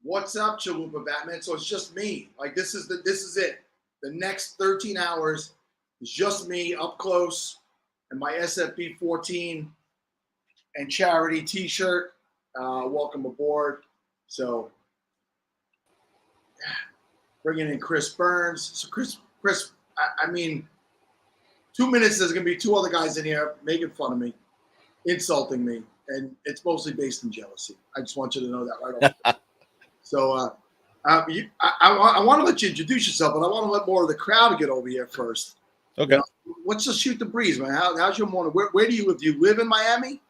What's up, Chalupa Batman? So it's just me. Like this is it. The next 13 hours is just me up close and my SFP 14 and charity T-shirt. Welcome aboard. So bringing in Chris Burns. So Chris, I mean, 2 minutes there's gonna be two other guys in here making fun of me, insulting me, and it's mostly based in jealousy. I just want you to know that right off. So I want to let you introduce yourself, but I want to let more of the crowd get over here first. Okay. Let's just shoot the breeze, man. How's your morning? Where do you live? Do you live in Miami?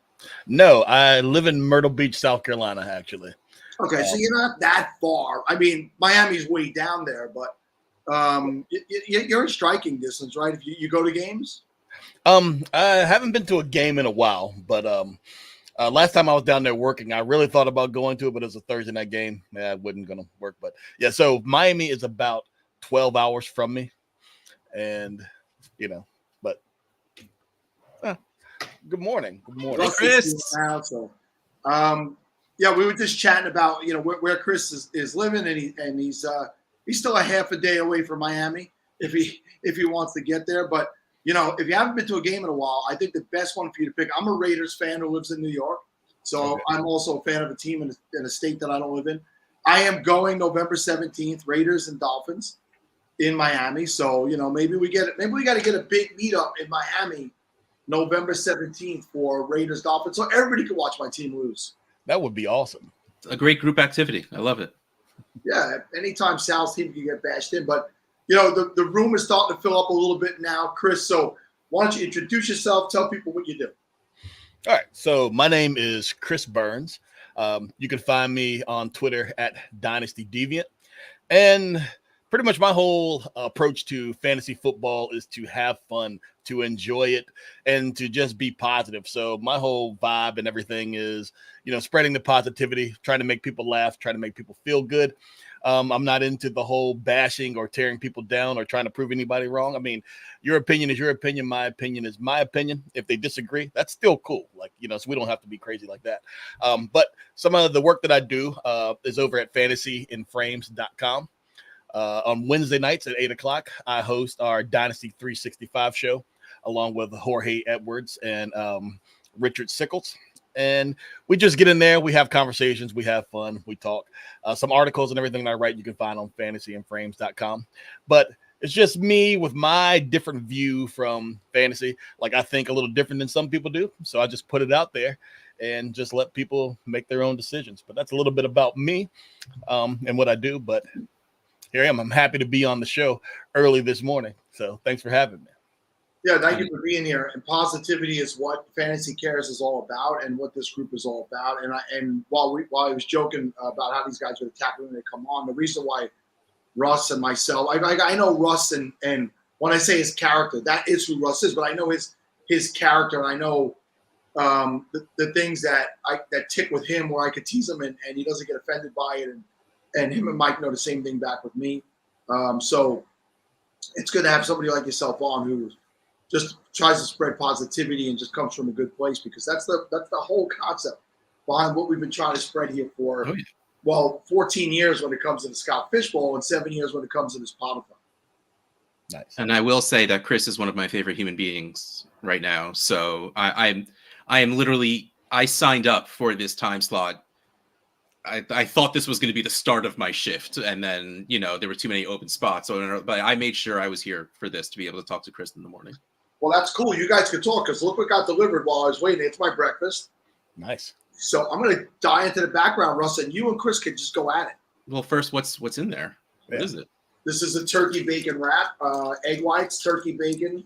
No, I live in Myrtle Beach, South Carolina, actually. Okay, so you're not that far. I mean, Miami's way down there, but you're in striking distance, right? If you go to games? I haven't been to a game in a while, but last time I was down there working, I really thought about going to it, but it was a Thursday night game. Yeah, it wasn't going to work. But yeah, so Miami is about 12 hours from me. And, but good morning. Good morning, Chris. Yeah, we were just chatting about, where Chris is living, and he's still a half a day away from Miami if he wants to get there. But if you haven't been to a game in a while, I think the best one for you to pick. I'm a Raiders fan who lives in New York, so okay. I'm also a fan of a team in a state that I don't live in. I am going November 17th, Raiders and Dolphins in Miami. So maybe we got to get a big meetup in Miami November 17th for Raiders Dolphins, so everybody can watch my team lose. That would be awesome. A great group activity. I love it. Yeah, anytime Sal's team can get bashed in, but. The room is starting to fill up a little bit now, Chris. So why don't you introduce yourself, tell people what you do. All right. So my name is Chris Burns. You can find me on Twitter at Dynasty Deviant. And pretty much my whole approach to fantasy football is to have fun, to enjoy it, and to just be positive. So my whole vibe and everything is, spreading the positivity, trying to make people laugh, trying to make people feel good. I'm not into the whole bashing or tearing people down or trying to prove anybody wrong. I mean, your opinion is your opinion. My opinion is my opinion. If they disagree, that's still cool. So we don't have to be crazy like that. But some of the work that I do is over at fantasyinframes.com. On Wednesday nights at 8:00, I host our Dynasty 365 show along with Jorge Edwards and Richard Sickles. And we just get in there. We have conversations. We have fun. We talk. Some articles and everything that I write you can find on fantasyinframes.com. But it's just me with my different view from fantasy. I think a little different than some people do. So I just put it out there and just let people make their own decisions. But that's a little bit about me and what I do. But here I am. I'm happy to be on the show early this morning. So thanks for having me. Yeah, thank you for being here. And positivity is what Fantasy Cares is all about, and what this group is all about. And while I was joking about how these guys would attack when they come on, the reason why Russ and myself, I know Russ, and when I say his character, that is who Russ is. But I know his character, and I know the things that tick with him, where I could tease him, and he doesn't get offended by it, and him and Mike know the same thing back with me. So it's good to have somebody like yourself on who just tries to spread positivity and just comes from a good place, because that's the whole concept behind what we've been trying to spread here for, 14 years when it comes to the Scout Fishbowl and 7 years when it comes to this Podathon. Nice. And I will say that Chris is one of my favorite human beings right now. So I am literally, I signed up for this time slot. I thought this was going to be the start of my shift, and then there were too many open spots. But I made sure I was here for this to be able to talk to Chris in the morning. Well, that's cool. You guys can talk, because look what got delivered while I was waiting. It's my breakfast. Nice. So I'm going to dive into the background, Russ, and you and Chris can just go at it. Well, first, what's in there? What is it? This is a turkey bacon wrap, egg whites, turkey bacon,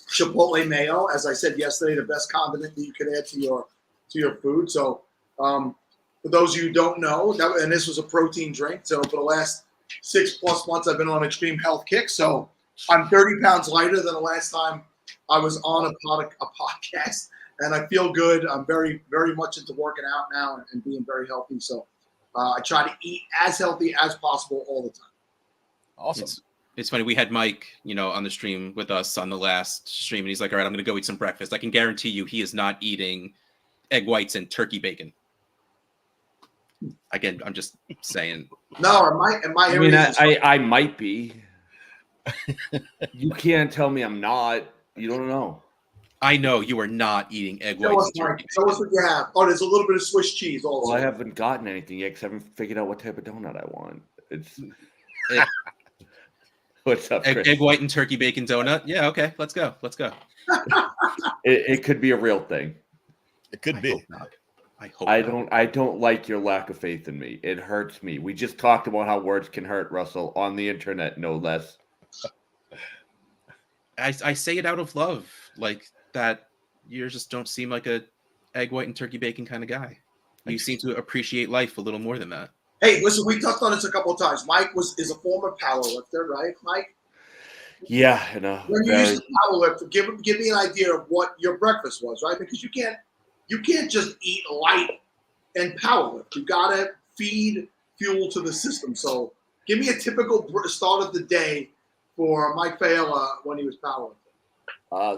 chipotle mayo. As I said yesterday, the best condiment that you can add to your food. So for those of you who don't know, and this was a protein drink. So for the last 6+ months, I've been on an extreme health kick. So I'm 30 pounds lighter than the last time I was on a podcast, and I feel good. I'm very, very much into working out now and being very healthy. So I try to eat as healthy as possible all the time. Awesome. It's funny. We had Mike, on the stream with us on the last stream, and he's like, all right, I'm going to go eat some breakfast. I can guarantee you he is not eating egg whites and turkey bacon. Again, I'm just saying. No, am I? I mean, I might be. You can't tell me I'm not. You don't know. I know you are not eating egg Show whites us, and Mike. turkey Show us what you have. Oh, there's a little bit of Swiss cheese also. Well, I haven't gotten anything yet because I haven't figured out what type of donut I want. It's what's up, Chris? egg white and turkey bacon donut. Yeah, okay, let's go. It could be a real thing. It could be. Hope not. I hope not. I don't like your lack of faith in me. It hurts me. We just talked about how words can hurt, Russell, on the internet, no less. I say it out of love, like that. You just don't seem like a egg white and turkey bacon kind of guy. You seem to appreciate life a little more than that. Hey, listen, we touched on this a couple of times. Mike is a former powerlifter, right, Mike? Yeah, I know. When you used to powerlift, give me an idea of what your breakfast was, right? Because you can't just eat light and powerlift. You gotta feed fuel to the system. So give me a typical start of the day for Mike Failla when he was powerlifting.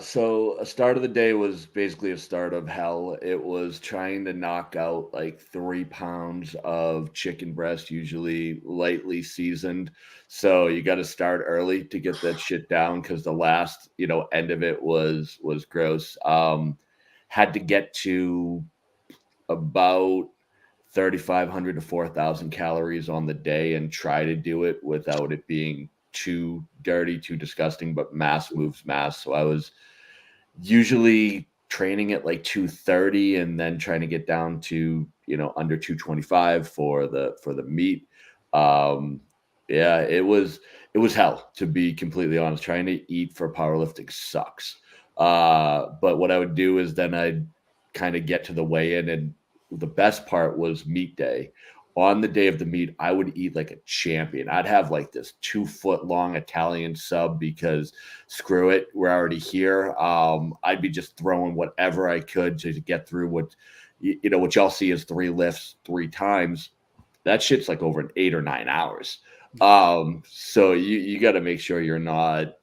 So a start of the day was basically a start of hell. It was trying to knock out like 3 pounds of chicken breast, usually lightly seasoned. So you got to start early to get that shit down because the last, end of it was gross. Had to get to about 3,500 to 4,000 calories on the day and try to do it without it being too dirty, too disgusting, but mass moves mass. So I was usually training at like 230 and then trying to get down to, under 225 for the meet. Yeah, it was hell, to be completely honest. Trying to eat for powerlifting sucks. But what I would do is then I'd kind of get to the weigh-in, and the best part was meet day. On the day of the meet, I would eat like a champion. I'd have like this 2-foot long Italian sub because screw it, we're already here. I'd be just throwing whatever I could to get through what y'all see as 3 lifts 3 times. That shit's like over 8 or 9 hours. So you got to make sure you're not,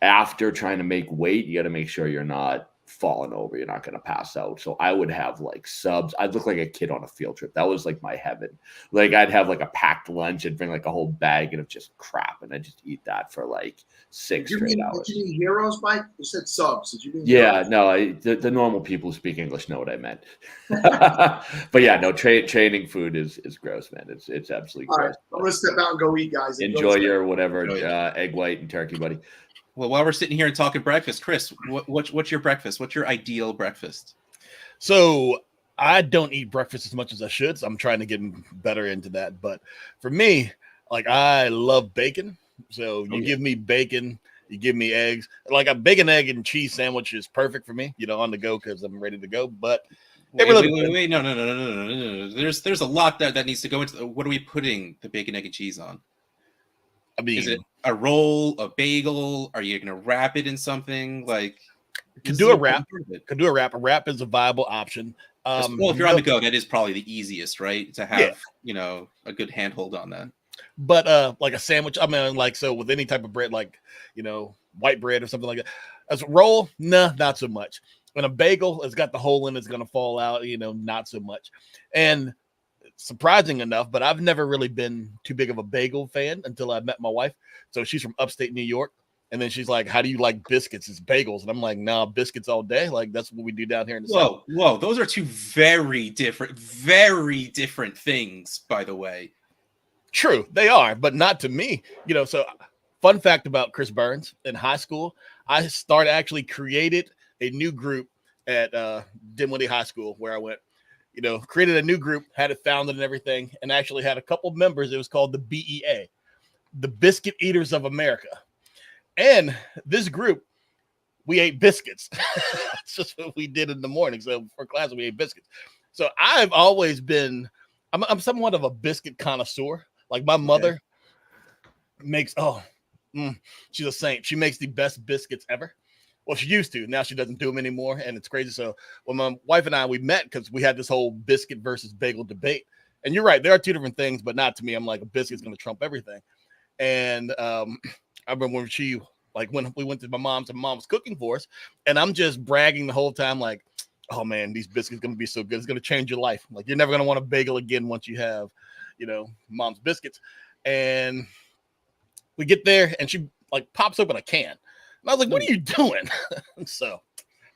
after trying to make weight, you got to make sure you're not falling over. You're not going to pass out. So I would have like subs. I'd look like a kid on a field trip. That was like my heaven. Like I'd have like a packed lunch and bring like a whole bag of just crap, and I'd just eat that for like 6 straight hours. Did you mean heroes, Mike? You said subs. Did you mean heroes? No, the normal people who speak English know what I meant. But yeah, no, training food is gross, man. It's absolutely gross. All right, I'm gonna step out and go eat, guys. Enjoy your whatever egg white and turkey, buddy. Well, while we're sitting here and talking breakfast, Chris, what's your breakfast? What's your ideal breakfast? So I don't eat breakfast as much as I should. So I'm trying to get better into that. But for me, like I love bacon. So you give me bacon, you give me eggs. Like a bacon, egg, and cheese sandwich is perfect for me, on the go because I'm ready to go. But wait, no. There's a lot that needs to go into. What are we putting the bacon, egg, and cheese on? I mean, is it a roll, a bagel? Are you going to wrap it in something? Like, could do a wrap. Could do a wrap. A wrap is a viable option. Well, if you're on the go, that is probably the easiest, right? To have, a good handhold on that. But like a sandwich, I mean, like, so with any type of bread, like, white bread or something like that. As a roll, nah, not so much. And a bagel, it's got the hole in it's going to fall out, not so much. And surprising enough, but I've never really been too big of a bagel fan until I met my wife. So she's from upstate New York. And then she's like, how do you like biscuits? It's bagels. And I'm like, nah, biscuits all day. Like, that's what we do down here in the South. Whoa. Those are two very different things, by the way. True. They are, but not to me. So fun fact about Chris Burns, in high school, I actually created a new group at Dinwiddie High School where I went. Created a new group, had it founded and everything, and actually had a couple members. It was called the BEA, the Biscuit Eaters of America. And this group, we ate biscuits. That's just what we did in the morning. So for class, we ate biscuits. So I've always been, I'm somewhat of a biscuit connoisseur. Like my mother makes, she's a saint. She makes the best biscuits ever. Well, she used to. Now she doesn't do them anymore, and it's crazy. So when my wife and I, we met because we had this whole biscuit versus bagel debate. And you're right, there are two different things, but not to me. I'm like, a biscuit's going to trump everything. And I remember when we went to my mom's and mom was cooking for us, and I'm just bragging the whole time, like, oh man, these biscuits are gonna be so good. It's gonna change your life. Like you're never gonna want a bagel again once you have, mom's biscuits. And we get there and she like pops open a can. And I was like, what are you doing? So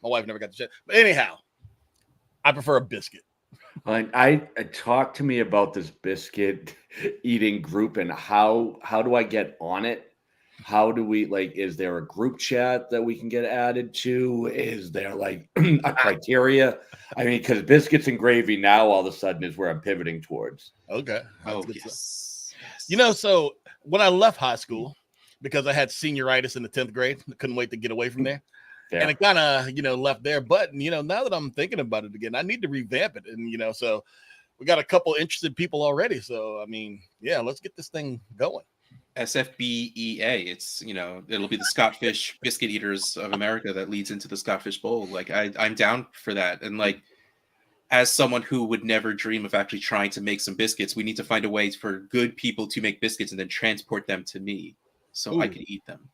my wife never got to check. But anyhow, I prefer a biscuit. I talk to me about this biscuit eating group and how do I get on it? How do we is there a group chat that we can get added to? Is there like a criteria? I mean, because biscuits and gravy now all of a sudden is where I'm pivoting towards. Okay. Oh, yes. So when I left high school, because I had senioritis in the 10th grade, I couldn't wait to get away from there. Yeah. And it kind of, left there. But, now that I'm thinking about it again, I need to revamp it. And, so we got a couple interested people already. So, I mean, yeah, let's get this thing going. SFBEA. It's, it'll be the Scotfish Biscuit Eaters of America that leads into the Scotfish Bowl. Like, I'm down for that. And, like, as someone who would never dream of actually trying to make some biscuits, we need to find a way for good people to make biscuits and then transport them to me so I can eat them.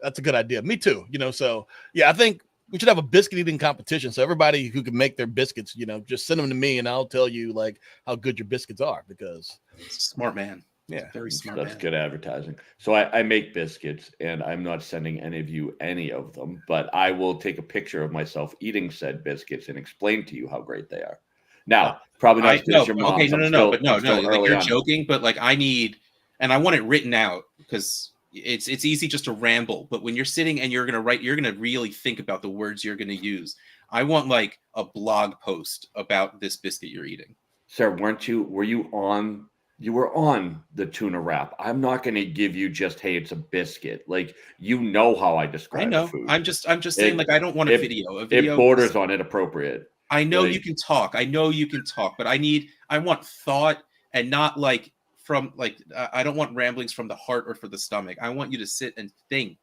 That's a good idea. Me too. So yeah, I think we should have a biscuit eating competition. So everybody who can make their biscuits, just send them to me and I'll tell you like how good your biscuits are because smart man. Yeah. Very smart. That's good advertising. So I make biscuits and I'm not sending any of you any of them, but I will take a picture of myself eating said biscuits and explain to you how great they are. Now, probably not as good as your mom. Okay, no. Like you're joking, but like I need, and I want it written out because it's easy just to ramble. But when you're sitting and you're gonna really think about the words you're gonna use. I want like a blog post about this biscuit you're eating. Sir, were you on? You were on the tuna wrap. I'm not going to give you just, hey, it's a biscuit. Like, how I describe the food. I'm just saying, like, I don't want a video. It borders on inappropriate. I know you can talk. But I want thought and not like I don't want ramblings from the heart or for the stomach. I want you to sit and think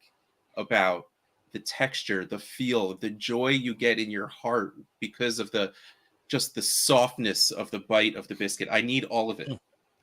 about the texture, the feel, the joy you get in your heart because of just the softness of the bite of the biscuit. I need all of it.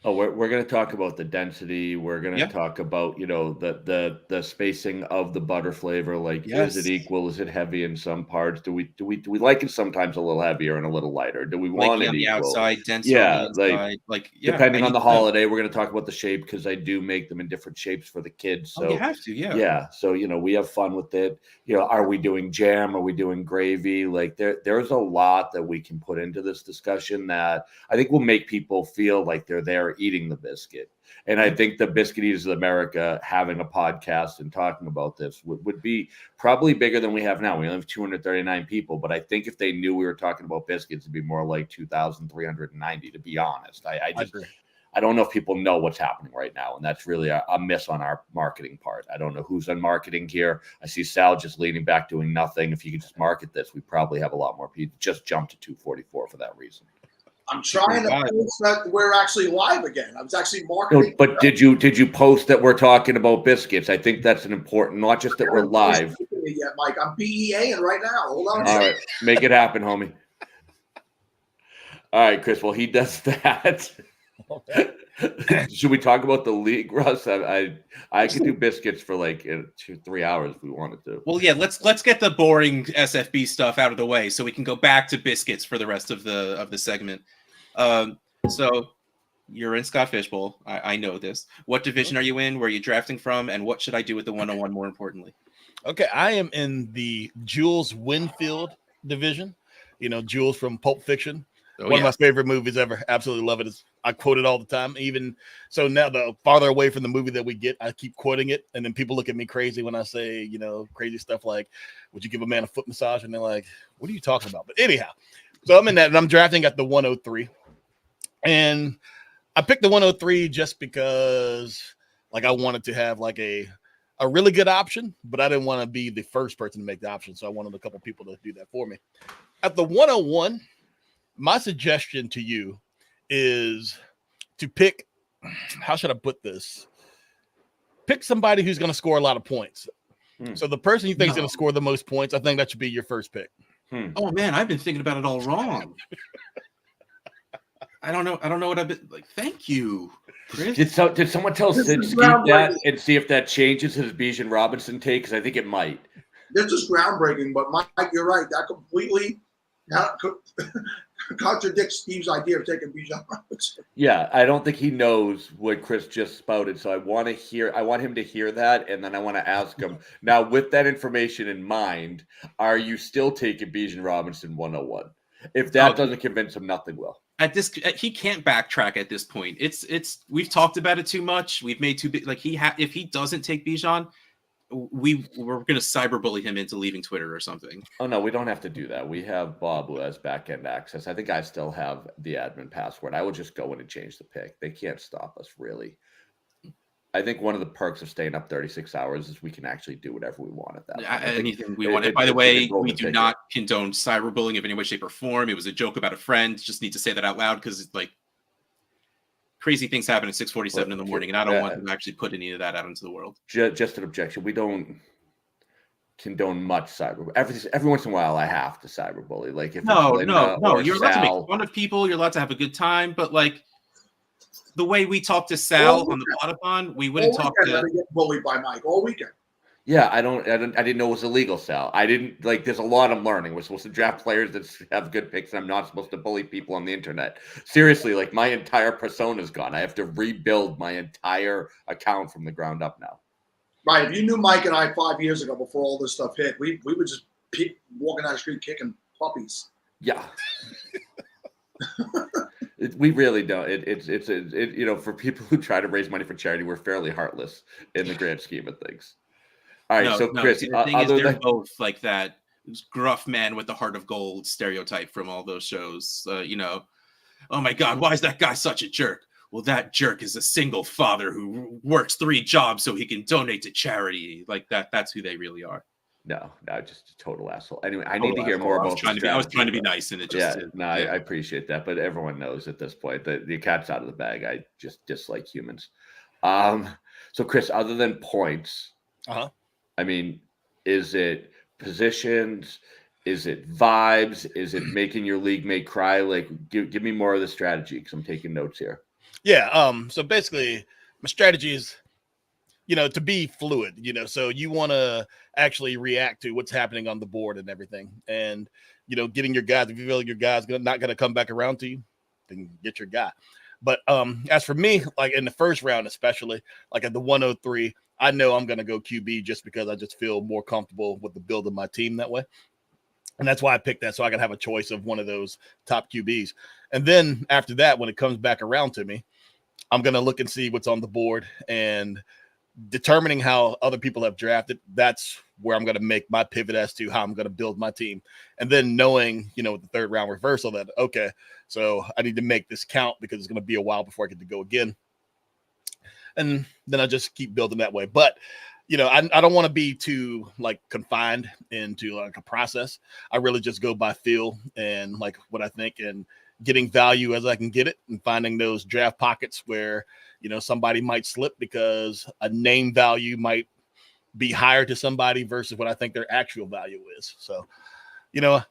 Oh, we're going to talk about the density. We're going to talk about, the spacing of the butter flavor. Like, is it equal? Is it heavy in some parts? Do we like it sometimes a little heavier and a little lighter? Do we want it on the equal? Outside, denser on the inside? Depending on the holiday, we're going to talk about the shape because I do make them in different shapes for the kids. So you have to, yeah. So we have fun with it. Are we doing jam? Are we doing gravy? Like there's a lot that we can put into this discussion that I think will make people feel like they're there eating the biscuit. And I think the Biscuit Eaters of America having a podcast and talking about this would be probably bigger than we have now. We only have 239 people, but I think if they knew we were talking about biscuits, it'd be more like 2,390, to be honest. I don't know if people know what's happening right now, and that's really a miss on our marketing part. I don't know who's on marketing here. I see Sal just leaning back doing nothing. If you could just market this, we probably have a lot more people. Just jump to 244 for that reason. I'm trying to post that we're actually live again. I was actually marketing. No, but did you post that we're talking about biscuits? I think that's an important, not just that we're live. Yeah, Mike, I'm BEAing right now. Hold on. All right, make it happen, homie. All right, Chris. Well, he does that. Should we talk about the league, Russ? I could do biscuits for like 2-3 hours if we wanted to. Well, yeah, let's get the boring SFB stuff out of the way so we can go back to biscuits for the rest of the segment. So you're in Scott Fishbowl. I know this. What division are you in? Where are you drafting from? And what should I do with the 101 more importantly? Okay, I am in the Jules Winfield division. Jules from Pulp Fiction. One of my favorite movies ever. Absolutely love it. I quote it all the time. Even so now, the farther away from the movie that we get, I keep quoting it. And then people look at me crazy when I say, crazy stuff like, would you give a man a foot massage? And they're like, what are you talking about? But anyhow, so I'm in that and I'm drafting at the 103. And I picked the 103 just because like I wanted to have like a really good option, but I didn't want to be the first person to make the option. So I wanted a couple people to do that for me. At the 101, my suggestion to you is to pick, how should I put this? Pick somebody who's going to score a lot of points. So the person you think is going to score the most points, I think that should be your first pick. Oh man, I've been thinking about it all wrong. I don't know what I've been like. Thank you, Chris. Did someone tell Sid to keep that and see if that changes his Bijan Robinson take? Because I think it might. This is groundbreaking, but Mike, you're right. That completely Now, contradicts Steve's idea of taking Bijan Robinson. Yeah, I don't think he knows what Chris just spouted. So I want him to hear that, and then I want to ask him now, with that information in mind, are you still taking Bijan Robinson 101? If that doesn't convince him, nothing will. At this, he can't backtrack at this point. It's we've talked about it too much. We've made too big. Like if he doesn't take Bijan, we're going to cyberbully him into leaving Twitter or something. Oh no, we don't have to do that. We have Bob who has back end access. I think I still have the admin password. I will just go in and change the pick. They can't stop us, really. I think one of the perks of staying up 36 hours is we can actually do whatever we want at that point. Anything we want. By the way, we do not condone cyberbullying of any way, shape, or form. It was a joke about a friend. Just need to say that out loud because like crazy things happen at 6:47 in the morning, and I don't want to actually put any of that out into the world. Just an objection. We don't condone much cyber. Every once in a while, I have to cyberbully. Like if no, you're allowed to make fun of people. You're allowed to have a good time, but like. The way we talked to Sal on the Podathon, we wouldn't talk to. Get bullied by Mike all weekend. Yeah, I didn't know it was illegal, Sal. I didn't like. There's a lot I'm learning. We're supposed to draft players that have good picks, and I'm not supposed to bully people on the internet. Seriously, like my entire persona is gone. I have to rebuild my entire account from the ground up now. Right. If you knew Mike and I 5 years ago, before all this stuff hit, we would just walking down the street kicking puppies. Yeah. We really don't. It's for people who try to raise money for charity, we're fairly heartless in the grand scheme of things. All right, Chris, the thing is they're both like that gruff man with the heart of gold stereotype from all those shows. Oh my God, why is that guy such a jerk? Well, that jerk is a single father who works 3 jobs so he can donate to charity. Like that. That's who they really are. No, just a total asshole. Anyway, I need to hear more about. I was trying to be nice, and it just. I appreciate that, but everyone knows at this point that the cat's out of the bag. I just dislike humans. So Chris, other than points, I mean, is it positions? Is it vibes? Is it making your league mate cry? Like, give me more of the strategy because I'm taking notes here. Yeah. So basically, my strategy is. To be fluid, so you want to actually react to what's happening on the board and everything. And, getting your guys, if you feel your guy's not going to come back around to you, then get your guy. But as for me, like in the first round, especially like at the 103, I know I'm going to go QB just because I just feel more comfortable with the build of my team that way. And that's why I picked that. So I can have a choice of one of those top QBs. And then after that, when it comes back around to me, I'm going to look and see what's on the board and determining how other people have drafted. That's where I'm going to make my pivot as to how I'm going to build my team. And then knowing, with the third round reversal that, okay, so I need to make this count because it's going to be a while before I get to go again. And then I just keep building that way. But, I don't want to be too like confined into like a process. I really just go by feel and like what I think and getting value as I can get it and finding those draft pockets where, somebody might slip because a name value might be higher to somebody versus what I think their actual value is. So,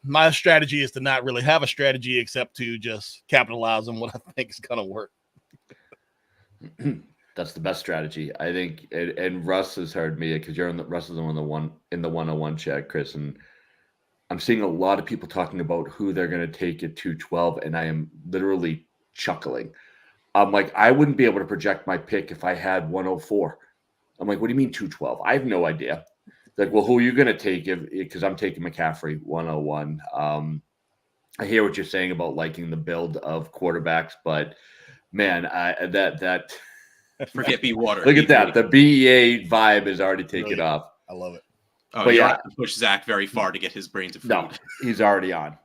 my strategy is to not really have a strategy except to just capitalize on what I think is going to work. That's the best strategy, I think. And Russ has heard me because Russ is in the 101 chat, Chris, and I'm seeing a lot of people talking about who they're going to take at 212, and I am literally chuckling. I'm like, I wouldn't be able to project my pick if I had 104. I'm like, what do you mean 212? I have no idea. Like, well, who are you going to take? Because I'm taking McCaffrey 101. I hear what you're saying about liking the build of quarterbacks, but man, that forget B water. Look at that. The BEA vibe is already taken off. I love it. Oh, but you don't have to push Zach very far to get his brain to feed. No, he's already on.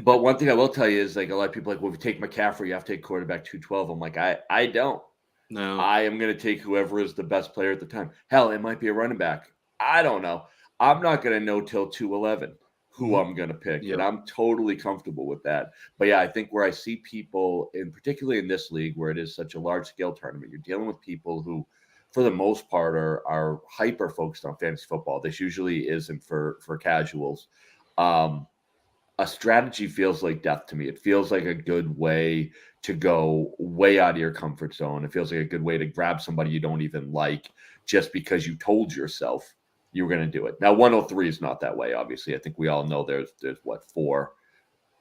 But one thing I will tell you is like a lot of people are like, well, if you take McCaffrey, you have to take quarterback 212. I'm like, I don't. No. I am going to take whoever is the best player at the time. Hell, it might be a running back. I don't know. I'm not going to know till 211 who I'm going to pick. Yep. And I'm totally comfortable with that. But yeah, I think where I see people, and particularly in this league where it is such a large scale tournament, you're dealing with people who, for the most part, are hyper focused on fantasy football. This usually isn't for casuals. A strategy feels like death to me. It feels like a good way to go way out of your comfort zone. It feels like a good way to grab somebody you don't even like just because you told yourself you were going to do it. Now, 103 is not that way, obviously. I think we all know there's 4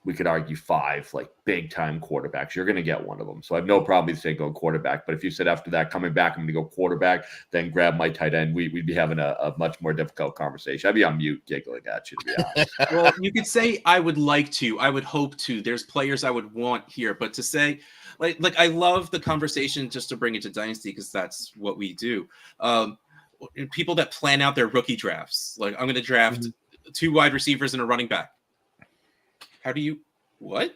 we could argue 5 like big time quarterbacks. You're going to get one of them. So I have no problem with saying go quarterback. But if you said after that coming back, I'm going to go quarterback, then grab my tight end, we'd be having a much more difficult conversation. I'd be on mute giggling at you, to be honest. Well, you could say I would like to, I would hope to. There's players I would want here, but to say like I love the conversation just to bring it to Dynasty because that's what we do. People that plan out their rookie drafts, like I'm going to draft 2 wide receivers and a running back. How do you, what?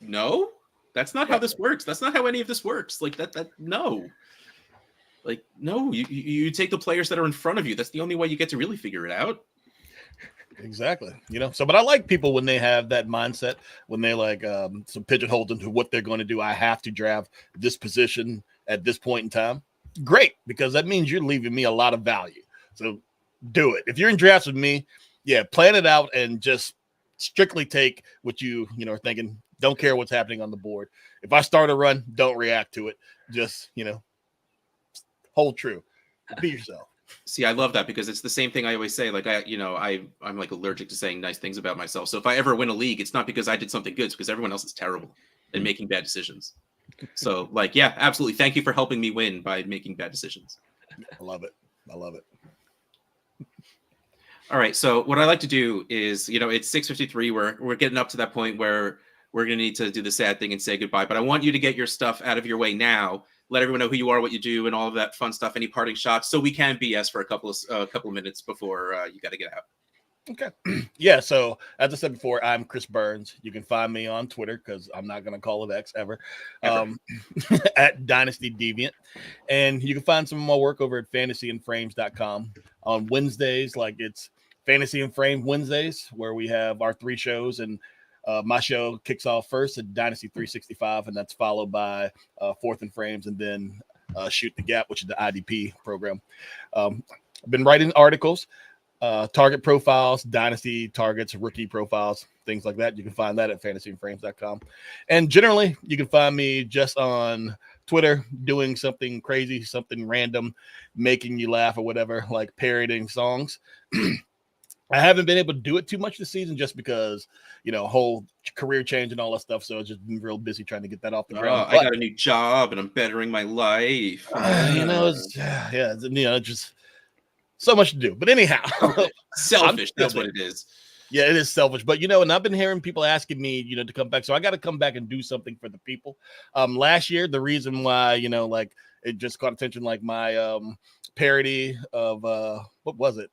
No, that's not how this works. That's not how any of this works. Like no. Like, no, you take the players that are in front of you. That's the only way you get to really figure it out. Exactly. So, but I like people when they have that mindset, when they like some pigeonholed into what they're going to do. I have to draft this position at this point in time. Great, because that means you're leaving me a lot of value. So do it. If you're in drafts with me, plan it out and just strictly take what you are thinking. Don't care what's happening on the board. If I start a run, don't react to it. Just, hold true. Be yourself. See, I love that because it's the same thing I always say. Like I'm like allergic to saying nice things about myself. So if I ever win a league, it's not because I did something good. It's because everyone else is terrible and making bad decisions. So absolutely. Thank you for helping me win by making bad decisions. I love it. All right. So what I like to do is, it's 6:53. We're getting up to that point where we're going to need to do the sad thing and say goodbye. But I want you to get your stuff out of your way now. Let everyone know who you are, what you do, and all of that fun stuff. Any parting shots, so we can BS for a couple of minutes before you got to get out. Okay. So as I said before, I'm Chris Burns. You can find me on Twitter because I'm not going to call it X ever. At Dynasty Deviant. And you can find some of my work over at fantasyandframes.com on Wednesdays. Like it's Fantasy and Frame Wednesdays, where we have our 3 shows. And my show kicks off first at Dynasty 365, and that's followed by 4th and Frames, and then Shoot the Gap, which is the IDP program. I've been writing articles. Target profiles, dynasty targets, rookie profiles, things like that. You can find that at fantasyandframes.com. And generally, you can find me just on Twitter doing something crazy, something random, making you laugh or whatever, like parodying songs. I haven't been able to do it too much this season just because, whole career change and all that stuff. So I've just been real busy trying to get that off the ground. I got a new job and I'm bettering my life. It's just so much to do. But anyhow, selfish. That's what it is. Yeah, it is selfish. But, and I've been hearing people asking me, to come back. So I got to come back and do something for the people. Last year, the reason why, it just caught attention, like my parody of, what was it?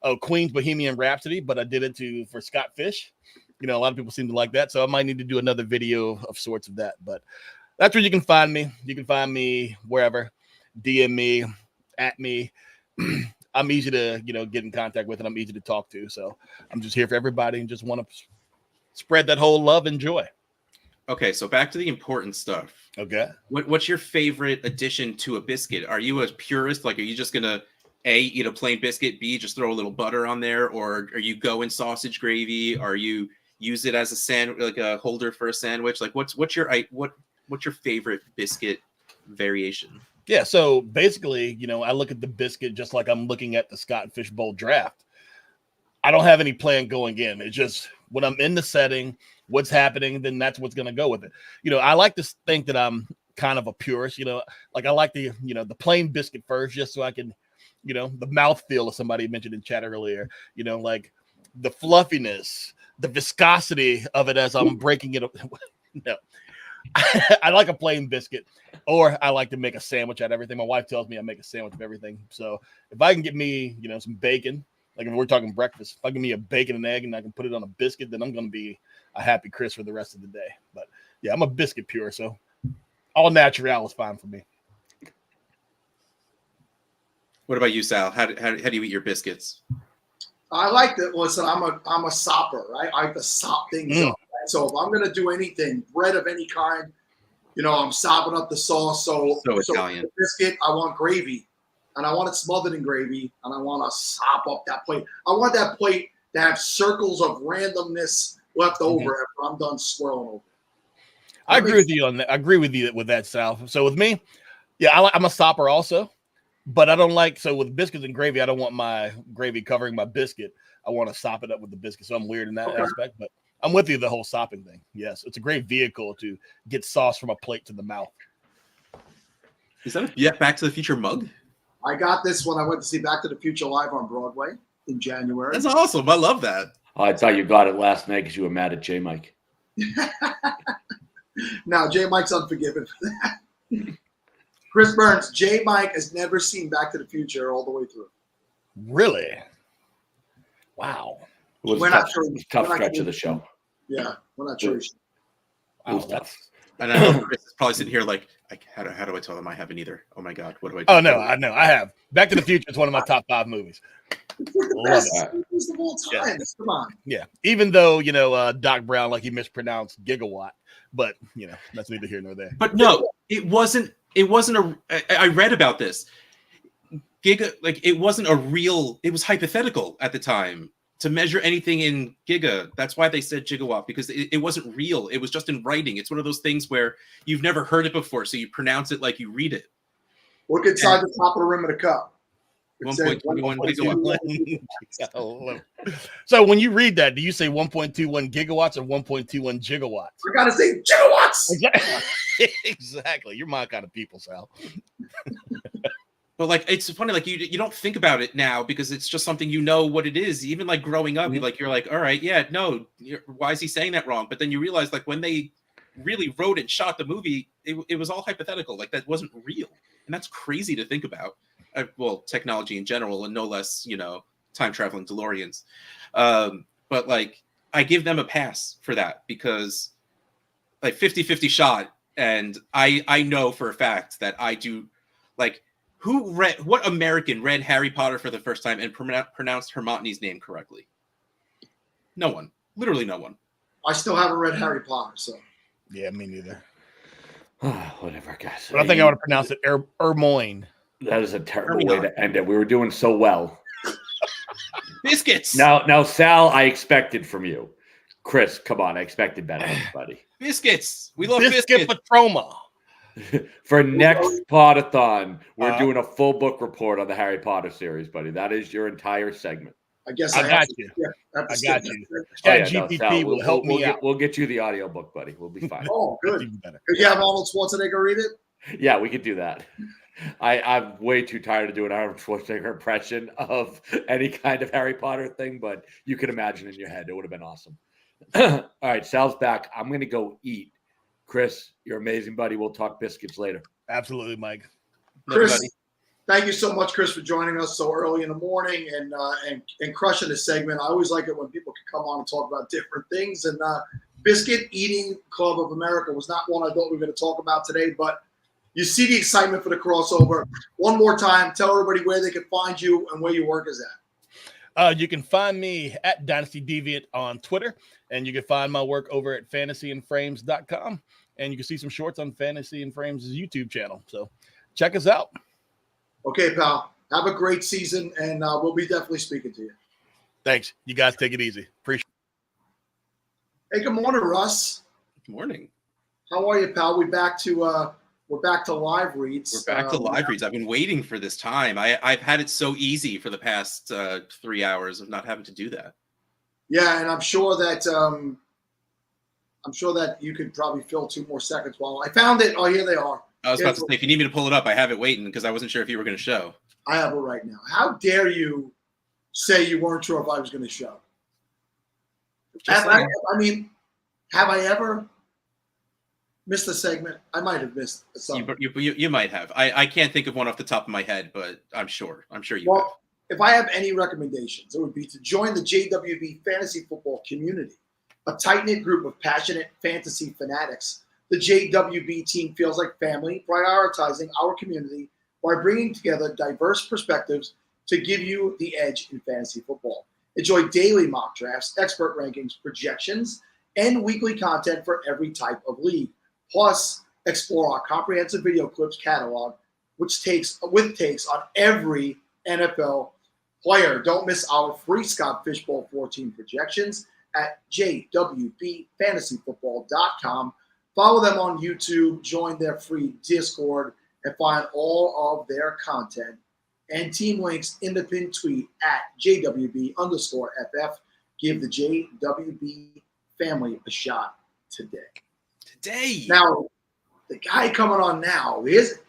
Oh, Queen's Bohemian Rhapsody. But I did it for Scott Fish. A lot of people seem to like that. So I might need to do another video of sorts of that. But that's where you can find me. You can find me wherever. DM me, at me. I'm easy to, get in contact with, and I'm easy to talk to. So I'm just here for everybody and just want to spread that whole love and joy. Okay, so back to the important stuff. Okay. What's your favorite addition to a biscuit? Are you a purist? Like, are you just going to, A, eat a plain biscuit, B, just throw a little butter on there? Or are you going sausage gravy? Are you use it as a sandwich, like a holder for a sandwich? Like, what's your favorite biscuit variation? Yeah, so basically, I look at the biscuit just like I'm looking at the Scott Fish Bowl draft. I don't have any plan going in. It's just when I'm in the setting, what's happening, then that's what's going to go with it. I like to think that I'm kind of a purist, like I like the plain biscuit first, just so I can, the mouthfeel, as somebody mentioned in chat earlier, like the fluffiness, the viscosity of it as I'm breaking it up. No. I like a plain biscuit, or I like to make a sandwich out of everything. My wife tells me I make a sandwich of everything. So if I can get me, some bacon, like if we're talking breakfast, if I give me a bacon and egg and I can put it on a biscuit, then I'm going to be a happy Chris for the rest of the day. But yeah, I'm a biscuit pure. So all natural is fine for me. What about you, Sal? How do you eat your biscuits? I like that. Listen, I'm a sopper, right? I like to sop things up. So if I'm going to do anything, bread of any kind, I'm sopping up the sauce. So Italian. The biscuit, I want gravy, and I want it smothered in gravy, and I want to sop up that plate. I want that plate to have circles of randomness left over after I'm done swirling over. I agree with you on that. I agree with you with that, Sal. So with me, yeah, I'm a sopper also, but I don't like, so with biscuits and gravy, I don't want my gravy covering my biscuit. I want to sop it up with the biscuit. So I'm weird in that aspect, but I'm with you. The whole sopping thing. Yes, it's a great vehicle to get sauce from a plate to the mouth. Is that a Back to the Future mug? I got this when I went to see Back to the Future live on Broadway in January. That's awesome. I love that. Oh, I thought you got it last night because you were mad at J Mike. No, J Mike's unforgiven for that. Chris Burns, J Mike has never seen Back to the Future all the way through. Really? Wow. It was We're a not tough, sure. tough We're not stretch sure. of the show. Yeah, we're not sure. It was tough. And I know Chris is probably sitting here like how do I tell them I haven't either? Oh my God, what do I do? Oh no, I know. I have. Back to the Future is one of my top 5 movies. It's the Love best it. movies of all time. Come on. Yeah. Even though, Doc Brown, like he mispronounced gigawatt, but that's neither here nor there. But no, it wasn't I read about this. It wasn't a real, it was hypothetical at the time to measure anything in giga. That's why they said gigawatt, because it wasn't real. It was just in writing. It's one of those things where you've never heard it before, so you pronounce it like you read it. Look inside the top of the rim of the cup. 1.21 gigawatt. So when you read that, do you say 1.21 gigawatts or 1.21 gigawatts? We gotta say gigawatts. Exactly. You're my kind of people, Sal. But it's funny, you don't think about it now because it's just something what it is. Even growing up, you're like, all right, yeah, no, why is he saying that wrong? But then you realize when they really wrote and shot the movie, it was all hypothetical. That wasn't real, and that's crazy to think about. Well, technology in general, and no less, time traveling DeLoreans. But I give them a pass for that because 50-50 shot, and I know for a fact that I do what American read Harry Potter for the first time and pronounced Hermione's name correctly? No one. Literally no one. I still haven't read Harry Potter, so. Yeah, me neither. Whatever, guys. But I think I would have pronounced it Ermoine. That is a terrible way to end it. We were doing so well. Biscuits. Now, Sal, I expected from you. Chris, come on. I expected better, buddy. Biscuits. We love Biscuit biscuits. Patroma. For next Podathon, we're doing a full book report on the Harry Potter series, buddy. That is your entire segment. I guess I got you. I got you. GPT GPT will help me out. We'll get you the audio book, buddy. We'll be fine. Oh, good. Even better. Could you have Arnold Schwarzenegger read it? Yeah, we could do that. I'm way too tired of doing Arnold Schwarzenegger impression of any kind of Harry Potter thing, but you can imagine in your head. It would have been awesome. All right, Sal's back. I'm going to go eat. Chris, you're amazing, buddy. We'll talk biscuits later. Absolutely, Mike. Chris, thank you so much, Chris, for joining us so early in the morning and crushing this segment. I always like it when people can come on and talk about different things. And Biscuit Eating Club of America was not one I thought we were going to talk about today, but you see the excitement for the crossover. One more time, tell everybody where they can find you and where your work is at. You can find me at Dynasty Deviant on Twitter, and you can find my work over at fantasyandframes.com, and you can see some shorts on Fantasy and Frames' YouTube channel. So check us out. Okay, pal. Have a great season, and we'll be definitely speaking to you. Thanks. You guys take it easy. Appreciate it. Hey, good morning, Russ. Good morning. How are you, pal? We're back to live reads. We're back to live reads. I've been waiting for this time. I've had it so easy for the past 3 hours of not having to do that. Yeah, and I'm sure that you could probably fill 2 more seconds while I found it. Oh, here they are. I was about to say, if you need me to pull it up, I have it waiting because I wasn't sure if you were going to show. I have it right now. How dare you say you weren't sure if I was going to show? Have I ever missed a segment? I might have missed something. You might have. I can't think of one off the top of my head, but I'm sure you have. If I have any recommendations, it would be to join the JWB fantasy football community, a tight-knit group of passionate fantasy fanatics. The JWB team feels like family, prioritizing our community by bringing together diverse perspectives to give you the edge in fantasy football. Enjoy daily mock drafts, expert rankings, projections, and weekly content for every type of league. Plus, explore our comprehensive video clips catalog, with takes on every NFL player. Don't miss our free Scott Fishbowl 14 projections at jwbfantasyfootball.com. Follow them on YouTube, join their free Discord, and find all of their content and team links in the pinned tweet at JWB_FF. Give the JWB family a shot today. Today. Now, the guy coming on now is,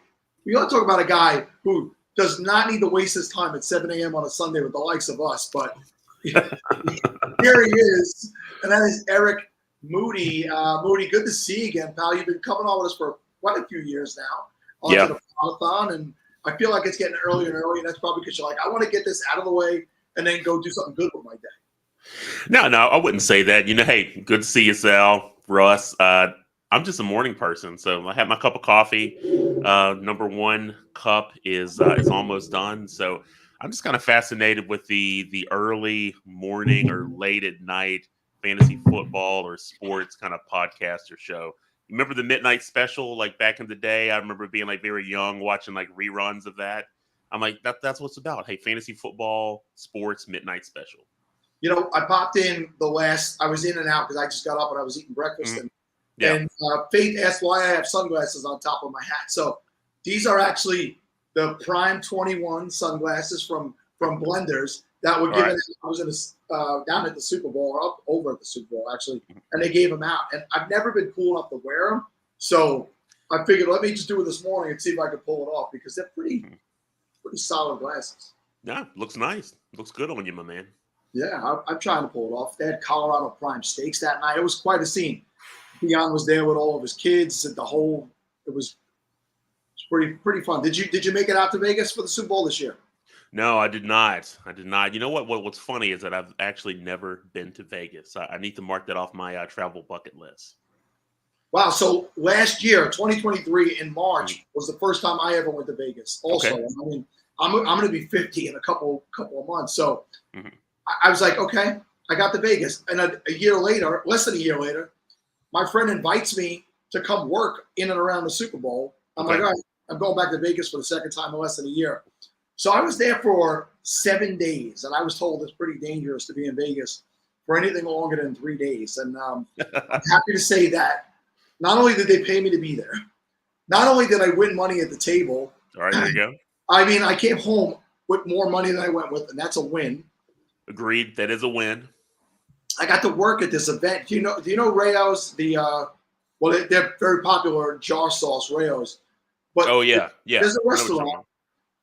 we want to talk about a guy who does not need to waste his time at 7 a.m. on a Sunday with the likes of us, but here he is, and that is Eric Moody. Moody, good to see you again, pal. You've been coming on with us for quite a few years now onto the Podathon, and I feel like it's getting earlier and earlier, and that's probably because you're like, I want to get this out of the way and then go do something good with my day. No, I wouldn't say that. Hey, good to see you, Sal, Russ. I'm just a morning person, so I had my cup of coffee. Number one cup is almost done, so I'm just kind of fascinated with the early morning or late at night fantasy football or sports kind of podcast or show. Remember the midnight special, like back in the day? I remember being like very young, watching like reruns of that. I'm like, that's what it's about. Hey, fantasy football, sports, midnight special. I popped in I was in and out because I just got up and I was eating breakfast. Mm-hmm. And Faith asked why I have sunglasses on top of my hat. So these are actually the Prime 21 sunglasses from Blenders that were given. Right. I was down at the Super Bowl, or up over at the Super Bowl, actually, and they gave them out. And I've never been cool enough to wear them. So I figured, let me just do it this morning and see if I could pull it off because they're pretty solid glasses. Yeah, looks nice. Looks good on you, my man. Yeah, I'm trying to pull it off. They had Colorado Prime Steaks that night. It was quite a scene. Dion was there with all of his kids. It was pretty fun. Did you make it out to Vegas for the Super Bowl this year? No, I did not. You know what? What's funny is that I've actually never been to Vegas. I need to mark that off my travel bucket list. Wow. So last year, 2023 in March was the first time I ever went to Vegas. Also, okay. I mean, I'm going to be 50 in a couple of months. So I was like, okay, I got to Vegas. And a year later, less than a year later, my friend invites me to come work in and around the Super Bowl. I'm like, all right, I'm going back to Vegas for the second time in less than a year. So I was there for 7 days, and I was told it's pretty dangerous to be in Vegas for anything longer than 3 days. And I'm happy to say that not only did they pay me to be there, not only did I win money at the table. All right, there you go. I mean, I came home with more money than I went with, and that's a win. Agreed. That is a win. I got to work at this event. Do you know Rayo's? They're very popular jar sauce Rayo's. But there's a restaurant.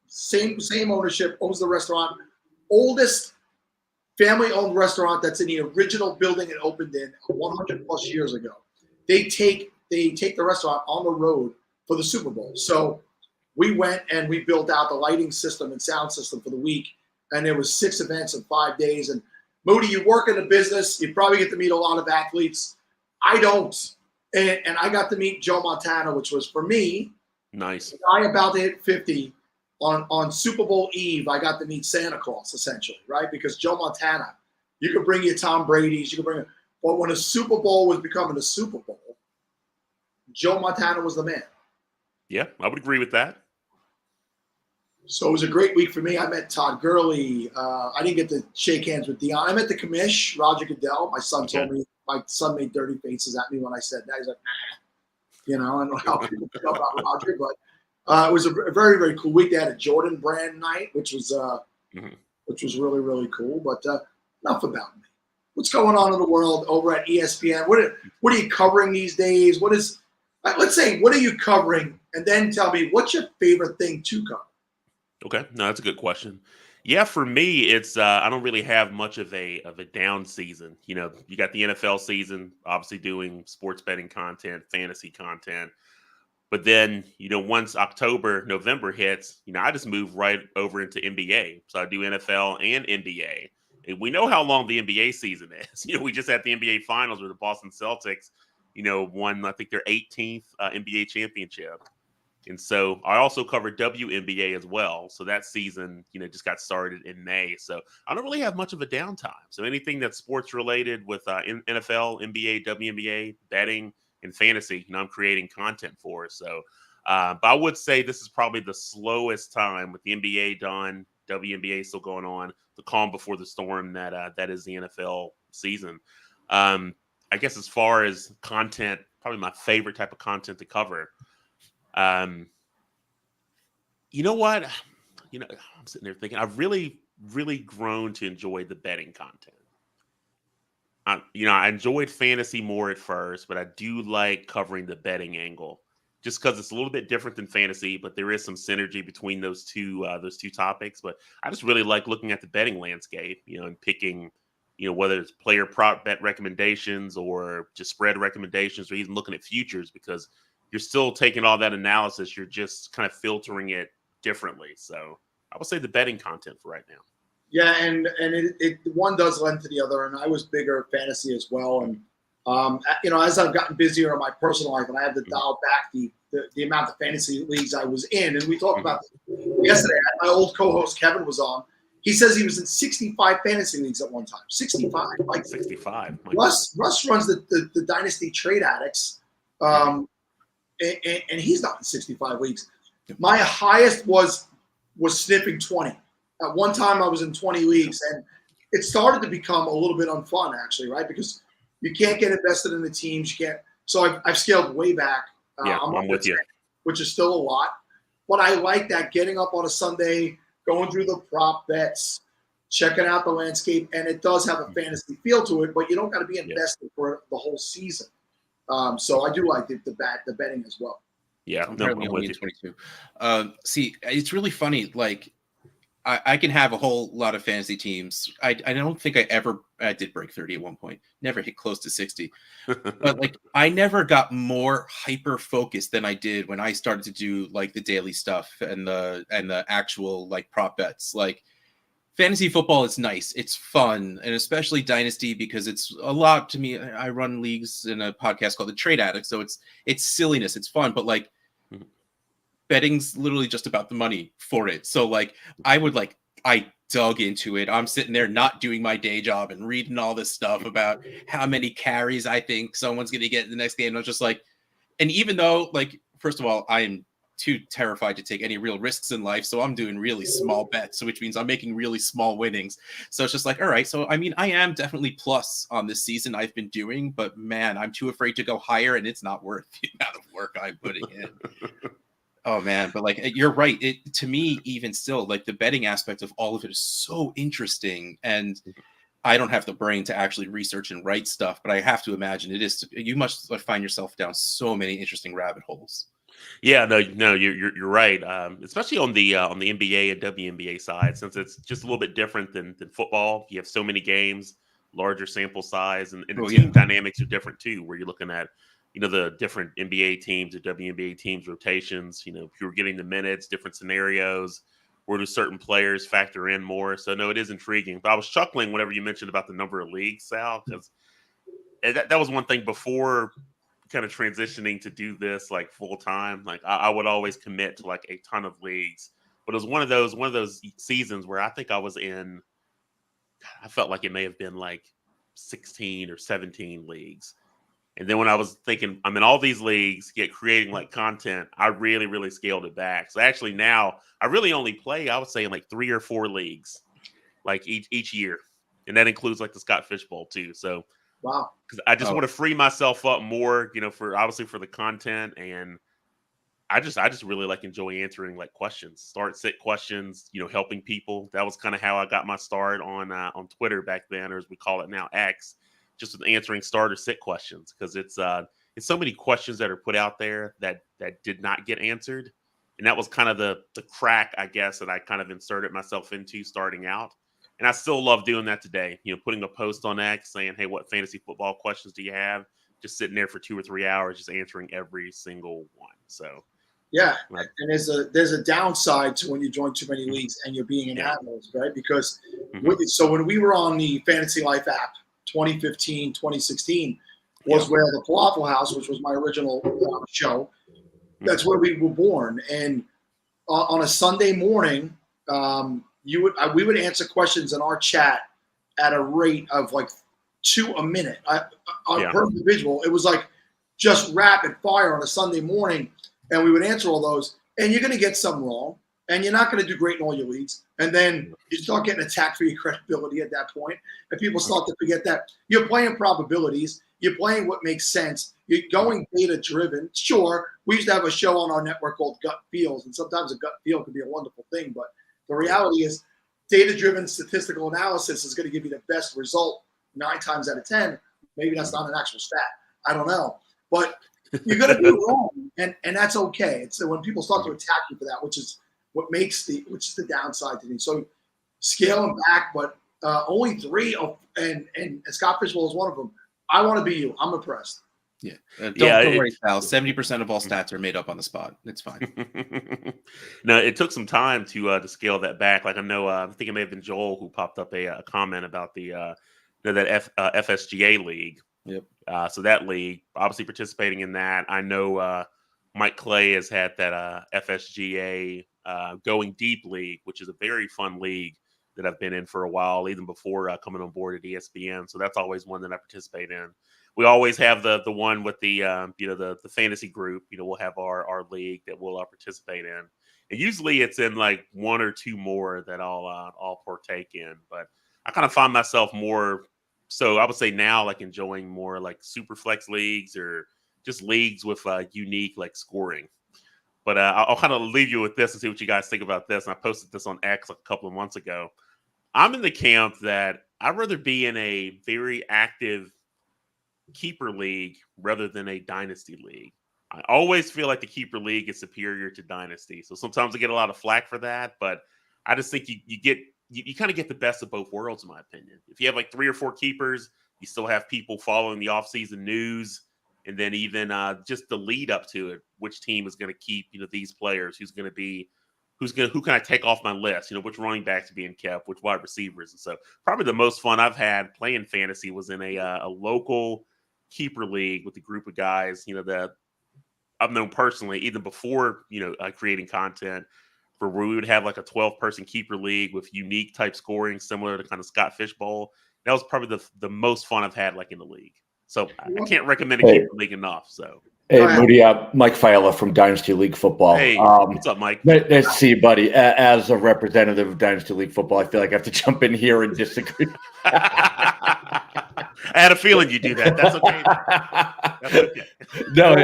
Same ownership, owns the restaurant. Oldest family-owned restaurant that's in the original building it opened in 100 plus years ago. They take the restaurant on the road for the Super Bowl. So we went and we built out the lighting system and sound system for the week. And there was 6 events in 5 days. And Moody, you work in the business. You probably get to meet a lot of athletes. I don't. And I got to meet Joe Montana, which was, for me, nice. The guy about to hit 50 on Super Bowl Eve. I got to meet Santa Claus, essentially, right? Because Joe Montana, you could bring your Tom Brady's, but when a Super Bowl was becoming a Super Bowl, Joe Montana was the man. Yeah, I would agree with that. So it was a great week for me. I met Todd Gurley. I didn't get to shake hands with Dion. I met the commish, Roger Goodell. My son told me, my son made dirty faces at me when I said that. He's like, I don't know how people feel about Roger, but it was a very, very cool week. They had a Jordan brand night, which was really, really cool. But enough about me. What's going on in the world over at ESPN? What are you covering these days? Let's say, what are you covering? And then tell me, what's your favorite thing to cover? Okay, no, that's a good question. Yeah, for me, it's I don't really have much of a down season. You got the NFL season, obviously doing sports betting content, fantasy content. But then, once October, November hits, I just move right over into NBA. So I do NFL and NBA. And we know how long the NBA season is. We just had the NBA Finals where the Boston Celtics, won, I think, their 18th NBA championship. And so I also covered WNBA as well. So that season, just got started in May. So I don't really have much of a downtime. So anything that's sports related with NFL, NBA, WNBA, betting, and fantasy, I'm creating content for. So, but I would say this is probably the slowest time with the NBA done, WNBA still going on, the calm before the storm that is the NFL season. I guess as far as content, probably my favorite type of content to cover. You know what? I'm sitting there thinking I've really, really grown to enjoy the betting content. I enjoyed fantasy more at first, but I do like covering the betting angle just because it's a little bit different than fantasy, but there is some synergy between those two topics. But I just really like looking at the betting landscape, and picking, whether it's player prop bet recommendations or just spread recommendations or even looking at futures, because you're still taking all that analysis. You're just kind of filtering it differently. So I would say the betting content for right now. Yeah, and it one does lend to the other, and I was bigger fantasy as well. And as I've gotten busier in my personal life, and I had to dial back the amount of fantasy leagues I was in, and we talked about this yesterday. My old co-host Kevin was on. He says he was in 65 fantasy leagues at one time. 65, like 65. Russ runs the Dynasty Trade Addicts, and he's not in 65 leagues. My highest was sniffing 20. At one time, I was in 20 leagues, and it started to become a little bit unfun, actually, right? Because you can't get invested in the teams. You can't. So I've scaled way back. I'm with you. Which is still a lot. But I like that, getting up on a Sunday, going through the prop bets, checking out the landscape, and it does have a fantasy feel to it, but you don't got to be invested for the whole season. So I do like the betting as well. Yeah, I'm only in 22. See, it's really funny. Like, I can have a whole lot of fantasy teams. I don't think I did break 30 at one point. Never hit close to 60. But like, I never got more hyper focused than I did when I started to do like the daily stuff and the actual like prop bets. Like, fantasy football is nice. It's fun, and especially Dynasty, because it's a lot to me. I run leagues in a podcast called The Trade Addict, so it's silliness. It's fun, but like, betting's literally just about the money for it. So like, I dug into it. I'm sitting there not doing my day job and reading all this stuff about how many carries I think someone's going to get in the next game. And I was just like, and even though, like, first of all, I am too terrified to take any real risks in life, so I'm doing really small bets, which means I'm making really small winnings. So it's just like, all right. So I mean, I am definitely plus on this season I've been doing, but man, I'm too afraid to go higher, and it's not worth the amount of work I'm putting in. Oh man, but like, you're right. It, to me, even still, like, the betting aspect of all of it is so interesting, and I don't have the brain to actually research and write stuff, but I have to imagine it is. You must find yourself down so many interesting rabbit holes. Yeah, no, you're right. Especially on the NBA and WNBA side, since it's just a little bit different than football. You have so many games, larger sample size, and the team dynamics are different too. Where you're looking at, the different NBA teams or WNBA teams rotations. If you're getting the minutes, different scenarios. Where do certain players factor in more? So no, it is intriguing. But I was chuckling whenever you mentioned about the number of leagues, Sal, because that was one thing before kind of transitioning to do this like full time. Like, I would always commit to like a ton of leagues, but it was one of those seasons where I think I was in. I felt like it may have been like 16 or 17 leagues. And then when I was thinking I'm in all these leagues, yet creating like content, I really, really scaled it back. So actually now I really only play, I would say, in like 3 or 4 leagues, like each year. And that includes like the Scott Fish Bowl too. So wow. Because I just want to free myself up more, for obviously for the content. And I just really like enjoy answering like questions, start sit questions, helping people. That was kind of how I got my start on Twitter back then, or as we call it now, X. Just with answering start or sit questions, because it's so many questions that are put out there that did not get answered, and that was kind of the crack, I guess, that I kind of inserted myself into starting out, and I still love doing that today. Putting a post on X saying, "Hey, what fantasy football questions do you have?" Just sitting there for 2 or 3 hours, just answering every single one. So yeah, and there's a downside to when you join too many leagues and you're being an analyst, right? Because so when we were on the Fantasy Life app. 2015, 2016 was where the Podathon House, which was my original show, that's where we were born. And on a Sunday morning, we would answer questions in our chat at a rate of like 2 a minute per individual. It was like just rapid fire on a Sunday morning, and we would answer all those. And you're going to get some wrong, and you're not going to do great in all your leagues. And then you start getting attacked for your credibility at that point, and people start to forget that you're playing probabilities. You're playing what makes sense. You're going data-driven. Sure, we used to have a show on our network called Gut Feels, and sometimes a gut feel can be a wonderful thing. But the reality is data-driven statistical analysis is going to give you the best result 9 times out of 10, maybe that's not an actual stat. I don't know. But you're going to be wrong, and that's okay. It's when people start to attack you for that, which is the downside to me. So scale them back, but only 3, and Scott Fishbowl is one of them. I want to be you. I'm impressed. Yeah. Don't worry, Sal. 70% of all stats are made up on the spot. It's fine. No, it took some time to scale that back. Like I know, I think it may have been Joel who popped up a comment about that FSGA league. Yep. So that league, obviously participating in that. I know Mike Clay has had that FSGA Going Deep league, which is a very fun league that I've been in for a while, even before coming on board at ESPN. So that's always one that I participate in. We always have the one with the the fantasy group. We'll have our league that we'll participate in, and usually it's in like 1 or 2 more that I'll partake in. But I kind of find myself more, so I would say now, like enjoying more like super flex leagues or just leagues with unique like scoring. But I'll kind of leave you with this and see what you guys think about this. And I posted this on X like a couple of months ago. I'm in the camp that I'd rather be in a very active keeper league rather than a dynasty league. I always feel like the keeper league is superior to dynasty. So sometimes I get a lot of flack for that, but I just think you kind of get the best of both worlds, in my opinion. If you have like 3 or 4 keepers, you still have people following the offseason news, and then even just the lead up to it, which team is going to keep these players, who can I take off my list, which running backs are being kept, which wide receivers. And so probably the most fun I've had playing fantasy was in a local keeper league with a group of guys, that I've known personally, even before, creating content, for where we would have like a 12-person keeper league with unique type scoring, similar to kind of Scott Fishbowl. That was probably the most fun I've had like in the league. So I can't recommend a keeper league enough. So. Hey, Moody, Mike Fiala from Dynasty League Football. Hey, what's up, Mike? Nice to see you, buddy. As a representative of Dynasty League Football, I feel like I have to jump in here and disagree. I had a feeling you do that. That's okay. No,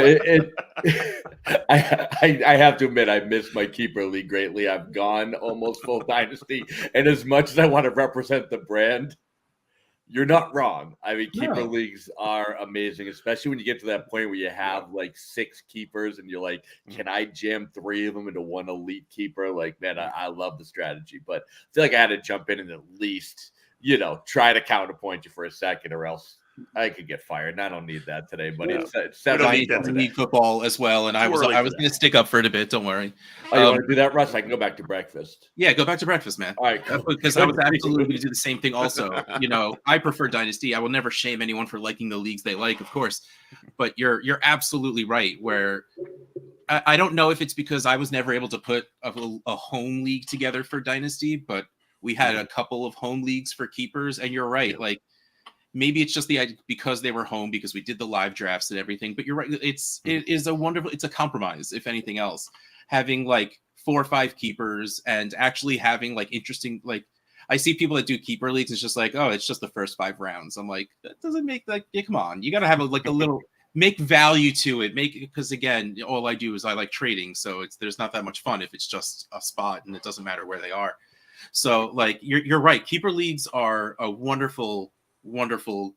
I have to admit, I miss my keeper league greatly. I've gone almost full Dynasty, and as much as I want to represent the brand, you're not wrong. I mean, keeper leagues are amazing, especially when you get to that point where you have like 6 keepers and you're like, can I jam 3 of them into one elite keeper? Like, man, I love the strategy, but I feel like I had to jump in and at least, try to counterpoint you for a second, or else I could get fired. And I don't need that today, but it's need football as well. And I was going to stick up for it a bit. Don't worry. Oh, you want to do that, Russ? I can go back to breakfast. Yeah, go back to breakfast, man. All right, cool. Because I was absolutely going to do the same thing. Also, I prefer Dynasty. I will never shame anyone for liking the leagues they like, of course. But you're absolutely right. Where I don't know if it's because I was never able to put a home league together for Dynasty, but we had a couple of home leagues for keepers, and you're right. Like, maybe it's just the idea because they were home, because we did the live drafts and everything. But you're right. It's a compromise, if anything else. Having like 4 or 5 keepers and actually having like interesting, like, I see people that do keeper leagues. It's just like, oh, it's just the first 5 rounds. I'm like, that doesn't make come on. You got to have a little make value to it. Because again, all I do is I like trading. So there's not that much fun if it's just a spot and it doesn't matter where they are. So like, you're right. Keeper leagues are a wonderful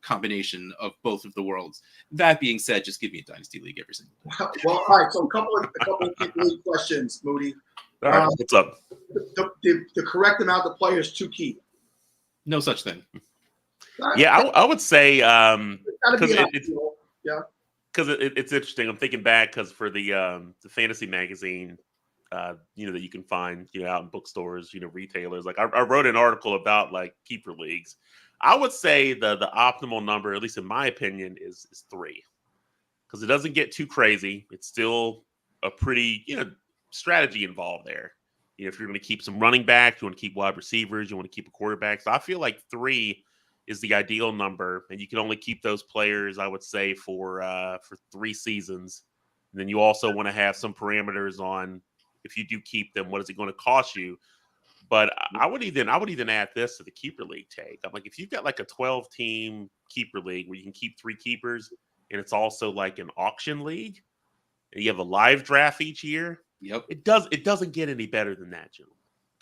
combination of both of the worlds. That being said, just give me a Dynasty League every single day. Well, all right. So a couple of keeper league questions, Moody. All right, what's up? The correct amount of players to keep. No such thing. Yeah, I would say because it's interesting. I'm thinking back because for the fantasy magazine, that you can find out in bookstores, retailers. Like I wrote an article about like keeper leagues. I would say the optimal number, at least in my opinion, is 3, because it doesn't get too crazy. It's still a pretty strategy involved there. If you're going to keep some running backs, you want to keep wide receivers, you want to keep a quarterback. So I feel like 3 is the ideal number, and you can only keep those players, I would say, for 3 seasons. And then you also want to have some parameters on, if you do keep them, what is it going to cost you? But I would even add this to the keeper league take. I'm like, if you've got like a 12-team keeper league where you can keep 3 keepers, and it's also like an auction league, and you have a live draft each year. Yep. It doesn't get any better than that, Joe.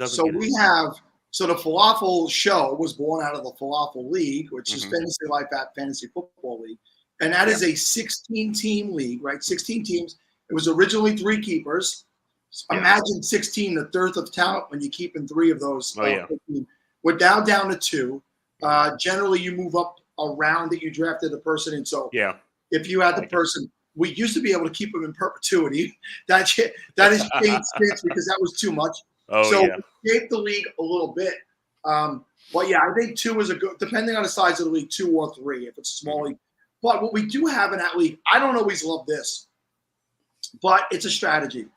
So we have So the Falafel Show was born out of the Falafel League, which is Mhm. Fantasy Life at Fantasy Football League. And that is a 16-team league, right? 16 teams. It was originally 3 keepers. Yeah. Imagine 16, the dearth of talent when you keep in 3 of those. Oh, yeah. 15. We're now down to 2. Generally, you move up around that you drafted the person in. So Yeah. if you had the person, we used to be able to keep them in perpetuity. That has changed since because that was too much. Oh, So yeah. we shaped the league a little bit. But yeah, I think 2 is a good, depending on the size of the league, 2 or 3 if it's a small league. But what we do have in that league, I don't always love this, but it's a strategy.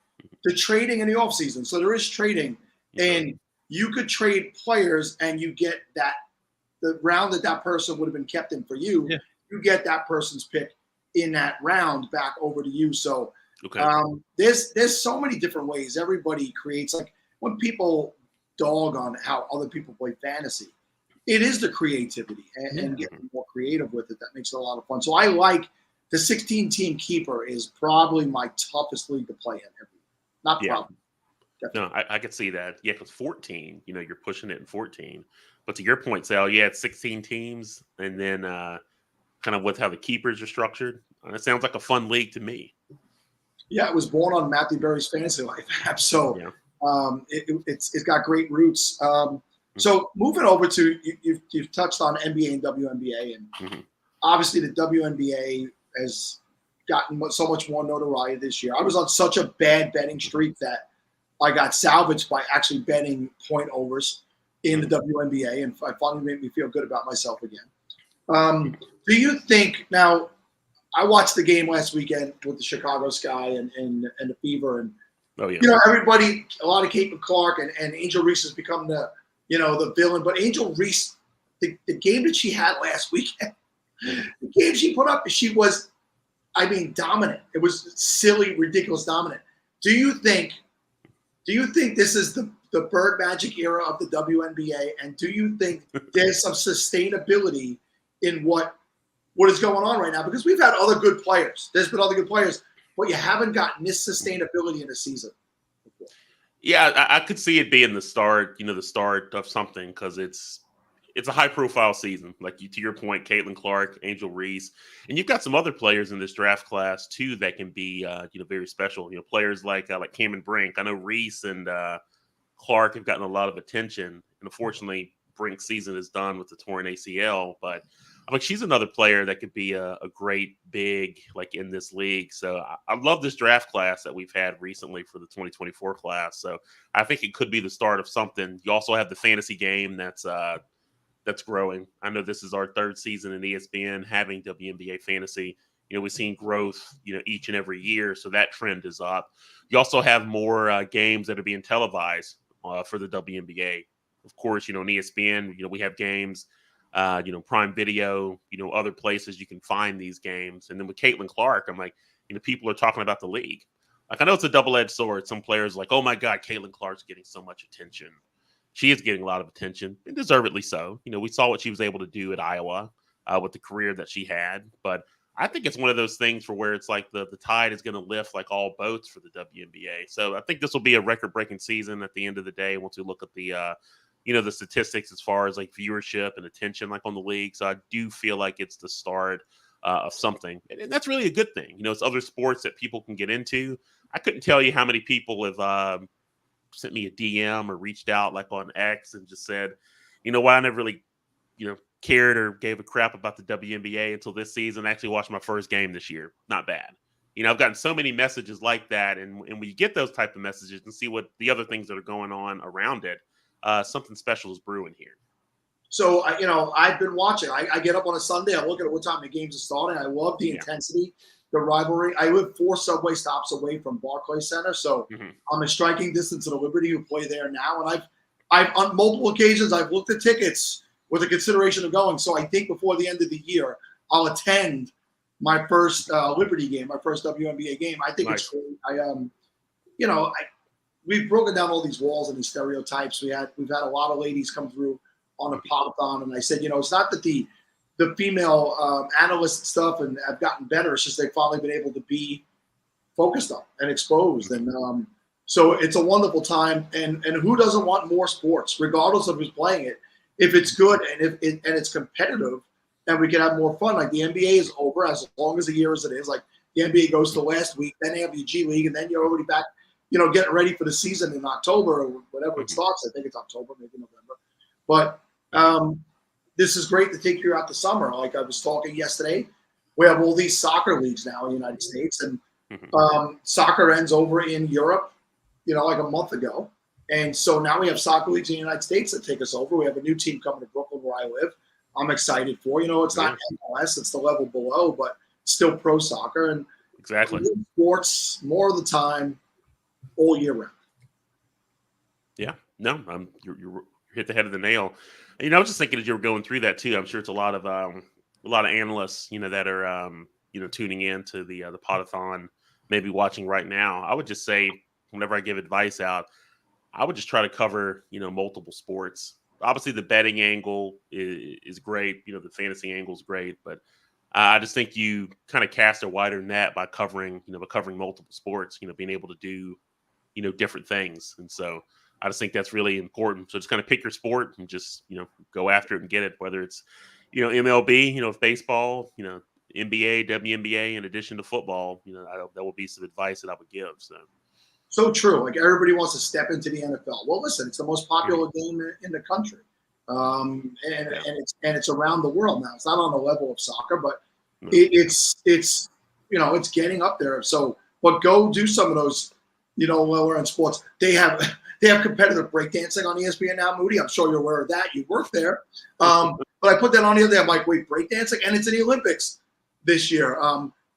The trading in the offseason. So there is trading, and you could trade players and you get the round that person would have been kept in for you. Yeah. You get that person's pick in that round back over to you. So Okay. there's so many different ways everybody creates. Like when people dog on how other people play fantasy, it is the creativity and getting more creative with it that makes it a lot of fun. So I like the 16-team keeper is probably my toughest league to play in. Not probably. No, I could see that. Yeah, because 14, you're pushing it in 14. But to your point, Sal, it's 16 teams, and then kind of with how the keepers are structured. It sounds like a fun league to me. Yeah, it was born on Matthew Berry's Fantasy Life app, so it's got great roots. So moving over to you've touched on NBA and WNBA, and obviously the WNBA has gotten so much more notoriety this year. I was on such a bad betting streak that I got salvaged by actually betting point overs in the WNBA, and I finally made me feel good about myself again. Do you think now? I watched the game last weekend with the Chicago Sky and the Fever, and everybody, a lot of Caitlin Clark and Angel Reese has become the villain. But Angel Reese, the game that she had last weekend, the game she put up, she was, dominant. It was silly, ridiculous, dominant. Do you think this is the Bird Magic era of the WNBA, and do you think there's some sustainability in what is going on right now? Because we've had other good players. There's been other good players, but you haven't gotten this sustainability in the season before. Yeah, I could see it being the start, the start of something, because it's a high-profile season. Like to your point, Caitlin Clark, Angel Reese, and you've got some other players in this draft class too that can be, very special. Players like Cameron Brink. I know Reese and Clark have gotten a lot of attention, and unfortunately, Brink's season is done with the torn ACL. But she's another player that could be a great big in this league. So I love this draft class that we've had recently for the 2024 class. So I think it could be the start of something. You also have the fantasy game that's growing. I know this is our 3rd season in ESPN having WNBA fantasy. We've seen growth, each and every year. So that trend is up. You also have more games that are being televised for the WNBA. Of course, on ESPN, we have games, Prime Video, other places you can find these games. And then with Caitlin Clark, I'm like, people are talking about the league. I know it's a double-edged sword. Some players are like, oh my God, Caitlin Clark's getting so much attention. She is getting a lot of attention, and deservedly so. We saw what she was able to do at Iowa with the career that she had. But I think it's one of those things for where it's like the tide is going to lift like all boats for the WNBA. So I think this will be a record-breaking season at the end of the day once we look at the the statistics as far as viewership and attention on the league. So I do feel like it's the start of something, and that's really a good thing. It's other sports that people can get into. I couldn't tell you how many people have sent me a DM or reached out on X and just said, I never really, cared or gave a crap about the WNBA until this season. I actually watched my first game this year. Not bad. I've gotten so many messages like that. And when you get those type of messages and see what the other things that are going on around it, something special is brewing here. So, I've been watching. I get up on a Sunday. I look at what time the games are starting. I love the intensity, the rivalry. I live 4 subway stops away from Barclays Center, so I'm in striking distance of the Liberty, who play there now. And I've on multiple occasions I've looked at tickets with a consideration of going. So I think before the end of the year, I'll attend my first Liberty game, my first WNBA game. I think it's great. We've broken down all these walls and these stereotypes. We've had a lot of ladies come through on a Podathon, and I said, it's not that the female analyst stuff and have gotten better. It's just they've finally been able to be focused on and exposed. And So it's a wonderful time, and who doesn't want more sports, regardless of who's playing it? If it's good and it's competitive, and we can have more fun. Like the NBA is over as long as a year as it is. Like the NBA goes to last week, then they have the G League, and then you're already back, getting ready for the season in October or whatever it starts. I think it's October, maybe November. But this is great to take you out the summer. Like I was talking yesterday, we have all these soccer leagues now in the United States, and soccer ends over in Europe, like a month ago. And so now we have soccer leagues in the United States that take us over. We have a new team coming to Brooklyn where I live. I'm excited for. It's not MLS, it's the level below, but still pro soccer. And exactly sports more of the time, all year round. Yeah, no, you're hit the head of the nail. I was just thinking as you were going through that too. I'm sure it's a lot of analysts, that are tuning in to the Podathon, maybe watching right now. I would just say whenever I give advice out, I would just try to cover multiple sports. Obviously, the betting angle is great. The fantasy angle is great, but I just think you kind of cast a wider net by covering multiple sports. Being able to do different things, and so I just think that's really important. So just kind of pick your sport and just go after it and get it. Whether it's MLB, baseball, NBA, WNBA, in addition to football, that would be some advice that I would give. So true. Like everybody wants to step into the NFL. Well, listen, it's the most popular game in the country, and it's around the world now. It's not on the level of soccer, but it's getting up there. So, but go do some of those, lower end sports. They have competitive breakdancing on ESPN now, Moody. I'm sure you're aware of that. You work there, but I put that on the other day. I'm like, wait, breakdancing, and it's in the Olympics this year.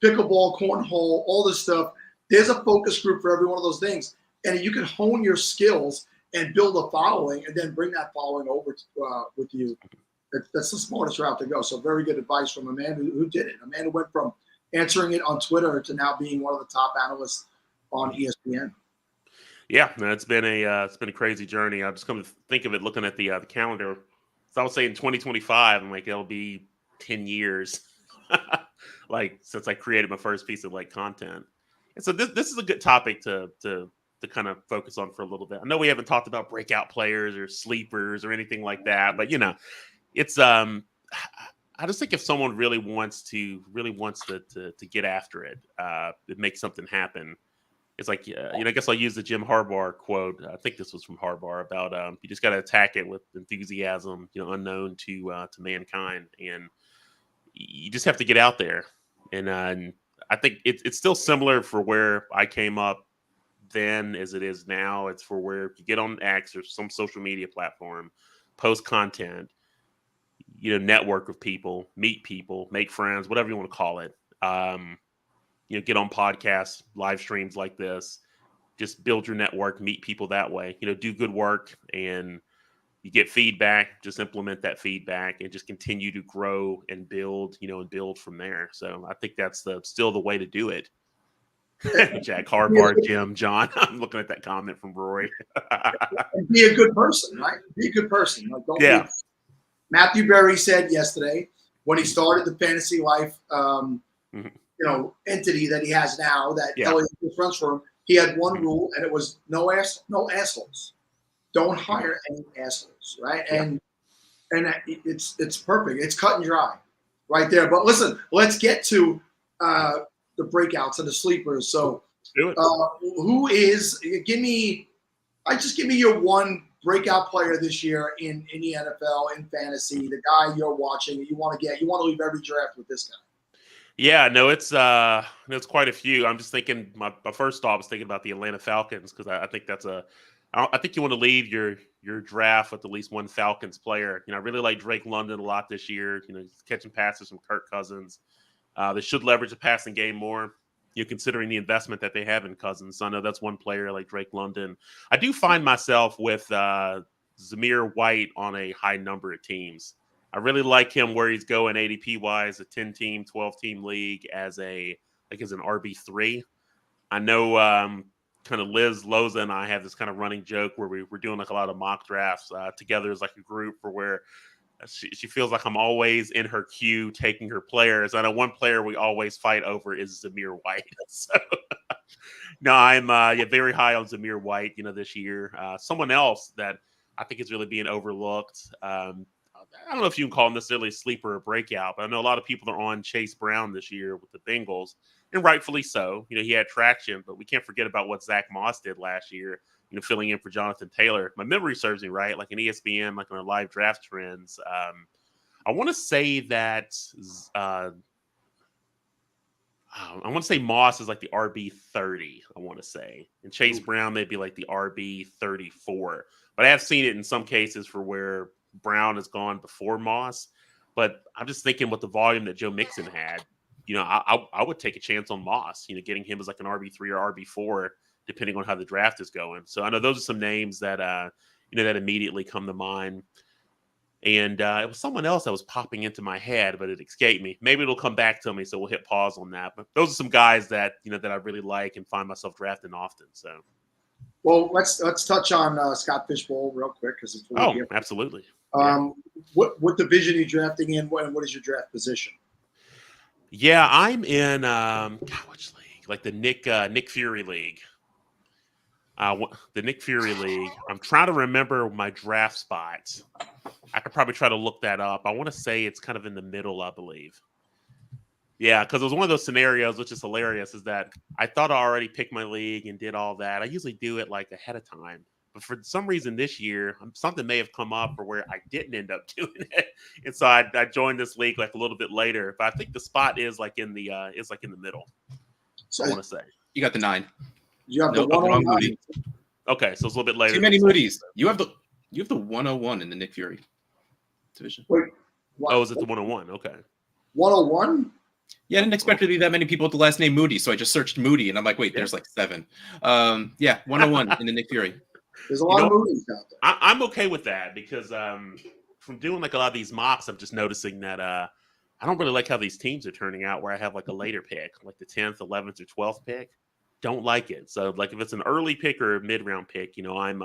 Pickleball, cornhole, all this stuff. There's a focus group for every one of those things, and you can hone your skills and build a following, and then bring that following over with you. That's the smartest route to go. So very good advice from a man who did it. A man who went from answering it on Twitter to now being one of the top analysts on ESPN. Yeah, no, it's been a crazy journey. I just come to think of it looking at the calendar. So I would say in 2025, I'm like, it'll be 10 years, like since I created my first piece of content. And so this is a good topic to kind of focus on for a little bit. I know we haven't talked about breakout players or sleepers or anything like that, but it's I just think if someone really wants to get after it, make something happen. It's like I guess I'll use the Jim Harbaugh quote. I think this was from Harbaugh about you just got to attack it with enthusiasm, unknown to mankind, and you just have to get out there. And I think it's still similar for where I came up then as it is now. It's for where you get on X or some social media platform, post content, network with people, meet people, make friends, whatever you want to call it. Get on podcasts, live streams like this, just build your network, meet people that way, do good work, and you get feedback, just implement that feedback and just continue to grow and build, and build from there. So I think that's still the way to do it. Jack Harbaugh, Jim, John. I'm looking at that comment from Rory. Be a good person, right? Be a good person. Matthew Berry said yesterday when he started the Fantasy Life, entity that he has now that Elliot runs for him. He had one rule, and it was no assholes. Don't hire any assholes, right? And it's perfect. It's cut and dry, right there. But listen, let's get to the breakouts and the sleepers. So, who is? Give me your one breakout player this year in the NFL, in fantasy. The guy you're watching, you want to leave every draft with this guy. Yeah, no, it's quite a few. I'm just thinking. My first thought was thinking about the Atlanta Falcons because I think I think you want to leave your draft with at least one Falcons player. I really like Drake London a lot this year. He's catching passes from Kirk Cousins. They should leverage the passing game more. Considering the investment that they have in Cousins. So I know that's one player like Drake London. I do find myself with Zamir White on a high number of teams. I really like him where he's going ADP wise, a 10-team, 12-team league as an RB3. I know kind of Liz Loza and I have this kind of running joke where we're doing a lot of mock drafts together as a group for where she feels like I'm always in her queue taking her players. I know one player we always fight over is Zamir White. So No, I'm very high on Zamir White, this year. Someone else that I think is really being overlooked. I don't know if you can call him necessarily a sleeper or breakout, but I know a lot of people are on Chase Brown this year with the Bengals, and rightfully so. He had traction, but we can't forget about what Zach Moss did last year, filling in for Jonathan Taylor. My memory serves me right, like in ESPN, like on our live draft trends. I want to say that I want to say Moss is like the RB 30. I want to say, and Chase Brown may be like the RB 34. But I have seen it in some cases for where Brown has gone before Moss. But I'm just thinking with the volume that Joe Mixon had, I would take a chance on Moss. Getting him as like an RB3 or RB4, depending on how the draft is going. So I know those are some names that that immediately come to mind. And it was someone else that was popping into my head, but it escaped me. Maybe it'll come back to me, so we'll hit pause on that. But those are some guys that that I really like and find myself drafting often. So, well, let's touch on Scott Fishbowl real quick because absolutely. What division are you drafting in? What is your draft position? Yeah, I'm in which league? Like the Nick Fury League. The Nick Fury League. I'm trying to remember my draft spots. I could probably try to look that up. I want to say it's kind of in the middle, I believe. Yeah, because it was one of those scenarios, which is hilarious, is that I thought I already picked my league and did all that. I usually do it like ahead of time. But for some reason this year, something may have come up or where I didn't end up doing it. And so I joined this league like a little bit later. But I think the spot is like in the middle. So I want to say. You got the 9. You have the wrong Moody. Okay, so it's a little bit later. Too many Moody's. You have the 101 in the Nick Fury division. Wait, what? Oh, is it the 101? Okay. 101? Yeah, I didn't expect there to be that many people with the last name Moody, so I just searched Moody, and I'm like, wait, there's like 7. 101 in the Nick Fury. There's a lot of Moody's out there. I'm okay with that because from doing like a lot of these mocks, I'm just noticing that I don't really like how these teams are turning out where I have like a later pick, like the 10th, 11th, or 12th pick. Don't like it. So like if it's an early pick or a mid-round pick, I'm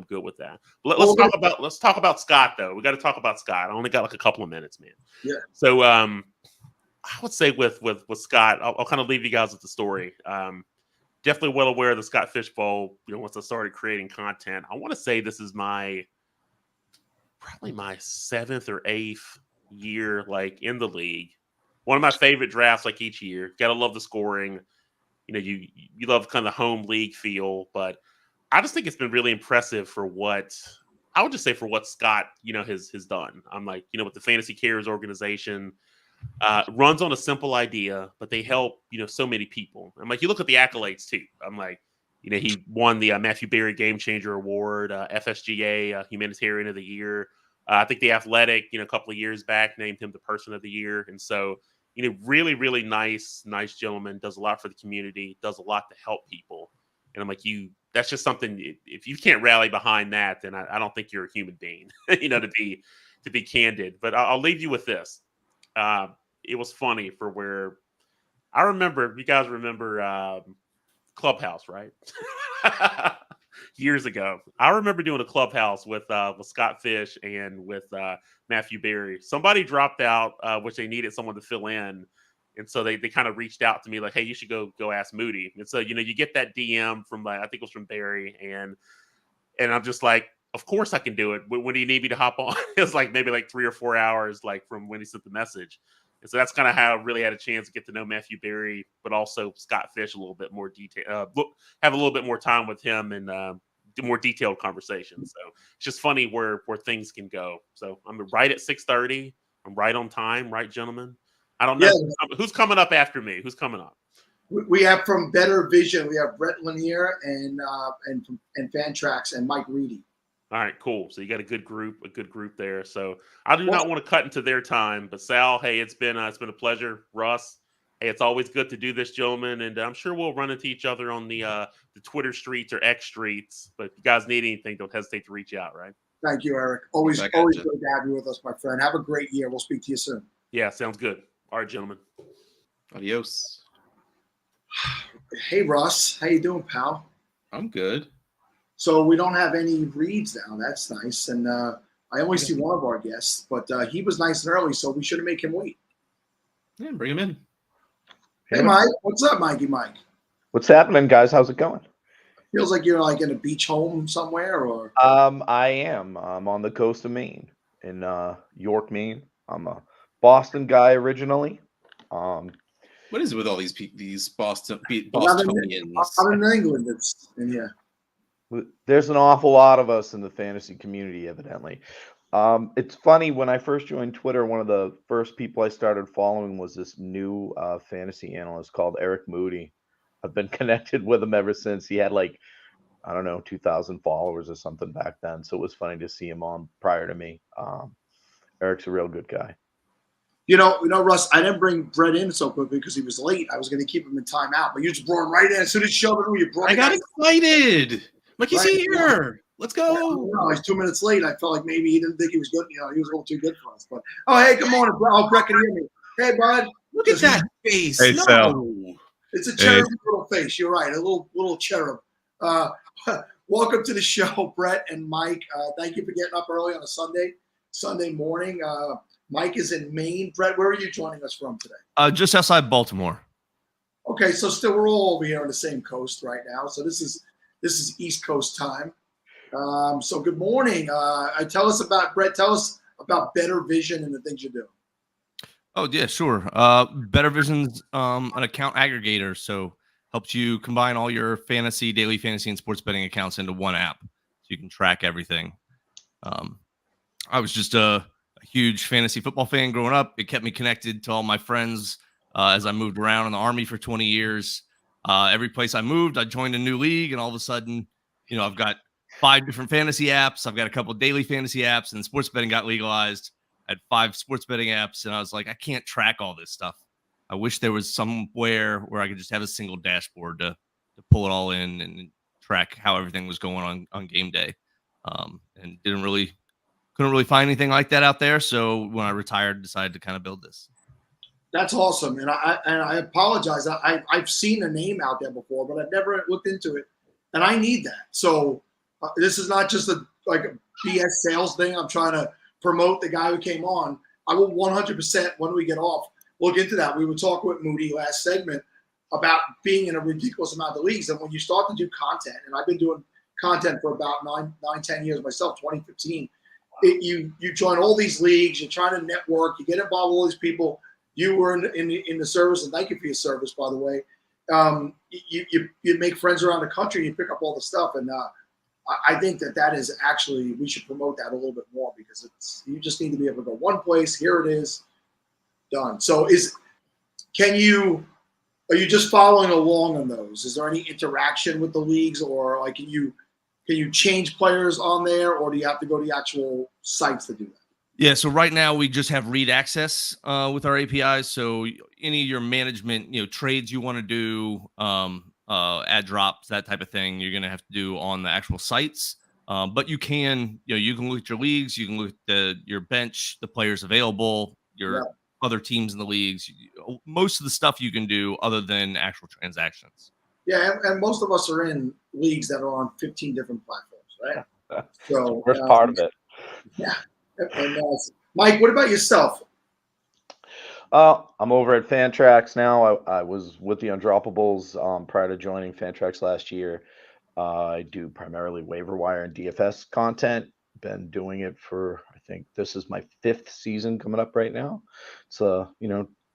good with that. But let's talk about Scott though. We got to talk about Scott. I only got like a couple of minutes, man. Yeah. So I would say with Scott, I'll kind of leave you guys with the story. Definitely well aware of the Scott Fishbowl. Once I started creating content, I want to say this is probably my 7th or 8th year like in the league. One of my favorite drafts like each year. Gotta love the scoring. You love kind of the home league feel, but I just think it's been really impressive for what Scott, has done. I'm like, with the Fantasy Cares organization, runs on a simple idea, but they help, so many people. I'm like, you look at the accolades too. I'm like, he won the Matthew Berry Game Changer Award, FSGA Humanitarian of the Year. I think The Athletic, a couple of years back named him the Person of the Year. And so, really, really nice gentleman, does a lot for the community, does a lot to help people. And I'm like, that's just something, if you can't rally behind that, then I don't think you're a human being, to be candid. But I'll leave you with this. It was funny for where I remember, you guys remember Clubhouse, right? Years ago. I remember doing a Clubhouse with Scott Fish and with Matthew Berry. Somebody dropped out, which they needed someone to fill in. And so they kind of reached out to me like, hey, you should go ask Moody. And so, you get that DM from, I think it was from Barry. And I'm just like, of course I can do it. When do you need me to hop on? It was like maybe like 3 or 4 hours, like from when he sent the message. And so that's kind of how I really had a chance to get to know Matthew Berry, but also Scott Fish a little bit more detail, have a little bit more time with him and do more detailed conversations. So it's just funny where things can go. So I'm right at 6:30. I'm right on time, right, gentlemen? I don't know who's coming up after me. Who's coming up? We have from Better Vision. We have Brett Lanier and Fantrax and Mike Reedy. All right, cool. So you got a good group there. So I do not want to cut into their time, but Sal, hey, it's been a pleasure. Russ, hey, it's always good to do this, gentlemen, and I'm sure we'll run into each other on the Twitter streets or X streets. But if you guys need anything, don't hesitate to reach out. Right? Thank you, Eric. Always great to have you with us, my friend. Have a great year. We'll speak to you soon. Yeah, sounds good. All right, gentlemen. Adios. Hey, Russ. How you doing, pal? I'm good. So we don't have any reads now. That's nice. And I only see one of our guests, but he was nice and early, so we shouldn't make him wait. Yeah, bring him in. Hey, Mike. What's up, Mikey Mike? What's happening, guys? How's it going? Feels like you're like in a beach home somewhere, or I am. I'm on the coast of Maine, in York, Maine. I'm a Boston guy originally. What is it with all these Bostonians? I'm in England. It's in here. There's an awful lot of us in the fantasy community, evidently. It's funny, when I first joined Twitter, one of the first people I started following was this new fantasy analyst called Eric Moody. I've been connected with him ever since. He had like, I don't know, 2,000 followers or something back then. So it was funny to see him on prior to me. Eric's a real good guy. You know, Russ, I didn't bring Brett in so quickly because he was late. I was going to keep him in timeout, but you just brought him right in. As soon as you showed him, you brought him. I got excited. Like, he's here. Let's go. Yeah, he's 2 minutes late. I felt like maybe he didn't think he was good. You know, he was a little too good for us. But hey, good morning, bro. Oh, Brett can hear me. Hey, bud. Look at that face. Hey, Sal. It's a cherub little face. You're right, a little cherub. Welcome to the show, Brett and Mike. Thank you for getting up early on a Sunday morning. Mike is in Maine. Brett, where are you joining us from today? Just outside Baltimore. Okay, so still we're all over here on the same coast right now. So this is East Coast time. So good morning. Tell us about Better Vision and the things you do. Oh yeah, sure. Better Vision's an account aggregator, so helps you combine all your daily fantasy and sports betting accounts into one app, so you can track everything. I was just a huge fantasy football fan growing up. It kept me connected to all my friends as I moved around in the Army for 20 years. Every place I moved, I joined a new league, and all of a sudden, I've got 5 different fantasy apps. I've got a couple of daily fantasy apps, and sports betting got legalized. I had 5 sports betting apps, and I was like, I can't track all this stuff. I wish there was somewhere where I could just have a single dashboard to pull it all in and track how everything was going on game day. And couldn't really find anything like that out there. So when I retired, decided to kind of build this. That's awesome, and I apologize. I've seen a name out there before, but I've never looked into it, and I need that. So this is not just a BS sales thing. I'm trying to promote the guy who came on. I will 100% when we get off look into that. We were talking with Moody last segment about being in a ridiculous amount of leagues, and when you start to do content, and I've been doing content for about 10 years myself, 2015. You join all these leagues. You're trying to network. You get involved with all these people. You were in the service, and thank you for your service, by the way. You make friends around the country. You pick up all the stuff, and I think that is actually, we should promote that a little bit more, because you just need to be able to go one place. Here it is, done. So are you just following along on those? Is there any interaction with the leagues, or like can you change players on there, or do you have to go to the actual sites to do that? Yeah, so right now we just have read access with our APIs. So any of your management, trades you want to do, ad drops, that type of thing, you're going to have to do on the actual sites. But you can look at your leagues, you can look at your bench, the players available, your other teams in the leagues. Most of the stuff you can do other than actual transactions. Yeah, and most of us are in leagues that are on 15 different platforms, right? So First part of it. Yeah. And Mike, what about yourself? I'm over at Fantrax now. I was with the Undroppables prior to joining Fantrax last year. I do primarily waiver wire and DFS content. Been doing it for, I think this is my 5th season coming up right now. It's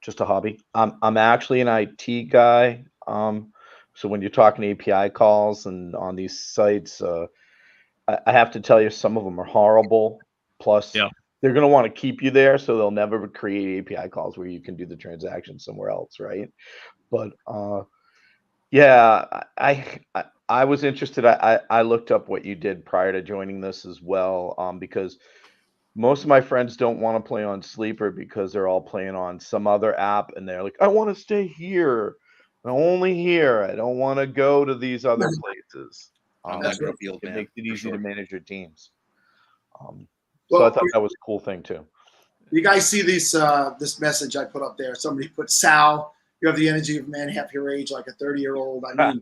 just a hobby. I'm actually an IT guy. So when you're talking API calls and on these sites, I have to tell you, some of them are horrible. Plus, they're going to want to keep you there, so they'll never create API calls where you can do the transaction somewhere else, right? But I was interested. I looked up what you did prior to joining this as well, because most of my friends don't want to play on Sleeper because they're all playing on some other app, and they're like, I want to stay here, only here. I don't want to go to these other places. It makes it easy to manage your teams. So I thought that was a cool thing too. You guys see this message I put up there? Somebody put, Sal, you have the energy of a man half your age, like a 30-year-old. I mean,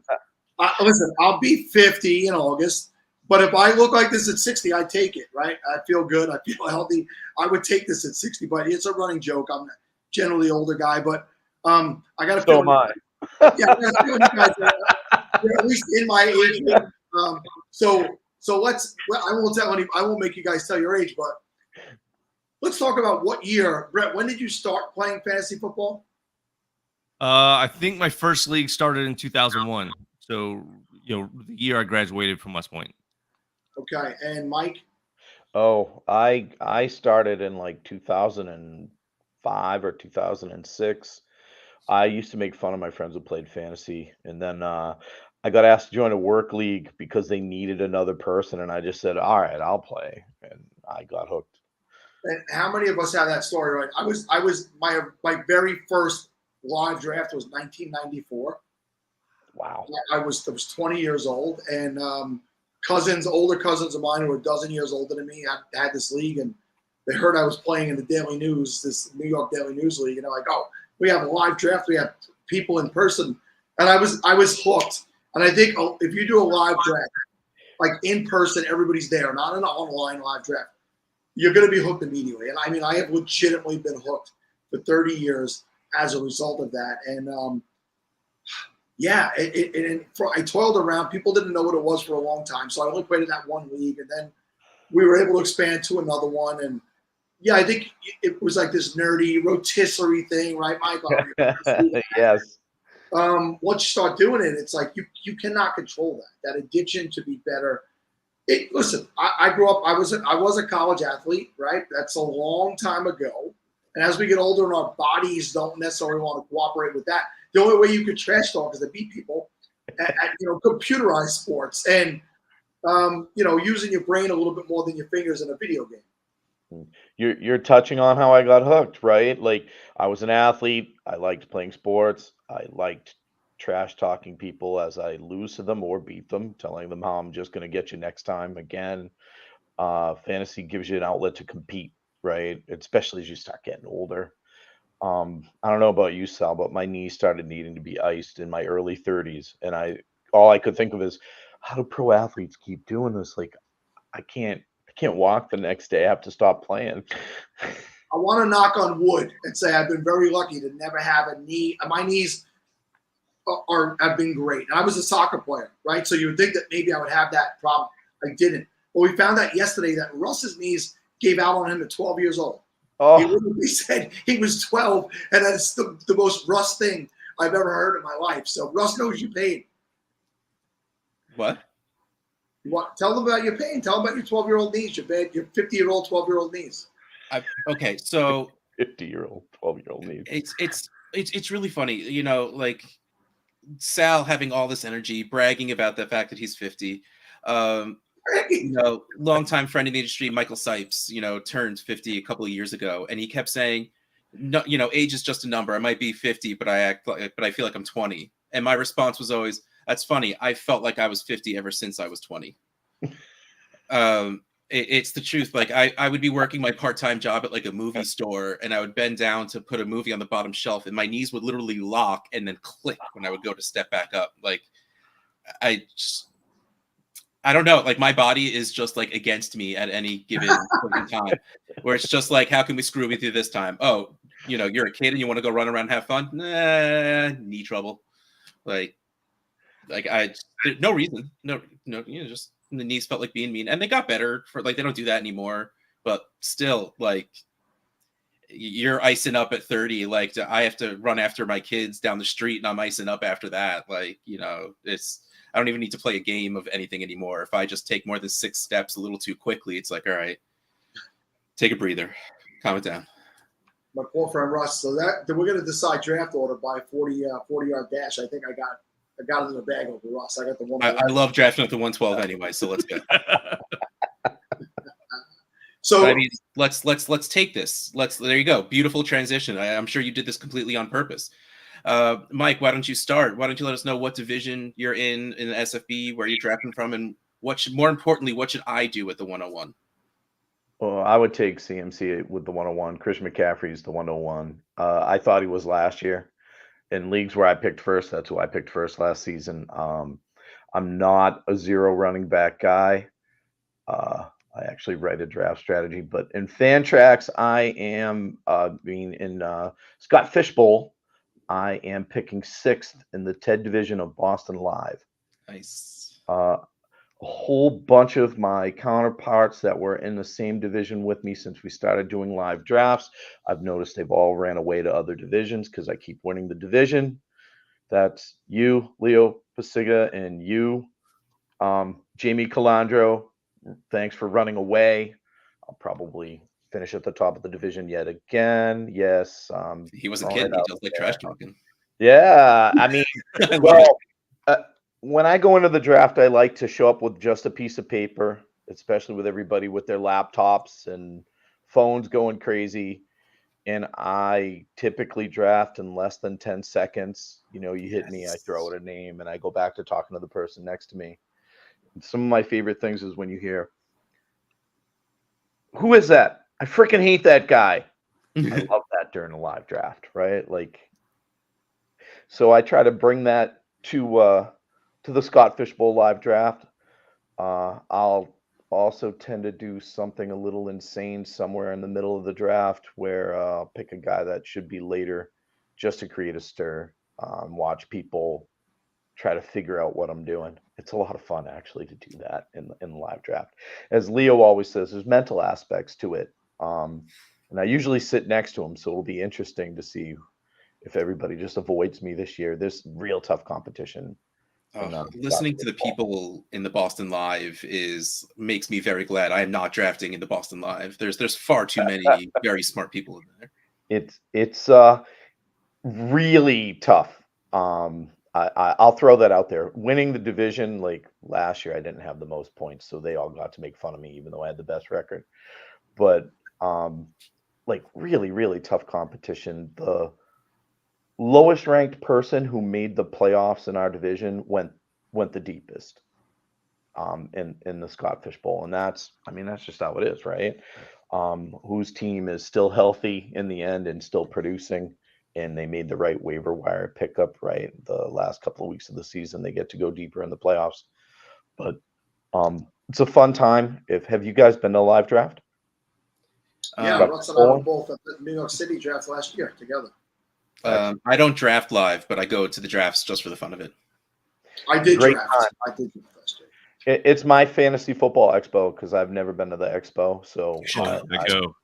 listen, I'll be 50 in August, but if I look like this at 60, I take it, right? I feel good. I feel healthy. I would take this at 60, but it's a running joke. I'm generally older guy, but I got to So am I. Yeah, that's when you guys you're at least in my age group. So let's. Well, I won't tell any. I won't make you guys tell your age, but let's talk about what year, Brett. When did you start playing fantasy football? I think my first league started in 2001. So, the year I graduated from West Point. Okay, and Mike. Oh, I started in like 2005 or 2006. I used to make fun of my friends who played fantasy, and then I got asked to join a work league because they needed another person, and I just said, "All right, I'll play," and I got hooked. And how many of us have that story? Right, I was my very first live draft was 1994. Wow. I was 20 years old, and older cousins of mine who were a dozen years older than me had this league, and they heard I was playing in the Daily News, this New York Daily News league, and they're like, "Oh, we have a live draft, we have people in person," and I was hooked. And I think if you do a live draft, like in person, everybody's there, not an online live draft, you're going to be hooked immediately. And I mean, I have legitimately been hooked for 30 years as a result of that. And yeah, I toiled around. People didn't know what it was for a long time, so I only played in that one league, and then we were able to expand to another one. And yeah, I think it was like this nerdy rotisserie thing, right, Michael? Yes. Once you start doing it, it's like you cannot control that addiction to be better. Listen, I grew up. I was a college athlete, right? That's a long time ago. And as we get older, and our bodies don't necessarily want to cooperate with that, the only way you could trash talk is to beat people at computerized sports and using your brain a little bit more than your fingers in a video game. You're touching on how I got hooked, right? Like I was an athlete. I liked playing sports. I liked trash talking people as I lose to them or beat them, telling them how I'm just going to get you next time again. Fantasy gives you an outlet to compete, right? Especially as you start getting older. I don't know about you, Sal, but my knees started needing to be iced in my early 30s, and all I could think of is how do pro athletes keep doing this? Like I can't walk the next day. I have to stop playing. I want to knock on wood and say I've been very lucky to never have a knee. My knees have been great. And I was a soccer player, right? So you would think that maybe I would have that problem. I didn't. But we found out yesterday that Russ's knees gave out on him at 12 years old. He literally said he was 12, and that's the most Russ thing I've ever heard in my life. So Russ knows you pain. What? Tell them about your pain. Tell them about your 12-year-old knees, your 50-year-old, 12-year-old knees. Okay, so 50-year-old, 12-year-old knees. It's really funny, like Sal having all this energy, bragging about the fact that he's 50. Longtime friend in the industry, Michael Sipes, turned 50 a couple of years ago, and he kept saying, "No, age is just a number. I might be 50, but I feel like I'm 20." And my response was always, "That's funny. I felt like I was 50 ever since I was 20." It's the truth. Like I would be working my part-time job at like a movie store, and I would bend down to put a movie on the bottom shelf, and my knees would literally lock and then click when I would go to step back up. Like I don't know. Like my body is just like against me at any given point in time, where it's just like, how can we screw with you this time? Oh, you're a kid and you want to go run around and have fun? Nah, knee trouble. Like no reason. No, just the knees felt like being mean, and they got better for they don't do that anymore. But still, like you're icing up at 30. Like I have to run after my kids down the street, and I'm icing up after that. Like I don't even need to play a game of anything anymore. If I just take more than 6 steps a little too quickly, it's like, all right, take a breather, calm it down. My poor friend Russ. So we're going to decide draft order by 40-yard dash. I think I got it in the bag over Russ. I got the one. I love drafting at the 112 anyway, so let's go. So I mean, let's take this. There you go. Beautiful transition. I'm sure you did this completely on purpose. Mike, why don't you start? Why don't you let us know what division you're in the SFB, where you're drafting from, and more importantly, what should I do with the 101? Well, I would take CMC with the 101. Christian McCaffrey's the 101. I thought he was last year. In leagues where I picked first, that's who I picked first last season. I'm not a zero running back guy. I actually write a draft strategy, but in Fantrax, I am being in Scott Fishbowl. I am picking 6th in the TED division of Boston Live. Nice. A whole bunch of my counterparts that were in the same division with me since we started doing live drafts, I've noticed they've all ran away to other divisions because I keep winning the division. That's you, Leo Pasiga, and you, Jamie Calandro. Thanks for running away. I'll probably finish at the top of the division yet again. Yes. He wasn't throwing kidding. it He out does like there. trash talking. Yeah. I mean, I love well, it. when I go into the draft, I like to show up with just a piece of paper, especially with everybody with their laptops and phones going crazy. And I typically draft in less than 10 seconds. You know, you hit me, I throw out a name, and I go back to talking to the person next to me. And some of my favorite things is when you hear, "Who is that? I freaking hate that guy." I love that during a live draft, right? Like, so I try to bring that to the Scott Fishbowl live draft. I'll also tend to do something a little insane somewhere in the middle of the draft where I'll pick a guy that should be later just to create a stir. Watch people try to figure out what I'm doing. It's a lot of fun actually to do that in the live draft. As Leo always says, there's mental aspects to it. And I usually sit next to him, so it'll be interesting to see if everybody just avoids me this year. There's real tough competition. Listening to the people in the Boston Live makes me very glad I am not drafting in the Boston Live. There's far too many very smart people in there. It's really tough. I'll throw that out there. Winning the division, like last year, I didn't have the most points, so they all got to make fun of me, even though I had the best record. But like really, really tough competition. The lowest ranked person who made the playoffs in our division went the deepest in the Scott Fishbowl. And that's just how it is, right? Whose team is still healthy in the end and still producing, and they made the right waiver wire pickup, right? The last couple of weeks of the season, they get to go deeper in the playoffs. But it's a fun time. Have you guys been to a live draft? Yeah, Russ and I were both at the New York City draft last year together. I don't draft live, but I go to the drafts just for the fun of it. I did draft. I did draft last year. It's my fantasy football expo because I've never been to the expo. So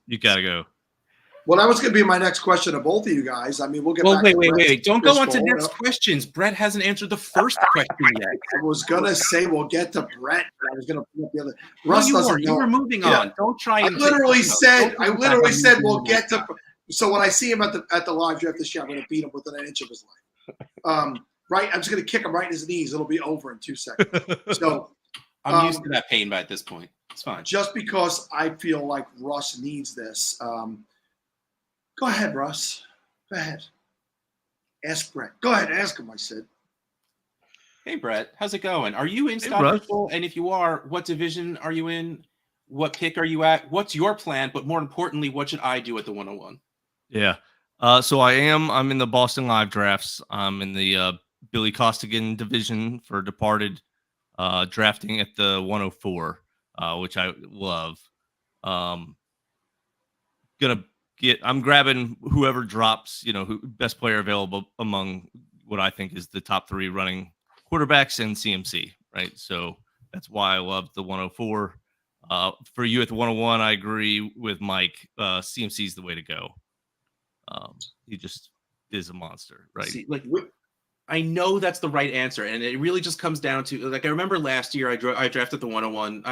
you gotta go. Well, that was going to be my next question to both of you guys. I mean, we'll get back to wait. Don't go on to next questions. Brett hasn't answered the first question yet. I was going to say we'll get to Brett. I was going to put up the other. Russ doesn't know. You were moving on. Don't try and. I literally said we'll get to. So when I see him at the live draft this year, I'm going to beat him within an inch of his life. Right? I'm just going to kick him right in his knees. It'll be over in 2 seconds. So I'm used to that pain by at this point. It's fine. Just because I feel like Russ needs this. Go ahead, Russ. Go ahead. Ask Brett. Go ahead. Ask him, I said. Hey, Brett. How's it going? Are you in Scott Fishbowl? And if you are, what division are you in? What pick are you at? What's your plan? But more importantly, what should I do at the 101? Yeah. So I'm in the Boston Live drafts. I'm in the Billy Costigan division for Departed, drafting at the 104, which I love. I'm grabbing whoever drops, best player available among what I think is the top 3 running quarterbacks and CMC, right? So that's why I love the 104. For you at the 101, I agree with Mike. CMC is the way to go. He just is a monster, right? See, I know that's the right answer, and it really just comes down to I remember last year I drafted the 101.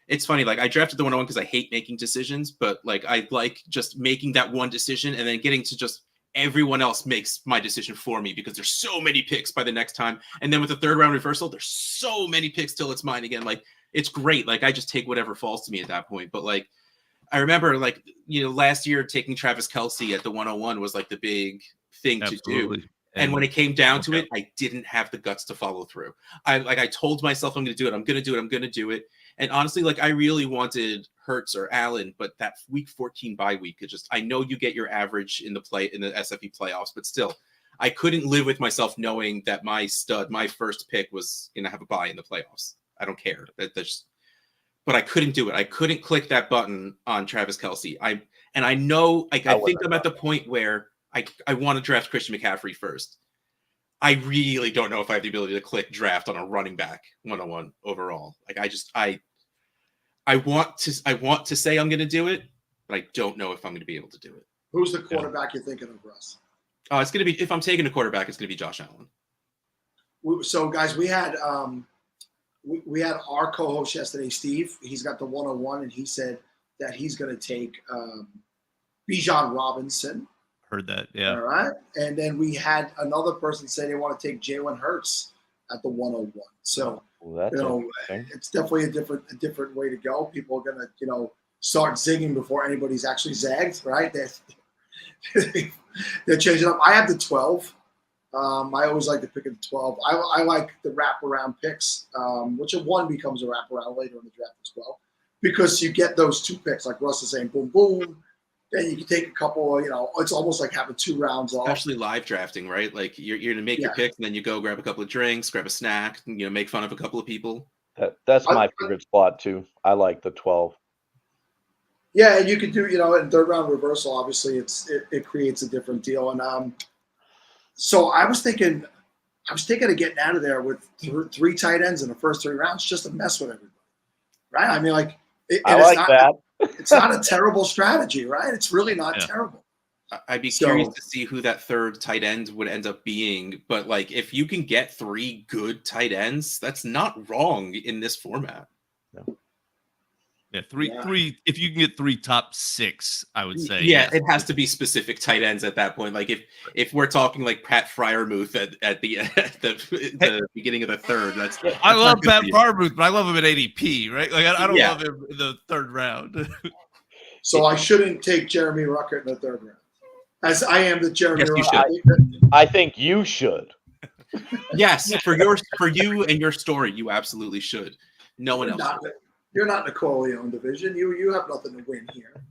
It's funny, I drafted the 101 because I hate making decisions, but I like just making that one decision and then getting to just everyone else makes my decision for me because there's so many picks by the next time. And then with the 3rd round reversal, there's so many picks till it's mine again. It's great. I just take whatever falls to me at that point. But I remember last year taking Travis Kelce at the 101 was the big thing to do. And when it came down to it, I didn't have the guts to follow through. I told myself I'm going to do it. I'm going to do it. And honestly, I really wanted Hurts or Allen, but that week 14 bye week, I know you get your average in the SFE playoffs, but still, I couldn't live with myself knowing that my first pick was going to have a bye in the playoffs. I don't care. But I couldn't do it. I couldn't click that button on Travis Kelce. I know, I think I'm at the point where I want to draft Christian McCaffrey first. I really don't know if I have the ability to click draft on a running back 101 overall. Like I want to say I'm going to do it, but I don't know if I'm going to be able to do it. Who's the quarterback you're thinking of, Russ? It's going to be, if I'm taking a quarterback, it's going to be Josh Allen. So guys, we had our co-host yesterday, Steve. He's got the 101, and he said that he's going to take Bijan Robinson. Heard that, yeah. All right. And then we had another person say they want to take Jalen Hurts at the 101. So, it's definitely a different way to go. People are going to, start zigging before anybody's actually zagged, right? They're changing up. I have the 12. I always like to pick at the 12. I like the wraparound picks, which a 1 becomes a wraparound later in the draft as well, because you get those 2 picks, like Russ is saying, boom, boom. Then you can take a couple, it's almost like having 2 rounds off. Especially live drafting, right? Like you're going to make your picks, and then you go grab a couple of drinks, grab a snack, and, make fun of a couple of people. That's my favorite spot too. I like the 12. Yeah, and you could do, in third round reversal, obviously it creates a different deal. And so I was thinking of getting out of there with 3 tight ends in the first 3 rounds just to mess with everybody. Right? I mean, like I like that. It's not a terrible strategy, right? It's really not terrible. I'd be curious to see who that third tight end would end up being. But like, if you can get 3 good tight ends, that's not wrong in this format. No. Yeah, three. If you can get 3 top 6, I would say. Yeah, it has to be specific tight ends at that point. Like if we're talking like Pat Fryermuth at the beginning of the third, that's. I love Pat Fryermuth, but I love him at ADP, right? Like I don't love him in the 3rd round. So I shouldn't take Jeremy Ruckert in the 3rd round, as I am the Jeremy Ruckert. I think you should. Yes, for you and your story, you absolutely should. No one else. You're not in the Corleone division. You have nothing to win here.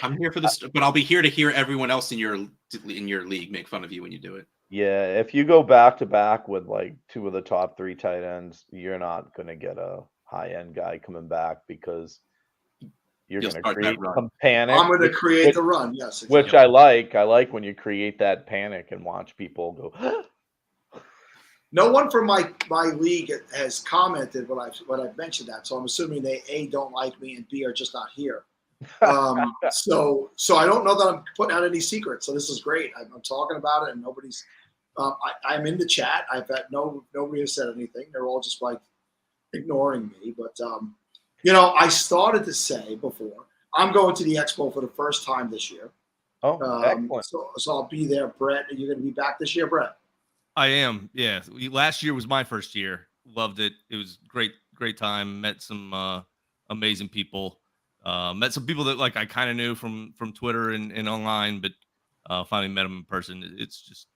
I'm here for this, but I'll be here to hear everyone else in your league make fun of you when you do it. Yeah, if you go back to back with like 2 of the top 3 tight ends, you're not going to get a high end guy coming back because you're going to create some panic. I'm going to create the run. Yes, exactly. Which I like. I like when you create that panic and watch people go. No one from my league has commented when I've mentioned that, so I'm assuming they A, don't like me, and B, are just not here. So I don't know that I'm putting out any secrets. So this is great. I'm talking about it, and nobody's. I'm in the chat. I've had nobody has said anything. They're all just like ignoring me. But I started to say before I'm going to the Expo for the first time this year. Oh, excellent. So I'll be there. Brett, are you going to be back this year, Brett? I am. Yeah. Last year was my first year. Loved it. It was great time. Met some amazing people. Met some people that like I kind of knew from Twitter and online, but finally met them in person. It's just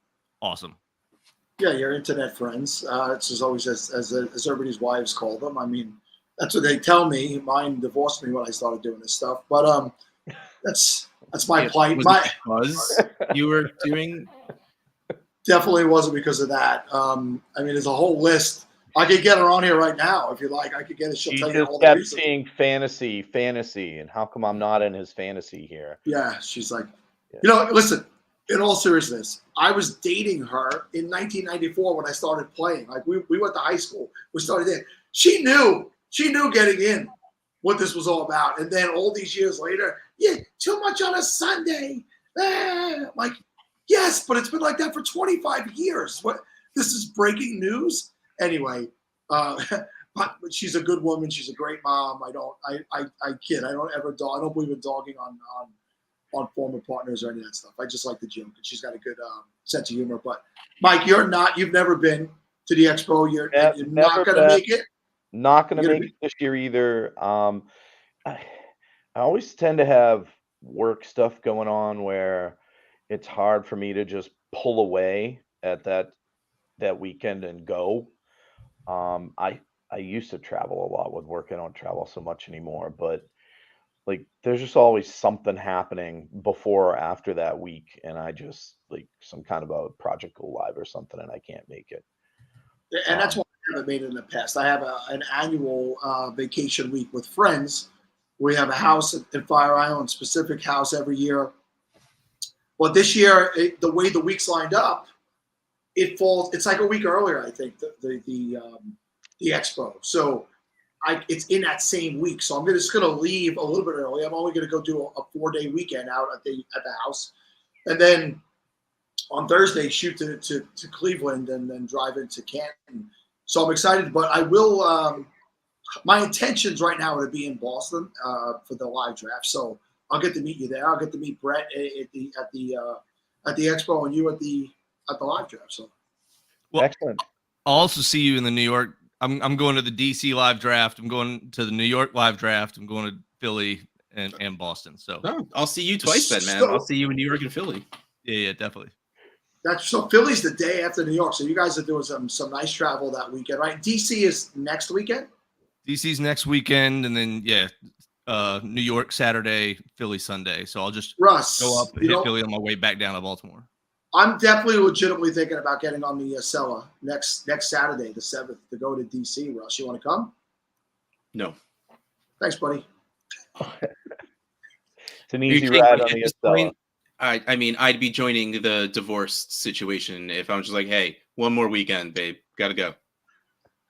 awesome. Yeah, your internet friends. It's just always as everybody's wives call them. I mean, that's what they tell me. Mine divorced me when I started doing this stuff. But that's my plight. Was you were doing. Definitely wasn't because of that. I mean, there's a whole list. I could get her on here right now if you like. I could get it. She'll tell you all the reasons. Kept seeing fantasy, and how come I'm not in his fantasy here? Yeah, she's like, listen. In all seriousness, I was dating her in 1994 when I started playing. Like we went to high school. We started there. She knew getting in what this was all about. And then all these years later, too much on a Sunday. Like. Yes, but it's been like that for 25 years. What? This is breaking news. Anyway, but she's a good woman. She's a great mom. I kid. I don't believe in dogging on former partners or any of that stuff. I just like the joke. She's got a good sense of humor. But Mike, you've never been to the Expo. You're not going to make it. Not going to make it this year either. I always tend to have work stuff going on where it's hard for me to just pull away at that weekend and go. I used to travel a lot with work. I don't travel so much anymore, but like there's just always something happening before or after that week, and I just like some kind of a project go live or something, and I can't make it. And that's why I haven't made it in the past. I have an annual vacation week with friends. We have a house in Fire Island, specific house every year. But this year, the way the weeks lined up, it falls. It's like a week earlier, I think, the expo. So it's in that same week. So I'm just gonna leave a little bit early. I'm only gonna go do a 4-day weekend out at the house, and then on Thursday shoot to Cleveland and then drive into Canton. So I'm excited, but I will. My intentions right now are to be in Boston for the live draft. So I'll get to meet you there. I'll get to meet Brett at the expo and you at the live draft. So Well, Excellent. I'll also see you in the New York. I'm going to the DC live draft. I'm going to the New York live draft. I'm going to Philly and Boston. So I'll see you twice then, man. I'll see you in New York and Philly. yeah, definitely. that's so Philly's the day after New York. So you guys are doing some nice travel that weekend, right? DC is next weekend. DC's next weekend, and then New York Saturday, Philly Sunday. So I'll just Russ, go up and hit Philly on my way back down to Baltimore. I'm definitely legitimately thinking about getting on the Acela next Saturday, the 7th, to go to DC. Russ, you want to come? No. Thanks, buddy. It's an easy ride on the Acela. I mean, I'd be joining the divorce situation if I'm just like, hey, one more weekend, babe, gotta go.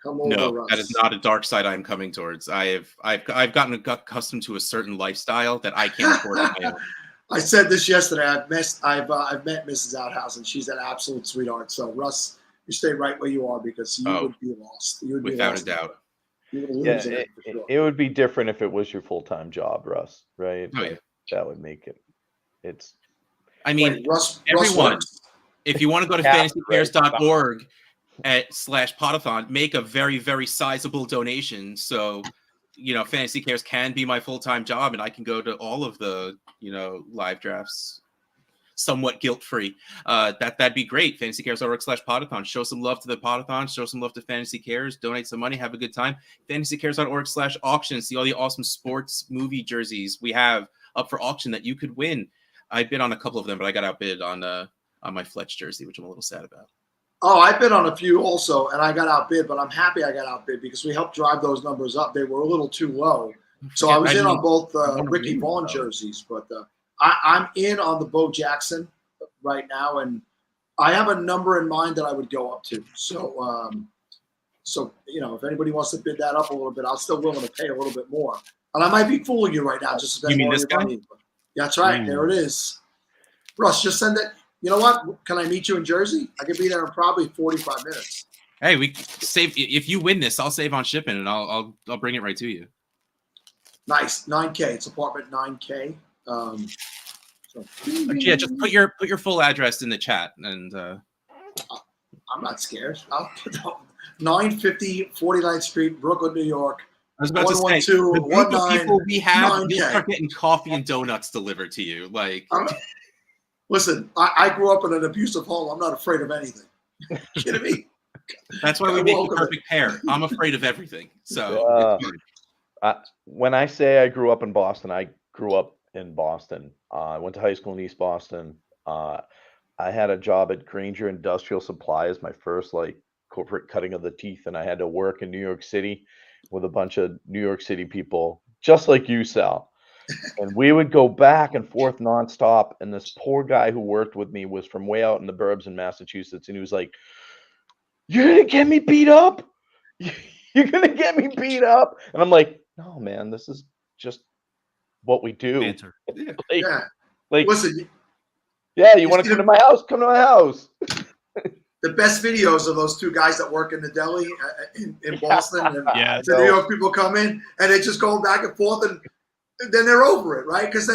Come over, No, Russ. that is not a dark side I'm coming towards. I've gotten accustomed to a certain lifestyle that I can't afford on my own. I said this yesterday. I've met Mrs. Outhouse, and she's an absolute sweetheart. So, Russ, you stay right where you are because you would be lost. You would be Without lost. a doubt. You would Yeah, lose it, for sure. it would be different if it was your full-time job, Russ, right? Oh, yeah. That would make it. It's. I mean, Wait, Russ everyone, works. if you want to go to fantasyplayers.org /Podathon, make a very, very sizable donation. So, Fantasy Cares can be my full-time job, and I can go to all of the, live drafts somewhat guilt-free. That'd be great. FantasyCares.org /Podathon. Show some love to the Podathon. Show some love to Fantasy Cares. Donate some money. Have a good time. FantasyCares.org /auction. See all the awesome sports movie jerseys we have up for auction that you could win. I bid on a couple of them, but I got outbid on my Fletch jersey, which I'm a little sad about. Oh, I bid on a few also, and I got outbid, but I'm happy I got outbid because we helped drive those numbers up. They were a little too low. So I was in on both Ricky Vaughn jerseys, but I'm in on the Bo Jackson right now, and I have a number in mind that I would go up to. So, if anybody wants to bid that up a little bit, I'm still willing to pay a little bit more. And I might be fooling you right now, just spend more of your money. That's right. There it is. Russ, just send it. You know what? Can I meet you in Jersey? I could be there in probably 45 minutes. Hey, we save. If you win this, I'll save on shipping, and I'll bring it right to you. Nice. 9K. It's apartment 9K. Just put your full address in the chat, and I'm not scared. I'll put 950 49th Street, Brooklyn, New York. I was about to say, the group of people we have, you'll 9K. start getting coffee and donuts delivered to you. Listen, I grew up in an abusive home. I'm not afraid of anything. You kidding me? That's why we make the perfect pair. I'm afraid of everything. So when I say I grew up in Boston, I grew up in Boston. I went to high school in East Boston. I had a job at Granger Industrial Supply as my first corporate cutting of the teeth, and I had to work in New York City with a bunch of New York City people, just like you, Sal. And we would go back and forth nonstop. And this poor guy who worked with me was from way out in the burbs in Massachusetts. And he was like, "You're going to get me beat up? You're going to get me beat up?" And I'm like, "No, man, this is just what we do." Listen. Yeah, you want to come to my house? Come to my house. The best videos are those two guys that work in the deli in Boston. And the New York people come in and they just go back and forth, and then they're over it, right? Because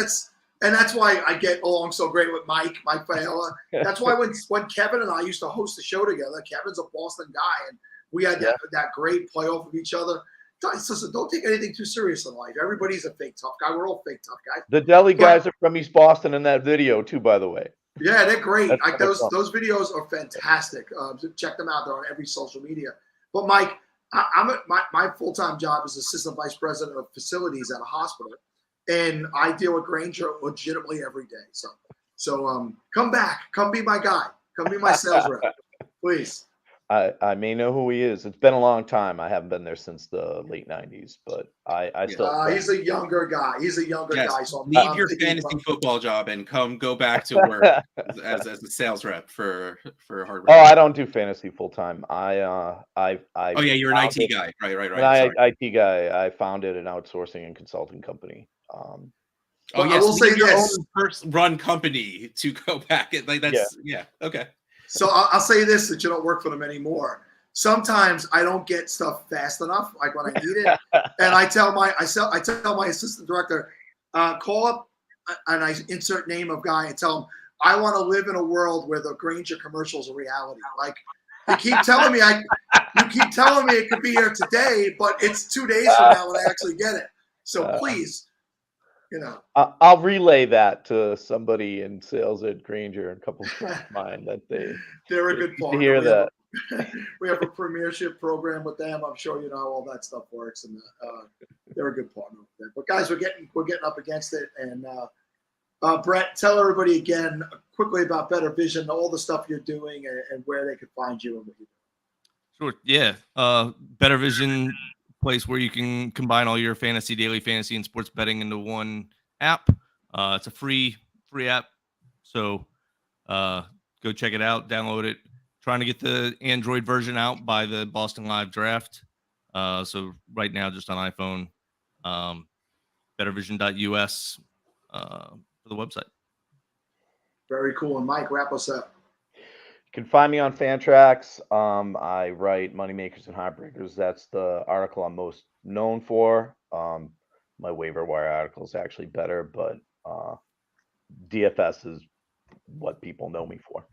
that's why I get along so great with Mike Faella. That's why when Kevin and I used to host the show together, Kevin's a Boston guy, and we had that great play off of each other. Listen, don't take anything too serious in life. Everybody's a fake tough guy. We're all fake tough guys. The deli guys are from East Boston in that video too, by the way. Yeah, they're great. Those videos are fantastic. Check them out. They're on every social media. But Mike, my full-time job is assistant vice president of facilities at a hospital, and I deal with Granger legitimately every day. So come back. Come be my guy. Come be my sales rep, please. I may know who he is. It's been a long time. I haven't been there since the late '90s, but I still. He's a younger guy. He's a younger Yes. guy. So Leave I'm your thinking fantasy about- football job and go back to work as a sales rep for Oh, hardware. I don't do fantasy full time. I Oh yeah, you're an IT founded- guy. Right. An Sorry. IT guy. I founded an outsourcing and consulting company. Oh But I yes, will say leave your this. own run company to go back. Like that's yeah. Okay. So I'll say this, that you don't work for them anymore. Sometimes I don't get stuff fast enough, like when I need it, and I tell my assistant director, call up, and I insert name of guy and tell him I want to live in a world where the Grainger commercial is a reality. Like you keep telling me it could be here today, but it's 2 days from now when I actually get it. So please, I'll relay that to somebody in sales at Grainger and a couple of friends of mine that they're a good partner. hear that. We have a premiership program with them. I'm sure you know how all that stuff works, and they're a good partner with them. But guys, we're getting up against it, and Brett, tell everybody again quickly about Better Vision, all the stuff you're doing, and where they can find you and what you do. Sure. Yeah. Better Vision, place where you can combine all your daily fantasy and sports betting into one app. It's a free app. So go check it out, download it. Trying to get the Android version out by the Boston Live draft. So right now, just on iPhone, bettervision.us for the website. Very cool. And Mike, wrap us up. You can find me on Fantrax. I write Moneymakers and Heartbreakers. That's the article I'm most known for. My waiver wire article is actually better, but DFS is what people know me for.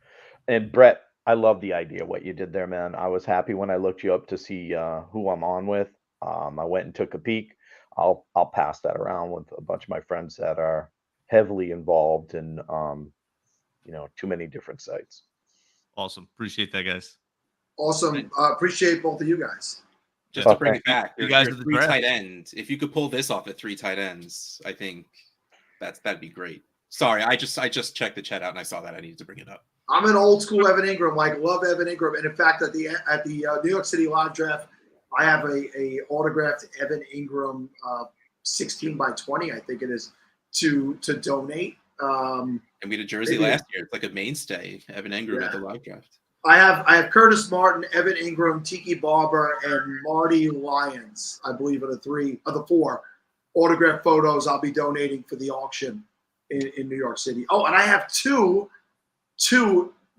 And Brett, I love the idea what you did there, man. I was happy when I looked you up to see who I'm on with. I went and took a peek. I'll pass that around with a bunch of my friends that are heavily involved in too many different sites. Awesome. Appreciate that, guys. Awesome. Appreciate both of you guys. Just to bring it back, you guys your are the three draft. tight ends. If you could pull this off at 3 tight ends, I think that'd be great. Sorry, I just checked the chat out and I saw that. I needed to bring it up. I'm an old school Evan Ingram. Like, love Evan Ingram. And in fact, at the New York City Live draft, I have a autographed Evan Ingram 16 by 20, I think it is, to donate. And we had a jersey last year. It's like a mainstay. Evan Ingram at the live draft. I have Curtis Martin, Evan Ingram, Tiki Barber, and Marty Lyons. I believe are the 4 autographed photos I'll be donating for the auction in New York City. Oh, and I have two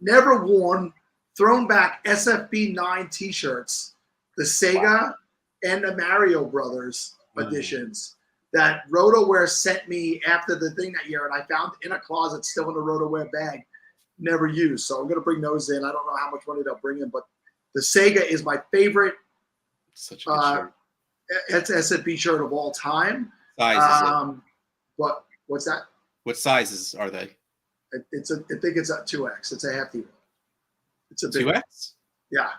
never worn, thrown back SFB 9 T-shirts, the Sega and the Mario Brothers editions that RotoWare sent me after the thing that year, and I found in a closet still in a RotoWare bag, never used. So I'm going to bring those in. I don't know how much money they'll bring in, but the Sega is my favorite. Such a good shirt. It's SFB shirt of all time. Size is it? But what's that? What sizes are they? I think it's a 2X. It's a hefty one. It's a big 2X? Yeah.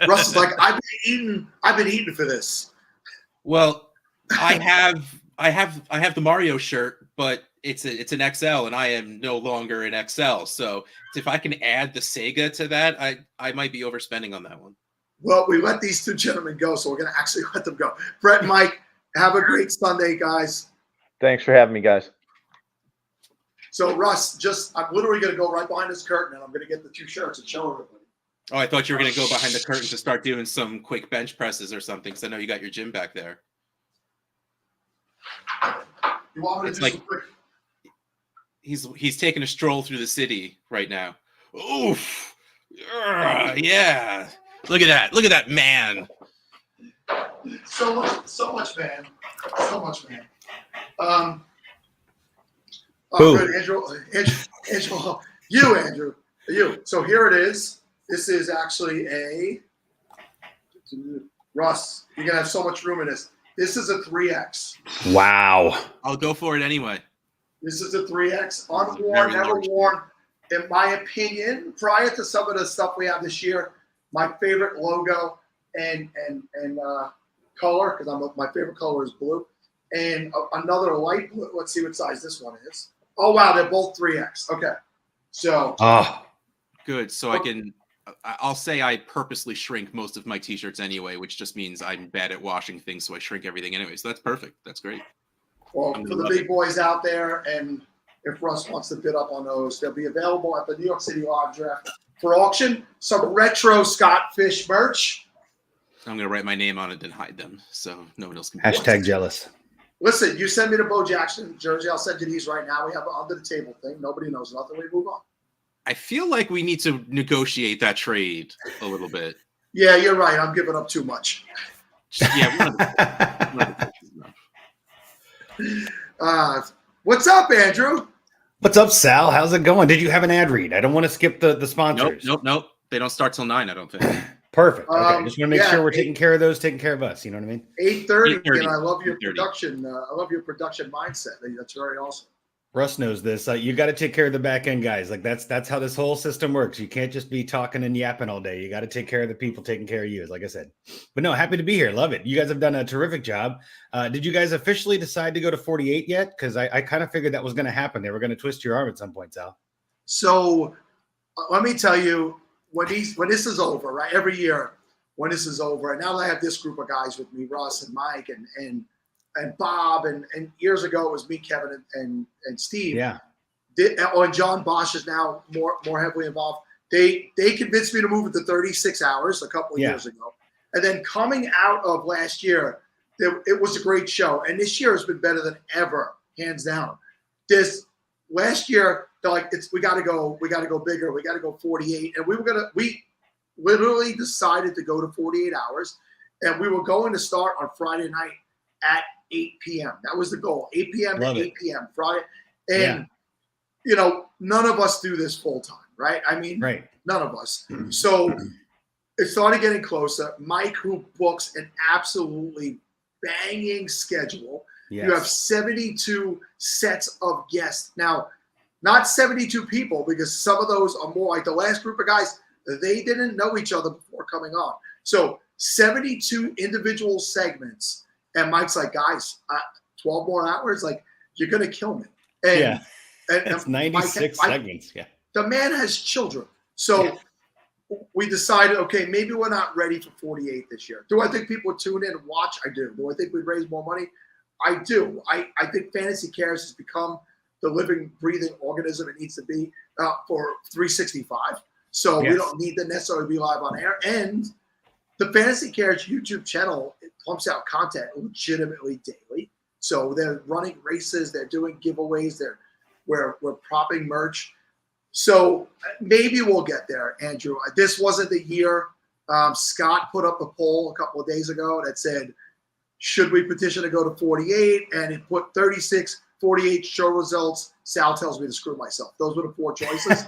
Russ is like, I've been eating for this. Well, I have the Mario shirt, but it's an XL, and I am no longer an XL. So if I can add the Sega to that, I might be overspending on that one. Well, we let these 2 gentlemen go, so we're going to actually let them go. Brett and Mike, have a great Sunday, guys. Thanks for having me, guys. So, Russ, I'm literally going to go right behind this curtain, and I'm going to get the 2 shirts and show everybody. Oh, I thought you were going to go behind the curtain to start doing some quick bench presses or something, because I know you got your gym back there. You want me to do some quick? He's taking a stroll through the city right now. Oof. Yeah. Look at that man. So much, man. So much, man. Good, Andrew. You. So here it is. This is actually Russ, you're going to have so much room in this. This is a 3X. Wow. I'll go for it anyway. This is a 3X. Unworn, never worn. In my opinion, prior to some of the stuff we have this year, my favorite logo and color, because my favorite color is blue, and another light blue. Let's see what size this one is. Oh, wow. They're both 3X. Okay. So. Good. So I can I'll say I purposely shrink most of my t-shirts anyway, which just means I'm bad at washing things, so I shrink everything anyway. So that's perfect. That's great. Well, I'm for gonna the love big it. boys out there, and if Russ wants to bid up on those, they'll be available at the New York City Live Draft for auction. Some retro Scott Fish merch. I'm gonna write my name on it and hide them, so no one else can. Hashtag jealous. Listen, you send me the Bo Jackson jersey. I'll send you these right now. We have an under the table thing. Nobody knows nothing. We move on. I feel like we need to negotiate that trade a little bit. Yeah, you're right. I'm giving up too much. Yeah. What's up, Andrew? What's up, Sal? How's it going? Did you have an ad read? I don't want to skip the sponsors. Nope. They don't start till 9, I don't think. Perfect. Okay. Just want to make sure we're 8 taking care of those, taking care of us. You know what I mean? 8:30. 8:30. And I love your 8:30. production. I love your production mindset. That's very awesome. Russ knows this. You got to take care of the back end guys. Like that's how this whole system works. You can't just be talking and yapping all day. You got to take care of the people taking care of you, like I said. But no, happy to be here. Love it. You guys have done a terrific job. Did you guys officially decide to go to 48 yet? Because I kind of figured that was going to happen. They were going to twist your arm at some point, Sal. So let me tell you, when this is over, right? Every year when this is over, and now that I have this group of guys with me, Russ and Mike and Bob, and years ago it was me, Kevin, and Steve. Yeah. And John Bosch is now more heavily involved. They convinced me to move it to 36 hours a couple of years ago. And then coming out of last year, it was a great show. And this year has been better than ever, hands down. This last year, they're like, we got to go bigger. We got to go 48. And we literally decided to go to 48 hours. And we were going to start on Friday night at 8 p.m. That was the goal. 8 p.m. to 8 p.m. Friday. And, none of us do this full time, right? I mean, none of us. So it started getting closer. Mike, who books an absolutely banging schedule. Yes. You have 72 sets of guests. Now, not 72 people, because some of those are more like the last group of guys, they didn't know each other before coming on. So 72 individual segments. And Mike's like, guys, 12 more hours, like, you're going to kill me. And, That's 96 segments. Yeah. The man has children. So we decided, okay, maybe we're not ready for 48 this year. Do I think people would tune in and watch? I do. Do I think we'd raise more money? I do. I think Fantasy Cares has become the living, breathing organism it needs to be for 365. So we don't need to necessarily be live on air. And the Fantasy Cares YouTube channel, it pumps out content legitimately daily. So they're running races, they're doing giveaways, we're propping merch. So maybe we'll get there, Andrew. This wasn't the year. Scott put up a poll a couple of days ago that said, should we petition to go to 48? And it put 36, 48 show results. Sal tells me to screw myself. Those were the 4 choices.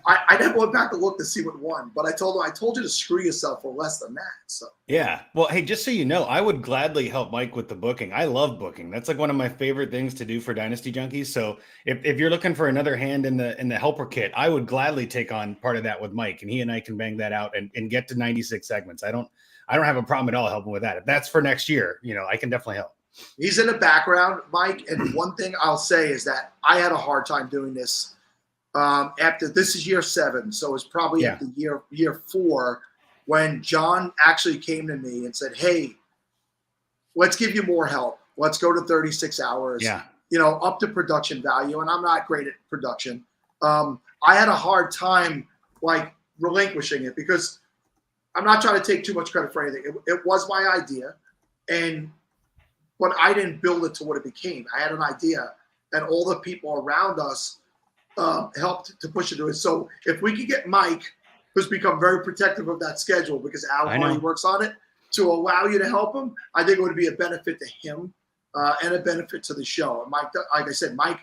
I never went back to look to see what won, but I told you to screw yourself for less than that. So yeah. Well, hey, just so you know, I would gladly help Mike with the booking. I love booking. That's like one of my favorite things to do for Dynasty Junkies. So if you're looking for another hand in the helper kit, I would gladly take on part of that with Mike, and he and I can bang that out and get to 96 segments. I don't have a problem at all helping with that. If that's for next year, I can definitely help. He's in the background, Mike. And one thing I'll say is that I had a hard time doing this. After this is year 7, so it's probably at the year 4 when John actually came to me and said, "Hey, let's give you more help. Let's go to 36 hours. Up to production value." And I'm not great at production. I had a hard time like relinquishing it because I'm not trying to take too much credit for anything. It was my idea, but I didn't build it to what it became. I had an idea, and all the people around us helped to push it to it. So if we could get Mike, who's become very protective of that schedule because Al Hardy works on it, to allow you to help him, I think it would be a benefit to him and a benefit to the show. And Mike, like I said, Mike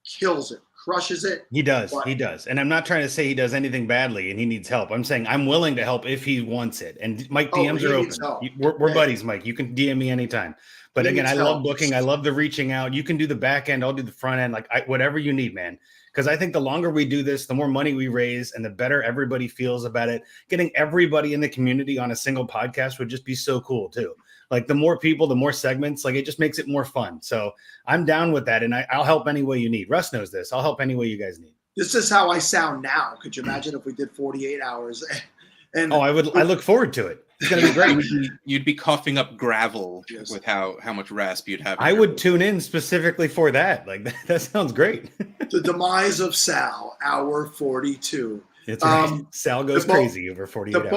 kills it, crushes it. He does. He does. And I'm not trying to say he does anything badly and he needs help. I'm saying I'm willing to help if he wants it. And Mike, DMs are open. We're buddies, Mike. You can DM me anytime. But again, I love booking. I love the reaching out. You can do the back end. I'll do the front end. Like whatever you need, man. Because I think the longer we do this, the more money we raise and the better everybody feels about it. Getting everybody in the community on a single podcast would just be so cool too. Like the more people, the more segments, like it just makes it more fun. So I'm down with that. And I'll help any way you need. Russ knows this. I'll help any way you guys need. This is how I sound now. Could you imagine if we did 48 hours? And I look forward to it. It's going to be great. You'd be coughing up gravel with how much rasp you'd have. I would tune in specifically for that. Like that sounds great. The demise of Sal, hour 42. It's right. Sal goes crazy over 48 hours. The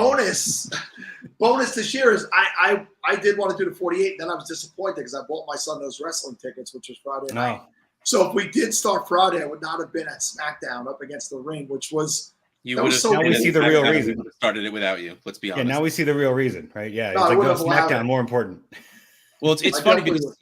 bonus this year is I did want to do the 48. Then I was disappointed because I bought my son those wrestling tickets, which was Friday night. So if we did start Friday, I would not have been at SmackDown up against the ring, which was. You would have. Now we see the real reason. Started it without you. Let's be honest. Yeah, now we see the real reason, right? Yeah, No, it's like SmackDown more important. Well, it's funny because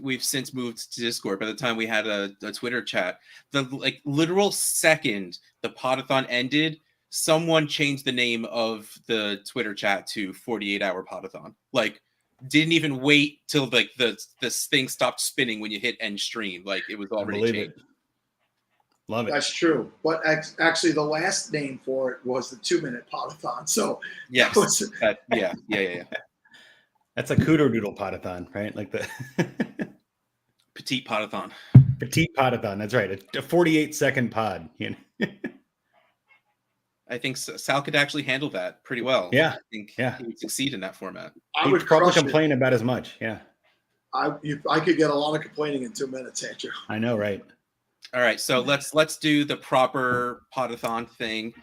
we've since moved to Discord. By the time we had a Twitter chat, the literal second the Podathon ended, someone changed the name of the Twitter chat to 48-hour Podathon. Like, didn't even wait till this thing stopped spinning when you hit end stream. Like it was already changed. Love it. That's true. But actually, the last name for it was the 2-minute Podathon. So yes, yeah. That's a Cooter Doodle Podathon, right? Like the Petite Podathon. Petite Podathon. That's right. A 48-second pod. I think Sal could actually handle that pretty well. Yeah. I think he would succeed in that format. I would probably complain about as much. Yeah. I could get a lot of complaining in 2 minutes, Andrew. I know, right? All right, so let's do the proper Podathon thing.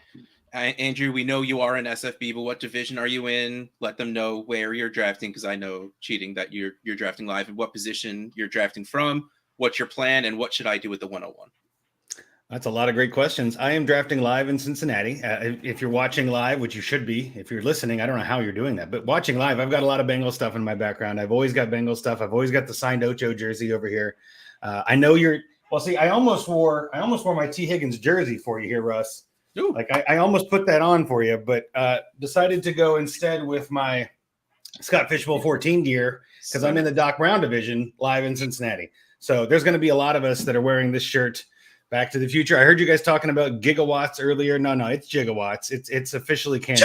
Andrew, we know you are an SFB, but what division are you in? Let them know where you're drafting, because I know cheating that you're drafting live, and what position you're drafting from. What's your plan, and what should I do with the 101? That's a lot of great questions. I am drafting live in Cincinnati. If you're watching live, which you should be, if you're listening, I don't know how you're doing that, but watching live, I've got a lot of Bengal stuff in my background. I've always got Bengal stuff. I've always got the signed Ocho jersey over here. I know you're. Well, see, I almost wore my T. Higgins jersey for you here, Russ. Ooh. Like I almost put that on for you, but decided to go instead with my Scott Fishbowl 14 gear because I'm in the Doc Brown division live in Cincinnati. So there's going to be a lot of us that are wearing this shirt. Back to the Future. I heard you guys talking about gigawatts earlier. No, it's gigawatts. It's officially canon.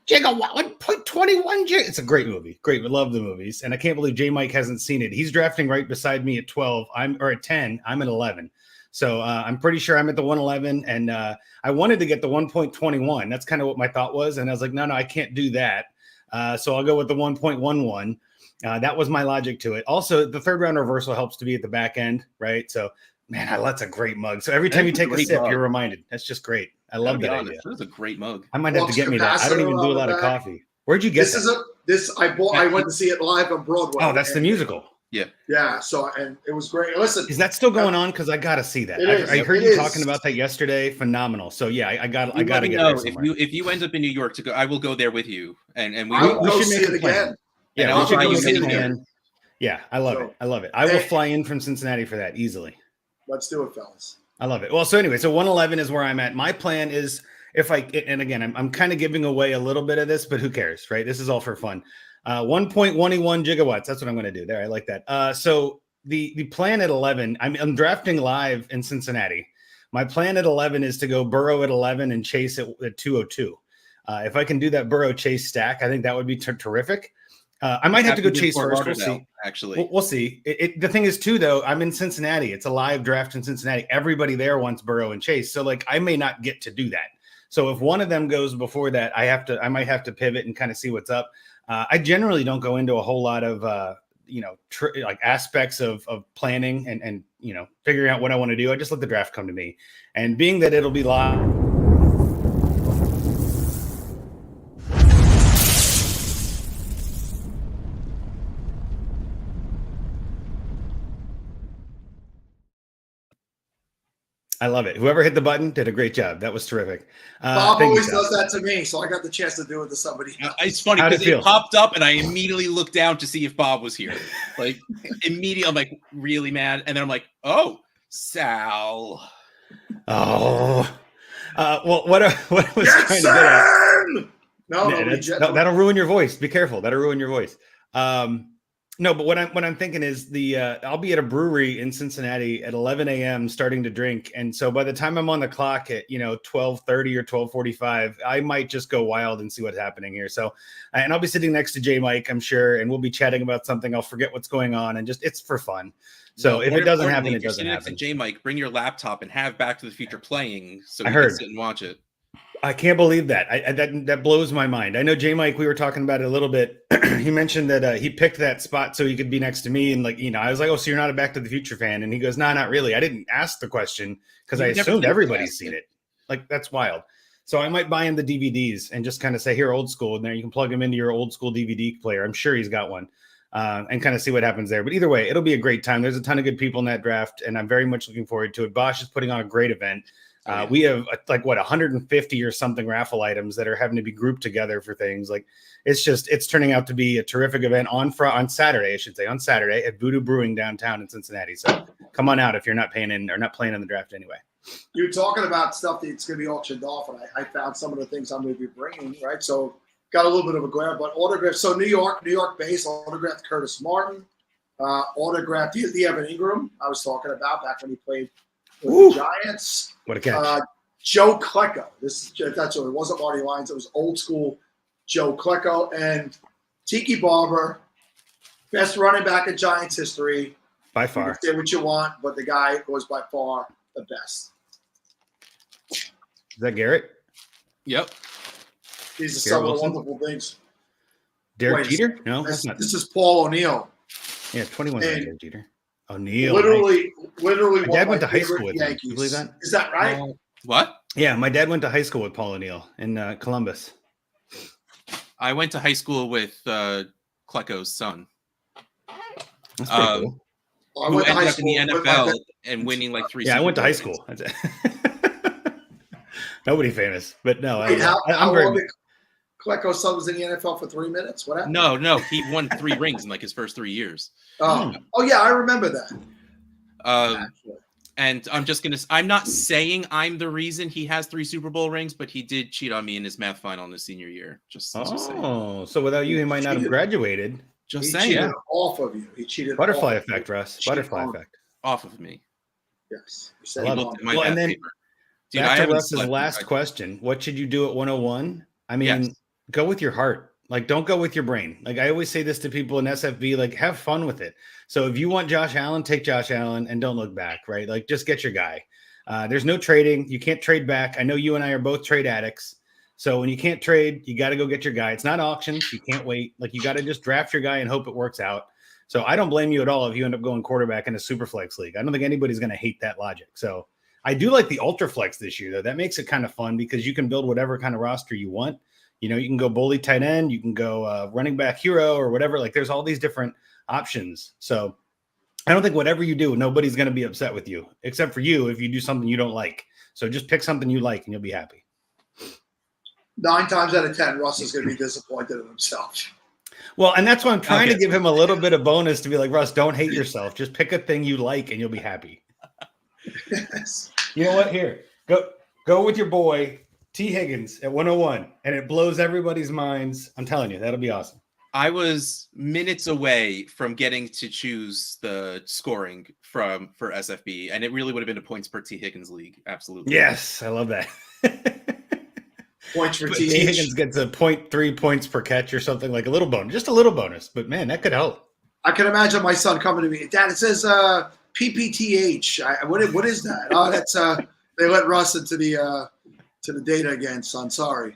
Gigawatt 1.21 gig. It's a great movie. Great. We love the movies. And I can't believe J Mike hasn't seen it. He's drafting right beside me at 12. At 10. I'm at 11. So I'm pretty sure I'm at the 111. And I wanted to get the 1.21. That's kind of what my thought was. And I was like, no, I can't do that. So I'll go with the 1.11. That was my logic to it. Also, the third round reversal helps to be at the back end, right? So, man, that's a great mug. So every time you take a sip, you're reminded. That's just great. I love that idea. That was a great mug. I might have to get me that. I don't even do a lot of coffee. Where'd you get this? I went to see it live on Broadway. Oh, that's the musical. Yeah. Yeah. So, and it was great. Listen, is that still going on? Because I got to see that. I heard you talking about that yesterday. Phenomenal. So yeah, I got to get there somewhere. If you end up in New York to go, I will go there with you, and we should make it again. Yeah, we should go see it again. Yeah, I love it. I love it. I will fly in from Cincinnati for that easily. Let's do it, fellas. I love it. Well, so anyway, so 111 is where I'm at. My plan is and again, I'm kind of giving away a little bit of this, but who cares, right? This is all for fun. 1.21 gigawatts. That's what I'm going to do there. I like that. So the plan at 11, I'm drafting live in Cincinnati. My plan at 11 is to go Burrow at 11 and Chase at 202. If I can do that Burrow Chase stack, I think that would be terrific. I might have to go Chase first. We'll see. Actually, we'll see. The thing is, too, though, I'm in Cincinnati. It's a live draft in Cincinnati. Everybody there wants Burrow and Chase, so like I may not get to do that. So if one of them goes before that, I might have to pivot and kind of see what's up. I generally don't go into a whole lot of like aspects of planning and figuring out what I want to do. I just let the draft come to me, and being that it'll be live. I love it. Whoever hit the button did a great job. That was terrific. Bob always does that to me, so I got the chance to do it to somebody else. It's funny because it popped up, and I immediately looked down to see if Bob was here. Like immediately, I'm like really mad, and then I'm like, "Oh, Sal." Oh, well, what I was trying to get at? No, that'll ruin your voice. Be careful. That'll ruin your voice. No, but what I'm thinking is I'll be at a brewery in Cincinnati at 11 a.m. starting to drink, and so by the time I'm on the clock at 12:30 or 12:45, I might just go wild and see what's happening here. So, and I'll be sitting next to J Mike, I'm sure, and we'll be chatting about something. I'll forget what's going on, and just it's for fun. So if it doesn't happen, it doesn't happen. J Mike, bring your laptop and have Back to the Future playing, so we can sit and watch it. I can't believe that. That blows my mind. I know J Mike, we were talking about it a little bit. He mentioned that he picked that spot so he could be next to me. And I was like, oh, so you're not a Back to the Future fan? And he goes, no, not really. I didn't ask the question because I assumed everybody's seen it. Like, that's wild. So I might buy him the DVDs and just kind of say, here, old school. And there you can plug him into your old school DVD player. I'm sure he's got one. And kind of see what happens there. But either way, it'll be a great time. There's a ton of good people in that draft, and I'm very much looking forward to it. Bosch is putting on a great event. We have 150 or something raffle items that are having to be grouped together for things. Like it's turning out to be a terrific event on Saturday, I should say, on Saturday at Voodoo Brewing downtown in Cincinnati. So come on out if you're not paying in or not playing in the draft anyway. You're talking about stuff that's going to be auctioned off, and I found some of the things I'm going to be bringing, right? So got a little bit of a glare, but autograph. So New York base autographed Curtis Martin, autographed the Evan Ingram I was talking about back when he played with the Giants. What a catch. Joe Klecko. That's what it wasn't Marty Lyons. It was old school Joe Klecko. And Tiki Barber, best running back in Giants history. By far. You can say what you want, but the guy was by far the best. Is that Garrett? Yep. These are some of the wonderful things. Derek Jeter? No, this is Paul O'Neill. Yeah, 21 Derek Jeter. O'Neill. Literally. My dad went to high school with him. You believe that? Is that right? What? Yeah, my dad went to high school with Paul O'Neill in Columbus. I went to high school with Klecko's son. That's pretty cool. I went to high school in the NFL and winning like 3. Yeah, I went to high school. Nobody famous, but no. Wait, how long did Klecko's son was in the NFL for 3 minutes? What happened? No, he won 3 rings in like his first 3 years. Oh yeah, I remember that. And I'm not saying I'm the reason he has 3 Super Bowl rings, but he did cheat on me in his math final in his senior year. Just saying. So without you, he might not have graduated. Just saying. He cheated off of you. He cheated. Butterfly effect, Russ. Butterfly effect. Off of me. Yes. Well, and then dude, back to Russ's last question. What should you do at 101? I mean, go with your heart. Like, don't go with your brain. Like, I always say this to people in SFB, like, have fun with it. So if you want Josh Allen, take Josh Allen and don't look back, right? Like, just get your guy. There's no trading. You can't trade back. I know you and I are both trade addicts. So when you can't trade, you got to go get your guy. It's not auctions. You can't wait. Like, you got to just draft your guy and hope it works out. So I don't blame you at all if you end up going quarterback in a super flex league. I don't think anybody's going to hate that logic. So I do like the ultra flex this year, though. That makes it kind of fun because you can build whatever kind of roster you want. You can go bully tight end, you can go running back hero or whatever. Like, there's all these different options. So I don't think whatever you do, nobody's going to be upset with you, except for you if you do something you don't like. So just pick something you like and you'll be happy. 9 times out of 10, Russ is going to be disappointed in himself. Well, and that's why I'm trying to give him a little bit of bonus to be like, Russ, don't hate yourself. Just pick a thing you like and you'll be happy. Yes. You know what? Here, go with your boy. T. Higgins at 101, and it blows everybody's minds. I'm telling you, that'll be awesome. I was minutes away from getting to choose the scoring for SFB, and it really would have been a points per T. Higgins league. Absolutely. Yes, I love that. Points for T. Higgins gets a 0.3 points per catch or something, like a little bonus, just a little bonus. But man, that could help. I can imagine my son coming to me, Dad. It says PPTH. What is that? Oh, that's they let Russ into the data again, son. Sorry.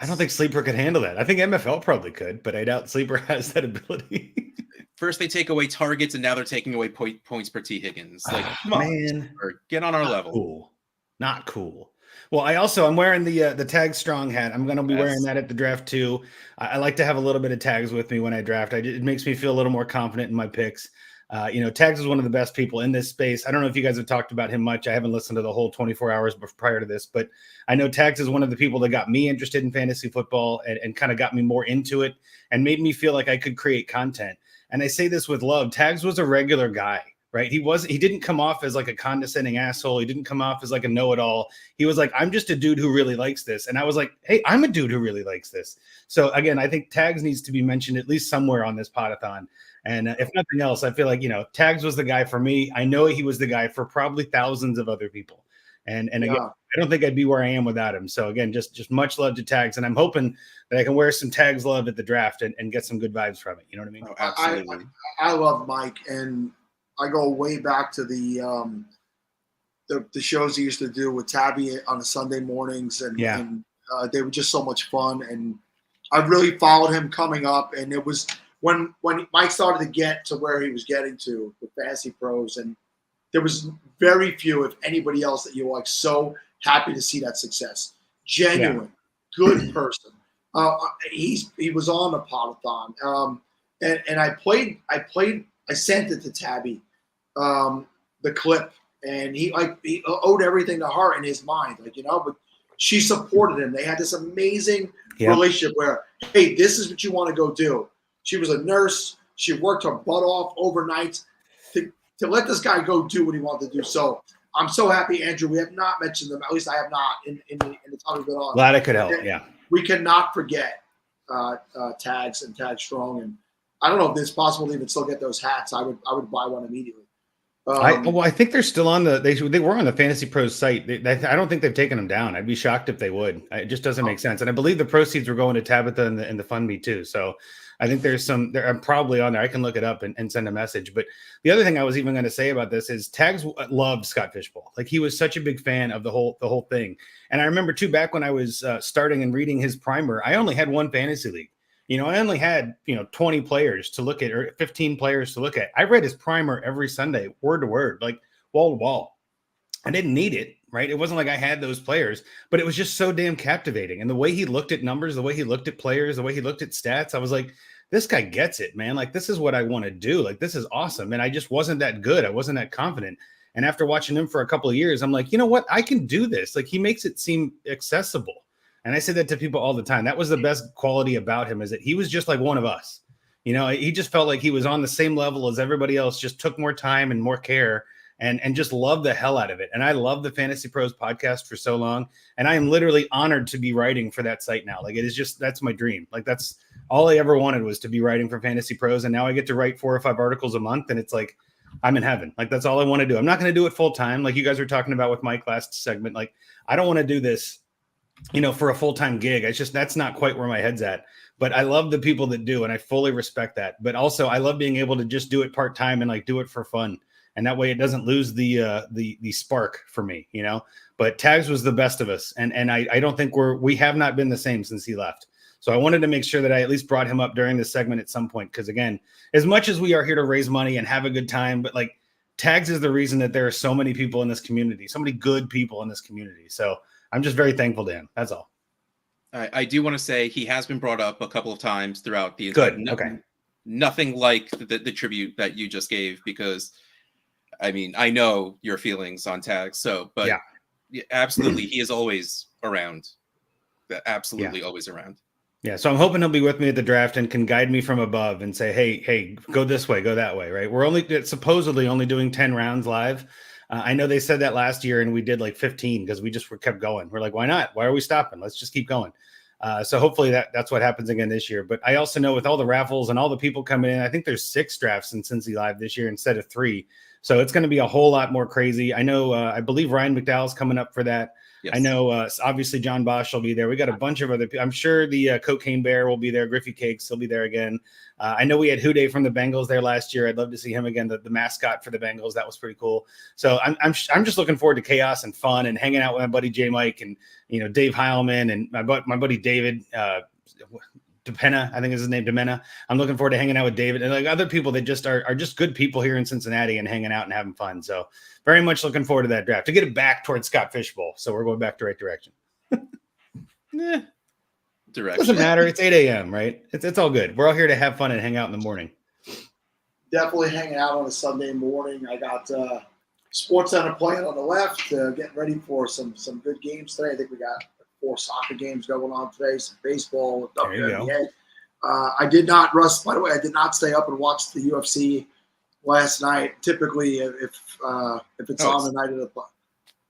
I don't think Sleeper could handle that. I think MFL probably could, but I doubt Sleeper has that ability. First, they take away targets, and now they're taking away points per T. Higgins. Like, come on, man, get on our level. Cool. Not cool. Well, I'm wearing the Tag Strong hat. I'm going to be wearing that at the draft too. I like to have a little bit of tags with me when I draft. It makes me feel a little more confident in my picks. Tags is one of the best people in this space. I don't know if you guys have talked about him much. I haven't listened to the whole 24 hours prior to this, but I know Tags is one of the people that got me interested in fantasy football and kind of got me more into it and made me feel like I could create content. And I say this with love. Tags was a regular guy. right? He didn't come off as like a condescending asshole. He didn't come off as like a know-it-all. He was like, I'm just a dude who really likes this. And I was like, hey, I'm a dude who really likes this. So again, I think Tags needs to be mentioned at least somewhere on this Podathon. And if nothing else, I feel like, Tags was the guy for me. I know he was the guy for probably thousands of other people. And again, I don't think I'd be where I am without him. So again, just much love to Tags. And I'm hoping that I can wear some Tags love at the draft and get some good vibes from it. You know what I mean? Oh, absolutely. I love Mike, and I go way back to the shows he used to do with Tabby on the Sunday mornings, and they were just so much fun. And I really followed him coming up, and it was when Mike started to get to where he was getting to with Fantasy Pros, and there was very few, if anybody else, that you were like so happy to see that success. Genuine, good person. He was on the Podathon, and I sent it to Tabby, the clip, and he owed everything to her in his mind, but she supported him. They had this amazing relationship where, hey, this is what you want to go do. She was a nurse. She worked her butt off overnight to let this guy go do what he wanted to do. So I'm so happy, Andrew. We have not mentioned them. At least I have not in the time we've been on. Glad I could help. Yeah. We cannot forget Tags and Tag Strong, and I don't know if it's possible to even still get those hats. I would buy one immediately. I think they're still on they were on the Fantasy Pros site. I don't think they've taken them down. I'd be shocked if they would. It just doesn't make sense. And I believe the proceeds were going to Tabitha and the Fund Me too. So I think I'm probably on there. I can look it up and send a message. But the other thing I was even going to say about this is Tags loved Scott Fishbowl. Like, he was such a big fan of the whole thing. And I remember too, back when I was starting and reading his primer, I only had one fantasy league. I only had, 20 players to look at, or 15 players to look at. I read his primer every Sunday, word to word, like wall to wall. I didn't need it, right? It wasn't like I had those players, but it was just so damn captivating. And the way he looked at numbers, the way he looked at players, the way he looked at stats, I was like, this guy gets it, man. Like, this is what I want to do. Like, this is awesome. And I just wasn't that good. I wasn't that confident. And after watching him for a couple of years, I'm like, you know what? I can do this. Like, he makes it seem accessible. And I say that to people all the time. That was the best quality about him, is that he was just like one of us. He just felt like he was on the same level as everybody else, just took more time and more care and just loved the hell out of it. And I love the Fantasy Pros podcast for so long. And I am literally honored to be writing for that site now. Like, it is just, that's my dream. Like, that's all I ever wanted, was to be writing for Fantasy Pros. And now I get to write 4 or 5 articles a month. And it's like, I'm in heaven. Like, that's all I want to do. I'm not going to do it full time. Like you guys were talking about with Mike last segment. Like, I don't want to do this, for a full-time gig. It's just, that's not quite where my head's at. But I love the people that do, and I fully respect that. But also, I love being able to just do it part-time and like do it for fun. And that way it doesn't lose the spark for me, But Tags was the best of us. And I don't think we have not been the same since he left. So I wanted to make sure that I at least brought him up during this segment at some point. Because again, as much as we are here to raise money and have a good time, but like, Tags is the reason that there are so many people in this community, so many good people in this community. So I'm just very thankful to him. That's all. I do want to say he has been brought up a couple of times throughout the good. Okay. Nothing like the tribute that you just gave, because I mean, I know your feelings on Tags. So, but yeah, absolutely, he is always around. Absolutely, always around. Yeah, so I'm hoping he'll be with me at the draft and can guide me from above and say, hey, go this way, go that way, right? We're supposedly only doing 10 rounds live. I know they said that last year, and we did like 15 because we just kept going. We're like, why not? Why are we stopping? Let's just keep going. So hopefully that's what happens again this year. But I also know with all the raffles and all the people coming in, I think there's 6 drafts in Cincy Live this year instead of 3. So it's going to be a whole lot more crazy. I know, I believe Ryan McDowell's coming up for that. Yes. I know, obviously John Bosch will be there. We got a bunch of other people. I'm sure the Cocaine Bear will be there. Griffey Cakes will be there again. I know we had Houday from the Bengals there last year. I'd love to see him again, the mascot for the Bengals. That was pretty cool. So I'm just looking forward to chaos and fun and hanging out with my buddy J Mike and Dave Heilman and my buddy David DePena, I think is his name, DeMena. I'm looking forward to hanging out with David and like other people that just are just good people here in Cincinnati and hanging out and having fun. So very much looking forward to that draft to get it back towards Scott Fishbowl. So we're going back the right direction. Direction. Doesn't matter. It's 8 a.m., right? It's all good. We're all here to have fun and hang out in the morning. Definitely hanging out on a Sunday morning. I got Sports Center playing on the left, getting ready for some good games today. I think we got 4 soccer games going on today, some baseball, WNBA. I did not, Russ, by the way, I did not stay up and watch the UFC last night. Typically, if it's on the night of the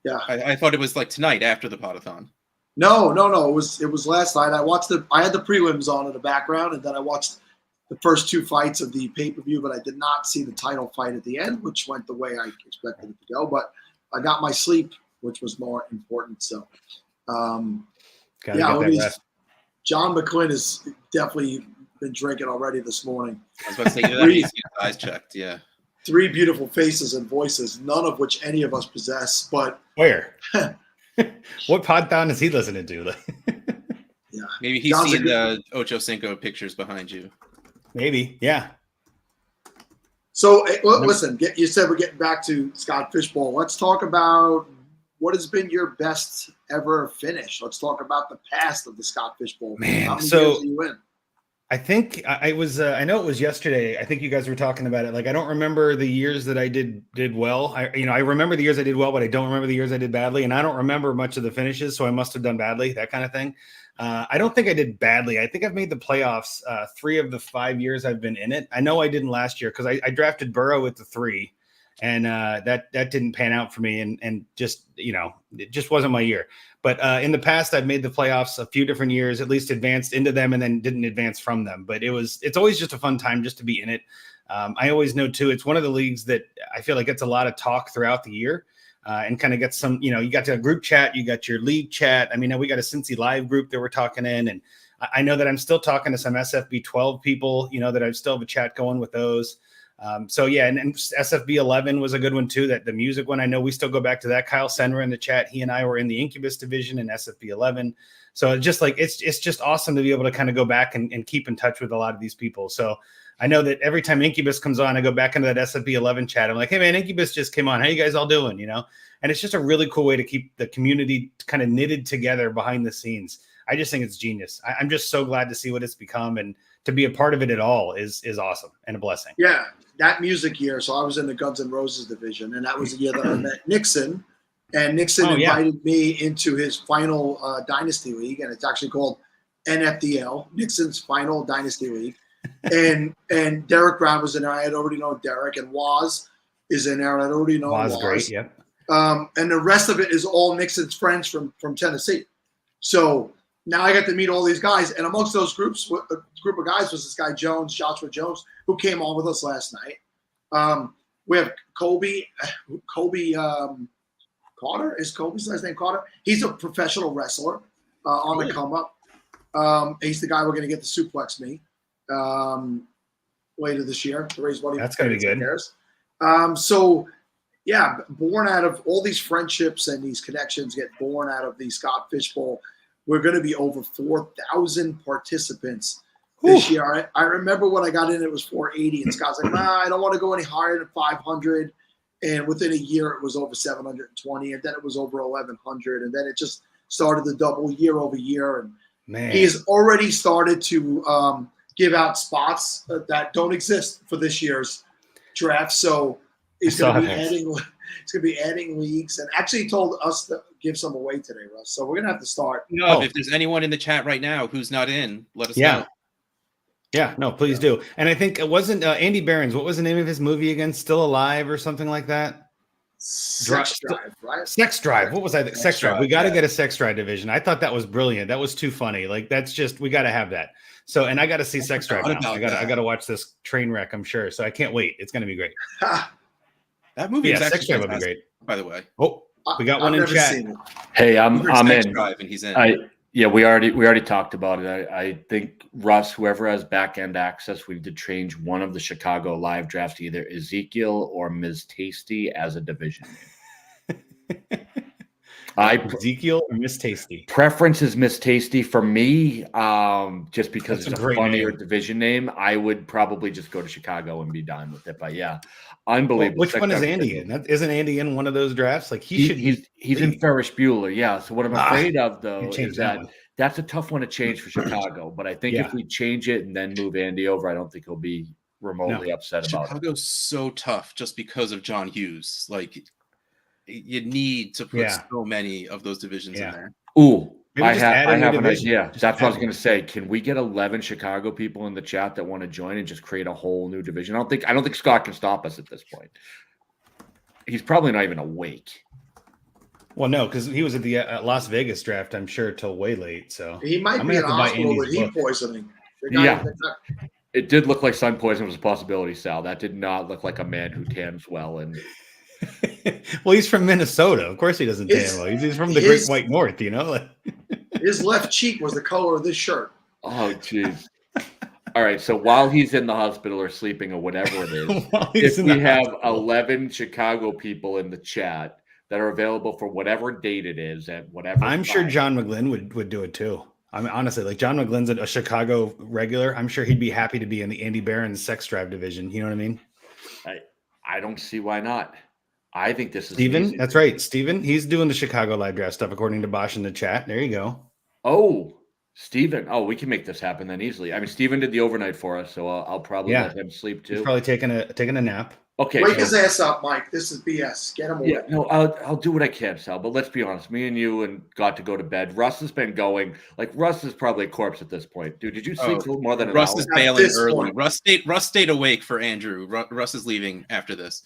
yeah, I thought it was like tonight after the Podathon. No. It was last night. I had the prelims on in the background, and then I watched the first 2 fights of the pay-per-view, but I did not see the title fight at the end, which went the way I expected it to go. But I got my sleep, which was more important. So, John McClin has definitely been drinking already this morning. I was about to say, that means his eyes checked. Yeah. 3 beautiful faces and voices, none of which any of us possess. But where? What Podathon is he listening to? Yeah, maybe he's seeing the Ocho Cinco pictures behind you. Maybe, yeah. So, listen, you said we're getting back to Scott Fishbowl. Let's talk about what has been your best ever finish. Let's talk about the past of the Scott Fishbowl. Man, how many years are you in? I think I was. I know it was yesterday. I think you guys were talking about it. Like, I don't remember the years that I did well. I remember the years I did well, but I don't remember the years I did badly. And I don't remember much of the finishes, so I must have done badly. That kind of thing. I don't think I did badly. I think I've made the playoffs 3 of the 5 years I've been in it. I know I didn't last year because I drafted Burrow at the 3, and that didn't pan out for me. And just it just wasn't my year. But in the past, I've made the playoffs a few different years, at least advanced into them and then didn't advance from them. But it's always just a fun time just to be in it. I always know, too, it's one of the leagues that I feel like gets a lot of talk throughout the year and kind of gets some, you got a group chat, you got your league chat. I mean, we got a Cincy Live group that we're talking in. And I know that I'm still talking to some SFB 12 people, that I still have a chat going with those. So yeah, and SFB 11 was a good one too. That the music one, I know we still go back to that. Kyle Senra in the chat, he and I were in the Incubus division in SFB 11. So it's just like it's just awesome to be able to kind of go back and keep in touch with a lot of these people. So I know that every time Incubus comes on, I go back into that SFB 11 chat. I'm like, hey man, Incubus just came on. How you guys all doing? And it's just a really cool way to keep the community kind of knitted together behind the scenes. I just think it's genius. I'm just so glad to see what it's become, and to be a part of it at all is awesome and a blessing. Yeah, that music year. So I was in the Guns N' Roses division, and that was the year that I met Nixon. And Nixon invited me into his final Dynasty League, and it's actually called NFDL, Nixon's Final Dynasty League. And Derek Brown was in there. I had already known Derek, and Waz is in there. I'd already known Waz. Great, yeah. And the rest of it is all Nixon's friends from Tennessee. So now I got to meet all these guys, and amongst those groups, a group of guys was this guy Joshua Jones, who came on with us last night. We have Kobe Carter. Is Kobe's last name Carter? He's a professional wrestler on the come up. He's the guy we're going to get to suplex me later this year to raise money. That's going to be good. So, yeah, born out of all these friendships and these connections get born out of the Scott Fishbowl. We're going to be over 4,000 participants this year. I remember when I got in, it was 480, and Scott's like, nah, I don't want to go any higher than 500. And within a year, it was over 720, and then it was over 1,100, and then it just started to double year over year. And man, he has already started to give out spots that don't exist for this year's draft. So he's going to be adding leagues, and actually he told us to give some away today, Russ. So we're going to have to start. No, if there's anyone in the chat right now who's not in, let us know. Yeah, no, please do. And I think it wasn't Andy Behrens. What was the name of his movie again? Still Alive or something like that? Sex Drive, right? Sex Drive. What was I? Sex Drive. We got to get a Sex Drive division. I thought that was brilliant. That was too funny. Like, that's just, we got to have that. So, and I got to see Sex Drive now. I got to watch this train wreck, I'm sure. So I can't wait. It's going to be great. That movie is Sex Drive would be great. By the way. Oh, we got one in chat. Hey, I'm in. Drive and he's in. Yeah, we already talked about it. I think Russ, whoever has back end access, we need to change one of the Chicago live drafts to either Ezekiel or Ms. Tasty as a division name. Ezekiel or Miss Tasty. Preference is Miss Tasty for me, just because it's a funnier division name. I would probably just go to Chicago and be done with it. But yeah, unbelievable. Which one is Andy in? Isn't Andy in one of those drafts? Like he's in Ferris Bueller. Yeah. So what I'm afraid of though is that's a tough one to change for Chicago. But I think if we change it and then move Andy over, I don't think he'll be remotely upset about it. Chicago's so tough just because of John Hughes. Like, you need to put so many of those divisions in there. Ooh, I have an idea. That's what I was going to say. Can we get 11 Chicago people in the chat that want to join and just create a whole new division? I don't think Scott can stop us at this point. He's probably not even awake. Well, no, because he was at the Las Vegas draft, I'm sure, till way late. So he might be in the hospital with heat poisoning. It did look like sun poison was a possibility, Sal. That did not look like a man who tans well. And well, he's from Minnesota. Of course, he doesn't tan well. He's from the Great White North. His left cheek was the color of this shirt. Oh, jeez. All right. So while he's in the hospital or sleeping or whatever it is, if we have 11 Chicago people in the chat that are available for whatever date it is at whatever I'm sure John McGlynn would do it too. I mean, honestly, like John McGlynn's a Chicago regular. I'm sure he'd be happy to be in the Andy Barron's sex drive division. You know what I mean? I don't see why not. I think this is Steven. That's right. Steven, he's doing the Chicago live draft stuff according to Bosch in the chat. There you go. Oh, Steven. Oh, we can make this happen then easily. I mean, Steven did the overnight for us, so I'll probably let him sleep too. He's probably taking a nap. Okay, wake his ass up, Mike. This is BS. Get him away. Yeah, no, I'll do what I can, Sal. But let's be honest, me and you got to go to bed. Russ has been going. Like Russ is probably a corpse at this point, dude. Did you sleep for more than an Russ hour? is bailing early. Russ stayed awake for Andrew. Russ is leaving after this.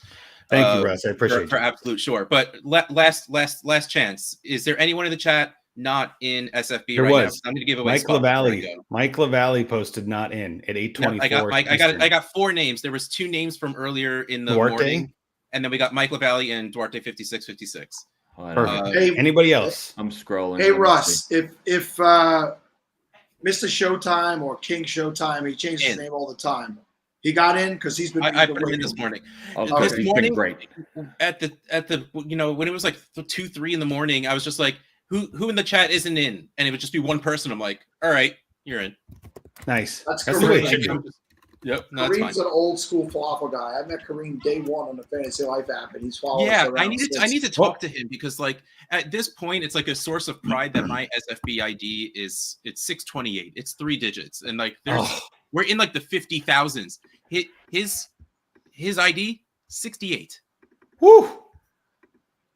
Thank you, Russ. I appreciate it. For absolute sure. But last chance. Is there anyone in the chat not in SFB there right was. now? I'm going to give away Mike LaValle. Mike LaValle posted not in at 8:24. I got 4 names. There was 2 names from earlier in the morning, and then we got Mike LaValle and Duarte 5656. Perfect. Hey, anybody else? I'm scrolling. Hey Russ, if Mr. Showtime or King Showtime, he changes his name all the time. He got in because he's been. I put him in this morning. Okay. This morning, great. At the when it was like 2-3 in the morning, I was just like, who in the chat isn't in? And it would just be one person. I'm like, all right, you're in. Nice. That's the way it should be. Yep, no, Kareem's an old school falafel guy. I met Kareem day one on the Fantasy Life app, and he's following. Yeah, I need to talk to him because, like, at this point, it's like a source of pride that my SFB ID it's 628. It's 3 digits, and like we're in like the 50,000s. His ID 68. Woo!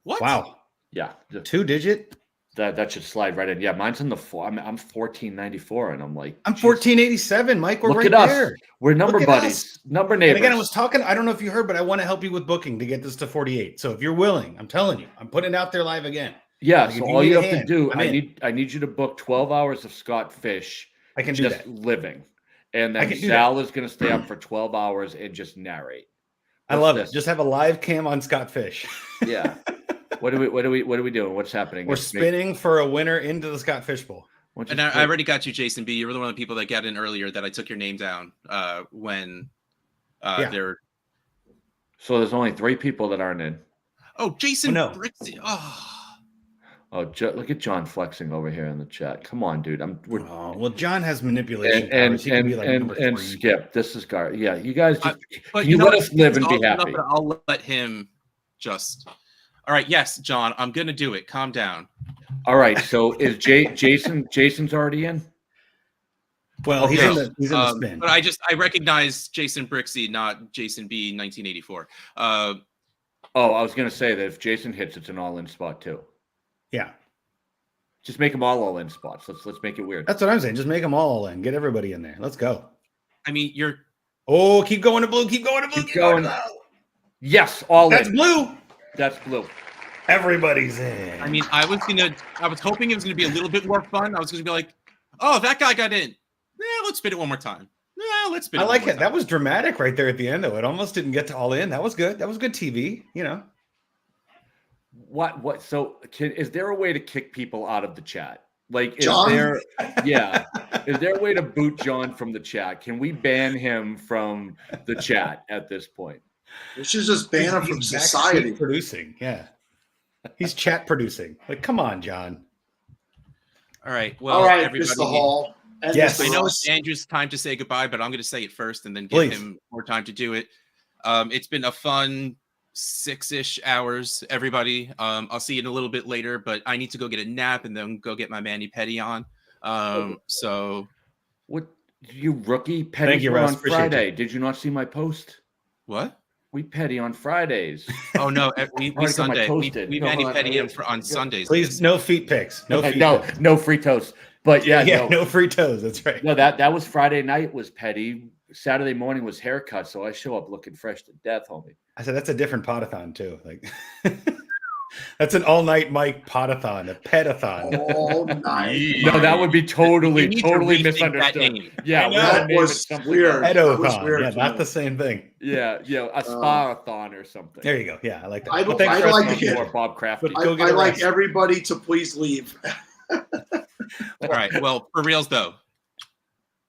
What? Wow. Yeah, 2-digit. That should slide right in. Yeah, mine's in the 4. I'm 1494, and I'm like, I'm 1487. Mike, we're right there. We're number buddies, number neighbors. And again, I was talking. I don't know if you heard, but I want to help you with booking to get this to 48. So if you're willing, I'm telling you, I'm putting it out there live again. Yeah. So all you have to do, I need you to book 12 hours of Scott Fish. I can do that. Living, and then Sal is going to stay up for 12 hours and just narrate. I love it. Just have a live cam on Scott Fish. Yeah. What are we doing? What's happening? We're spinning for a winner into the Scott Fish Bowl. And I already got you, Jason B. You were one of the people that got in earlier that I took your name down when they're. So there's only 3 people that aren't in. Oh, Jason Brixie. Look at John flexing over here in the chat. Come on, dude. Well, John has manipulation and Skip. This is Gar. Yeah, you guys. But you let us live and be happy. I'll let him just. All right. Yes, John. I'm gonna do it. Calm down. All right. So is Jason? Jason's already in. Well, he's in the spin. But I recognize Jason Brixie, not Jason B. 1984. I was gonna say that if Jason hits, it's an all-in spot too. Yeah. Just make them all in spots. Let's make it weird. That's what I'm saying. Just make them all in. Get everybody in there. Let's go. I mean, you're. Oh, keep going to blue. Keep going to blue. Keep going to blue. Yes, all That's in. Blue. That's blue. Everybody's in. I mean, I was hoping it was gonna be a little bit more fun. I was gonna be like, oh, that guy got in. Yeah, let's spin it one more time. Yeah, let's spin it. I like it. That was dramatic right there at the end, though. It almost didn't get to all in. That was good. That was good TV. You know. What? So, is there a way to kick people out of the chat? Like, is there a way to boot John from the chat? Can we ban him from the chat at this point? We should just ban him from society. Producing, yeah. He's chat producing. Like, come on, John. All right. Well, all right, everybody. Mr. Hall. Yes, I know it's Andrew's time to say goodbye, but I'm going to say it first and then give him more time to do it. It's been a fun 6-ish hours, everybody. I'll see you in a little bit later, but I need to go get a nap and then go get my mani-pedi on. So, what you rookie? Petty on Friday. Did you not see my post? What? We petty on Fridays. Oh no, we Already got my Sunday. toasted. We No, mani hold on. pedi him on Sundays. Please, no feet pics. No feet no, pics. no free toast. But yeah, no free toes. That's right. No, that was Friday night was petty. Saturday morning was haircut, so I show up looking fresh to death, homie. I said that's a different podathon too. Like that's an all-night Mike podathon, a petathon. All night. No, that would be totally rethink misunderstood. Yeah, that was weird. Pedathon. Yeah, not the same thing. Yeah, a spa-a-thon or something. There you go. Yeah, I like that. I Well, thanks I'd for like to asking. get more Bob Crafty. But go get I a like rest. everybody to please leave. All right. Well, for reals though.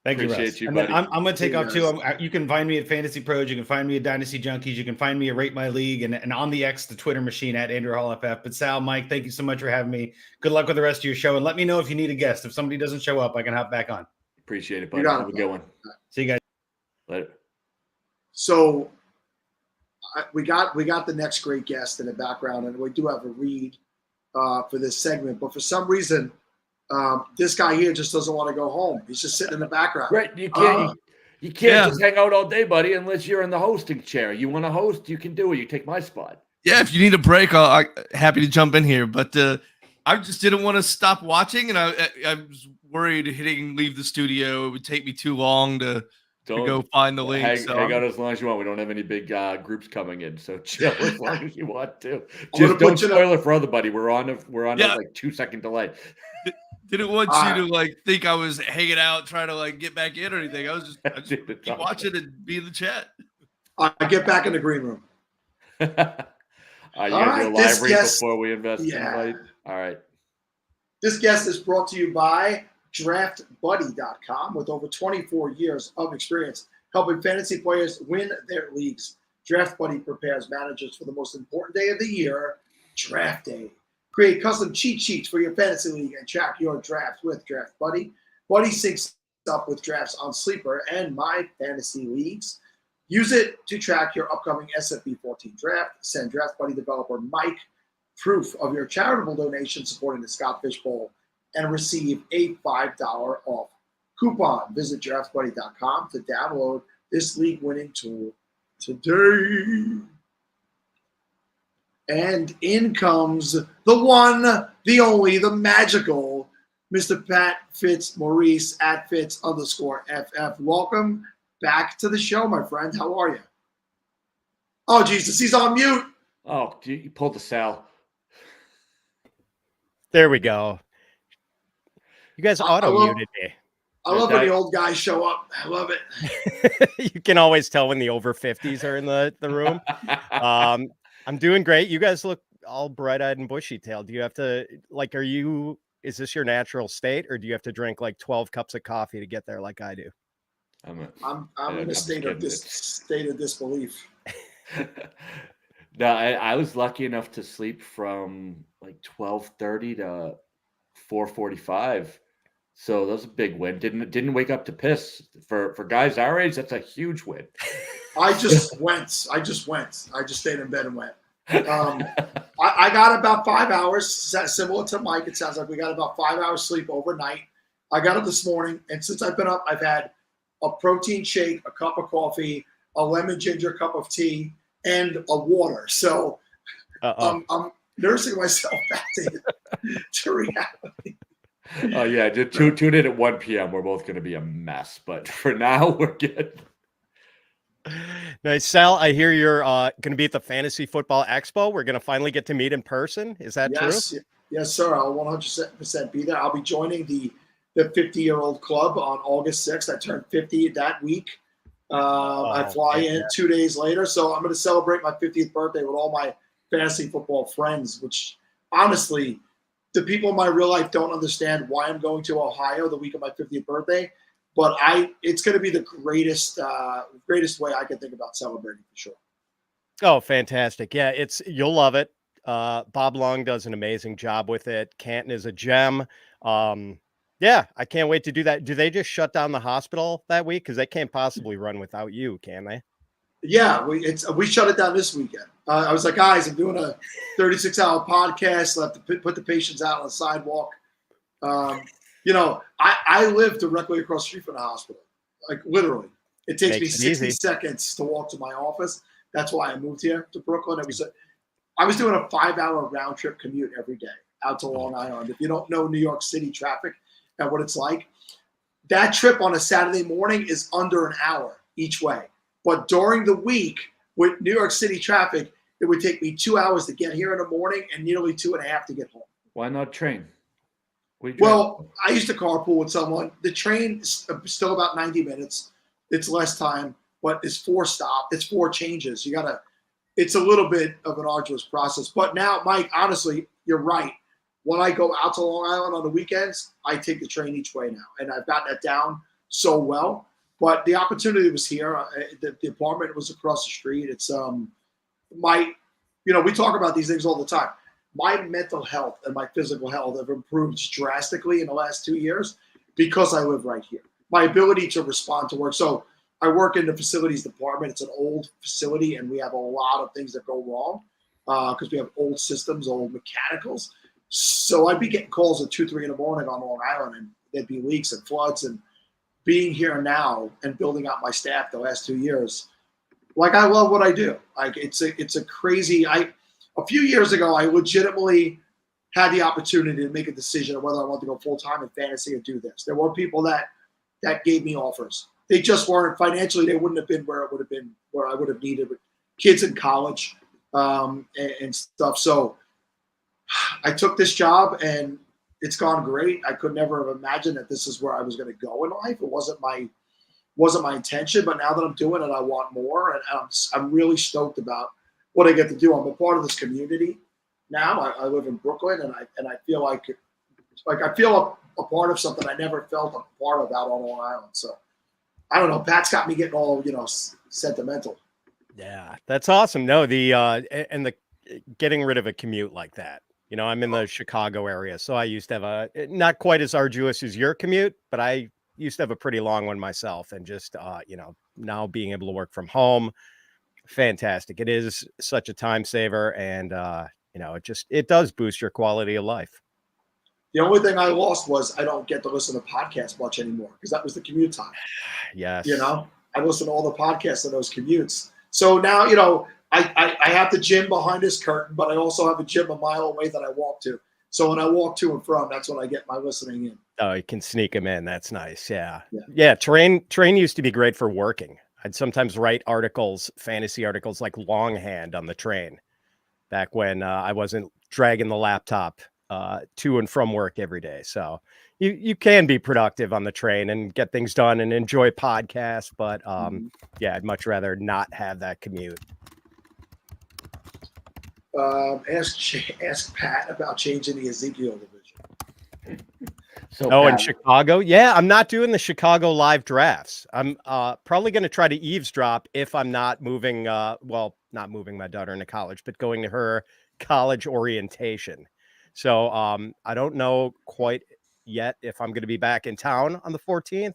Thank you, Appreciate Russ. you, And then buddy. I'm going to take See you off too. You can find me at Fantasy Pros. You can find me at Dynasty Junkies. You can find me at Rate My League and on the X, the Twitter machine at Andrew Hall FF. But Sal, Mike, thank you so much for having me. Good luck with the rest of your show. And let me know if you need a guest. If somebody doesn't show up, I can hop back on. Appreciate it, buddy. You got it, Have a good one. See you guys later. So we got the next great guest in the background, and we do have a read for this segment. But for some reason, this guy here just doesn't want to go home. He's just sitting in the background. Right. You can't just hang out all day, buddy, unless you're in the hosting chair. You want to host, you can do it. You take my spot. Yeah, if you need a break, I'm happy to jump in here. But I just didn't want to stop watching, and I was worried leave the studio. It would take me too long to go find the link. Hang out as long as you want. We don't have any big groups coming in, so chill as long as you want to. Just don't spoil it for everybody. We're on a like 2-second delay. Didn't want you to think I was hanging out trying to get back in or anything. I just keep watching and be in the chat. I get back in the green room. You gotta do a live read before we invest in light. All right. This guest is brought to you by DraftBuddy.com with over 24 years of experience helping fantasy players win their leagues. DraftBuddy prepares managers for the most important day of the year, Draft Day. Create custom cheat sheets for your fantasy league and track your draft with DraftBuddy. Buddy syncs up with drafts on Sleeper and My Fantasy Leagues. Use it to track your upcoming S&P 14 draft. Send DraftBuddy developer Mike proof of your charitable donation supporting the Scott Fish Bowl and receive a $5 off coupon. Visit DraftBuddy.com to download this league-winning tool today. And in comes the one, the only, the magical Mr. Pat Fitzmaurice at Fitz_FF. Welcome back to the show, my friend. How are you? Oh, Jesus, he's on mute. Oh, you pulled the Sal. There we go. You guys auto-muted me. I love when the old guys show up. I love it. You can always tell when the over 50s are in the room. I'm doing great. You guys look all bright-eyed and bushy-tailed. Do you have to, is this your natural state, or do you have to drink 12 cups of coffee to get there like I do? I'm in a state of disbelief. No, I was lucky enough to sleep from 12:30 to 4:45. So that was a big win. Didn't wake up to piss. For guys our age, that's a huge win. I just went. I just stayed in bed and went. I got about 5 hours, similar to Mike. It sounds like we got about 5 hours sleep overnight. I got up this morning, and since I've been up, I've had a protein shake, a cup of coffee, a lemon ginger cup of tea, and a water. So I'm nursing myself back to reality. Oh, yeah. Just tune in at 1 p.m. We're both going to be a mess. But for now, we're good. Nice. Sal, I hear you're going to be at the Fantasy Football Expo. We're going to finally get to meet in person. Is that true? Yes, sir. I'll 100% be there. I'll be joining the 50-year-old club on August 6th. I turned 50 that week. I fly in 2 days later. So I'm going to celebrate my 50th birthday with all my fantasy football friends, which honestly, the people in my real life don't understand why I'm going to Ohio the week of my 50th birthday. But it's going to be the greatest way I can think about celebrating for sure. Oh, fantastic. Yeah, you'll love it. Bob Long does an amazing job with it. Canton is a gem. Yeah, I can't wait to do that. Do they just shut down the hospital that week? Because they can't possibly run without you, can they? Yeah, we shut it down this weekend. I was like, guys, I'm doing a 36-hour podcast. I'll have to put the patients out on the sidewalk. I live directly across the street from the hospital. Like literally, it takes me 60 seconds to walk to my office. That's why I moved here to Brooklyn. I was doing a 5-hour round trip commute every day out to Long Island. If you don't know New York City traffic and what it's like, that trip on a Saturday morning is under an hour each way. But during the week with New York City traffic, it would take me 2 hours to get here in the morning and nearly 2.5 to get home. Why not train? Well, I used to carpool with someone. The train is still about 90 minutes. It's less time, but it's 4 stops. It's 4 changes. It's a little bit of an arduous process. But now, Mike, honestly, you're right. When I go out to Long Island on the weekends, I take the train each way now. And I've gotten that down so well. But the opportunity was here. The apartment was across the street. It's we talk about these things all the time. My mental health and my physical health have improved drastically in the last 2 years because I live right here. My ability to respond to work. So I work in the facilities department. It's an old facility, and we have a lot of things that go wrong because we have old systems, old mechanicals. So I'd be getting calls at 2, 3 in the morning on Long Island, and there'd be leaks and floods. And being here now and building out my staff the last 2 years, I love what I do. It's a crazy. A few years ago, I legitimately had the opportunity to make a decision of whether I want to go full time in fantasy or do this. There were people that gave me offers. They just weren't financially. They wouldn't have been where it would have been, where I would have needed with kids in college and stuff. So I took this job, and it's gone great. I could never have imagined that this is where I was going to go in life. It wasn't my intention, but now that I'm doing it, I want more, and I'm really stoked about what I get to do. I'm a part of this community now. I live in Brooklyn, and I feel like I feel a part of something I never felt a part of out on Long Island. So I don't know. Pat's got me getting all sentimental. Yeah, that's awesome. No, the getting rid of a commute like that. I'm in the Chicago area, so I used to have not quite as arduous as your commute, but I used to have a pretty long one myself. And just now being able to work from home, fantastic. It is such a time saver, and it does boost your quality of life. The only thing I lost was I don't get to listen to podcasts much anymore because that was the commute time. Yes. I listen to all the podcasts in those commutes. So now, I have the gym behind this curtain, but I also have a gym a mile away that I walk to. So when I walk to and from, that's when I get my listening in. Oh, you can sneak them in. That's nice. Yeah. Train used to be great for working. I'd sometimes write fantasy articles, like longhand on the train back when I wasn't dragging the laptop to and from work every day. So you can be productive on the train and get things done and enjoy podcasts. But I'd much rather not have that commute. Ask Pat about changing the Ezekiel division. So in Chicago, I'm not doing the Chicago live drafts. I'm probably going to try to eavesdrop if I'm not moving. Not moving my daughter into college, but going to her college orientation. So I don't know quite yet if I'm going to be back in town on the 14th,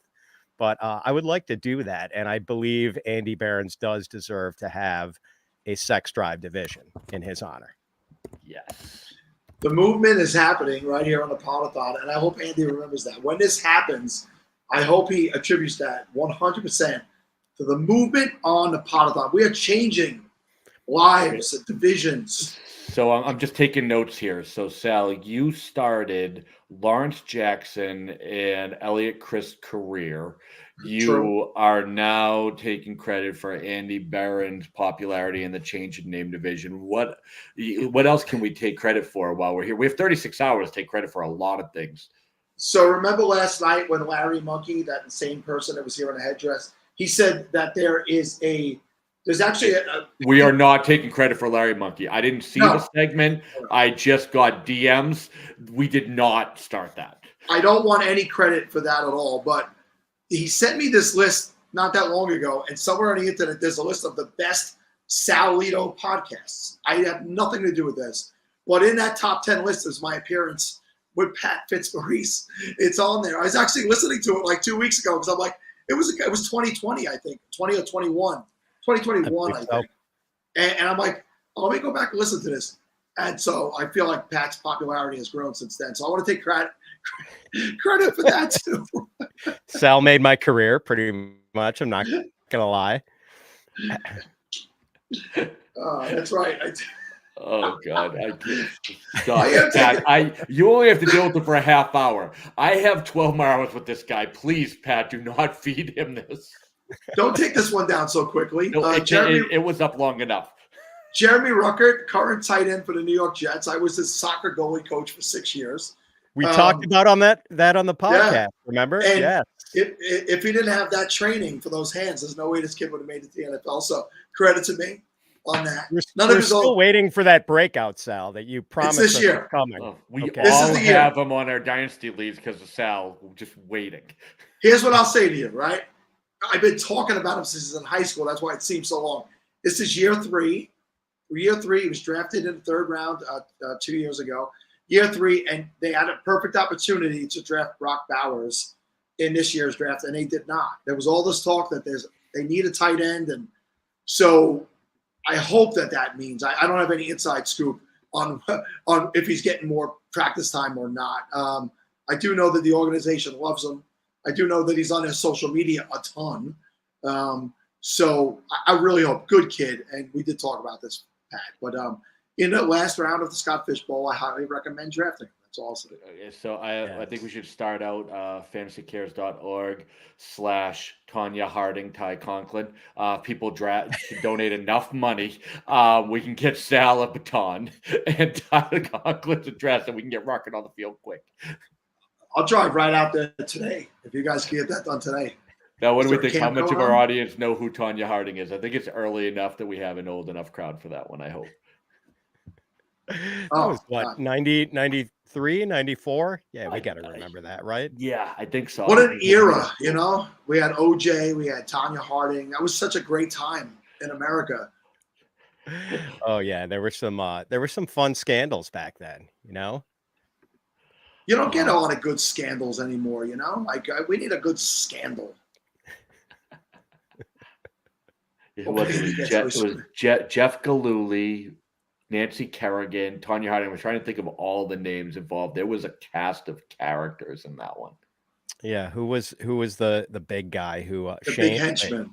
but I would like to do that. And I believe Andy Behrens does deserve to have a sex drive division in his honor. Yes. The movement is happening right here on the Podathon, and I hope Andy remembers that. When this happens, I hope he attributes that 100% to the movement on the Podathon. We are changing lives and divisions. So I'm just taking notes here. So, Sal, you started Lawrence Jackson and Elliot Chris' career. You are now taking credit for Andy Behrens' popularity in the change in name division. What else can we take credit for while we're here? We have 36 hours to take credit for a lot of things. So remember last night when Larry Monkey, that insane person that was here in a headdress, he said that there's actually we are not taking credit for Larry Monkey. I didn't see the segment. I just got DMs. We did not start that. I don't want any credit for that at all, but he sent me this list not that long ago, and somewhere on the internet there's a list of the best Sal Lito podcasts. I have nothing to do with this, but in that top 10 list is my appearance with Pat Fitzmaurice. It's on there. I was actually listening to it like 2 weeks ago because I'm like, it was 2020, I think, 20 or 21. 2021, I think. And I'm like, let me go back and listen to this. And so I feel like Pat's popularity has grown since then. So I want to take credit for that too. Sal made my career pretty much. I'm not going to lie. That's right. Oh God, I can't stop. Pat, you only have to deal with it for a half hour. I have 12 more hours with this guy. Please, Pat, do not feed him this. Don't take this one down so quickly. No, it was up long enough. Jeremy Ruckert, current tight end for the New York Jets. I was his soccer goalie coach for 6 years. We talked about that on the podcast. Remember? And if he didn't have that training for those hands, there's no way this kid would have made it to the NFL. So credit to me on that. We're still waiting for that breakout, Sal, that you promised this year coming. Oh, we all have him on our dynasty leagues because of Sal. We're just waiting. Here's what I'll say to you, right? I've been talking about him since he's in high school. That's why it seems so long. This is year 3. Year 3, he was drafted in the 3rd round 2 years ago. Year 3, and they had a perfect opportunity to draft Brock Bowers in this year's draft, and they did not. There was all this talk that they need a tight end, and so I hope that means I don't have any inside scoop on if he's getting more practice time or not. I do know that the organization loves him. I do know that he's on his social media a ton. So I really hope. Good kid, and we did talk about this, Pat. But in the last round of the Scott Fish Bowl, I highly recommend drafting him. That's all I'll say. Okay, so I think we should start out fantasycares.org/Tanya Harding, Ty Conklin. People donate enough money. We can get Sal a baton and Ty Conklin's address, and we can get rocking on the field quick. I'll drive right out there today if you guys can get that done today. Now, what do we think? How much of our audience know who Tanya Harding is? I think it's early enough that we have an old enough crowd for that one, I hope. That was what, 90, 93, 94? Yeah, we got to remember that, right? Yeah, I think so. What an era, you know? We had OJ, we had Tanya Harding. That was such a great time in America. Oh yeah, there were some fun scandals back then, you know? You don't get a lot of good scandals anymore, you know? Like we need a good scandal. It was Jeff Galooly, Nancy Kerrigan, Tanya Harding. I was trying to think of all the names involved. There was a cast of characters in that one. Yeah, who was the big guy who the Shane, big henchman?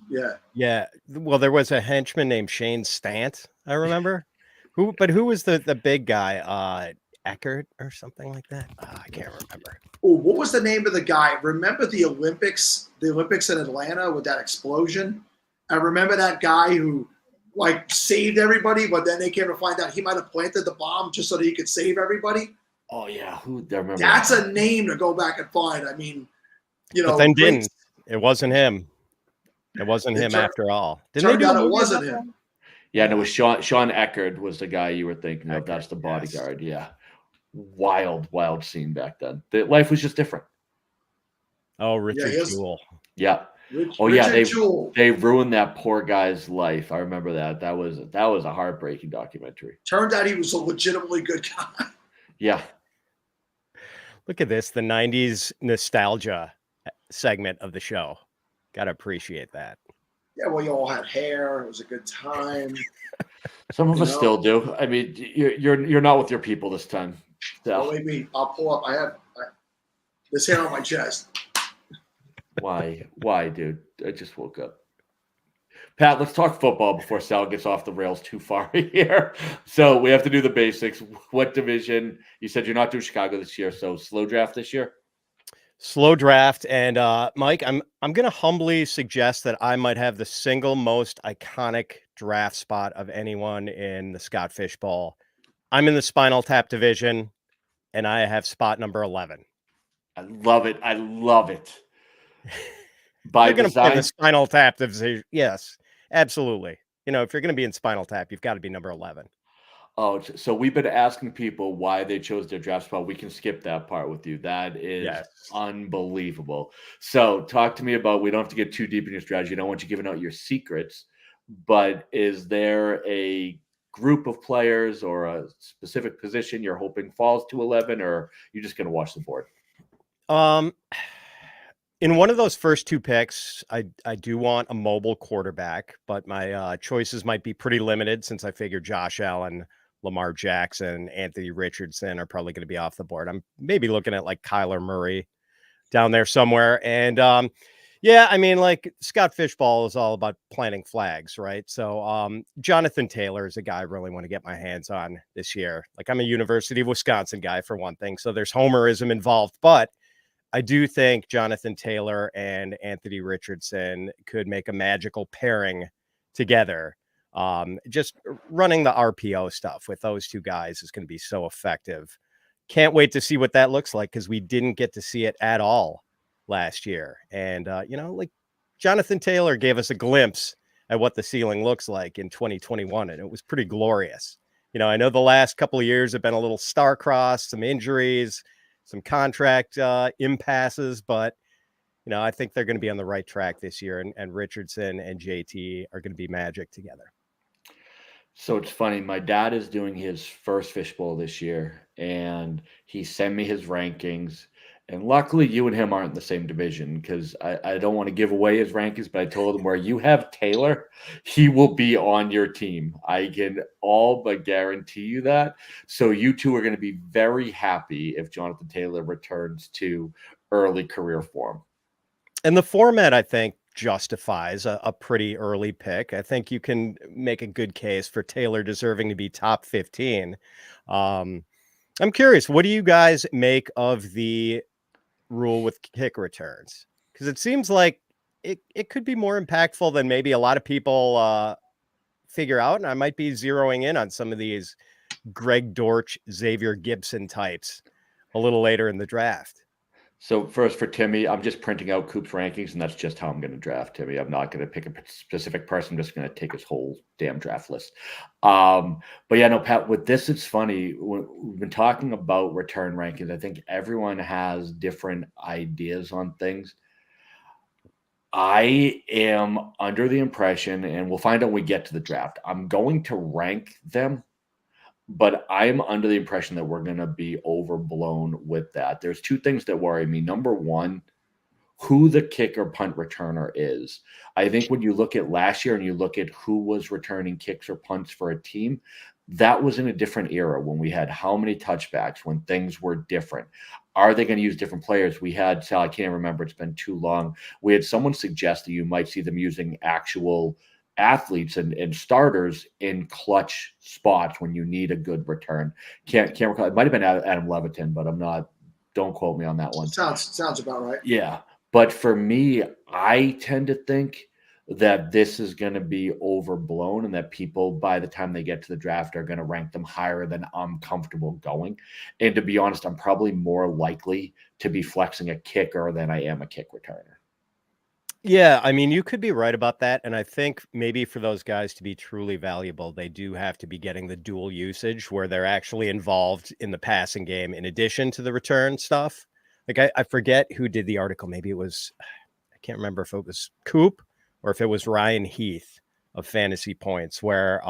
Yeah. Well, there was a henchman named Shane Stant, I remember. who was the big guy? Eckert or something like that? I can't remember. Oh, what was the name of the guy? Remember the Olympics? The Olympics in Atlanta with that explosion? I remember that guy who like saved everybody, but then they came to find out he might have planted the bomb just so that he could save everybody. Oh yeah, who I remember? That's a name to go back and find. I mean, you know, but then didn't. It wasn't him. It wasn't him after all. Turned out it wasn't him. Yeah, and it was Sean Eckert was the guy you were thinking of. That's the bodyguard. Yes. Yeah, wild scene back then. Life was just different. Oh, Richard Jewell. Yeah. They ruined that poor guy's life. I remember that. That was a heartbreaking documentary. Turned out he was a legitimately good guy. Yeah. Look at this, the 90s nostalgia segment of the show. Gotta appreciate that. Yeah, well, you all had hair. It was a good time. Some of us still do. I mean, you're not with your people this time. So. Well, maybe I'll pull up. I have this hair on my chest. Why, dude? I just woke up. Pat, let's talk football before Sal gets off the rails too far here. So we have to do the basics. What division? You said you're not doing Chicago this year, so slow draft this year? Slow draft. And Mike, I'm going to humbly suggest that I might have the single most iconic draft spot of anyone in the Scott Fish Bowl. I'm in the Spinal Tap division, and I have spot number 11. I love it. You're going to play the Spinal Tap division. Yes, absolutely. You know, if you're going to be in Spinal Tap, you've got to be number 11. Oh, so we've been asking people why they chose their draft spot. We can skip that part with you. That is unbelievable. So talk to me about, we don't have to get too deep in your strategy. I don't want you giving out your secrets, but is there a group of players or a specific position you're hoping falls to 11, or you're just going to watch the board? In one of those first 2 picks, I do want a mobile quarterback, but my choices might be pretty limited since I figure Josh Allen, Lamar Jackson, Anthony Richardson are probably going to be off the board. I'm maybe looking at like Kyler Murray down there somewhere. And Yeah, I mean, like Scott Fishball is all about planting flags, right? So Jonathan Taylor is a guy I really want to get my hands on this year. Like I'm a University of Wisconsin guy for one thing, so there's homerism involved, but I do think Jonathan Taylor and Anthony Richardson could make a magical pairing together. Just running the RPO stuff with those two guys is going to be so effective. Can't wait to see what that looks like because we didn't get to see it at all last year. And, like Jonathan Taylor gave us a glimpse at what the ceiling looks like in 2021, and it was pretty glorious. I know the last couple of years have been a little star-crossed, some injuries, some contract impasses, but I think they're going to be on the right track this year, and Richardson and JT are going to be magic together. So it's funny. My dad is doing his first fishbowl this year, and he sent me his rankings. And luckily, you and him aren't in the same division because I don't want to give away his rankings, but I told him where you have Taylor, he will be on your team. I can all but guarantee you that. So you two are going to be very happy if Jonathan Taylor returns to early career form. And the format, I think, justifies a pretty early pick. I think you can make a good case for Taylor deserving to be top 15. I'm curious, what do you guys make of the rule with kick returns? Because it seems like it could be more impactful than maybe a lot of people figure out. And I might be zeroing in on some of these Greg Dortch, Xavier Gibson types a little later in the draft. So first for Timmy, I'm just printing out Coop's rankings, and that's just how I'm going to draft Timmy. I'm not going to pick a specific person. I'm just going to take his whole damn draft list. But yeah, no, Pat, with this, it's funny. We've been talking about return rankings. I think everyone has different ideas on things. I am under the impression, and we'll find out when we get to the draft, I'm going to rank them, but I'm under the impression that we're going to be overblown with that. There's two things that worry me. Number one, who the kick or punt returner is. I think when you look at last year and you look at who was returning kicks or punts for a team, that was in a different era when we had how many touchbacks, when things were different. Are they going to use different players? We had, Sal, I can't remember, it's been too long. We had someone suggest that you might see them using actual athletes and starters in clutch spots when you need a good return. Can't recall. It might have been Adam Levitin, but I'm not. Don't quote me on that one. Sounds about right. Yeah, but for me, I tend to think that this is going to be overblown, and that people, by the time they get to the draft, are going to rank them higher than I'm comfortable going. And to be honest, I'm probably more likely to be flexing a kicker than I am a kick returner. Yeah, I mean, you could be right about that. And I think maybe for those guys to be truly valuable, they do have to be getting the dual usage where they're actually involved in the passing game in addition to the return stuff. Like, I forget who did the article. Maybe it was, I can't remember if it was Coop or if it was Ryan Heath of Fantasy Points, where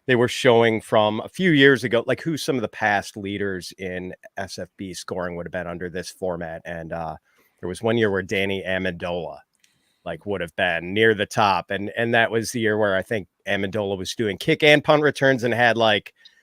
they were showing from a few years ago, like who some of the past leaders in SFB scoring would have been under this format. And there was one year where Danny Amendola would have been near the top. And that was the year where I think Amendola was doing kick and punt returns and had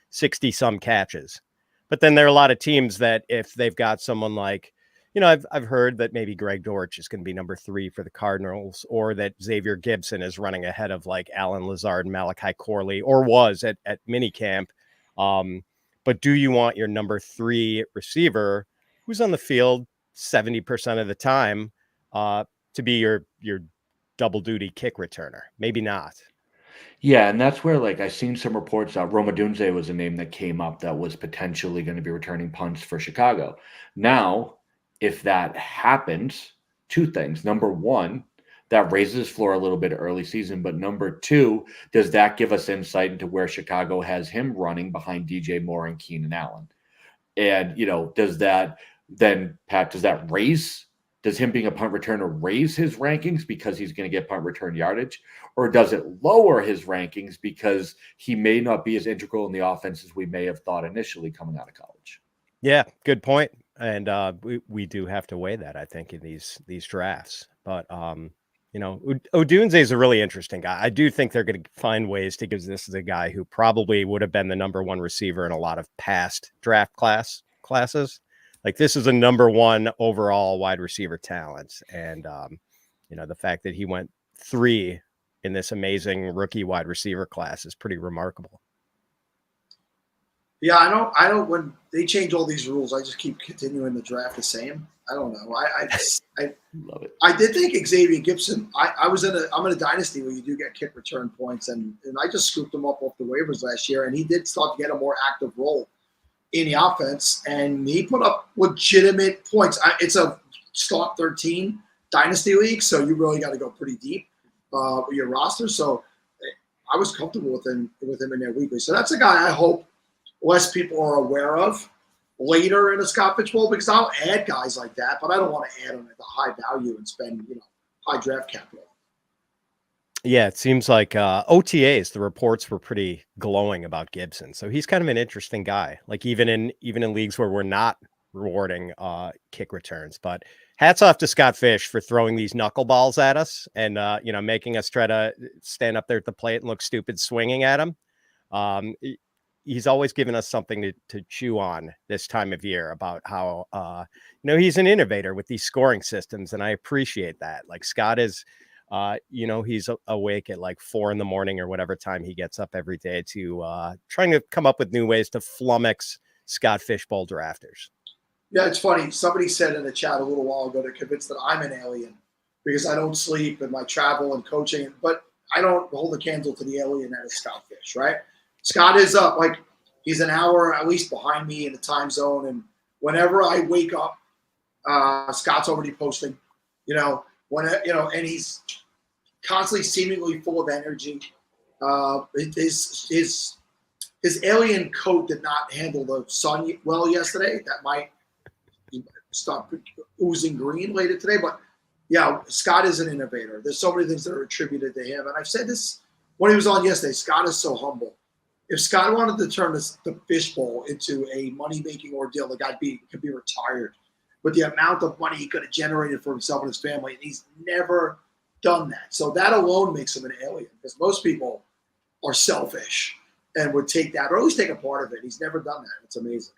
60 some catches. But then there are a lot of teams that if they've got someone like, I've heard that maybe Greg Dortch is going to be number 3 for the Cardinals, or that Xavier Gibson is running ahead of Alan Lazard and Malachi Corley, or was at minicamp. But do you want your number 3 receiver who's on the field 70% of the time to be your double duty kick returner? Maybe not. Yeah, and that's where I've seen some reports out. Roma Dunze was a name that came up that was potentially going to be returning punts for Chicago. Now, if that happens, two things. Number one, that raises his floor a little bit early season. But number two, does that give us insight into where Chicago has him running behind DJ Moore and Keenan Allen? And, does that then, Pat, does him being a punt returner raise his rankings because he's going to get punt return yardage? Or does it lower his rankings because he may not be as integral in the offense as we may have thought initially coming out of college? Yeah, good point. And we do have to weigh that, I think, in these drafts. But, Odunze is a really interesting guy. I do think they're going to find ways to, because this is a guy who probably would have been the number 1 receiver in a lot of past draft classes. This is a number 1 overall wide receiver talent. And the fact that he went 3 in this amazing rookie wide receiver class is pretty remarkable. Yeah, I don't. When they change all these rules, I just keep continuing the draft the same. I don't know. I love it. I did think Xavier Gibson. I'm in a dynasty where you do get kick return points, and I just scooped him up off the waivers last year, and he did start to get a more active role in the offense, and he put up legitimate points. It's a start 13 dynasty league, so you really got to go pretty deep with your roster. So I was comfortable with him in their weekly. So that's a guy I hope less people are aware of later in a Scott Fish Bowl, because I'll add guys like that, but I don't want to add them at the high value and spend high draft capital. Yeah, it seems like OTAs, the reports were pretty glowing about Gibson. So he's kind of an interesting guy, like even in leagues where we're not rewarding kick returns. But hats off to Scott Fish for throwing these knuckleballs at us and, making us try to stand up there at the plate and look stupid swinging at him. He's always given us something to chew on this time of year about how, he's an innovator with these scoring systems. And I appreciate that. Like Scott is, he's awake at like 4 a.m. or whatever time he gets up every day to trying to come up with new ways to flummox Scott Fish Bowl drafters. Yeah, it's funny. Somebody said in the chat a little while ago they're convinced that I'm an alien because I don't sleep and my travel and coaching, but I don't hold a candle to the alien that is Scott Fish, right? Scott is up, like he's an hour at least behind me in the time zone, and whenever I wake up, Scott's already posting, and he's constantly seemingly full of energy. His alien coat did not handle the sun well yesterday. That might start oozing green later today. But yeah, Scott is an innovator. There's so many things that are attributed to him. And I've said this when he was on yesterday, Scott is so humble. If Scott wanted to turn the Fish Bowl into a money-making ordeal, the guy could be retired. With the amount of money he could have generated for himself and his family, and he's never done that. So that alone makes him an alien, because most people are selfish and would take that, or at least take a part of it. He's never done that. It's amazing.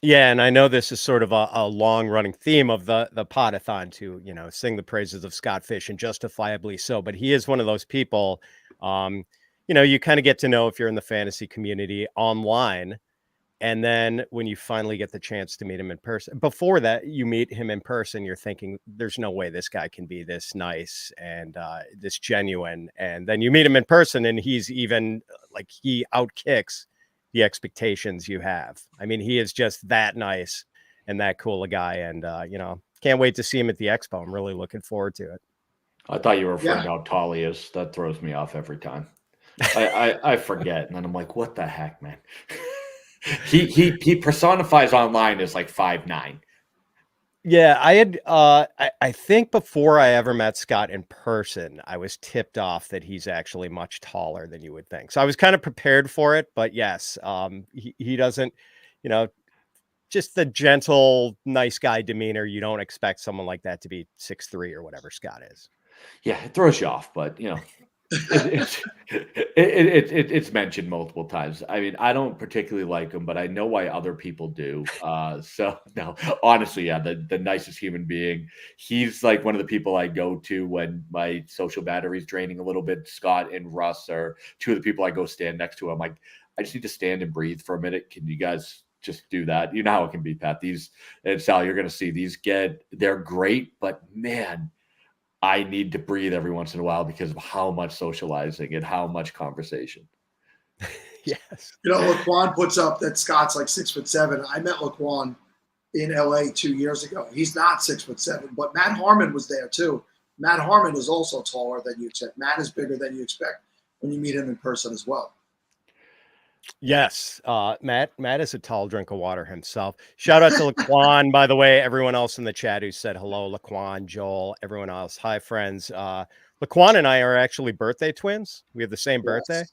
Yeah, and I know this is sort of a long-running theme of the Podathon to, sing the praises of Scott Fish, and justifiably so. But he is one of those people, you kind of get to know if you're in the fantasy community online. And then when you finally get the chance to meet him in person, before that, you meet him in person, you're thinking, there's no way this guy can be this nice and this genuine. And then you meet him in person and he's even like he outkicks the expectations you have. I mean, he is just that nice and that cool a guy. And, can't wait to see him at the expo. I'm really looking forward to it. I thought you were referring to how tall he is. That throws me off every time. I forget. And then I'm like, what the heck, man? He personifies online as like 5'9". Yeah, I had I think before I ever met Scott in person, I was tipped off that he's actually much taller than you would think. So I was kind of prepared for it, but yes, he doesn't, just the gentle, nice guy demeanor. You don't expect someone like that to be 6'3" or whatever Scott is. Yeah, it throws you off, but it's mentioned multiple times. I mean, I don't particularly like him, but I know why other people do. So no, honestly, yeah, the nicest human being. He's like one of the people I go to when my social battery's draining a little bit. Scott and Russ are two of the people I go stand next to. I'm like, I just need to stand and breathe for a minute. Can you guys just do that? You know how it can be, Pat. And Sal, you're going to see they're great, but man, I need to breathe every once in a while because of how much socializing and how much conversation. Yes. Laquan puts up that Scott's like 6'7". I met Laquan in LA 2 years ago. He's not 6'7", but Matt Harmon was there too. Matt Harmon is also taller than you expect. Matt is bigger than you expect when you meet him in person as well. Yes. Matt is a tall drink of water himself. Shout out to Laquan, by the way, everyone else in the chat who said hello, Laquan, Joel, everyone else. Hi, friends. Laquan and I are actually birthday twins. We have the same birthday.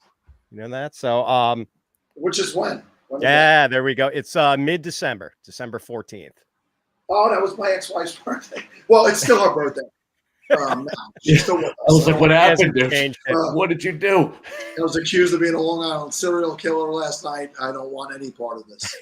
You know that? So, which is when? Yeah, there we go. It's mid-December, December 14th. Oh, that was my ex-wife's birthday. Well, it's still her birthday. She's still with us. I was like, what happened, dude? What did you do? I was accused of being a Long Island serial killer last night. I don't want any part of this.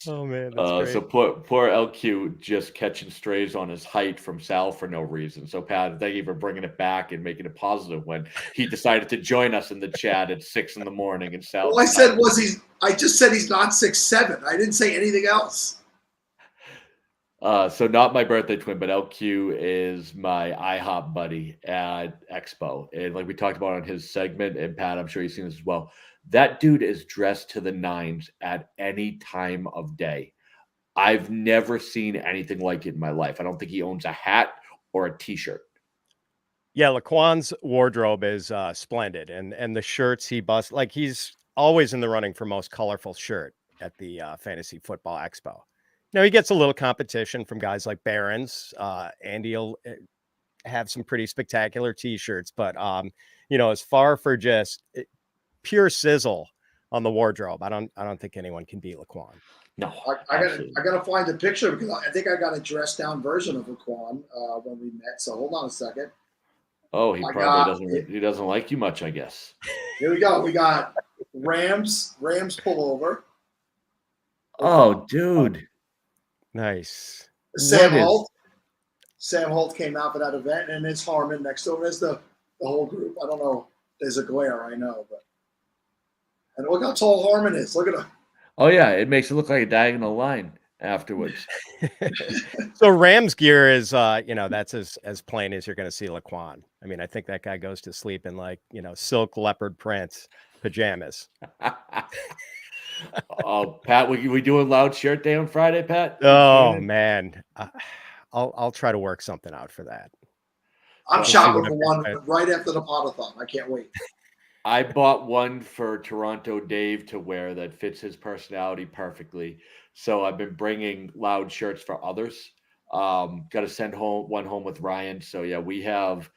Oh man, that's great. So poor LQ just catching strays on his height from Sal for no reason. So Pat, thank you for bringing it back and making it positive when he decided to join us in the chat at 6 a.m. and Sal. All I said was I just said he's not 6'7". I didn't say anything else. So not my birthday twin, but LQ is my IHOP buddy at Expo. And like we talked about on his segment, and Pat, I'm sure you've seen this as well. That dude is dressed to the nines at any time of day. I've never seen anything like it in my life. I don't think he owns a hat or a t-shirt. Yeah, Laquan's wardrobe is splendid, and the shirts he busts, like he's always in the running for most colorful shirt at the Fantasy Football Expo. You know, he gets a little competition from guys like Barron's. Andy'll have some pretty spectacular t-shirts, but you know, as far for just pure sizzle on the wardrobe, I don't think anyone can beat Laquan. No, I gotta find a picture because I think I got a dressed down version of Laquan when we met. So hold on a second. Oh, he doesn't like you much, I guess. Here we go. We got Rams pullover. Oh, dude. Nice. Sam Holt came out for that event, and it's Harmon next to him. There's the whole group. I don't know. There's a glare, I know, but and look how tall Harmon is. Look at him. Oh yeah, it makes it look like a diagonal line afterwards. So Rams gear is you know, that's as plain as you're going to see Laquan. I mean, I think that guy goes to sleep in like, you know, silk leopard print pajamas. Oh, Pat, we doing loud shirt day on Friday, Pat? Oh man, I'll try to work something out for that. I'm shopping for one right after the Podathon. I can't wait. I bought one for Toronto Dave to wear that fits his personality perfectly. So I've been bringing loud shirts for others. Got to send one home with Ryan. So yeah, we have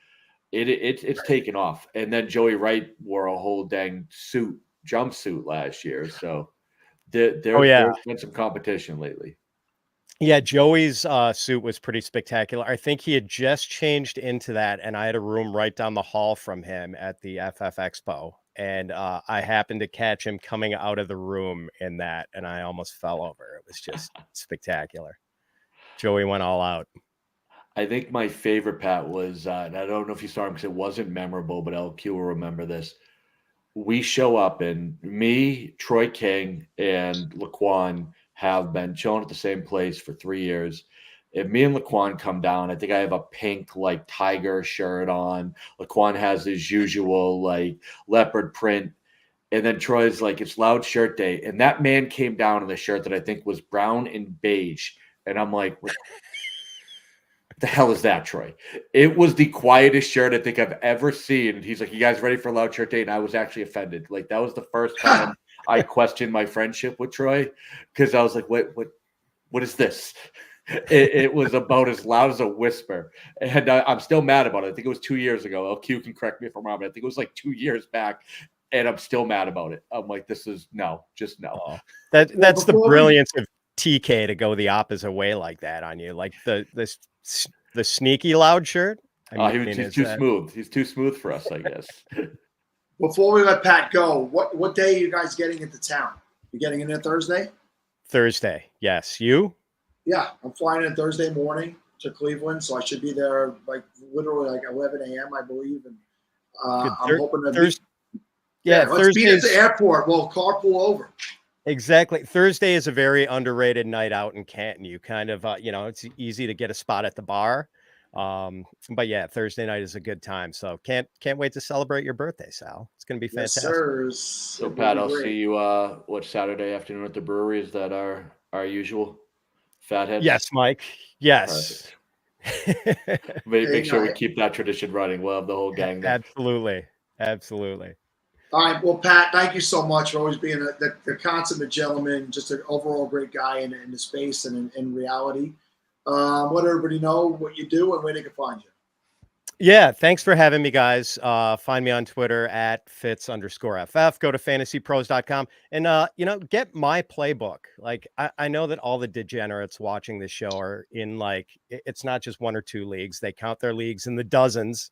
it's taken off. And then Joey Wright wore a whole dang jumpsuit last year. So there's been some competition lately. Yeah, Joey's suit was pretty spectacular. I think he had just changed into that, and I had a room right down the hall from him at the FF Expo, and I happened to catch him coming out of the room in that, and I almost fell over. It was just spectacular. Joey went all out. I think my favorite, Pat, was, and I don't know if you saw him because it wasn't memorable, but LQ will remember this. We show up, and me, Troy King, and Laquan have been chilling at the same place for 3 years. And me and Laquan come down. I think I have a pink like tiger shirt on. Laquan has his usual like leopard print. And then Troy's like, it's loud shirt day. And that man came down in a shirt that I think was brown and beige. And I'm like, what the hell is that, Troy? It was the quietest shirt I think I've ever seen. And he's like, you guys ready for loud shirt day? And I was actually offended. Like that was the first time I questioned my friendship with Troy because I was like, what is this? It was about as loud as a whisper. And I'm still mad about it. I think it was 2 years ago. LQ can correct me if I'm wrong, but I think it was like 2 years back. And I'm still mad about it. I'm like, this is no. Oh, that's the brilliance of TK to go the opposite way like that on you. Like the sneaky loud shirt. He's too smooth. He's too smooth for us, I guess. Before we let Pat go, what day are you guys getting into town? You getting in there Thursday? Thursday, yes. You? Yeah, I'm flying in Thursday morning to Cleveland, so I should be there like literally like 11 a.m. I believe, and I'm hoping to. Let's be at the airport. We'll carpool over. Exactly. Thursday is a very underrated night out in Canton. You kind of, it's easy to get a spot at the bar. But yeah, Thursday night is a good time. So can't wait to celebrate your birthday, Sal. It's going to be fantastic. Yes, sir. So Pat, I'll see you Saturday afternoon at the brewery. Is that our usual fatheads? Yes, Mike. Yes. Make sure we keep that tradition running. We'll have the whole gang there. Absolutely. All right. Well, Pat, thank you so much for always being the consummate gentleman, just an overall great guy in the space and in reality. Let everybody know what you do and where they can find you. Yeah, thanks for having me, guys. Find me on Twitter at Fitz_FF. Go to fantasypros.com and get my playbook. Like I know that all the degenerates watching this show are in it's not just one or two leagues. They count their leagues in the dozens.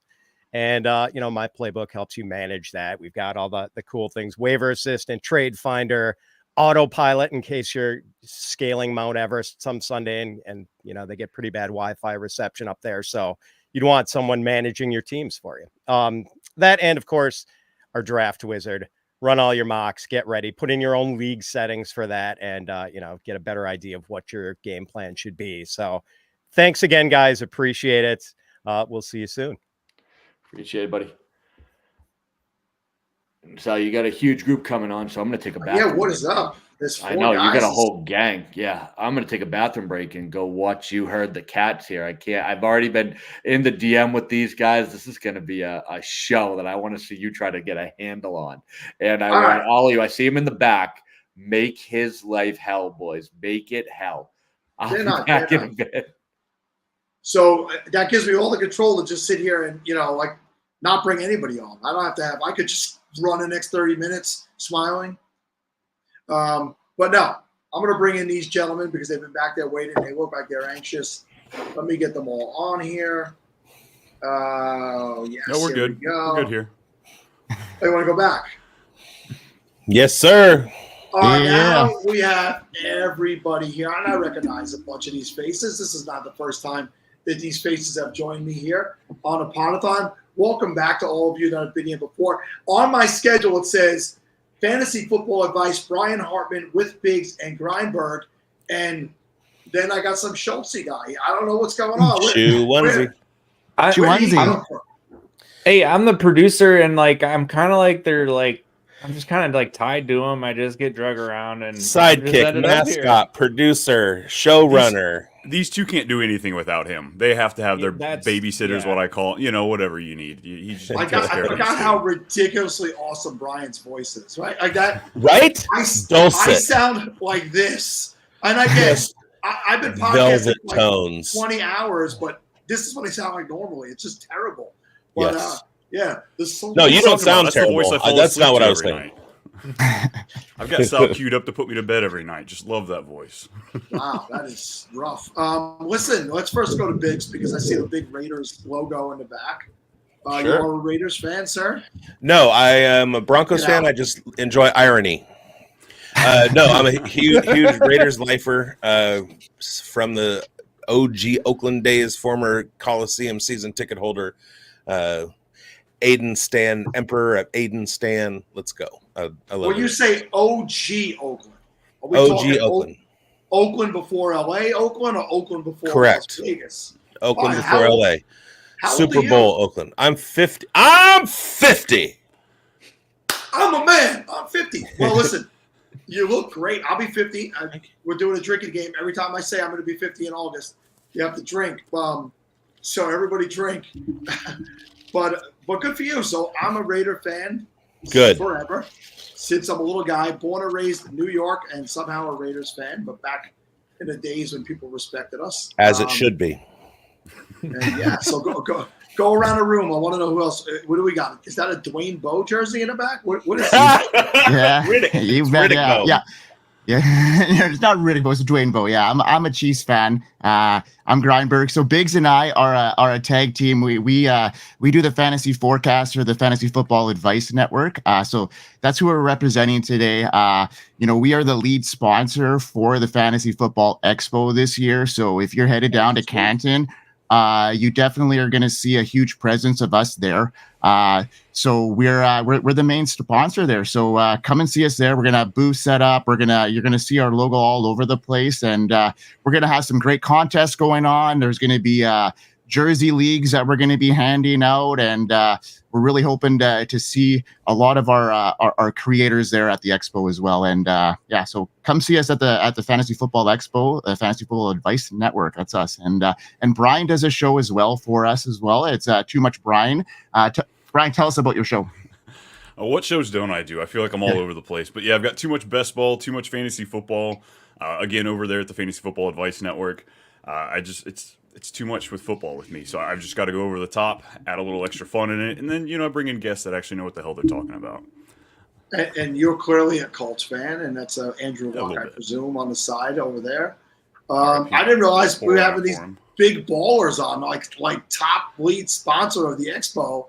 And my playbook helps you manage that. We've got all the cool things: waiver assistant, trade finder, autopilot in case you're scaling Mount Everest some Sunday and they get pretty bad Wi-Fi reception up there. So you'd want someone managing your teams for you. That, and of course, our draft wizard. Run all your mocks, get ready, put in your own league settings for that, and get a better idea of what your game plan should be. So thanks again, guys. Appreciate it. We'll see you soon. Appreciate it, buddy. So you got a huge group coming on, so I'm going to take a bathroom. Yeah, what is up? I know you got a whole gang. Yeah, I'm going to take a bathroom break and go watch You Heard the Cats here. I can't. I've already been in the DM with these guys. This is going to be a show that I want to see you try to get a handle on. And I want all of you. I see him in the back. Make his life hell, boys. Make it hell. I'll be back in a bit. So that gives me all the control to just sit here and not bring anybody on. I don't have to have. I could just run the next 30 minutes smiling. But no, I'm going to bring in these gentlemen because they've been back there waiting. They look like they're anxious. Let me get them all on here. Yes. No, we're good. We're good here. You want to go back? Yes, sir. All right, now we have everybody here. And I recognize a bunch of these faces. This is not the first time that these faces have joined me here on a Podathon. Welcome back to all of you that have been here before. On my schedule, it says Fantasy Football Advice, Brian Hartman with Biggs and Grindberg. And then I got some Schultzy guy. I don't know what's going on. Hey, I'm the producer, and I'm kind of I'm just kind of tied to him. I just get drug around and sidekick, mascot, producer, showrunner. These two can't do anything without him. They have to have their babysitters, what I call, whatever you need. He just I forgot how ridiculously awesome Brian's voice is, right? Like that, right? I sound like this, and I guess I've been podcasting for tones. 20 hours, but this is what I sound like normally. It's just terrible. But yeah, no, you don't sound terrible. That's not what I was saying. I've got Sal queued up to put me to bed every night. Just love that voice. Wow, that is rough. Listen, let's first go to Biggs because I see the big Raiders logo in the back. Sure. You are a Raiders fan, sir? No, I am a Broncos fan. I just enjoy irony. No, I'm a huge Raiders lifer from the OG Oakland days, former Coliseum season ticket holder. Aiden Stan, Emperor of Aiden Stan. Let's go. I love when you say OG Oakland, are we OG Oakland. Oakland before LA Oakland or Oakland before Correct. Las Vegas? Oakland before LA. Super Bowl Oakland. I'm 50. I'm a man. I'm 50. Well, listen, you look great. I'll be 50. We're doing a drinking game. Every time I say I'm going to be 50 in August, you have to drink. So everybody drink. But good for you. So I'm a Raider fan. Good. Forever. Since I'm a little guy, born and raised in New York and somehow a Raiders fan, but back in the days when people respected us. As it should be. And so go around the room. I want to know who else. What do we got? Is that a Dwayne Bowe jersey in the back? What is that? Yeah. Riddick Bowe. Yeah, it's not Riddick Bowe, it's Dwayne Bowe. Yeah, I'm a Chiefs fan. I'm Grindberg. So Biggs and I are a tag team. We do the fantasy forecast for the Fantasy Football Advice Network. So that's who we're representing today. We are the lead sponsor for the Fantasy Football Expo this year. So if you're headed down to Canton, you definitely are going to see a huge presence of us there. So we're the main sponsor there. So come and see us there. We're gonna have booths set up. You're gonna see our logo all over the place, and we're gonna have some great contests going on. There's gonna be jersey leagues that we're gonna be handing out, and we're really hoping to see a lot of our creators there at the expo as well. And so come see us at the Fantasy Football Expo, the Fantasy Football Advice Network. That's us. And Brian does a show as well for us as well. It's Too Much Brian. Brian, tell us about your show. What shows don't I do? I feel like I'm all over the place. But yeah, I've got Too Much Best Ball, Too Much Fantasy Football. Again, over there at the Fantasy Football Advice Network. It's too much with football with me. So I've just got to go over the top, add a little extra fun in it, and then, I bring in guests that actually know what the hell they're talking about. And you're clearly a Colts fan, and that's Andrew Luck, I presume, on the side over there. I didn't realize we were having these big ballers on, like top lead sponsor of the expo.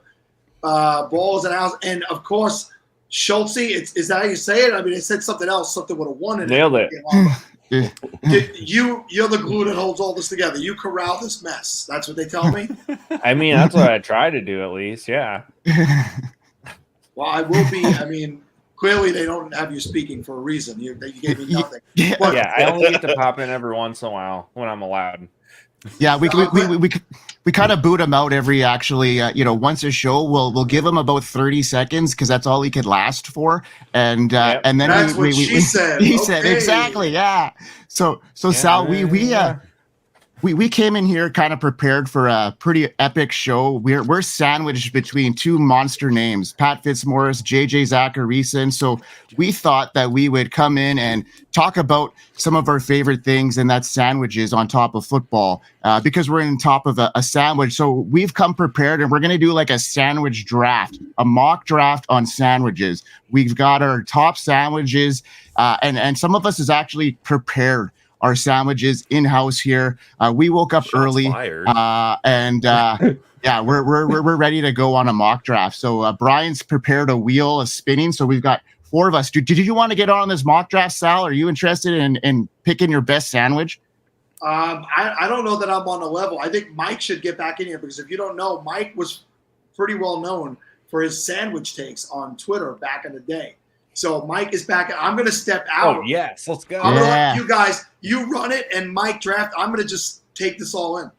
Balls and Owls. And, of course, Schultze, is that how you say it? I mean, it said something else, something with a 1 in it. Nailed it. You're the glue that holds all this together. You corral this mess. That's what they tell me. I mean, that's what I try to do at least. Yeah. Well, I will be. I mean, clearly they don't have you speaking for a reason. You gave me nothing. But, yeah, I only get to pop in every once in a while when I'm allowed. Yeah, we kind of boot him out every once a show. We'll give him about 30 seconds because that's all he could last for, and then that's what she said. He said exactly, yeah. So yeah, Sal, we came in here kind of prepared for a pretty epic show. We're sandwiched between two monster names, Pat Fitzmaurice, JJ Zacharyson. So we thought that we would come in and talk about some of our favorite things, and that's sandwiches on top of football, because we're in top of a sandwich. So we've come prepared, and we're going to do like a sandwich draft, a mock draft on sandwiches. We've got our top sandwiches, and some of us is actually prepared our sandwiches in-house here. We woke up early, and yeah, we're ready to go on a mock draft. So Brian's prepared a wheel of spinning. So we've got 4 of us. Did you want to get on this mock draft, Sal? Are you interested in picking your best sandwich? I don't know that I'm on a level. I think Mike should get back in here, because if you don't know, Mike was pretty well known for his sandwich takes on Twitter back in the day. So Mike is back. I'm going to step out. Oh, yes. Let's go. I'm going to let you guys, you run it, and Mike draft. I'm going to just take this all in.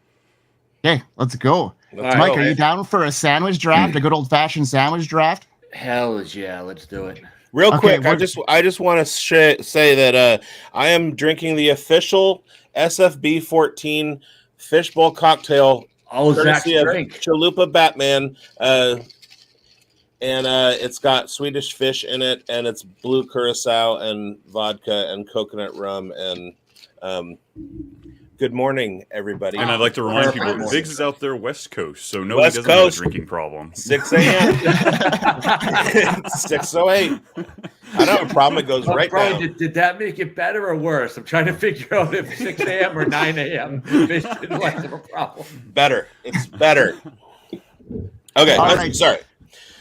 Okay, let's go. Mike, are you down for a sandwich draft, a good old-fashioned sandwich draft? Hell yeah, let's do it. Real quick, I just want to say that I am drinking the official SFB 14 fishbowl cocktail. Courtesy of Chalupa Batman. And it's got Swedish fish in it, and it's blue curacao and vodka and coconut rum. And good morning, everybody. And I'd like to remind people that Biggs is out there West Coast, so nobody West doesn't have a Coast. drinking problem. 6 a.m. It's 6:08. I don't have a problem. It goes right Brian, down. did that make it better or worse? I'm trying to figure out if 6 a.m. or 9 a.m. is less of a problem. Better. It's better. Okay, right. Sorry.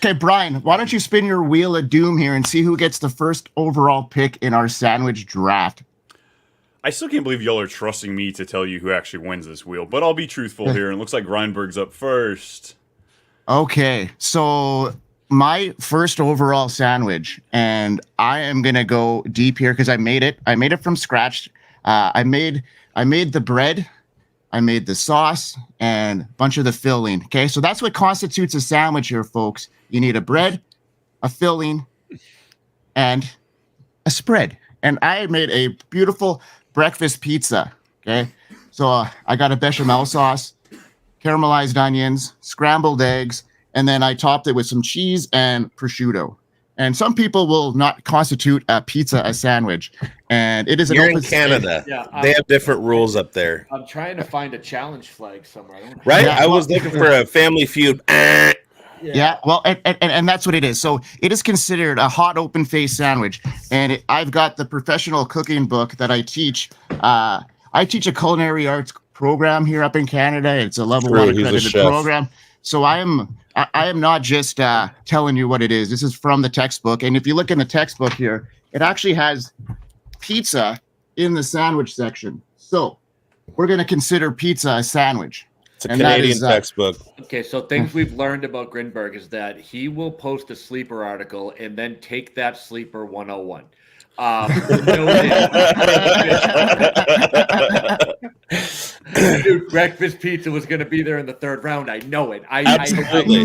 Okay, Brian, why don't you spin your wheel of doom here and see who gets the first overall pick in our sandwich draft? I still can't believe y'all are trusting me to tell you who actually wins this wheel, but I'll be truthful here, and it looks like Grindberg's up first. Okay, so my first overall sandwich, and I am gonna go deep here because I made it. I made it from scratch. I made the bread, I made the sauce, and a bunch of the filling. Okay, so that's what constitutes a sandwich here, folks. You need a bread, a filling, and a spread. And I made a beautiful breakfast pizza. Okay, so I got a bechamel sauce, caramelized onions, scrambled eggs, and then I topped it with some cheese and prosciutto. And some people will not constitute a pizza a sandwich, and it is You're an in Canada. They have different rules up there. I'm trying to find a challenge flag somewhere. Right? Yeah, I was looking for a Family Feud. Yeah, well, and that's what it is. So it is considered a hot open face sandwich, and I've got the professional cooking book that I teach. I teach a culinary arts program here up in Canada. It's a level 1 accredited program. So I am not just telling you what it is. This is from the textbook, and if you look in the textbook here, it actually has pizza in the sandwich section. So we're going to consider pizza a sandwich. It's a Canadian textbook. Okay, so things we've learned about Grindberg is that he will post a sleeper article and then take that sleeper 101. Dude, breakfast pizza was going to be there in the 3rd round. I know it. I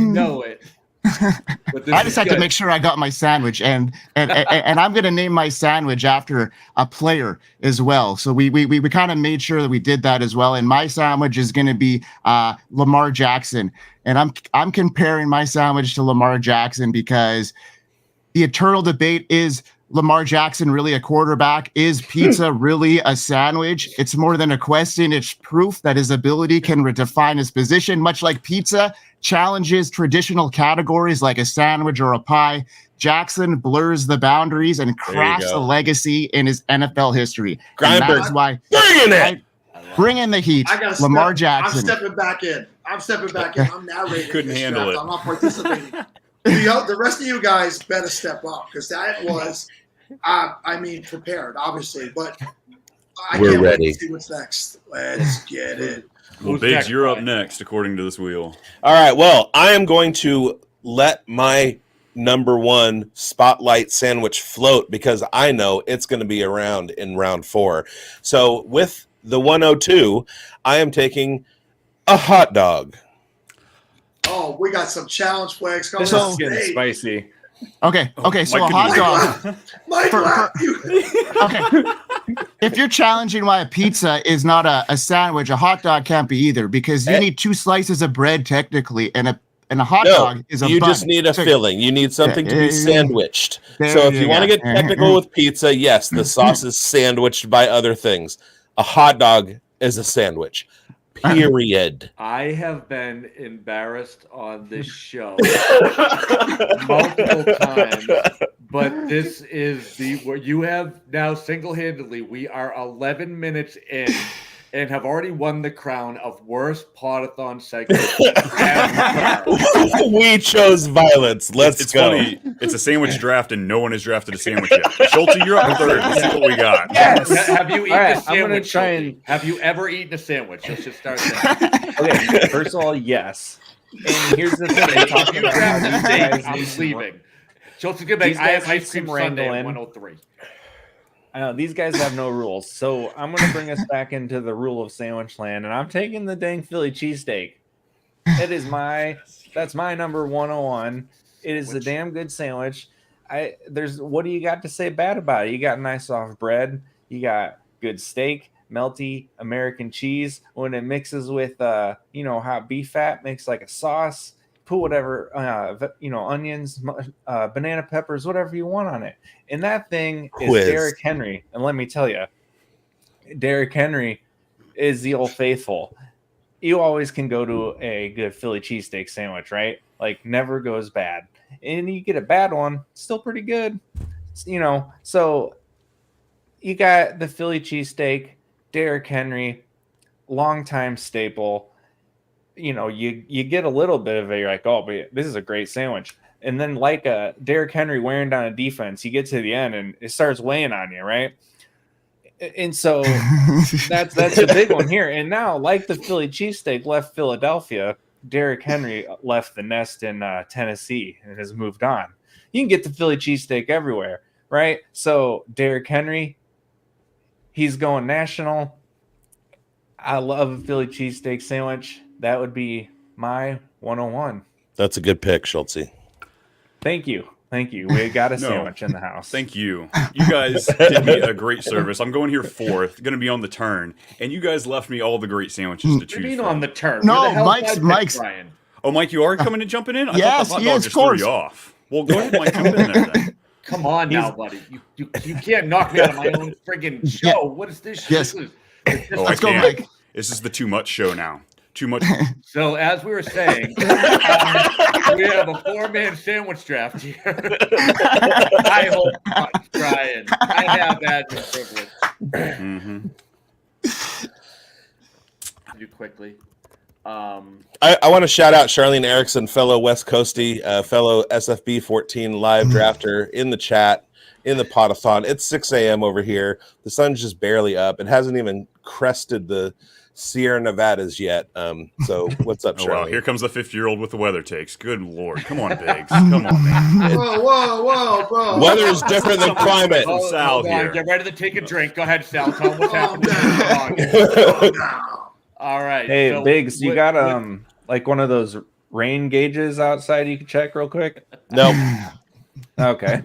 know it. I just had to make sure I got my sandwich, and I'm going to name my sandwich after a player as well. So we kind of made sure that we did that as well. And my sandwich is going to be Lamar Jackson, and I'm comparing my sandwich to Lamar Jackson because the eternal debate is Lamar Jackson really a quarterback? Is pizza really a sandwich? It's more than a question. It's proof that his ability can redefine his position, much like pizza challenges traditional categories like a sandwich or a pie. Jackson blurs the boundaries and crafts a legacy in his NFL history. That's why bring in the heat. Lamar Jackson. I'm stepping back in. I'm narrating. Couldn't handle it. I'm not participating. The rest of you guys better step up because that was, prepared, obviously, but I We're can't ready. wait to see what's next. Let's get it. Well, Biggs, you're up next, according to this wheel. All right. Well, I am going to let my number one spotlight sandwich float because I know it's going to be around in round 4. So with the 102, I am taking a hot dog. Oh, we got some challenge flags coming. This is getting spicy. Okay, so Mike a hot dog. Mike laughed. Okay. If you're challenging why a pizza is not a sandwich, a hot dog can't be either because you need 2 slices of bread technically, and a hot dog is a you bun. just need a filling. You need something to be sandwiched. There So if you you want to go. get technical with pizza, yes, the sauce is sandwiched by other things. A hot dog is a sandwich. Period. I have been embarrassed on this show multiple times, but this is where you have now single-handedly. We are 11 minutes in and have already won the crown of worst Podathon segment ever. We chose violence. Let's go. Funny. It's a sandwich draft, and no one has drafted a sandwich yet. Schulte, you're up third. Let's see what we got. Yes. Have you eaten a sandwich? I'm gonna try and... Have you ever eaten a sandwich? Let's just start there. Okay, first of all, yes. And here's the thing: if you draft a steak, I'm leaving. Schultz is I have ice cream Sunday at 103. I know these guys have no rules, so I'm going to bring us back into the rule of sandwich land, and I'm taking the dang Philly cheesesteak. That's my number 101. It is a damn good sandwich. What do you got to say bad about it? You got nice soft bread, you got good steak, melty American cheese. When it mixes with hot beef fat, makes like a sauce. Put whatever, onions, banana peppers, whatever you want on it. And that thing is Derrick Henry. And let me tell you, Derrick Henry is the old faithful. You always can go to a good Philly cheesesteak sandwich, right? Like never goes bad. And you get a bad one, still pretty good. So you got the Philly cheesesteak, Derrick Henry, longtime staple. You get a little bit of it. You're like, oh, but this is a great sandwich. And then like Derrick Henry wearing down a defense, you get to the end and it starts weighing on you, right? And so that's a big one here. And now, like the Philly cheesesteak left Philadelphia, Derrick Henry left the nest in Tennessee and has moved on. You can get the Philly cheesesteak everywhere, right? So Derrick Henry, he's going national. I love a Philly cheesesteak sandwich. That would be my 101. That's a good pick, Schultze. Thank you. We got a sandwich in the house. Thank you. You guys did me a great service. I'm going here 4th, going to be on the turn, and you guys left me all the great sandwiches to choose from. On the turn? No, Mike's. Brian? Oh, Mike, you are coming and jumping in? I yes, thought the hot yes, dog of just course. threw you off. Well, go ahead, Mike, jump in there then. Come on now, buddy. You can't knock me out of my own friggin' show. Yeah. What is this? Yes. Let's go, Mike. This is the too much show now. Too much. So as we were saying, we have a 4-man sandwich draft here. I hope not, Brian. I have that privilege. Mm-hmm. You quickly. I want to shout out Charlene Erickson, fellow West Coastie, fellow SFB 14 live drafter in the chat, in the Podathon. It's 6 a.m. over here. The sun's just barely up. It hasn't even crested the Sierra Nevadas yet. So what's up, Charlie? Wow, here comes the 50-year-old with the weather takes. Good Lord. Come on, Biggs. Come on, man. Whoa, bro. Weather is different than climate. Sal here. Get ready to take a drink. Go ahead, Sal. Tell them what's happening. All right. Hey, so Biggs, you got like one of those rain gauges outside you can check real quick? Nope. Okay.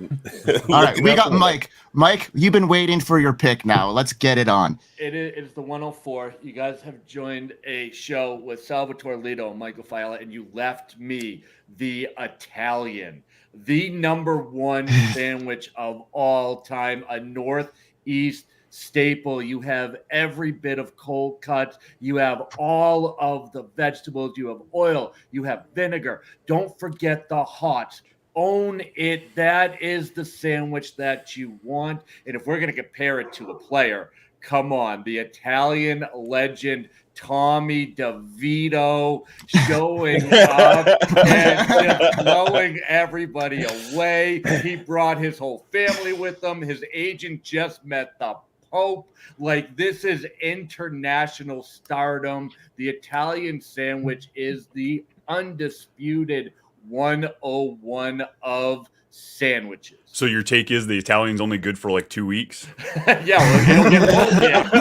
All right, we got Mike. Mike, you've been waiting for your pick now. Let's get it on. It is the 104. You guys have joined a show with Salvatore Lito and Michael Fiala, and you left me the Italian, the number 1 sandwich of all time, a Northeast staple. You have every bit of cold cuts. You have all of the vegetables. You have oil. You have vinegar. Don't forget the hots. Own it. That is the sandwich that you want. And if we're going to compare it to a player, come on, the Italian legend Tommy DeVito showing up and just blowing everybody away. He brought his whole family with him. His agent just met the Pope. Like, this is international stardom. The Italian sandwich is the undisputed 101 of sandwiches. So your take is the Italian's only good for like 2 weeks? Yeah, well, it'll get old yet.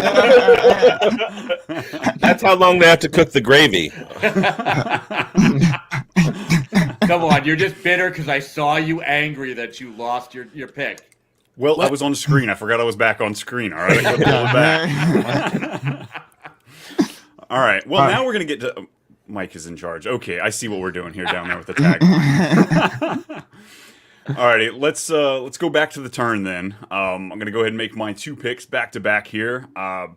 That's how long they have to cook the gravy. Come on, you're just bitter because I saw you angry that you lost your pick. Well, I was on screen. I forgot I was back on screen. All right, I gotta pull it back. All right. Well, now we're gonna get to Mike is in charge. Okay, I see what we're doing here down there with the tagline. Alrighty, let's go back to the turn then. I'm gonna go ahead and make my 2 picks back to back here. And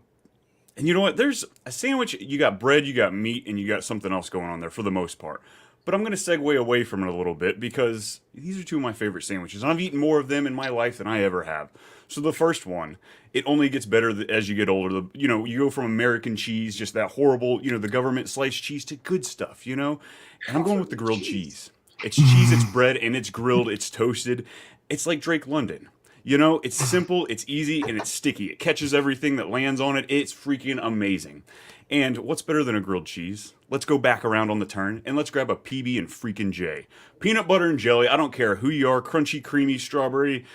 you know what? There's a sandwich. You got bread, you got meat, and you got something else going on there for the most part. But I'm gonna segue away from it a little bit because these are 2 of my favorite sandwiches, and I've eaten more of them in my life than I ever have. So the first one, it only gets better as you get older. You know, you go from American cheese, just that horrible, the government sliced cheese, to good stuff. And I'm going with the grilled cheese. It's cheese, it's bread, and it's grilled, it's toasted. It's like Drake London. It's simple, it's easy, and it's sticky. It catches everything that lands on it. It's freaking amazing. And what's better than a grilled cheese? Let's go back around on the turn, and let's grab a PB and freaking J. Peanut butter and jelly, I don't care who you are, crunchy, creamy, strawberry,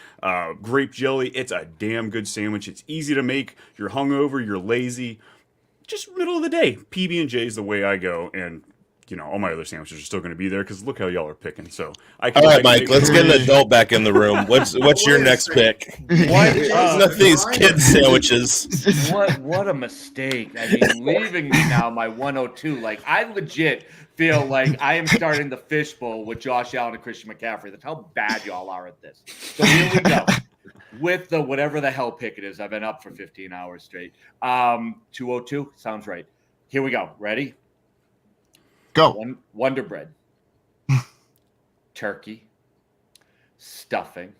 grape jelly. It's a damn good sandwich. It's easy to make. You're hungover, you're lazy. Just middle of the day. PB and J is the way I go, and all my other sandwiches are still going to be there because look how y'all are picking. So all right, Mike, let's get an adult back in the room. What's your next pick? These kids sandwiches. What a mistake! I mean, leaving me now my 102. Like, I legit feel like I am starting the fishbowl with Josh Allen and Christian McCaffrey. That's how bad y'all are at this. So here we go. With the whatever the hell pick it is, I've been up for 15 hours straight. 202 sounds right. Here we go. Ready? Go. Wonder Bread, turkey, stuffing,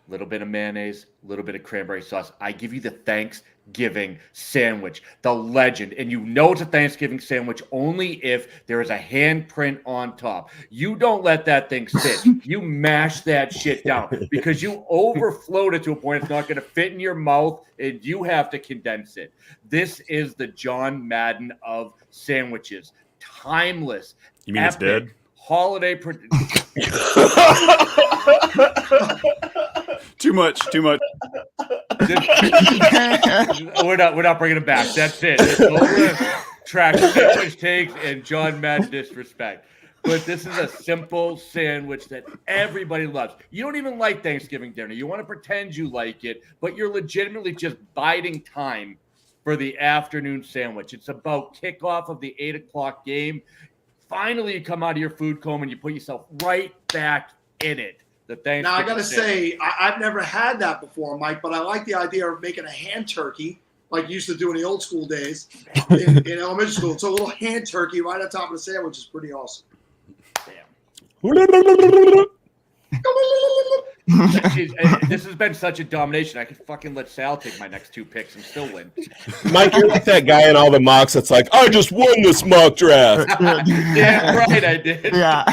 a little bit of mayonnaise, a little bit of cranberry sauce. I give you the Thanksgiving sandwich, the legend. And you know it's a Thanksgiving sandwich only if there is a handprint on top. You don't let that thing sit. You mash that shit down because you overflowed it to a point it's not going to fit in your mouth and you have to condense it. This is the John Madden of sandwiches. Timeless. You mean epic, it's dead? Holiday. Too much. We're not bringing it back. That's it. It's over. Track sandwich takes and John Madden disrespect. But this is a simple sandwich that everybody loves. You don't even like Thanksgiving dinner. You want to pretend you like it, but you're legitimately just biding time for the afternoon sandwich. It's about kickoff of the 8 o'clock game. Finally, you come out of your food coma and you put yourself right back in it. Now, I got to say, I've never had that before, Mike, but I like the idea of making a hand turkey like you used to do in the old school days in elementary school. So a little hand turkey right on top of the sandwich is pretty awesome. Damn. This has been such a domination. I could fucking let Sal take my next 2 picks and still win. Mike, you're like that guy in all the mocks that's like, I just won this mock draft. Yeah, right, I did. Yeah.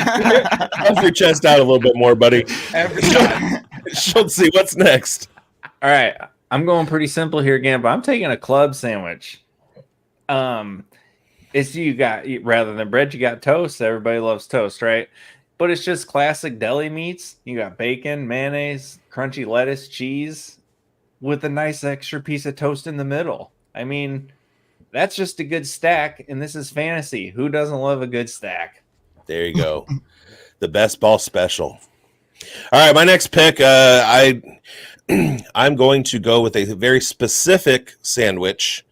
Puff your chest out a little bit more, buddy. Every time. Let's see what's next. All right, I'm going pretty simple here again, but I'm taking a club sandwich. It's you got rather than bread, you got toast. Everybody loves toast, right? But it's just classic deli meats. You got bacon, mayonnaise, crunchy lettuce, cheese, with a nice extra piece of toast in the middle. I mean, that's just a good stack, and this is fantasy. Who doesn't love a good stack? There you go. The best ball special. All right, my next pick, I'm going to go with a very specific sandwich.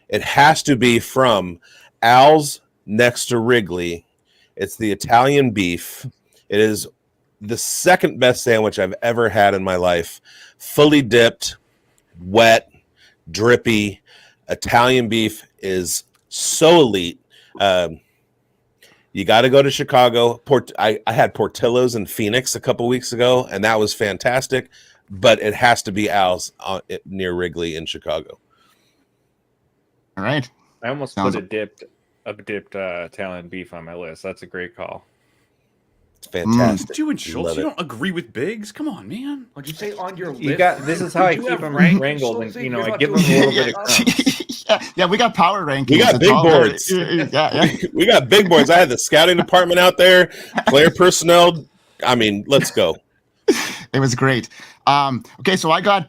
It has to be from Al's next to Wrigley. It's the Italian beef. It is the second best sandwich I've ever had in my life. Fully dipped, wet, drippy. Italian beef is so elite. You got to go to Chicago. I had Portillo's in Phoenix a couple weeks ago, and that was fantastic. But it has to be Al's near Wrigley in Chicago. All right. I almost put a dipped Italian beef on my list. That's a great call. It's fantastic. You and Schultz, you don't agree with Biggs? Come on, man. What'd you say on your list? You got this is how I keep them wrangled, and I give them a little bit of crumbs. Yeah, we got power rankings. We got big boards. We got big boards. I had the scouting department out there, player personnel. I mean, let's go. It was great. Okay, so I got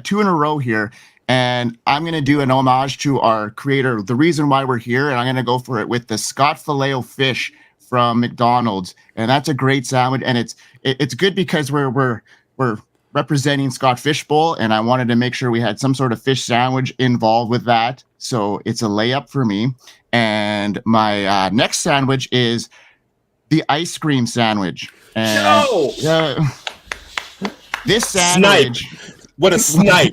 2 in a row here, and I'm gonna do an homage to our creator, the reason why we're here, and I'm gonna go for it with the Scott Filet-O-Fish from McDonald's, and that's a great sandwich, and it's good because we're representing Scott Fishbowl, and I wanted to make sure we had some sort of fish sandwich involved with that, so it's a layup for me. And my next sandwich is the ice cream sandwich. And, this sandwich, snipe. What a snipe!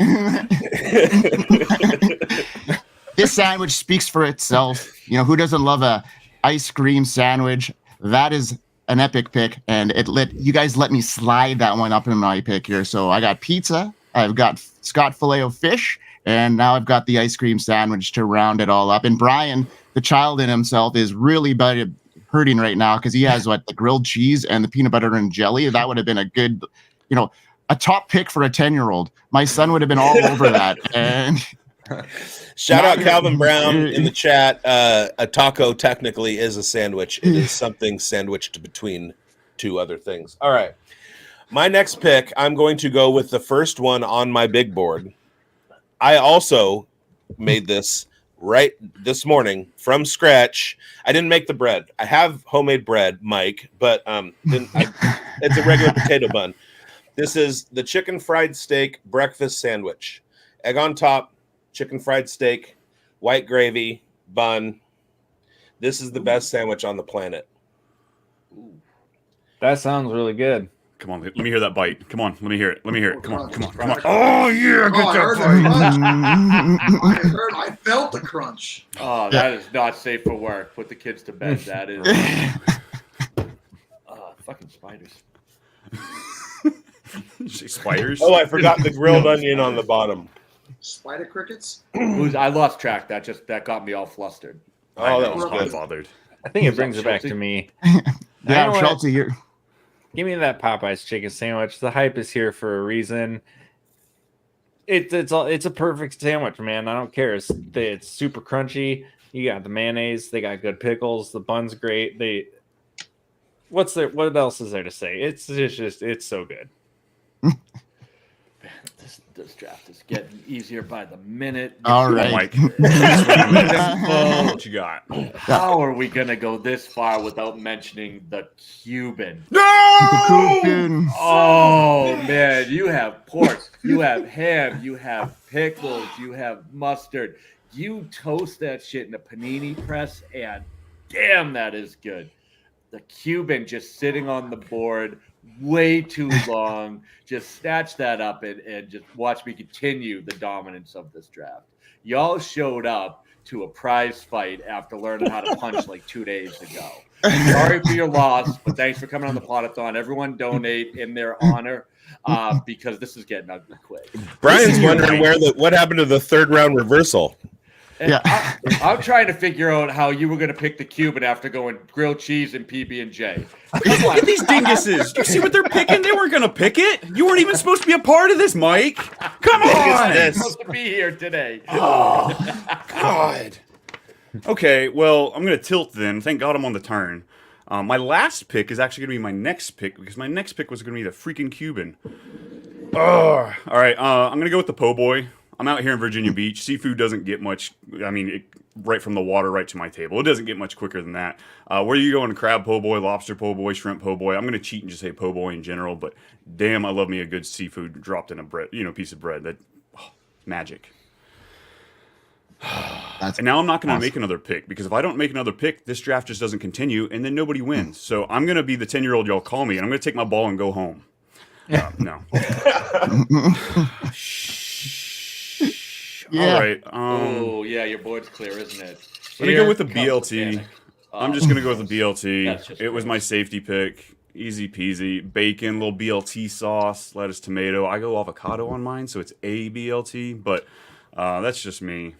This sandwich speaks for itself. Who doesn't love a ice cream sandwich? That is an epic pick, and you guys let me slide that one up in my pick here. So I got pizza, I've got Scott Filet-O-Fish, and now I've got the ice cream sandwich to round it all up. And Brian, the child in himself, is really hurting right now because he has the grilled cheese and the peanut butter and jelly. That would have been a good, a top pick for a 10-year-old. My son would have been all over that. And shout out Calvin Brown in the chat. A taco technically is a sandwich. It is something sandwiched between 2 other things. All right. My next pick, I'm going to go with the first one on my big board. I also made this right this morning from scratch. I didn't make the bread. I have homemade bread, Mike, but it's a regular potato bun. This is the chicken fried steak breakfast sandwich. Egg on top, chicken fried steak, white gravy, bun. This is the best sandwich on the planet. That sounds really good. Come on, let me hear that bite. Come on, let me hear it. Come on. Oh yeah, I heard the crunch. I felt the crunch. Oh, that is not safe for work. Put the kids to bed. That is fucking spiders. Spiders? Oh, I forgot the grilled onion on the bottom. Spider crickets? I lost track. That got me all flustered. Oh, that was good. Bothered. I think it brings it back to me. Yeah, Schultz here. Give me that Popeye's chicken sandwich. The hype is here for a reason. It's a perfect sandwich, man. I don't care. It's super crunchy. You got the mayonnaise. They got good pickles. The bun's great. What else is there to say? It's so good. This draft is getting easier by the minute. All right, Mike. What you got? How are we gonna go this far without mentioning the Cuban? No! Oh man, you have pork, you have ham, you have pickles, you have mustard. You toast that shit in a panini press, and damn, that is good. The Cuban just sitting on the board way too long. Just snatch that up and just watch me continue the dominance of this draft. Y'all showed up to a prize fight after learning how to punch like 2 days ago. Sorry for your loss, but thanks for coming on the Podathon. Everyone donate in their honor because this is getting ugly quick. Brian's wondering what happened to the 3rd round reversal. Yeah, I'm trying to figure out how you were going to pick the Cuban after going grilled cheese and PB&J. Look at these dinguses. Do you see what they're picking? They weren't going to pick it. You weren't even supposed to be a part of this, Mike. Come on. I'm supposed to be here today. Oh, God. Okay, well, I'm going to tilt then. Thank God I'm on the turn. My last pick is actually going to be my next pick because my next pick was going to be the freaking Cuban. All right, I'm going to go with the po' boy. I'm out here in Virginia Beach. Seafood doesn't get much, right from the water right to my table. It doesn't get much quicker than that. Where you going? Crab po' boy, lobster po' boy, shrimp po' boy. I'm going to cheat and just say po' boy in general, but damn, I love me a good seafood dropped in a piece of bread. That magic. And now I'm not going to make another pick because if I don't make another pick, this draft just doesn't continue and then nobody wins. So I'm going to be the 10-year-old y'all call me and I'm going to take my ball and go home. No. Yeah. All right. Oh, yeah, your board's clear, isn't it? Let me go with the BLT. I'm just going to go with the BLT. It was my safety pick. Easy peasy. Bacon, little BLT sauce, lettuce, tomato. I go avocado on mine, so it's a BLT, but that's just me.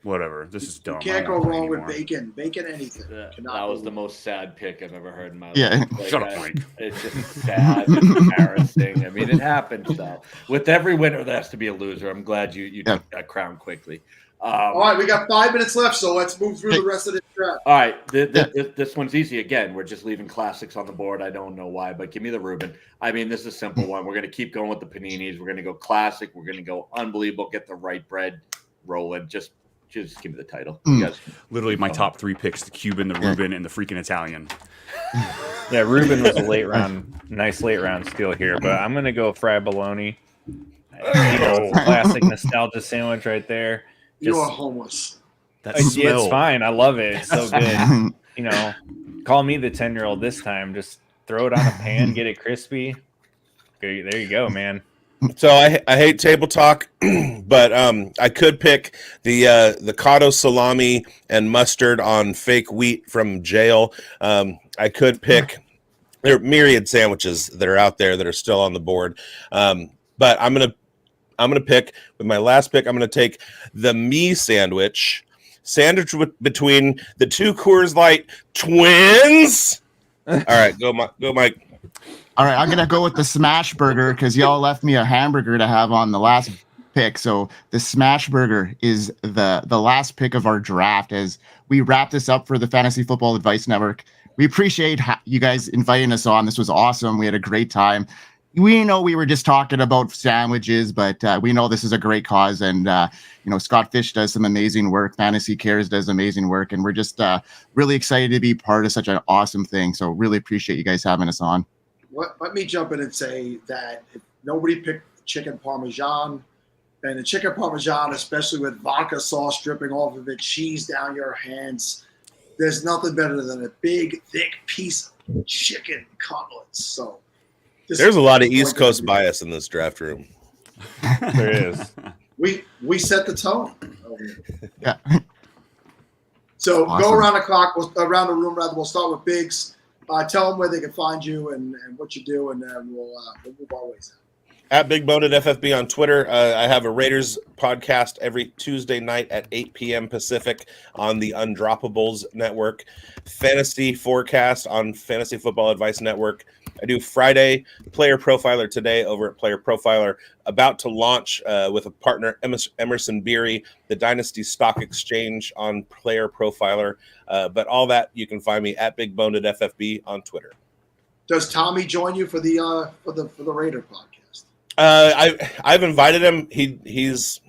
whatever. This is dumb. You can't go wrong with bacon. Bacon anything. That was the most sad pick I've ever heard in my life. Yeah. Shut up, Mike. It's just sad, it's embarrassing. I mean, it happens though. With every winner, there has to be a loser. I'm glad you took that crown quickly. All right, we got 5 minutes left, so let's move through the rest of this draft. All right, this one's easy again. We're just leaving classics on the board. I don't know why, but give me the Reuben. I mean, this is a simple one. We're going to keep going with the paninis. We're going to go classic. We're going to go unbelievable. Get the right bread rolling. Just give me the title. You guys, literally my top 3 picks: the Cuban, the Reuben, and the freaking Italian. Yeah, Reuben was a nice late round steal here, but I'm going to go fried bologna. Classic nostalgia sandwich right there. You are homeless. Yeah, it's fine. I love it. It's so good. Call me the 10-year-old this time. Just throw it on a pan, get it crispy. There you go, man. So I hate table talk, but I could pick the cotto salami and mustard on fake wheat from jail. I could pick there are myriad sandwiches that are out there that are still on the board, but I'm gonna pick with my last pick. I'm gonna take the me sandwich between the 2 Coors Light twins. All right, go Mike. All right, I'm gonna go with the smash burger because y'all left me a hamburger to have on the last pick. So the smash burger is the last pick of our draft as we wrap this up for the Fantasy Football Advice Network. We appreciate you guys inviting us on. This was awesome. We had a great time. We know we were just talking about sandwiches, but we know this is a great cause. And, Scott Fish does some amazing work. Fantasy Cares does amazing work. And we're just really excited to be part of such an awesome thing. So really appreciate you guys having us on. Let me jump in and say that if nobody picked chicken Parmesan, and the chicken Parmesan, especially with vodka sauce dripping off of it, cheese down your hands, there's nothing better than a big, thick piece of chicken cutlets. So there's a lot of East Coast bias in this draft room. There is. We set the tone. Yeah. So Awesome. Go around the clock, around the room rather. We'll start with Biggs. Tell them where they can find you and what you do, and then we'll move our ways out. At Big Boned FFB on Twitter. I have a Raiders podcast every Tuesday night at 8 p.m. Pacific on the Undroppables Network. Fantasy Forecast on Fantasy Football Advice Network. I do Friday Player Profiler today over at Player Profiler. About to launch with a partner, Emerson Beery, the Dynasty Stock Exchange on Player Profiler. But all that you can find me at Big Boned FFB on Twitter. Does Tommy join you for the Raider podcast? I've invited him. He's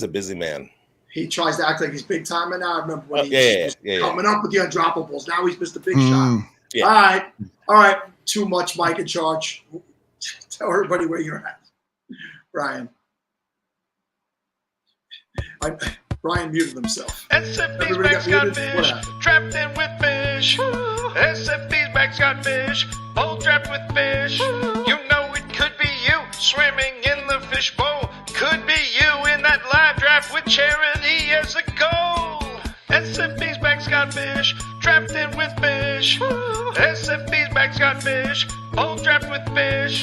a busy man. He tries to act like he's big time, and now I remember when coming up with the undroppables. Now he's missed a big shot. Yeah. All right. Too much Mike in charge. Tell everybody where you're at, Brian. Brian muted himself. SFB's back got fish, trapped in with fish. SFB's back got fish, bowl trapped with fish. You know it could be you swimming in the fishbowl. Could be you in that live draft with charity as a goal. SFB's back got fish, trapped in with fish. SFB's back got fish, bowl trapped with fish.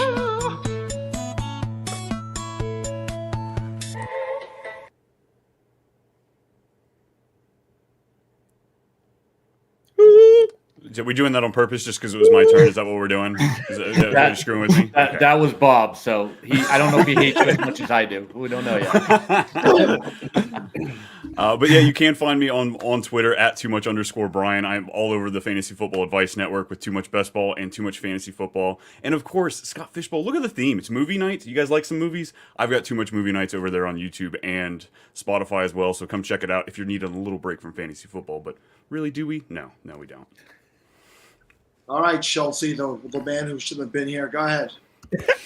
Are we doing that on purpose just because it was my turn? Is that what we're doing? Is that are you screwing with me? Okay. That was Bob. So I don't know if he hates you as much as I do. We don't know yet. But yeah, you can find me on Twitter at @too_much_Brian. I'm all over the Fantasy Football Advice Network with Too Much Best Ball and Too Much Fantasy Football. And of course, Scott Fishbowl. Look at the theme. It's movie nights. You guys like some movies? I've got Too Much Movie Nights over there on YouTube and Spotify as well. So come check it out if you're needing a little break from fantasy football. But really, do we? No, we don't. All right, Schultz, the man who should have been here. Go ahead. All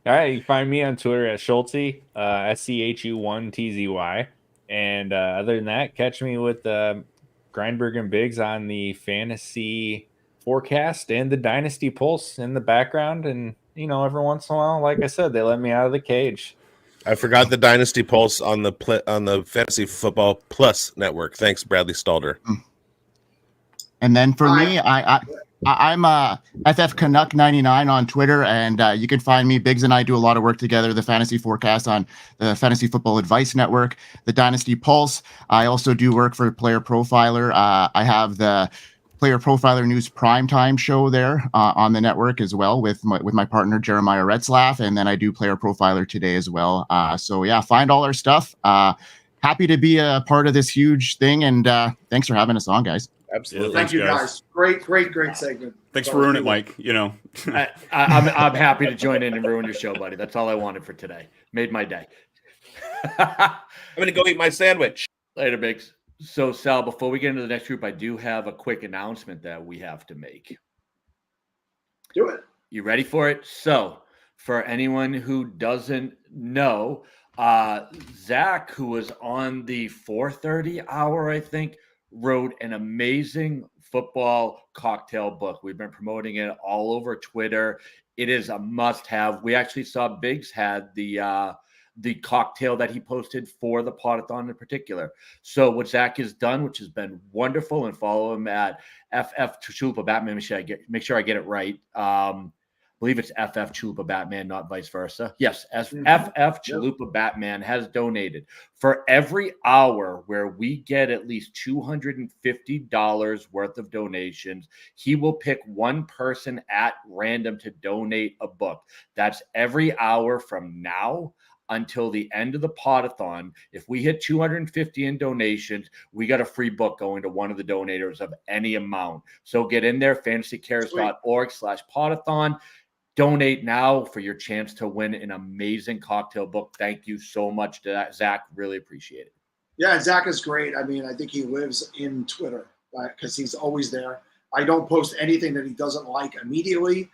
right, you can find me on Twitter at Schultz, SCHU1TZY. And other than that, catch me with Grindberg and Biggs on the Fantasy Forecast and the Dynasty Pulse in the background. And, every once in a while, like I said, they let me out of the cage. I forgot the Dynasty Pulse on the Fantasy Football Plus network. Thanks, Bradley Stalder. And then for me, I'm FF Canuck 99 on Twitter, and you can find me. Biggs and I do a lot of work together. The Fantasy Forecast on the Fantasy Football Advice Network, the Dynasty Pulse. I also do work for Player Profiler. I have the Player Profiler News primetime show there on the network as well with my partner Jeremiah Retzlaff, and then I do Player Profiler today as well. So yeah, find all our stuff. Happy to be a part of this huge thing, and thanks for having us on, guys. Absolutely. Thank you, guys. Great segment. Thanks for ruining it, Mike. You know, I'm happy to join in and ruin your show, buddy. That's all I wanted for today. Made my day. I'm gonna go eat my sandwich. Later, Biggs. So, Sal, before we get into the next group, I do have a quick announcement that we have to make. Do it. You ready for it? So, for anyone who doesn't know, Zach, who was on the 4:30 hour, I think, wrote an amazing football cocktail book. We've been promoting it all over Twitter. It is a must-have. We actually saw Biggs had the cocktail that he posted for the Podathon in particular. So what Zach has done, which has been wonderful, and follow him at FF Chalupa Batman. Make sure I get it right. I believe it's FF Chalupa Batman, not vice versa. Yes, FF Chalupa Batman has donated. For every hour where we get at least $250 worth of donations, he will pick one person at random to donate a book. That's every hour from now until the end of the Podathon. If we hit 250 in donations, we got a free book going to one of the donators of any amount. So get in there, fantasycares.org/Podathon. Donate now for your chance to win an amazing cocktail book. Thank you so much to that, Zach. Really appreciate it. Yeah, Zach is great. I mean, I think he lives in Twitter because he's always there. I don't post anything that he doesn't like immediately,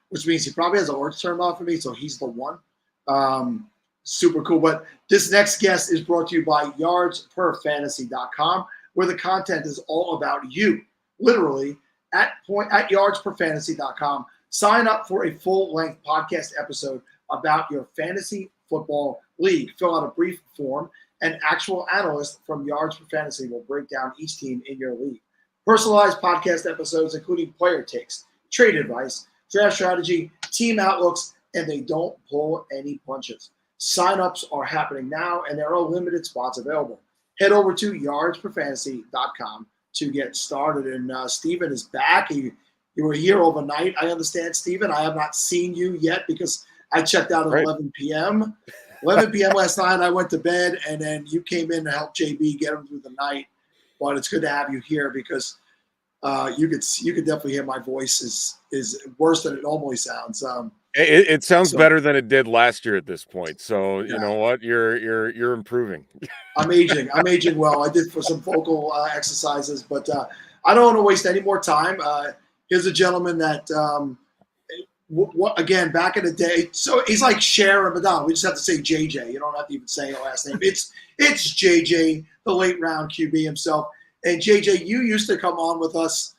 which means he probably has alerts turned off for me, so he's the one. Super cool. But this next guest is brought to you by yardsperfantasy.com, where the content is all about you. Literally, at yardsperfantasy.com. Sign up for a full-length podcast episode about your fantasy football league. Fill out a brief form. An actual analyst from Yards for Fantasy will break down each team in your league. Personalized podcast episodes, including player takes, trade advice, draft strategy, team outlooks, and they don't pull any punches. Sign-ups are happening now, and there are limited spots available. Head over to yardsperfantasy.com to get started. And Steven is back. You were here overnight, I understand, Steven. I have not seen you yet because I checked out at 11 p.m. 11 p.m. last night, I went to bed, and then you came in to help JB get him through the night. But it's good to have you here because you could definitely hear my voice is worse than it normally sounds. It sounds better than it did last year at this point. So you know what, you're improving. I'm aging well. I did for some vocal exercises, but I don't want to waste any more time. Here's a gentleman that, again, back in the day, so he's like Cher and Madonna. We just have to say JJ. You don't have to even say your last name. It's JJ, the late round QB himself. And JJ, you used to come on with us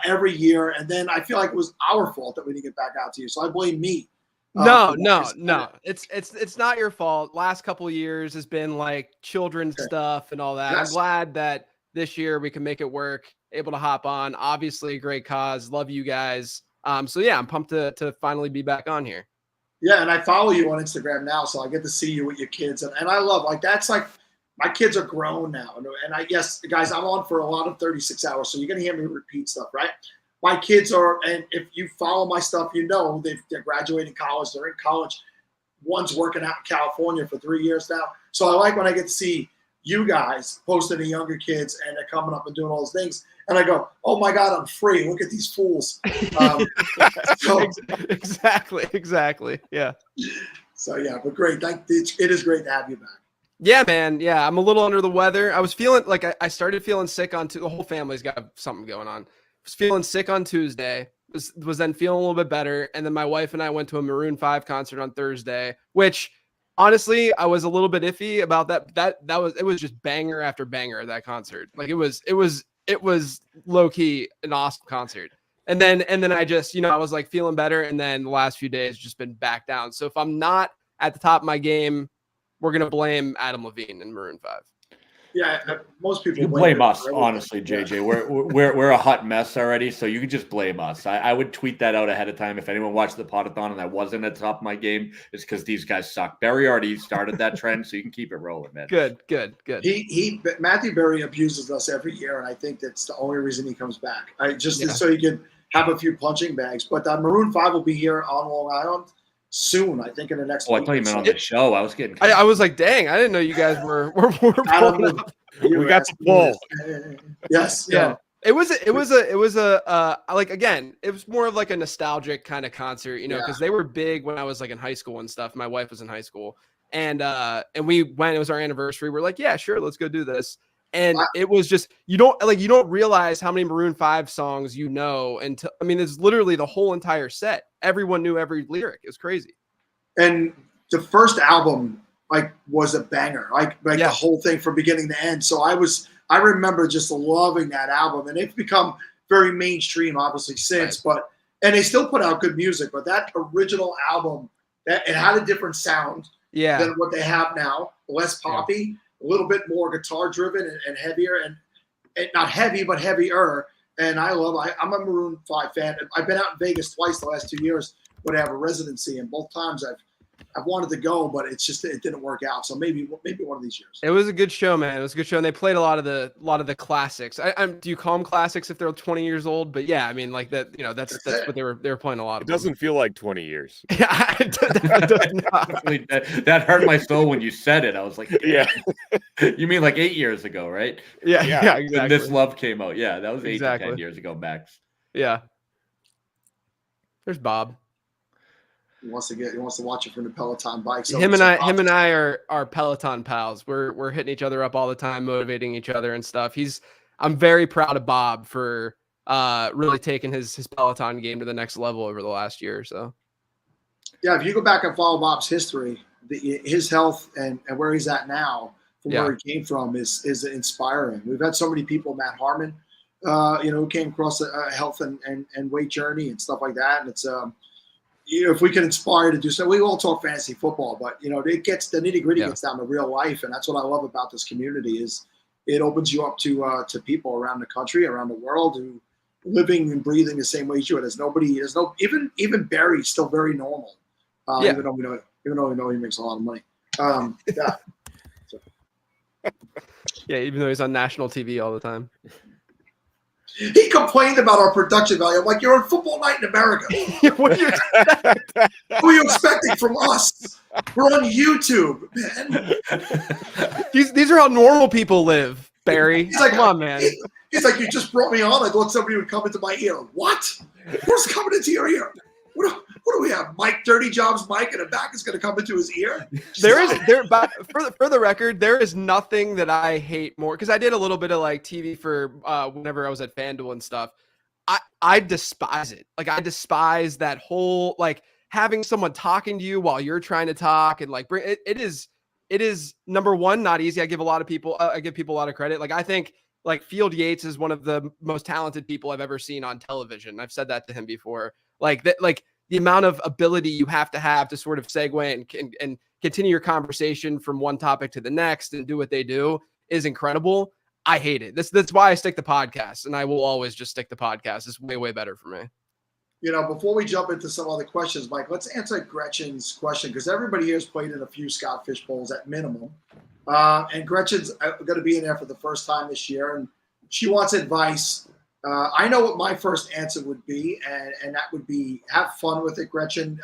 every year, and then I feel like it was our fault that we didn't get back out to you. So I blame me. No. It's not your fault. Last couple of years has been like children's stuff and all that. Yes. I'm glad that this year we can make it work. Able to hop on. Obviously, a great cause. Love you guys. So yeah, I'm pumped to finally be back on here. Yeah, and I follow you on Instagram now, so I get to see you with your kids, and I love that's like my kids are grown now, and I guess guys, I'm on for a lot of 36 hours, so you're gonna hear me repeat stuff, right? My kids are, and if you follow my stuff, you know they're graduating college, they're in college. One's working out in California for 3 years now, so I like when I get to see you guys posting the younger kids and they're coming up and doing all those things. And I go, oh my God, I'm free. Look at these fools. Exactly. Yeah. So yeah, but great. It is great to have you back. Yeah, man. Yeah. I'm a little under the weather. I was feeling like I started feeling sick on the whole family's got something going on. I was feeling sick on Tuesday, was then feeling a little bit better. And then my wife and I went to a Maroon 5 concert on Thursday, which honestly, I was a little bit iffy about that. It was just banger after banger at that concert. Like it was low key an awesome concert. And then I just, I was like feeling better. And then the last few days just been back down. So if I'm not at the top of my game, we're going to blame Adam Levine and Maroon 5. Yeah, most people You can blame us, everything. honestly, JJ. Yeah. We're a hot mess already, so you can just blame us. I would tweet that out ahead of time. If anyone watched the Podathon and I wasn't at the top of my game, it's because these guys suck. Barry already started that trend, so you can keep it rolling, man. Good. Matthew Berry abuses us every year, and I think that's the only reason he comes back. So he can have a few punching bags. But Maroon 5 will be here on Long Island soon. I think in the next. Oh, I thought you meant on the show. I was getting. I was like, dang, I didn't know you guys were we got the ball. Yes. Yeah. It was like, again, it was more of like a nostalgic kind of concert, you know, because they were big when I was like in high school and stuff. My wife was in high school, and we went. It was our anniversary. We're like, yeah, sure, let's go do this. And it was just you don't realize how many Maroon 5 songs you know until it's literally the whole entire set. Everyone knew every lyric. It was crazy. And the first album was a banger, the whole thing from beginning to end. So I remember just loving that album, and it's become very mainstream, obviously, since. Right. And they still put out good music. But that original album, it had a different sound than what they have now. Less poppy, a little bit more guitar driven and heavier, and not heavy but heavier. And I'm a Maroon 5 fan. I've been out in Vegas twice the last 2 years when I have a residency, and both times I've wanted to go, but it didn't work out. So maybe one of these years. It was a good show, man. It was a good show, and they played a lot of the classics. Do you call them classics if they're 20 years old? But yeah, like that. You know, that's what they were playing a lot of. It doesn't feel like 20 years. Yeah, it does not. That hurt my soul when you said it. I was like, yeah. You mean like 8 years ago, right? Yeah, exactly. When This Love came out. Yeah, that was 8 exactly. to 10 years ago, Max. Yeah. There's Bob. He wants to watch it from the Peloton bike. So him and I are Peloton pals. We're hitting each other up all the time, motivating each other and stuff. I'm very proud of Bob for really taking his Peloton game to the next level over the last year or so. Yeah, if you go back and follow Bob's history, his health and where he's at now, from where he came from, is inspiring. We've had so many people, Matt Harmon, who came across a health and weight journey and stuff like that, and it's if we can inspire to do so. We all talk fantasy football, but it gets the nitty gritty gets down to real life, and that's what I love about this community is it opens you up to people around the country, around the world who living and breathing the same way as you. Even Barry's still very normal, even though we know he makes a lot of money. Yeah, even though he's on national TV all the time. He complained about our production value. I'm like, you're on Football Night in America. What are you expecting from us? We're on YouTube, man. These are how normal people live, Barry. He's like, come on, man. He's like, you just brought me on. I thought somebody would come into my ear. What? What's coming into your ear? What do we have? Mike Dirty Jobs Mike in the back is going to come into his ear? For the record, there is nothing that I hate more, because I did a little bit of like TV for whenever I was at FanDuel and stuff. I despise it. Like, I despise that whole like having someone talking to you while you're trying to talk, and like it is number one, not easy. I give people a lot of credit. Like, I think like Field Yates is one of the most talented people I've ever seen on television. I've said that to him before. Like that, like the amount of ability you have to sort of segue and continue your conversation from one topic to the next and do what they do is incredible. I hate it. That's why I stick to podcasts, and I will always just stick to podcasts. It's way, way better for me. Before we jump into some other questions, Mike, let's answer Gretchen's question, because everybody here has played in a few Scout Fish Bowls at minimum. And Gretchen's going to be in there for the first time this year, and she wants advice. I know what my first answer would be, and that would be have fun with it, Gretchen.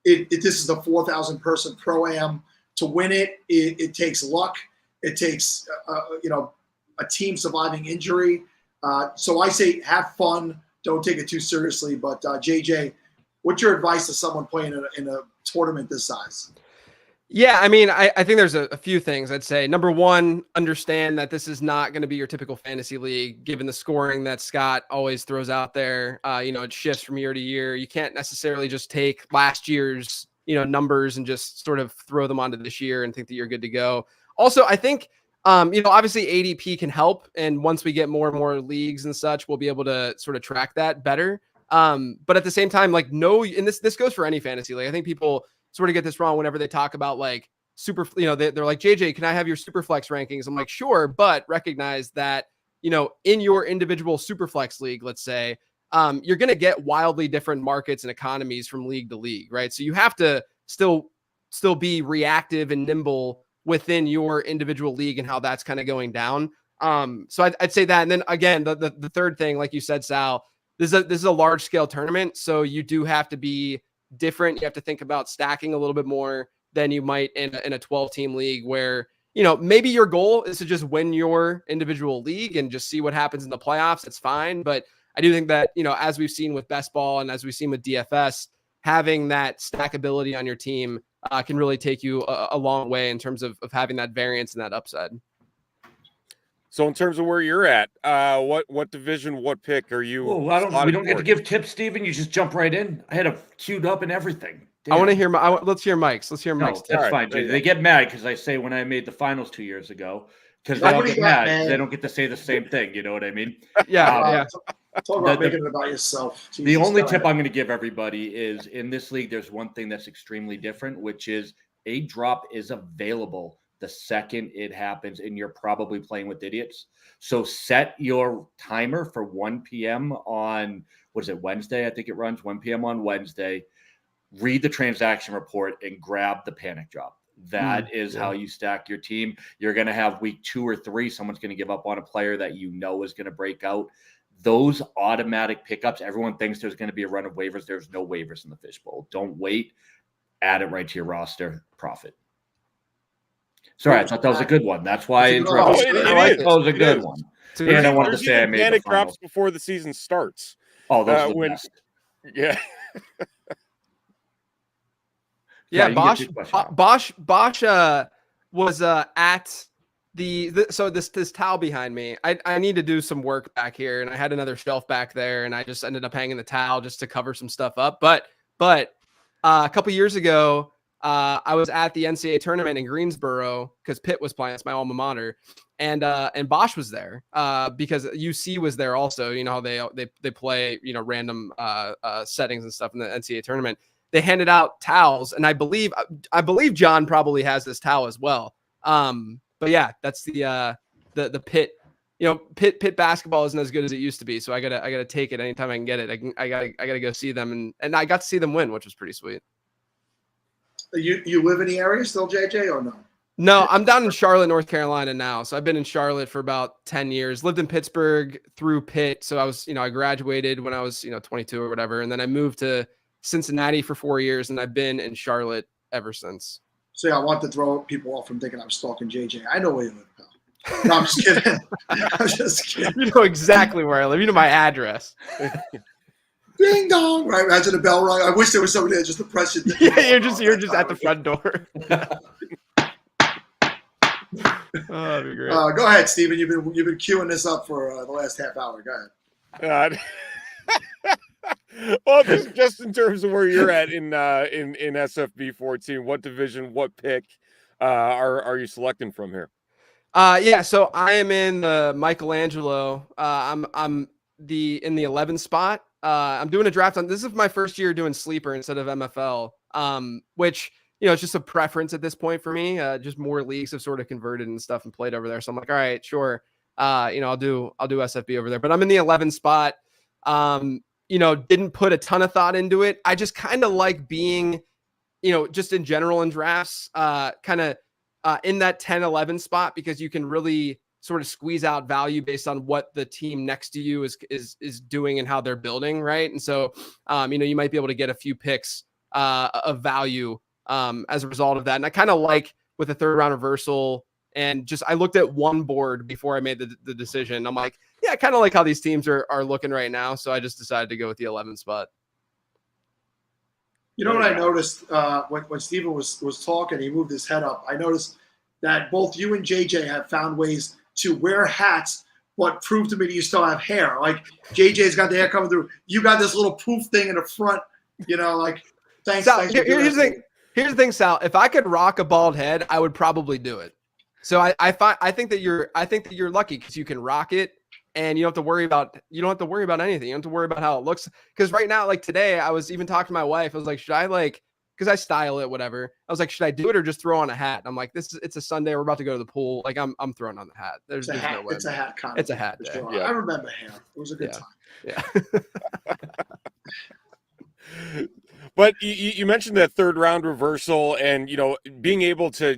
This is a 4,000 person pro-am. To win it, it takes luck. It takes a team surviving injury. So I say have fun. Don't take it too seriously. But JJ, what's your advice to someone playing in a tournament this size? Yeah, I mean, I think there's a few things I'd say. Number one, understand that this is not going to be your typical fantasy league, given the scoring that Scott always throws out there. It shifts from year to year. You can't necessarily just take last year's, numbers and just sort of throw them onto this year and think that you're good to go. Also, I think, obviously ADP can help. And once we get more and more leagues and such, we'll be able to sort of track that better. But at the same time, and this goes for any fantasy league. I think people sort of get this wrong whenever they talk about like super, they're like, JJ, can I have your super flex rankings? I'm like, sure, but recognize that, in your individual super flex league, let's say, you're going to get wildly different markets and economies from league to league, right? So you have to still be reactive and nimble within your individual league and how that's kind of going down. So I'd say that. And then again, the third thing, like you said, Sal, this is a large scale tournament. So you do have to be different. You have to think about stacking a little bit more than you might in a 12 team league where, maybe your goal is to just win your individual league and just see what happens in the playoffs. It's fine. But I do think that, as we've seen with best ball and as we've seen with DFS, having that stackability on your team can really take you a long way in terms of having that variance and that upside. So in terms of where you're at, what division, what pick are you? Oh, we don't get to give tips, Steven. You just jump right in. I had it queued up and everything. Damn. I want to hear let's hear Mike's. Let's hear Mike's. That's fine, dude. They get mad because I say when I made the finals 2 years ago, because they all get mad. They don't get to say the same thing. You know what I mean? Yeah. Talk about making it about yourself. Jesus, the only tip I'm going to give everybody is in this league, there's one thing that's extremely different, which is a drop is available the second it happens, and you're probably playing with idiots. So set your timer for 1 p.m. on, Wednesday? I think it runs 1 p.m. on Wednesday. Read the transaction report and grab the panic drop. That is how you stack your team. You're going to have week 2 or 3. Someone's going to give up on a player that is going to break out. Those automatic pickups, everyone thinks there's going to be a run of waivers. There's no waivers in the fishbowl. Don't wait. Add it right to your roster. Profit. Sorry, I thought that was a good one. That's why I interrupted. That was a good one. And I wanted to say I made panic drops before the season starts. Oh, those are the best. Yeah. Yeah, Bosch was at so this towel behind me. I need to do some work back here, and I had another shelf back there, and I just ended up hanging the towel just to cover some stuff up. But a couple years ago, I was at the NCAA tournament in Greensboro because Pitt was playing. It's my alma mater, and Bosch was there because UC was there also. You know how they play random settings and stuff in the NCAA tournament. They handed out towels, and I believe John probably has this towel as well. But yeah, that's the Pitt. Pitt basketball isn't as good as it used to be, so I gotta take it anytime I can get it. I gotta go see them, and I got to see them win, which was pretty sweet. You live in the area still, JJ, or no? No, I'm down in Charlotte, North Carolina now. So I've been in Charlotte for about 10 years. Lived in Pittsburgh through Pitt, so I was I graduated when I was 22 or whatever, and then I moved to Cincinnati for 4 years, and I've been in Charlotte ever since. So yeah, I want to throw people off from thinking I'm stalking JJ. I know where you live, pal. No, I'm just kidding. I'm just kidding. You know exactly where I live. You know my address. Ding dong! Right, imagine the bell rung. I wish there was somebody there just to press it. Yeah, you're just at the front door. Oh, that'd be great. Go ahead, Steven. You've been queuing this up for the last half hour. Go ahead. Well, just in terms of where you're at in SFB 14, what division, what pick are you selecting from here? Yeah, so I am in the Michelangelo. I'm in the 11th spot. I'm doing a draft on. This is my first year doing sleeper instead of MFL. Which it's just a preference at this point for me. Just more leagues have sort of converted and stuff and played over there. So I'm like, all right, sure. I'll do SFB over there. But I'm in the 11th spot. Didn't put a ton of thought into it. I just kind of like being, just in general in drafts, kind of in that 10-11 spot because you can really sort of squeeze out value based on what the team next to you is doing and how they're building, right? And so, you might be able to get a few picks of value as a result of that. And I kind of like with a third round reversal and just I looked at one board before I made the decision. I'm like, yeah, I kind of like how these teams are looking right now. So I just decided to go with the 11th spot. You know what I noticed when Steven was talking, he moved his head up. I noticed that both you and JJ have found ways to wear hats, but prove to me that you still have hair. Like JJ's got the hair coming through. You got this little poof thing in the front. Thanks. Sal, here's the thing, Sal. If I could rock a bald head, I would probably do it. So I think that you're lucky because you can rock it. And you don't have to worry about anything. You don't have to worry about how it looks. Because right now, like today, I was even talking to my wife. I was like, should I because I style it, whatever. I was like, should I do it or just throw on a hat? And I'm like, it's a Sunday. We're about to go to the pool. Like I'm throwing on the hat. There's no way. It's a hat contest. It's a hat day. Sure. I remember hair. It was a good time. Yeah. But you mentioned that third round reversal, and being able to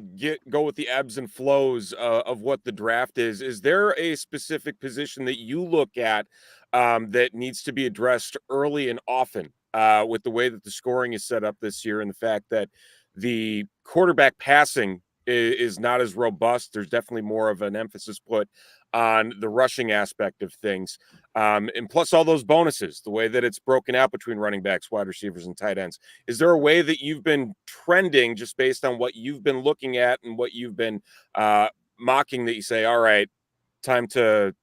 go with the ebbs and flows of what the draft is. Is there a specific position that you look at that needs to be addressed early and often with the way that the scoring is set up this year, and the fact that the quarterback passing is not as robust? There's definitely more of an emphasis put on the rushing aspect of things. And plus all those bonuses, the way that it's broken out between running backs, wide receivers, and tight ends. Is there a way that you've been trending just based on what you've been looking at and what you've been mocking that you say, all right, time to,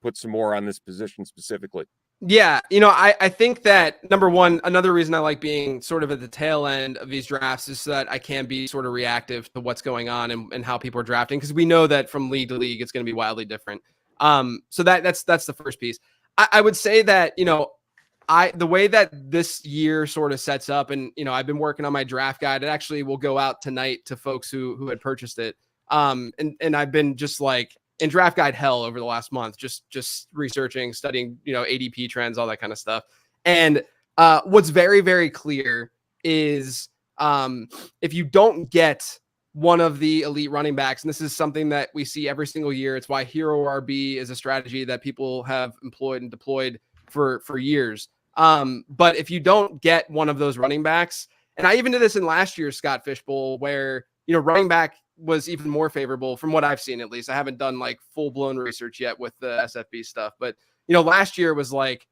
put some more on this position specifically? Yeah, I think that number one, another reason I like being sort of at the tail end of these drafts is so that I can be sort of reactive to what's going on and how people are drafting, because we know that from league to league it's going to be wildly different. So that's the first piece. I would say that the way that this year sort of sets up, and I've been working on my draft guide. It actually will go out tonight to folks who had purchased it. And I've been just like in draft guide hell over the last month, just researching, studying, ADP trends, all that kind of stuff. And what's very, very clear is if you don't get one of the elite running backs, and this is something that we see every single year, it's why hero RB is a strategy that people have employed and deployed for years. But if you don't get one of those running backs, and I even did this in last year's Scott Fish Bowl, where running back was even more favorable from what I've seen. At least I haven't done like full blown research yet with the SFB stuff, but last year was like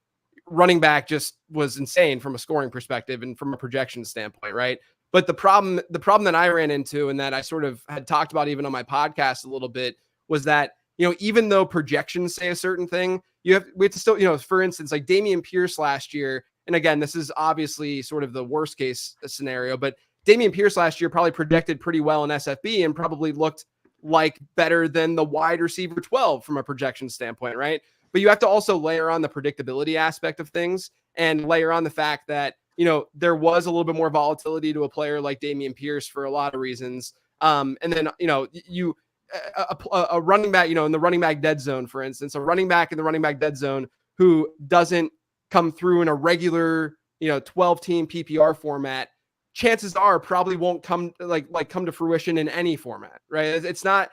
running back just was insane from a scoring perspective and from a projection standpoint, right? But the problem that I ran into, and that I sort of had talked about even on my podcast a little bit, was that even though projections say a certain thing, we have to still, for instance, like Dameon Pierce last year, and again, this is obviously sort of the worst case scenario, but Dameon Pierce last year probably projected pretty well in SFB and probably looked like better than the wide receiver 12 from a projection standpoint, right? But you have to also layer on the predictability aspect of things and layer on the fact that, there was a little bit more volatility to a player like Dameon Pierce for a lot of reasons. And then, a running back, in the running back dead zone, for instance, a running back in the running back dead zone who doesn't come through in a regular, 12 team PPR format, chances are probably won't come to fruition in any format, right? It's not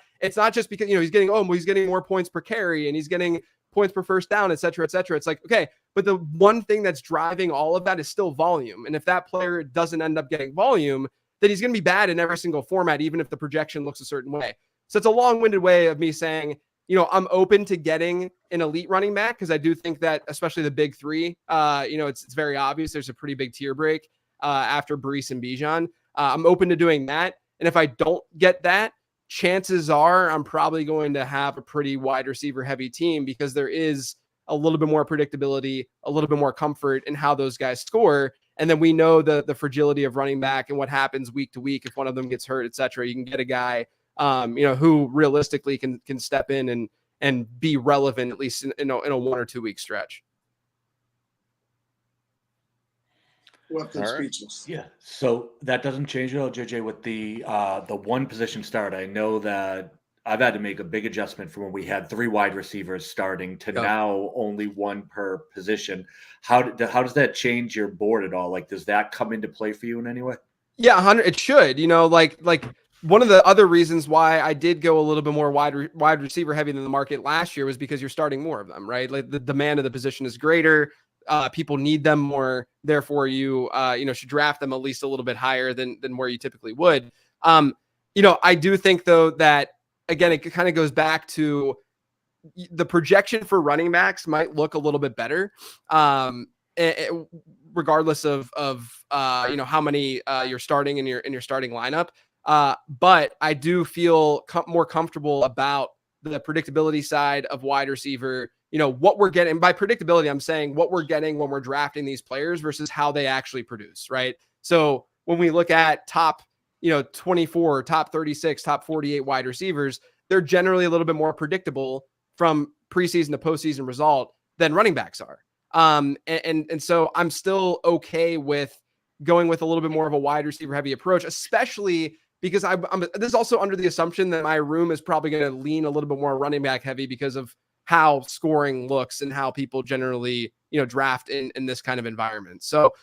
just because, he's getting more points per carry and he's getting points per first down, et cetera, et cetera. It's like, okay, but the one thing that's driving all of that is still volume. And if that player doesn't end up getting volume, then he's going to be bad in every single format, even if the projection looks a certain way. So it's a long-winded way of me saying, I'm open to getting an elite running back, because I do think that, especially the big three, it's very obvious there's a pretty big tier break after Brees and Bijan. I'm open to doing that. And if I don't get that, chances are I'm probably going to have a pretty wide receiver heavy team, because there is a little bit more predictability, a little bit more comfort in how those guys score. And then we know the fragility of running back and what happens week to week if one of them gets hurt, et cetera. You can get a guy, who realistically can step in and be relevant, at least in a 1 or 2 week stretch. Speechless. Yeah. So that doesn't change at all, JJ, with the one position start. I know that I've had to make a big adjustment from when we had 3 wide receivers starting to now only 1 per position. How does that change your board at all? Like, does that come into play for you in any way? Yeah, 100. It should. Like one of the other reasons why I did go a little bit more wide receiver heavy than the market last year was because you're starting more of them, right? Like the demand of the position is greater. People need them more. Therefore, you should draft them at least a little bit higher than where you typically would. I do think though that, again, it kind of goes back to the projection for running backs might look a little bit better, regardless of how many you're starting in your starting lineup. But I do feel more comfortable about the predictability side of wide receiver. What we're getting by predictability, I'm saying what we're getting when we're drafting these players versus how they actually produce, right? So when we look at top, 24, top 36, top 48 wide receivers, they're generally a little bit more predictable from preseason to postseason result than running backs are. And so I'm still okay with going with a little bit more of a wide receiver heavy approach, especially because I'm this is also under the assumption that my room is probably going to lean a little bit more running back heavy because of how scoring looks and how people generally, draft in this kind of environment. So,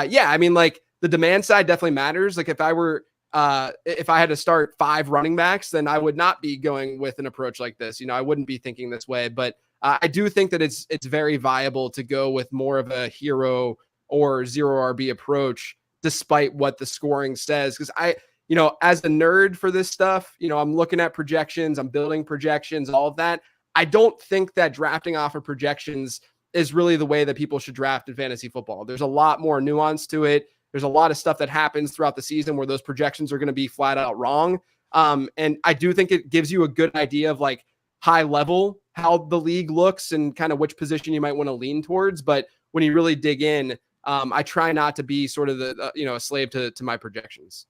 yeah, I mean, like the demand side definitely matters. Like if I had to start 5 running backs, then I would not be going with an approach like this. I wouldn't be thinking this way, but I do think that it's very viable to go with more of a hero or zero RB approach, despite what the scoring says. Because as a nerd for this stuff, I'm looking at projections, I'm building projections, all of that. I don't think that drafting off of projections is really the way that people should draft in fantasy football. There's a lot more nuance to it. There's a lot of stuff that happens throughout the season where those projections are going to be flat out wrong. And I do think it gives you a good idea of like high level, how the league looks and kind of which position you might want to lean towards. But when you really dig in, I try not to be sort of a slave to my projections.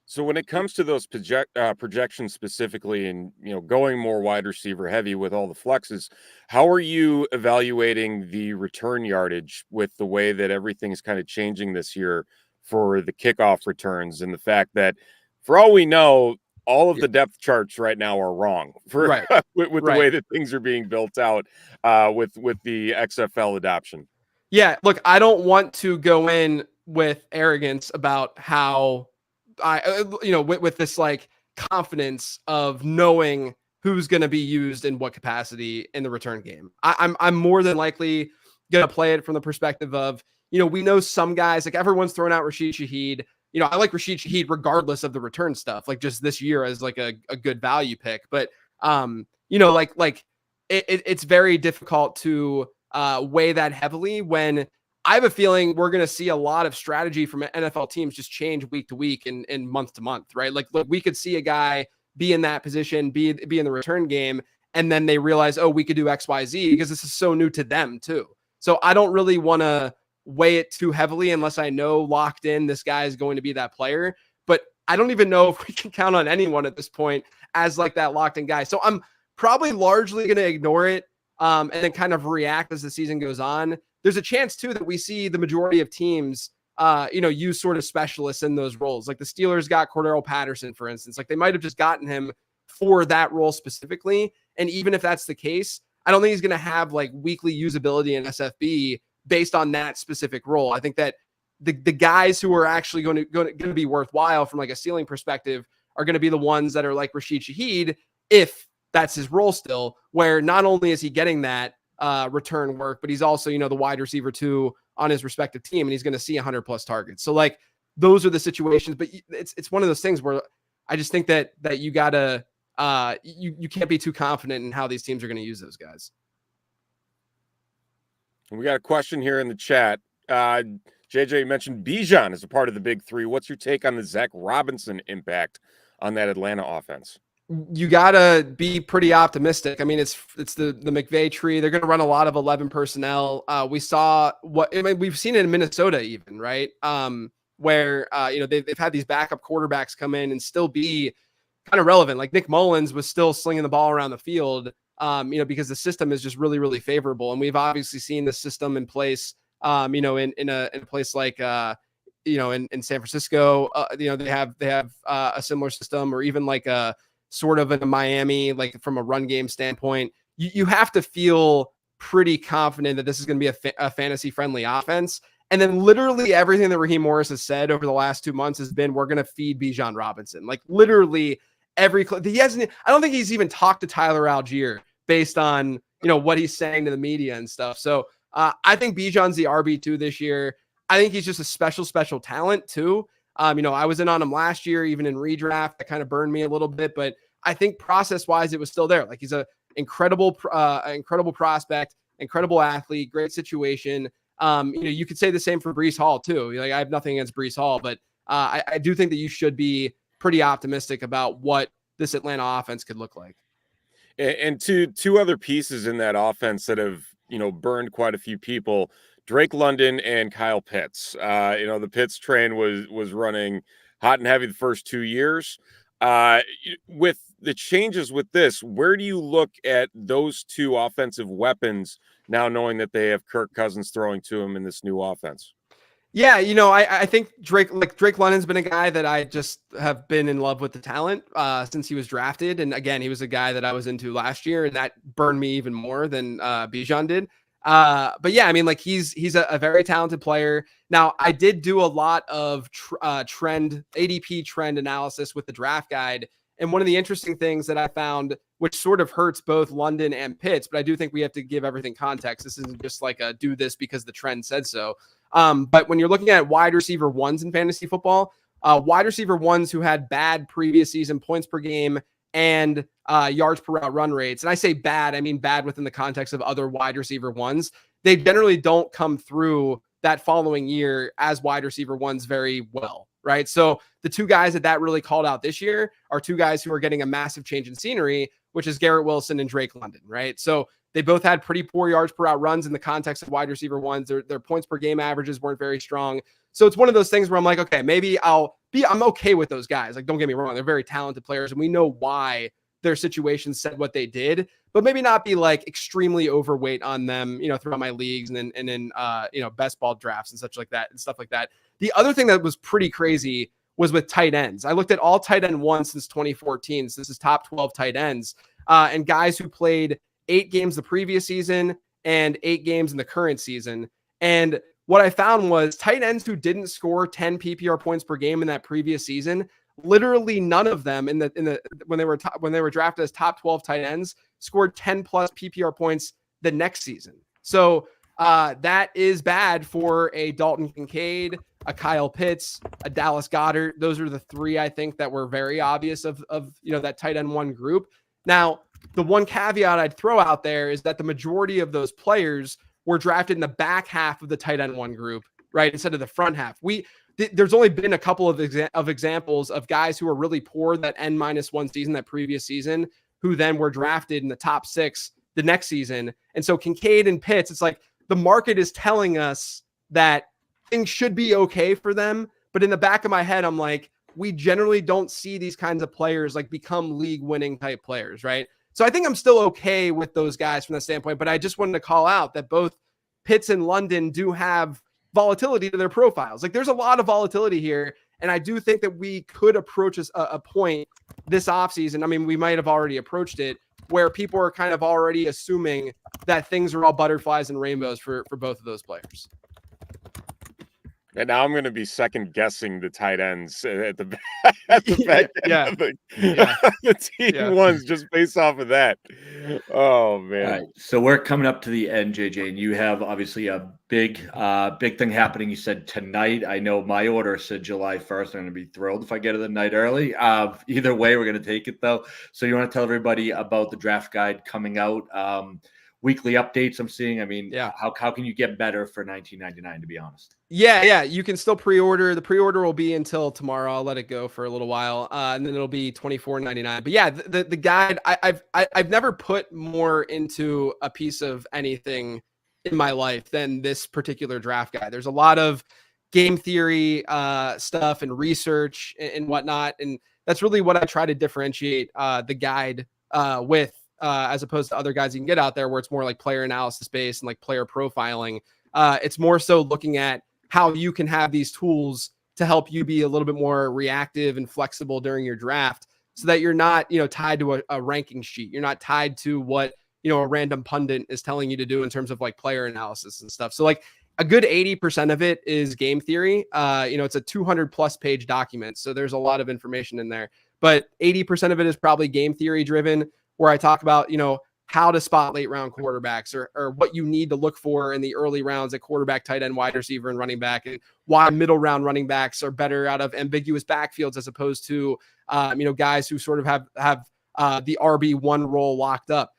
So when it comes to those projections specifically and, going more wide receiver heavy with all the flexes, how are you evaluating the return yardage with the way that everything's kind of changing this year for the kickoff returns and the fact that for all we know, all of the depth charts right now are wrong for right. with the way that things are being built out with the XFL adoption. Yeah, look, I don't want to go in with arrogance about how with this like confidence of knowing who's going to be used in what capacity in the return game. I'm more than likely going to play it from the perspective of, we know some guys, like everyone's throwing out Rashid Shaheed. I like Rashid Shaheed regardless of the return stuff, like just this year as like a good value pick. But, it's very difficult to weigh that heavily when I have a feeling we're going to see a lot of strategy from NFL teams just change week to week and month to month, right? Like we could see a guy be in that position, be in the return game, and then they realize, oh, we could do X, Y, Z because this is so new to them too. So I don't really want to weigh it too heavily unless I know locked in this guy is going to be that player. But I don't even know if we can count on anyone at this point as like that locked in guy. So I'm probably largely going to ignore it and then kind of react as the season goes on. There's a chance too that we see the majority of teams, use sort of specialists in those roles. Like the Steelers got Cordero Patterson, for instance. Like they might have just gotten him for that role specifically. And even if that's the case, I don't think he's going to have like weekly usability in SFB based on that specific role. I think that the guys who are actually going to be worthwhile from like a ceiling perspective are going to be the ones that are like Rashid Shaheed, if that's his role still, where not only is he getting that return work, but he's also, the wide receiver too on his respective team, and he's going to see 100 plus targets. So like those are the situations, but it's one of those things where I just think that you gotta you can't be too confident in how these teams are going to use those guys. We got a question here in the chat. JJ mentioned Bijan as a part of the big three. What's your take on the Zach Robinson impact on that Atlanta offense? You gotta be pretty optimistic. I mean, it's the McVay tree. They're going to run a lot of 11 personnel. We've seen it in Minnesota even, right? Where they've had these backup quarterbacks come in and still be kind of relevant. Like Nick Mullins was still slinging the ball around the field, because the system is just really, really favorable. And we've obviously seen the system in place, in a place like in San Francisco. They have a similar system, or even like a sort of in Miami, like from a run game standpoint. You have to feel pretty confident that this is going to be a fantasy friendly offense. And then literally everything that Raheem Morris has said over the last 2 months has been, we're going to feed Bijan Robinson. Like literally I don't think he's even talked to Tyler Algier based on, what he's saying to the media and stuff. So I think Bijan's the RB2 this year. I think he's just a special talent too. I was in on him last year, even in redraft. That kind of burned me a little bit, but I think process-wise, it was still there. Like he's an incredible prospect, incredible athlete, great situation. You could say the same for Breece Hall too. Like I have nothing against Breece Hall, but I do think that you should be pretty optimistic about what this Atlanta offense could look like. And two other pieces in that offense that have burned quite a few people. Drake London and Kyle Pitts. The Pitts train was running hot and heavy the first 2 years. With the changes with this, where do you look at those two offensive weapons now, knowing that they have Kirk Cousins throwing to him in this new offense? Yeah, I think Drake London's been a guy that I just have been in love with the talent since he was drafted. And again, he was a guy that I was into last year, and that burned me even more than Bijan did. But yeah, I mean, like he's a very talented player. Now, I did do a lot of ADP trend analysis with the draft guide. And one of the interesting things that I found, which sort of hurts both London and Pitts, but I do think we have to give everything context. This isn't just like a do this because the trend said so. But when you're looking at wide receiver ones in fantasy football, wide receiver ones who had bad previous season points per game and yards per route run rates, and I say bad, I mean bad within the context of other wide receiver ones, they generally don't come through that following year as wide receiver ones very well, right? So the two guys that really called out this year are two guys who are getting a massive change in scenery, which is Garrett Wilson and Drake London, right? So they both had pretty poor yards per out runs in the context of wide receiver ones. Their points per game averages weren't very strong. So it's one of those things where I'm like, okay, maybe I'm okay with those guys. Like, don't get me wrong. They're very talented players and we know why their situations said what they did, but maybe not be like extremely overweight on them, throughout my leagues and in best ball drafts and such like that and stuff like that. The other thing that was pretty crazy was with tight ends. I looked at all tight end ones since 2014. So this is top 12 tight ends and guys who played 8 games the previous season and 8 games in the current season. And what I found was tight ends who didn't score 10 PPR points per game in that previous season, literally none of them when they were drafted as top 12 tight ends scored 10 plus PPR points the next season. So that is bad for a Dalton Kincaid, a Kyle Pitts, a Dallas Goedert. Those are the 3 I think that were very obvious of that tight end one group. Now, the one caveat I'd throw out there is that the majority of those players were drafted in the back half of the tight end one group, right? Instead of the front half. There's only been a couple of examples of guys who were really poor that N-1 season, that previous season, who then were drafted in the top 6 the next season. And so Kincaid and Pitts, it's like the market is telling us that things should be okay for them. But in the back of my head, I'm like, we generally don't see these kinds of players like become league winning type players, right? So I think I'm still okay with those guys from that standpoint, but I just wanted to call out that both Pitts and London do have volatility to their profiles. Like there's a lot of volatility here. And I do think that we could approach a point this offseason. I mean, we might have already approached it where people are kind of already assuming that things are all butterflies and rainbows for both of those players. And now I'm going to be second guessing the tight ends at the back end of the team ones just based off of that. Oh man! All right, so we're coming up to the end, JJ, and you have obviously a big thing happening. You said tonight. I know my order said July 1st. I'm going to be thrilled if I get it the night early. Either way, we're going to take it though. So you want to tell everybody about the draft guide coming out? Weekly updates I'm seeing. I mean, how can you get better for $19.99, to be honest? Yeah. You can still pre-order. The pre-order will be until tomorrow. I'll let it go for a little while. And then it'll be $24.99. But yeah, the guide, I've never put more into a piece of anything in my life than this particular draft guide. There's a lot of game theory stuff and research and whatnot. And that's really what I try to differentiate the guide with. As opposed to other guys you can get out there where it's more like player analysis based and like player profiling. It's more so looking at how you can have these tools to help you be a little bit more reactive and flexible during your draft so that you're not, tied to a ranking sheet. You're not tied to what, a random pundit is telling you to do in terms of like player analysis and stuff. So like a good 80% of it is game theory. It's a 200+ page document. So there's a lot of information in there, but 80% of it is probably game theory driven, where I talk about, how to spot late round quarterbacks or what you need to look for in the early rounds at quarterback, tight end, wide receiver, and running back, and why middle round running backs are better out of ambiguous backfields as opposed to, guys who sort of have the RB1 role locked up.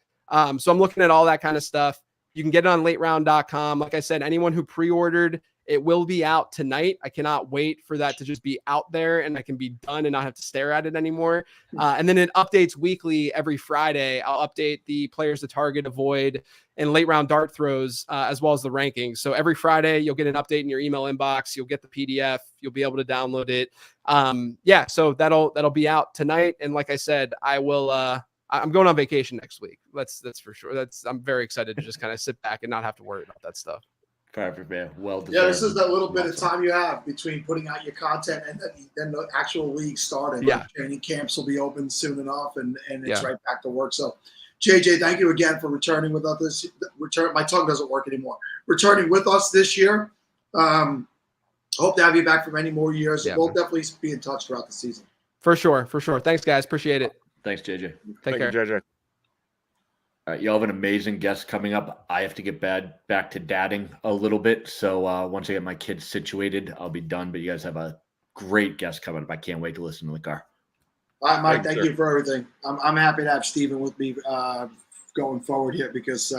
So I'm looking at all that kind of stuff. You can get it on lateround.com. Like I said, anyone who pre-ordered, it will be out tonight. I cannot wait for that to just be out there and I can be done and not have to stare at it anymore. And then it updates weekly every Friday. I'll update the players to target, avoid, and late round dart throws, as well as the rankings. So every Friday, you'll get an update in your email inbox. You'll get the PDF. You'll be able to download it. So that'll be out tonight. And like I said, I will. I'm going on vacation next week. That's for sure. I'm very excited to just kind of sit back and not have to worry about that stuff. Perfect, man. Well deserved. Yeah, this is that little bit of time you have between putting out your content and then the actual league starting. Yeah. Training camps will be open soon enough, and it's Yeah. right back to work. So, JJ, thank you again for returning with us. My tongue doesn't work anymore. Returning with us this year. Hope to have you back for many more years. Yeah, We'll man. definitely be in touch throughout the season. For sure. Thanks, guys. Appreciate it. Thanks, JJ. Take care. You, JJ. All right, you all have an amazing guest coming up. I have to get back to dadding a little bit. So once I get my kids situated, I'll be done. But you guys have a great guest coming up. I can't wait to listen to the car. All right, Mike, thank you for everything. I'm happy to have Steven with me going forward here because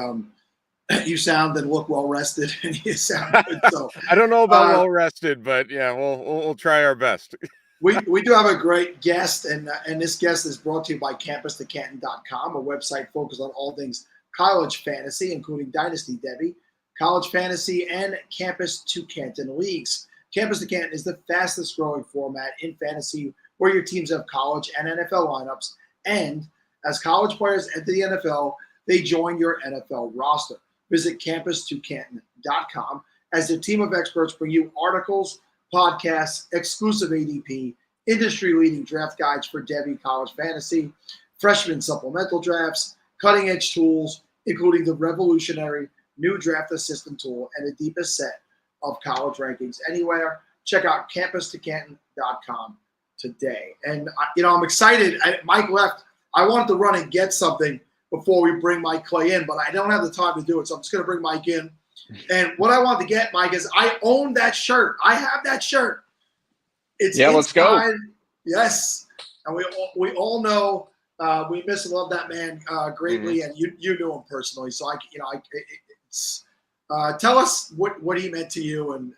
you sound and look well rested, and you sound good. So I don't know about well rested, but yeah, we'll try our best. We do have a great guest, and this guest is brought to you by CampusToCanton.com, a website focused on all things college fantasy, including Dynasty Debbie, college fantasy, and Campus to Canton leagues. Campus to Canton is the fastest growing format in fantasy, where your teams have college and NFL lineups, and as college players enter the NFL, they join your NFL roster. Visit CampusToCanton.com as their team of experts bring you articles, podcasts, exclusive ADP, industry-leading draft guides for Debbie college fantasy, freshman supplemental drafts, cutting-edge tools, including the revolutionary new draft assistant tool and the deepest set of college rankings anywhere. Check out CampusToCanton.com today. And, I'm excited. Mike left. I wanted to run and get something before we bring Mike Clay in, but I don't have the time to do it, so I'm just going to bring Mike in. And what I want to get, Mike, is I own that shirt. I have that shirt. It's yeah, let's go. Yes, and we all know we miss and love that man greatly, and you knew him personally. So tell us what he meant to you and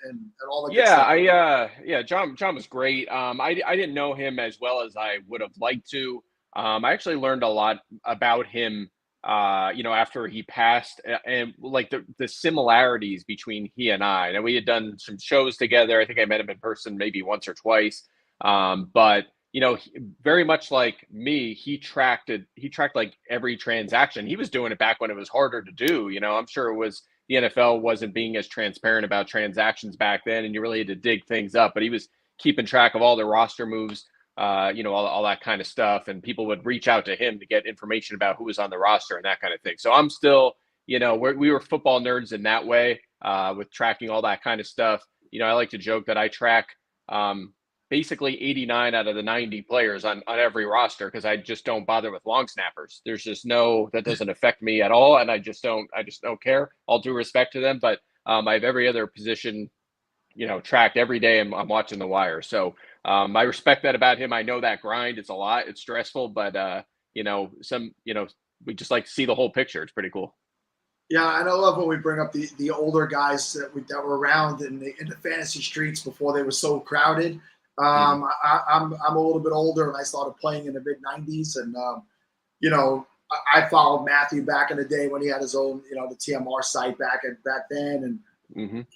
all that. Yeah, John was great. I didn't know him as well as I would have liked to. I actually learned a lot about him. After he passed, and like the similarities between he and I. And we had done some shows together. I think I met him in person maybe once or twice. But very much like me, he tracked like every transaction. He was doing it back when it was harder to do. I'm sure it was the NFL wasn't being as transparent about transactions back then, and you really had to dig things up. But he was keeping track of all the roster moves. All that kind of stuff, and people would reach out to him to get information about who was on the roster and that kind of thing. So I'm still, we were football nerds in that way, with tracking all that kind of stuff. I like to joke that I track basically 89 out of the 90 players on every roster because I just don't bother with long snappers. There's just that doesn't affect me at all, and I just don't care. All due respect to them, but I have every other position, tracked every day, and I'm watching the wire. So I respect that about him. I know that grind. It's a lot. It's stressful, but we just like to see the whole picture. It's pretty cool. Yeah, and I love when we bring up the older guys that were around in the fantasy streets before they were so crowded. I'm a little bit older, and I started playing in the mid '90s, and I followed Matthew back in the day when he had his own the TMR site back then, and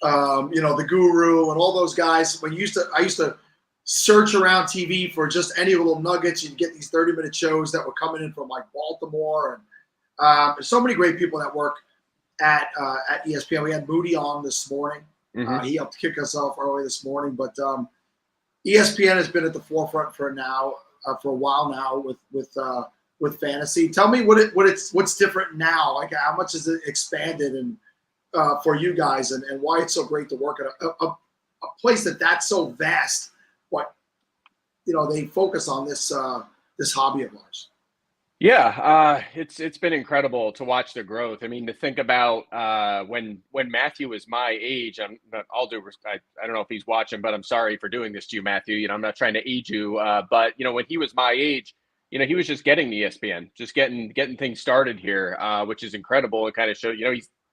the Guru and all those guys. I used to search around TV for just any little nuggets. You'd get these 30-minute shows that were coming in from like Baltimore, and there's so many great people that work at ESPN. We had Moody on this morning. He helped kick us off early this morning, but ESPN has been at the forefront for a while now with fantasy. Tell me what's different now. Like how much has it expanded and for you guys, and why it's so great to work at a place that's so vast. But they focus on this hobby of ours. Yeah, it's been incredible to watch the growth. I mean, to think about when Matthew was my age. I don't know if he's watching, but I'm sorry for doing this to you, Matthew. I'm not trying to age you, but when he was my age, he was just getting the ESPN, just getting things started here, which is incredible. It kind of shows,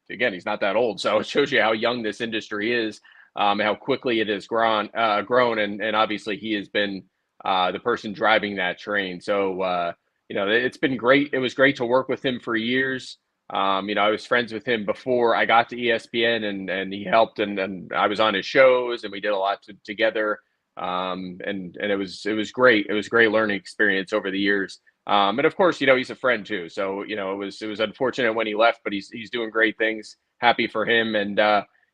he's not that old, so it shows you how young this industry is, how quickly it has grown, and obviously he has been the person driving that train. So. It's been great. It was great to work with him for years. I was friends with him before I got to ESPN, and he helped, and I was on his shows, and we did a lot together. And it was great. It was a great learning experience over the years. And of course, he's a friend too. So, it was unfortunate when he left, but he's doing great things. Happy for him. And,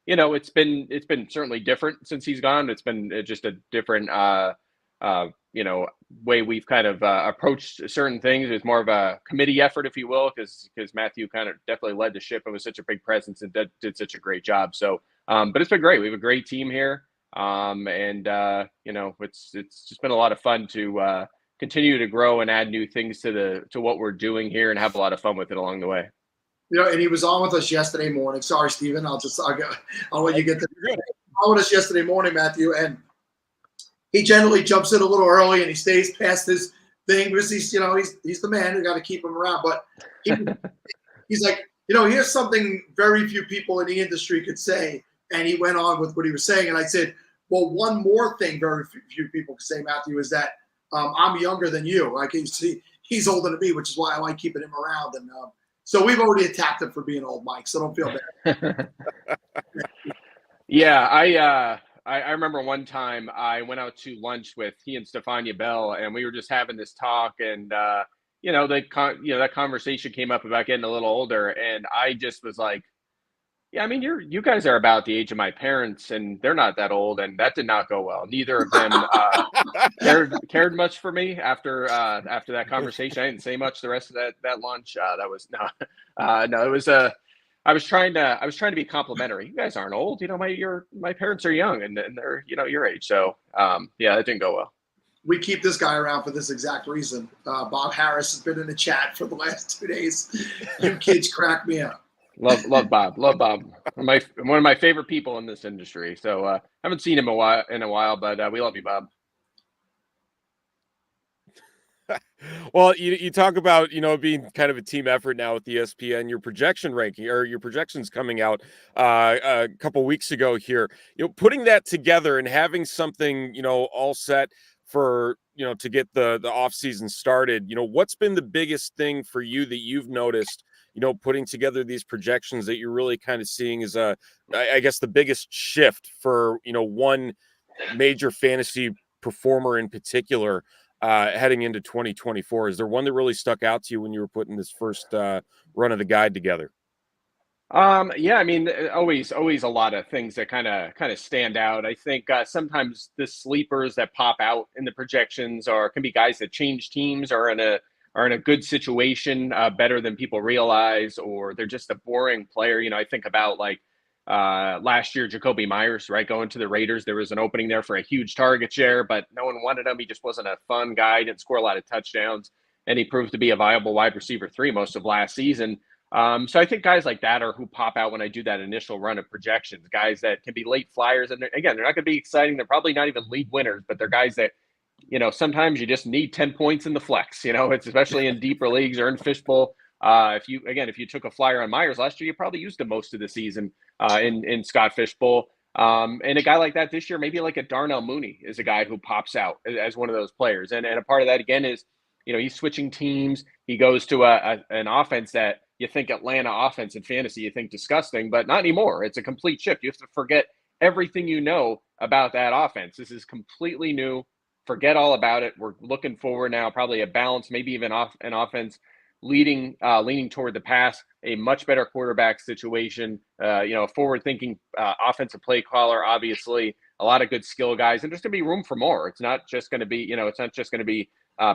it's been certainly different since he's gone. It's been just a different way we've kind of approached certain things. It was more of a committee effort, if you will, because Matthew kind of definitely led the ship and was such a big presence and did such a great job. So, but it's been great. We have a great team here, it's just been a lot of fun to continue to grow and add new things to what we're doing here and have a lot of fun with it along the way. And he was on with us yesterday morning. Sorry, Steven. I'll let you get to on with us yesterday morning, Matthew. And he generally jumps in a little early and he stays past his thing because he's the man. We got to keep him around. But he's like, here's something very few people in the industry could say. And he went on with what he was saying. And I said, well, one more thing very few people could say, Matthew, is that I'm younger than you. Like he's older than me, which is why I like keeping him around. And so we've already attacked him for being old, Mike. So don't feel bad. Yeah, I remember one time I went out to lunch with he and Stefania Bell, and we were just having this talk, and that conversation came up about getting a little older, and I just was like, yeah, I mean, you guys are about the age of my parents, and they're not that old, and that did not go well. Neither of them cared much for me after that conversation. I didn't say much the rest of that lunch. That was no, it was I was trying to be complimentary. You guys aren't old, my parents are young, and they're your age. So yeah, that didn't go well. We keep this guy around for this exact reason. Bob Harris has been in the chat for the last 2 days. You kids crack me up. Love Bob. Love Bob. One of my favorite people in this industry. So haven't seen him in a while, but we love you, Bob. Well, you talk about being kind of a team effort now with ESPN. Your projection ranking or your projections coming out a couple weeks ago here. Putting that together and having something all set for to get the off season started. What's been the biggest thing for you that you've noticed? Putting together these projections that you're really kind of seeing as I guess the biggest shift for one major fantasy performer in particular. Heading into 2024, is there one that really stuck out to you when you were putting this first run of the guide together? Yeah, I mean, always a lot of things that kind of stand out. I think sometimes the sleepers that pop out in the projections can be guys that change teams or are in a good situation, better than people realize, or they're just a boring player. I think about last year, Jacoby Myers, right? Going to the Raiders. There was an opening there for a huge target share, but no one wanted him. He just wasn't a fun guy, didn't score a lot of touchdowns, and he proved to be a viable wide receiver 3 most of last season. So I think guys like that are who pop out when I do that initial run of projections, guys that can be late flyers. And again, they're not going to be exciting. They're probably not even league winners, but they're guys that, sometimes you just need 10 points in the flex, it's especially in deeper leagues or in fishbowl. If you took a flyer on Myers last year, you probably used him most of the season in Scott Fishbowl. And a guy like that this year, maybe like a Darnell Mooney is a guy who pops out as one of those players. And a part of that, again, is, he's switching teams. He goes to an offense that you think Atlanta offense in fantasy, you think disgusting, but not anymore. It's a complete shift. You have to forget everything you know about that offense. This is completely new. Forget all about it. We're looking forward now, probably a balance, maybe even an offense leaning toward the pass, a much better quarterback situation, forward-thinking offensive play caller, obviously, a lot of good skill guys, and there's going to be room for more. It's not just going to be,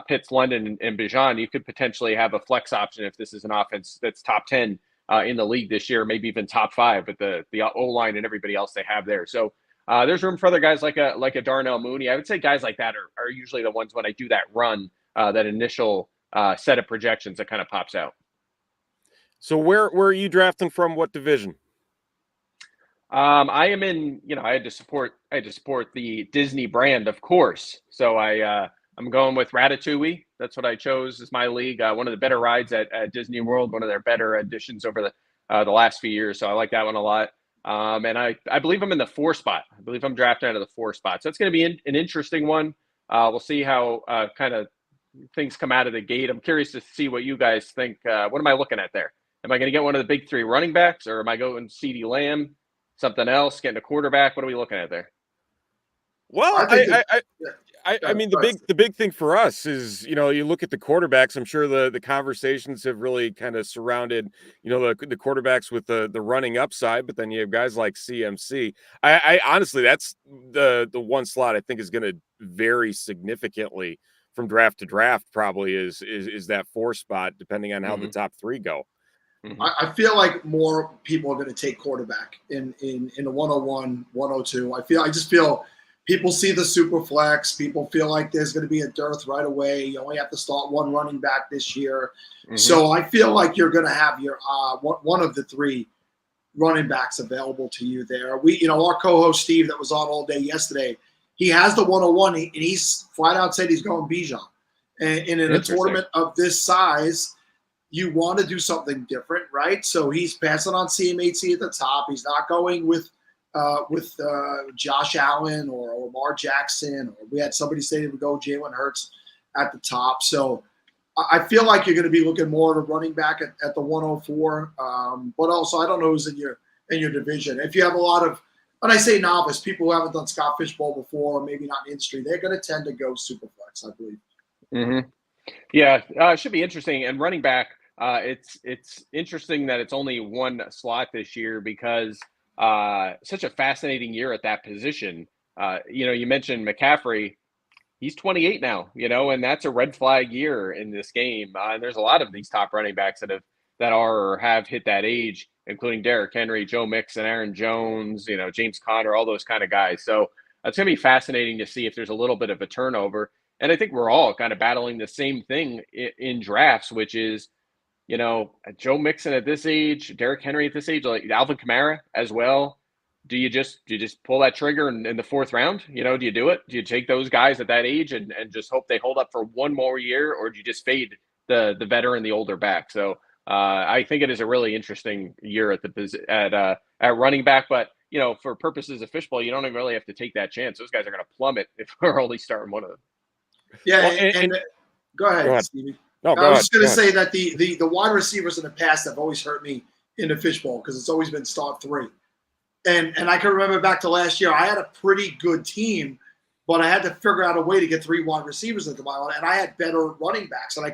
Pitts, London, and Bijan. You could potentially have a flex option if this is an offense that's top 10 in the league this year, maybe even top 5 with the O-line and everybody else they have there. So there's room for other guys like a Darnell Mooney. I would say guys like that are usually the ones when I do that run, that initial set of projections that kind of pops out. So where are you drafting from? What division? I am in, I had to support the Disney brand, of course. So I'm going with Ratatouille. That's what I chose as my league. One of the better rides at Disney World, one of their better additions over the last few years. So I like that one a lot. And I believe I'm in the 4 spot. I believe I'm drafted out of the 4 spot. So it's going to be an interesting one. We'll see how kind of things come out of the gate. I'm curious to see what you guys think. What am I looking at there? Am I going to get one of the big 3 running backs, or am I going CeeDee Lamb, something else, getting a quarterback? What are we looking at there? Well, I mean, the big thing for us is, you know, you look at the quarterbacks. I'm sure the conversations have really kind of surrounded, you know, the quarterbacks with the running upside, but then you have guys like CMC. I honestly, that's the one slot I think is going to vary significantly from draft to draft. Probably is that 4 spot, depending on how the top 3 go. I feel like more people are going to take quarterback in the 101, 102. I just feel people see the super flex. People feel like there's going to be a dearth right away. You only have to start one running back this year. So I feel like you're going to have your one of the 3 running backs available to you there. Our co-host Steve that was on all day yesterday, he has the 101 and he's flat out said he's going Bijan. And in a tournament of this size, you want to do something different, right? So he's passing on CMHC at the top. He's not going with Josh Allen or Lamar Jackson. Or we had somebody say they would go Jalen Hurts at the top. So I feel like you're going to be looking more at a running back at the 104. But also, I don't know who's in your division. If you have a lot of, when I say novice, people who haven't done Scott Fishbowl before, or maybe not in the industry, they're going to tend to go super flex, I believe. Yeah, it should be interesting. And running back, it's interesting that it's only 1 slot this year because such a fascinating year at that position. You mentioned McCaffrey. He's 28 now, and that's a red flag year in this game. And there's a lot of these top running backs that are or have hit that age, including Derrick Henry, Joe Mixon, Aaron Jones, James Conner, all those kind of guys. So it's going to be fascinating to see if there's a little bit of a turnover. And I think we're all kind of battling the same thing in drafts, which is, Joe Mixon at this age, Derrick Henry at this age, like Alvin Kamara as well. Do you just pull that trigger in the 4th round? Do you do it? Do you take those guys at that age and just hope they hold up for 1 more year, or do you just fade the veteran, the older back? So I think it is a really interesting year at running back, but for purposes of fishbowl, you don't even really have to take that chance. Those guys are going to plummet if we're only starting one of them. Yeah, and go ahead, Stevie. No, I was just going to say that the wide receivers in the past have always hurt me in the fishbowl because it's always been start 3. And I can remember back to last year, I had a pretty good team, but I had to figure out a way to get 3 wide receivers into my line, and I had better running backs, and I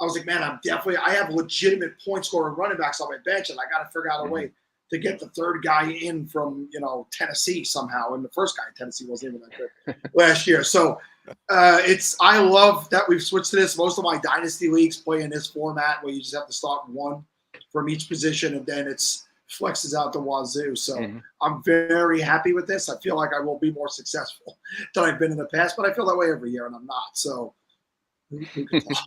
was like, man, I have legitimate point scoring running backs on my bench, and I got to figure out a way to get the 3rd guy in from, Tennessee somehow. And the first guy in Tennessee wasn't even that good last year. So I love that we've switched to this. Most of my dynasty leagues play in this format where you just have to start 1 from each position, and then it's flexes out the wazoo. So I'm very happy with this. I feel like I will be more successful than I've been in the past, but I feel that way every year, and I'm not. So who can tell?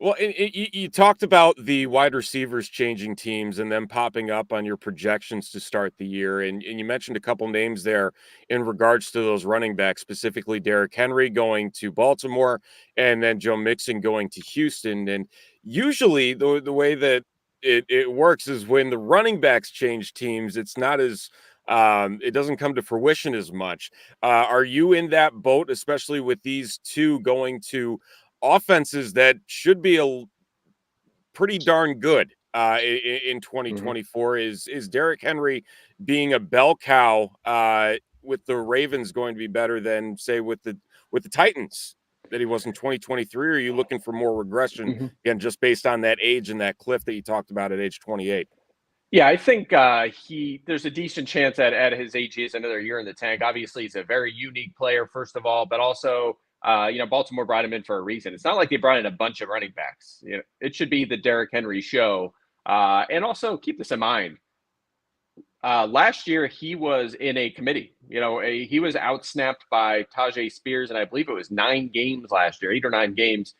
Well, you talked about the wide receivers changing teams and them popping up on your projections to start the year. And you mentioned a couple names there in regards to those running backs, specifically Derrick Henry going to Baltimore and then Joe Mixon going to Houston. And usually the way that it works is when the running backs change teams, it's not as it doesn't come to fruition as much. Are you in that boat, especially with these 2 going to offenses that should be a pretty darn good in 2024? Is Derrick Henry being a bell cow with the Ravens going to be better than, say, with the Titans that he was in 2023? Or are you looking for more regression again, just based on that age and that cliff that you talked about at age 28? Yeah, I think there's a decent chance that at his age he has another year in the tank. Obviously, he's a very unique player, first of all, but also Baltimore brought him in for a reason. It's not like they brought in a bunch of running backs. It should be the Derrick Henry show. And also keep this in mind. Last year, he was in a committee. He was outsnapped by Tajay Spears, and I believe it was 9 games last year, 8 or 9 games.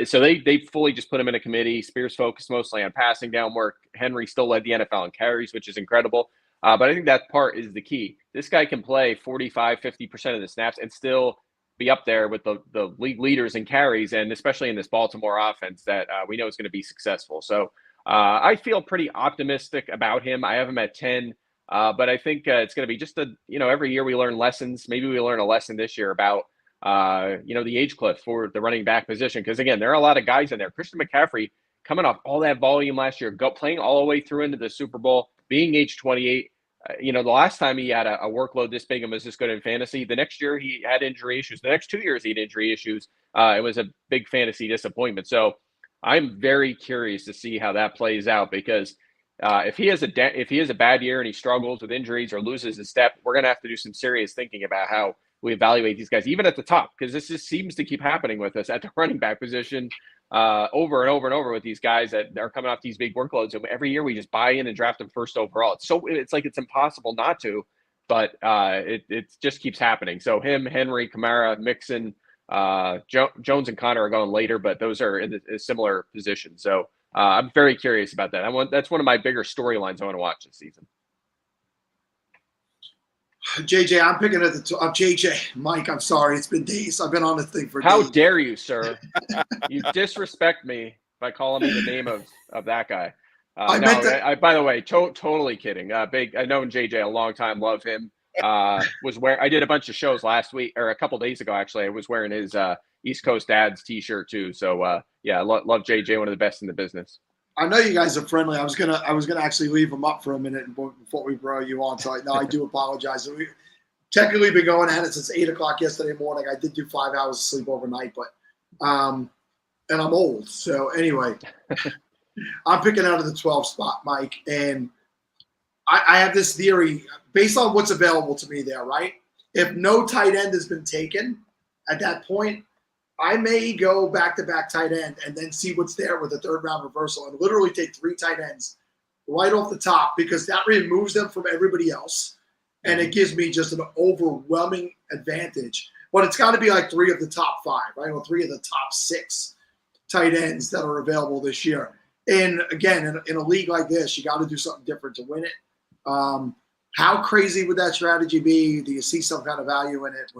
So they fully just put him in a committee. Spears focused mostly on passing down work. Henry still led the NFL in carries, which is incredible. But I think that part is the key. This guy can play 45, 50% of the snaps and still be up there with the league leaders in carries, and especially in this Baltimore offense that we know is going to be successful. So I feel pretty optimistic about him. I have him at 10, but I think it's going to be just every year we learn lessons. Maybe we learn a lesson this year about the age cliff for the running back position, because again, there are a lot of guys in there. Christian McCaffrey coming off all that volume last year, playing all the way through into the Super Bowl, being age 28. the last time he had a workload this big and was this good in fantasy, the next year he had injury issues. The next 2 years he had injury issues. It was a big fantasy disappointment. So I'm very curious to see how that plays out, because if he has a bad year and he struggles with injuries or loses a step, we're going to have to do some serious thinking about how we evaluate these guys, even at the top, because this just seems to keep happening with us at the running back position over and over and over with these guys that are coming off these big workloads. And every year we just buy in and draft them first overall. It's like it's impossible not to, but it just keeps happening. So him, Henry, Kamara, Mixon, Jones and Connor are going later, but those are in a similar position. So I'm very curious about that. That's one of my bigger storylines I want to watch this season. JJ, I'm picking at the JJ. Mike, I'm sorry. It's been days. I've been on this thing for How days. dare you, sir? You disrespect me by calling me the name of that guy. By the way, totally kidding. I've known JJ a long time. Love him. I did a bunch of shows last week, or a couple days ago, actually. I was wearing his East Coast Dads t-shirt too. So yeah, love JJ, one of the best in the business. I know you guys are friendly. I was gonna actually leave him up for a minute before we brought you on. So I do apologize. We technically been going at it since 8 o'clock yesterday morning. I did do 5 hours of sleep overnight, but and I'm old. So anyway, I'm picking out of the 12 spot, Mike, and I have this theory based on what's available to me there. Right, if no tight end has been taken at that point, I may go back-to-back tight end and then see what's there with a third-round reversal and literally take 3 tight ends right off the top, because that removes them from everybody else, and it gives me just an overwhelming advantage. But it's got to be like 3 of the top 5, right, or 3 of the top 6 tight ends that are available this year. And, again, in a league like this, you got to do something different to win it. How crazy would that strategy be? Do you see some kind of value in it?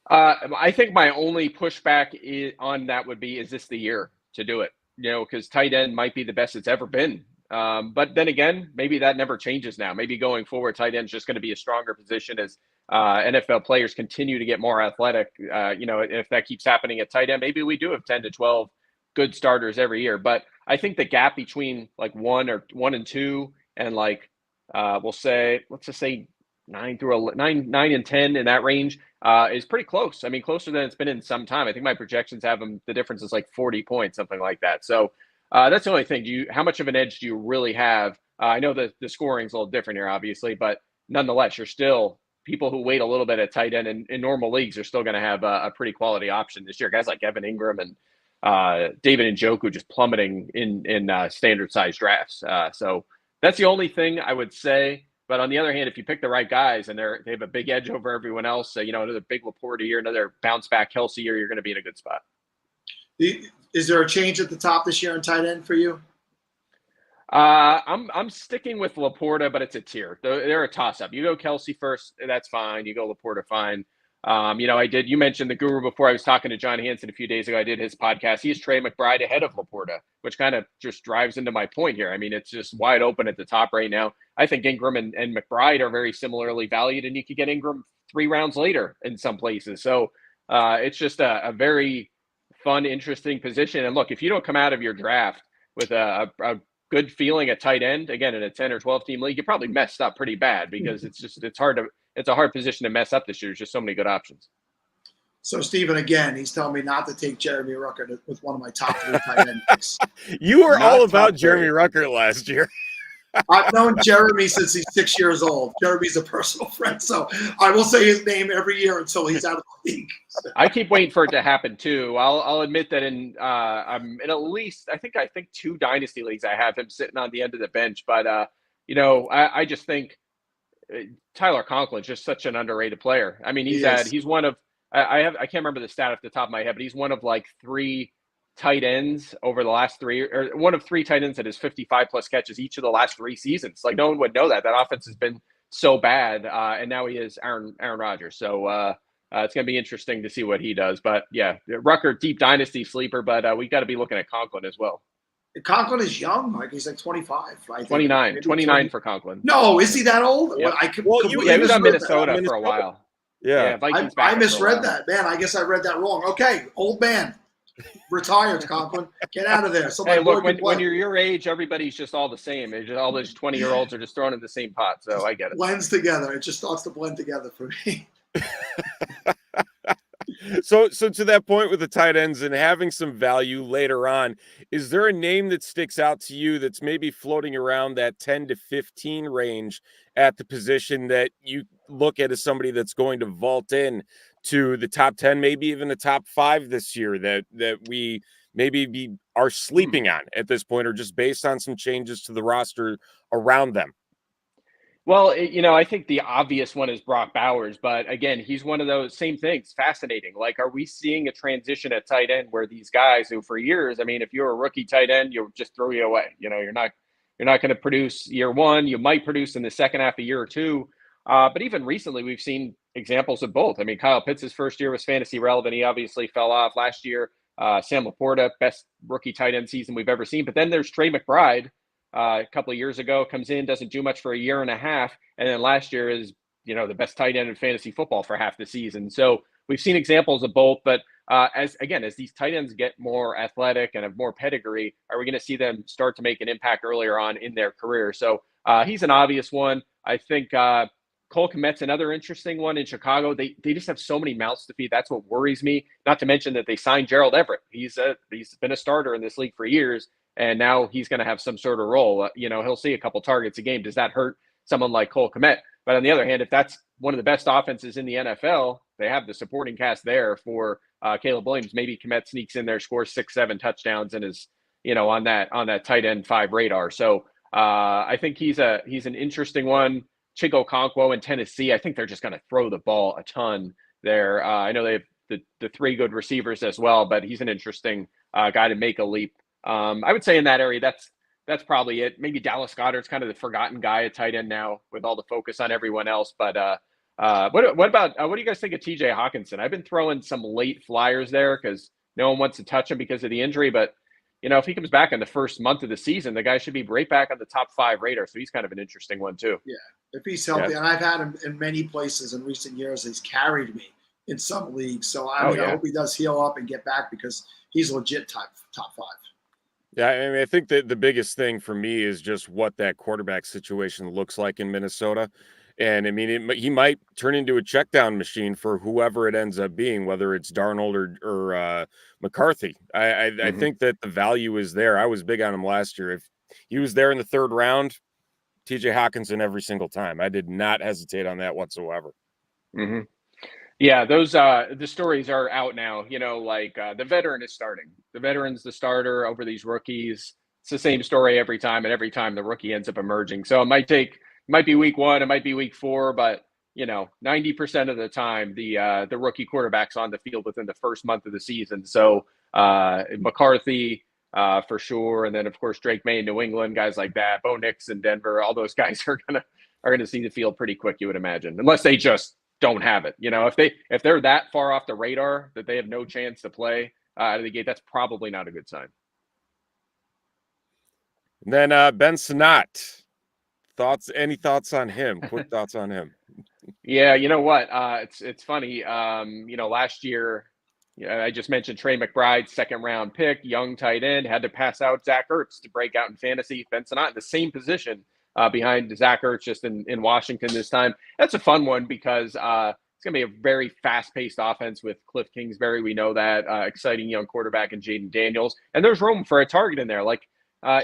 I think my only pushback on that would be, is this the year to do it? Because tight end might be the best it's ever been. But then again, maybe that never changes now. Maybe going forward, tight end is just going to be a stronger position as NFL players continue to get more athletic. If that keeps happening at tight end, maybe we do have 10 to 12 good starters every year. But I think the gap between like 1 and 2 and like let's just say 9 and 10 in that range is pretty close. I mean, closer than it's been in some time. I think my projections have them. The difference is like 40 points, something like that. So that's the only thing. How much of an edge do you really have? I know that the scoring's a little different here, obviously, but nonetheless, you're still people who wait a little bit at tight end in normal leagues are still going to have a pretty quality option this year. Guys like Evan Ingram and David Njoku just plummeting in standard size drafts. So that's the only thing I would say. But on the other hand, if you pick the right guys and they have a big edge over everyone else, another big Laporta year, another bounce back Kelsey year, you're going to be in a good spot. Is there a change at the top this year in tight end for you? I'm sticking with Laporta, but it's a tier. They're a toss up. You go Kelsey first, that's fine. You go Laporta, fine. You mentioned the Guru before. I was talking to John Hansen a few days ago. I did his podcast. He's Trey McBride ahead of Laporta, which kind of just drives into my point here. I mean, it's just wide open at the top right now. I think Ingram and McBride are very similarly valued, and you could get Ingram 3 rounds later in some places. So it's just a very fun, interesting position. And look, if you don't come out of your draft with a good feeling at tight end, again, in a 10 or 12 team league, you probably messed up pretty bad, because it's a hard position to mess up this year. There's just so many good options. So, Steven, again, he's telling me not to take Jeremy Rucker with one of my top 3 tight end picks. You were all about Jeremy Rucker last year. I've known Jeremy since he's 6 years old. Jeremy's a personal friend, so I will say his name every year until he's out of the league. I keep waiting for it to happen too. I'll admit that I'm in at least I think 2 dynasty leagues I have him sitting on the end of the bench. But I just think Tyler Conklin's just such an underrated player. I mean, he's one of I can't remember the stat off the top of my head, but he's one of like 3 tight ends over the last 3, or one of 3 tight ends that has 55 plus catches each of the last 3 seasons. Like, no one would know that. That offense has been so bad, and now he is Aaron Rodgers. So it's going to be interesting to see what he does. But yeah, Rucker, deep dynasty sleeper, but we got to be looking at Conklin as well. Conklin is young, Mike. He's like 25. I think. 29 for Conklin. No, is he that old? Yep. He was on Minnesota for a while. Yeah, I misread that, man. I guess I read that wrong. Okay, old man. Retired, Conklin. Get out of there. So hey, look, when you're your age, everybody's just all the same. All those 20-year-olds are just thrown in the same pot. So I get it. Blends together. It just starts to blend together for me. So to that point with the tight ends and having some value later on, is there a name that sticks out to you that's maybe floating around that 10 to 15 range at the position that you look at as somebody that's going to vault in to the top 10, maybe even the top 5 this year that we maybe are sleeping on at this point, or just based on some changes to the roster around them? Well, I think the obvious one is Brock Bowers, but again, he's one of those same things. Fascinating. Like, are we seeing a transition at tight end where these guys who for years, I mean, if you're a rookie tight end, you'll just throw you away. You're not going to produce year one. You might produce in the second half of year or two. But even recently, we've seen examples of both. I mean, Kyle Pitts' first year was fantasy relevant. He obviously fell off last year. Sam Laporta, best rookie tight end season we've ever seen. But then there's Trey McBride. A couple of years ago, comes in, doesn't do much for a year and a half, and then last year is the best tight end in fantasy football for half the season. So we've seen examples of both, but as these tight ends get more athletic and have more pedigree, are we going to see them start to make an impact earlier on in their career? So he's an obvious one. I think Cole Kmet's another interesting one in Chicago. They just have so many mouths to feed. That's what worries me. Not to mention that they signed Gerald Everett. He's been a starter in this league for years. And now he's going to have some sort of role. He'll see a couple targets a game. Does that hurt someone like Cole Kmet? But on the other hand, if that's one of the best offenses in the NFL, they have the supporting cast there for Caleb Williams. Maybe Kmet sneaks in there, scores 6-7 touchdowns, and is on that tight end 5 radar. So I think he's an interesting one. Chico Okonkwo in Tennessee. I think they're just going to throw the ball a ton there. I know they have the 3 good receivers as well, but he's an interesting guy to make a leap. I would say in that area, that's probably it. Maybe Dallas Goedert's kind of the forgotten guy at tight end now with all the focus on everyone else. But what do you guys think of TJ Hawkinson? I've been throwing some late flyers there because no one wants to touch him because of the injury. But if he comes back in the first month of the season, the guy should be right back on the top 5 radar. So he's kind of an interesting one too. Yeah, if he's healthy, and I've had him in many places in recent years. He's carried me in some leagues. So I hope he does heal up and get back because he's legit top 5. Yeah, I mean, I think that the biggest thing for me is just what that quarterback situation looks like in Minnesota. And I mean, he might turn into a check down machine for whoever it ends up being, whether it's Darnold or McCarthy. I think that the value is there. I was big on him last year. If he was there in the 3rd round, TJ Hawkinson every single time. I did not hesitate on that whatsoever. Mm-hmm. Yeah, those the stories are out now. The veteran is starting. The veteran's the starter over these rookies. It's the same story every time, and every time the rookie ends up emerging. So it might be week 1, it might be week 4, but 90% of the time the rookie quarterback's on the field within the first month of the season. So McCarthy for sure, and then of course Drake May in New England, guys like that, Bo Nix in Denver, all those guys are gonna see the field pretty quick, you would imagine, unless they just don't have it. If they're that far off the radar that they have no chance to play out of the gate, that's probably not a good sign. And then Ben Sinnott, any thoughts on him? Quick thoughts on him. Yeah, you know what? It's funny. Last year, I just mentioned Trey McBride, 2nd round pick, young tight end, had to pass out Zach Ertz to break out in fantasy. Ben Sinnott in the same position behind Zach Ertz, just in Washington this time. That's a fun one because it's going to be a very fast-paced offense with Cliff Kingsbury. We know that. Exciting young quarterback in Jaden Daniels. And there's room for a target in there.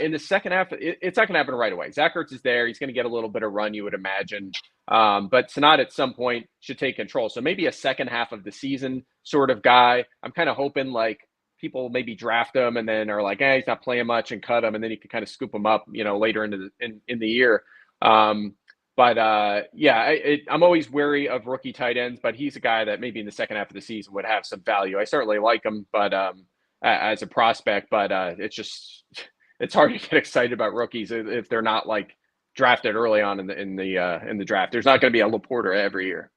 In the second half, it's not going to happen right away. Zach Ertz is there. He's going to get a little bit of run, you would imagine. But Sinnott at some point should take control. So maybe a second half of the season sort of guy. I'm kind of hoping people maybe draft him and then are like, he's not playing much, and cut him, and then you can kind of scoop him up, later into in the year. I'm always wary of rookie tight ends, but he's a guy that maybe in the second half of the season would have some value. I certainly like him, but as a prospect, but it's hard to get excited about rookies if they're not drafted early on in the draft. There's not going to be a Laporta every year.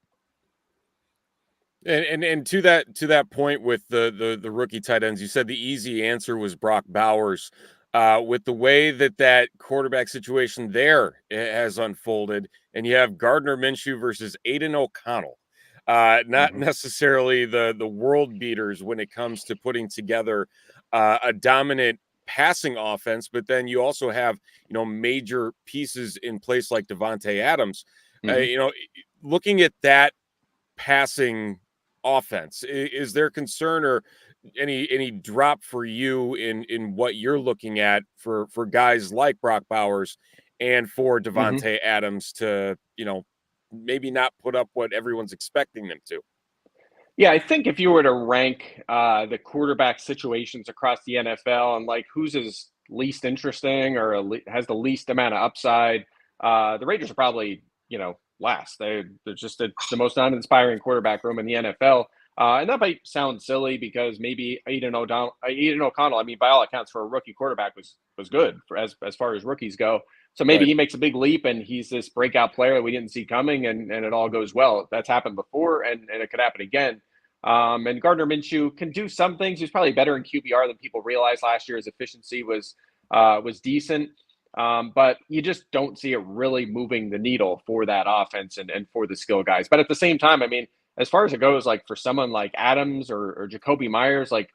And to that point with the rookie tight ends, you said the easy answer was Brock Bowers. With the way that quarterback situation there has unfolded, and you have Gardner Minshew versus Aiden O'Connell. not necessarily the world beaters when it comes to putting together a dominant passing offense, but then you also have, major pieces in place like Devontae Adams. Looking at that passing offense, is there concern or any drop for you in what you're looking at for guys like Brock Bowers and for Devontae Adams to, maybe not put up what everyone's expecting them to? Yeah, I think if you were to rank the quarterback situations across the NFL and like who's is least interesting or has the least amount of upside, the Raiders are probably, last. They're just it's the most uninspiring quarterback room in the NFL. And that might sound silly because maybe Aiden O'Connell, I mean, by all accounts, for a rookie quarterback was good for as far as rookies go. So maybe he makes a big leap and he's this breakout player that we didn't see coming, and it all goes well. That's happened before, and it could happen again. And Gardner Minshew can do some things. He's probably better in QBR than people realized last year. His efficiency was decent. But you just don't see it really moving the needle for that offense and for the skill guys. But at the same time, I mean, as far as it goes, like for someone like Adams or Jacoby Myers, like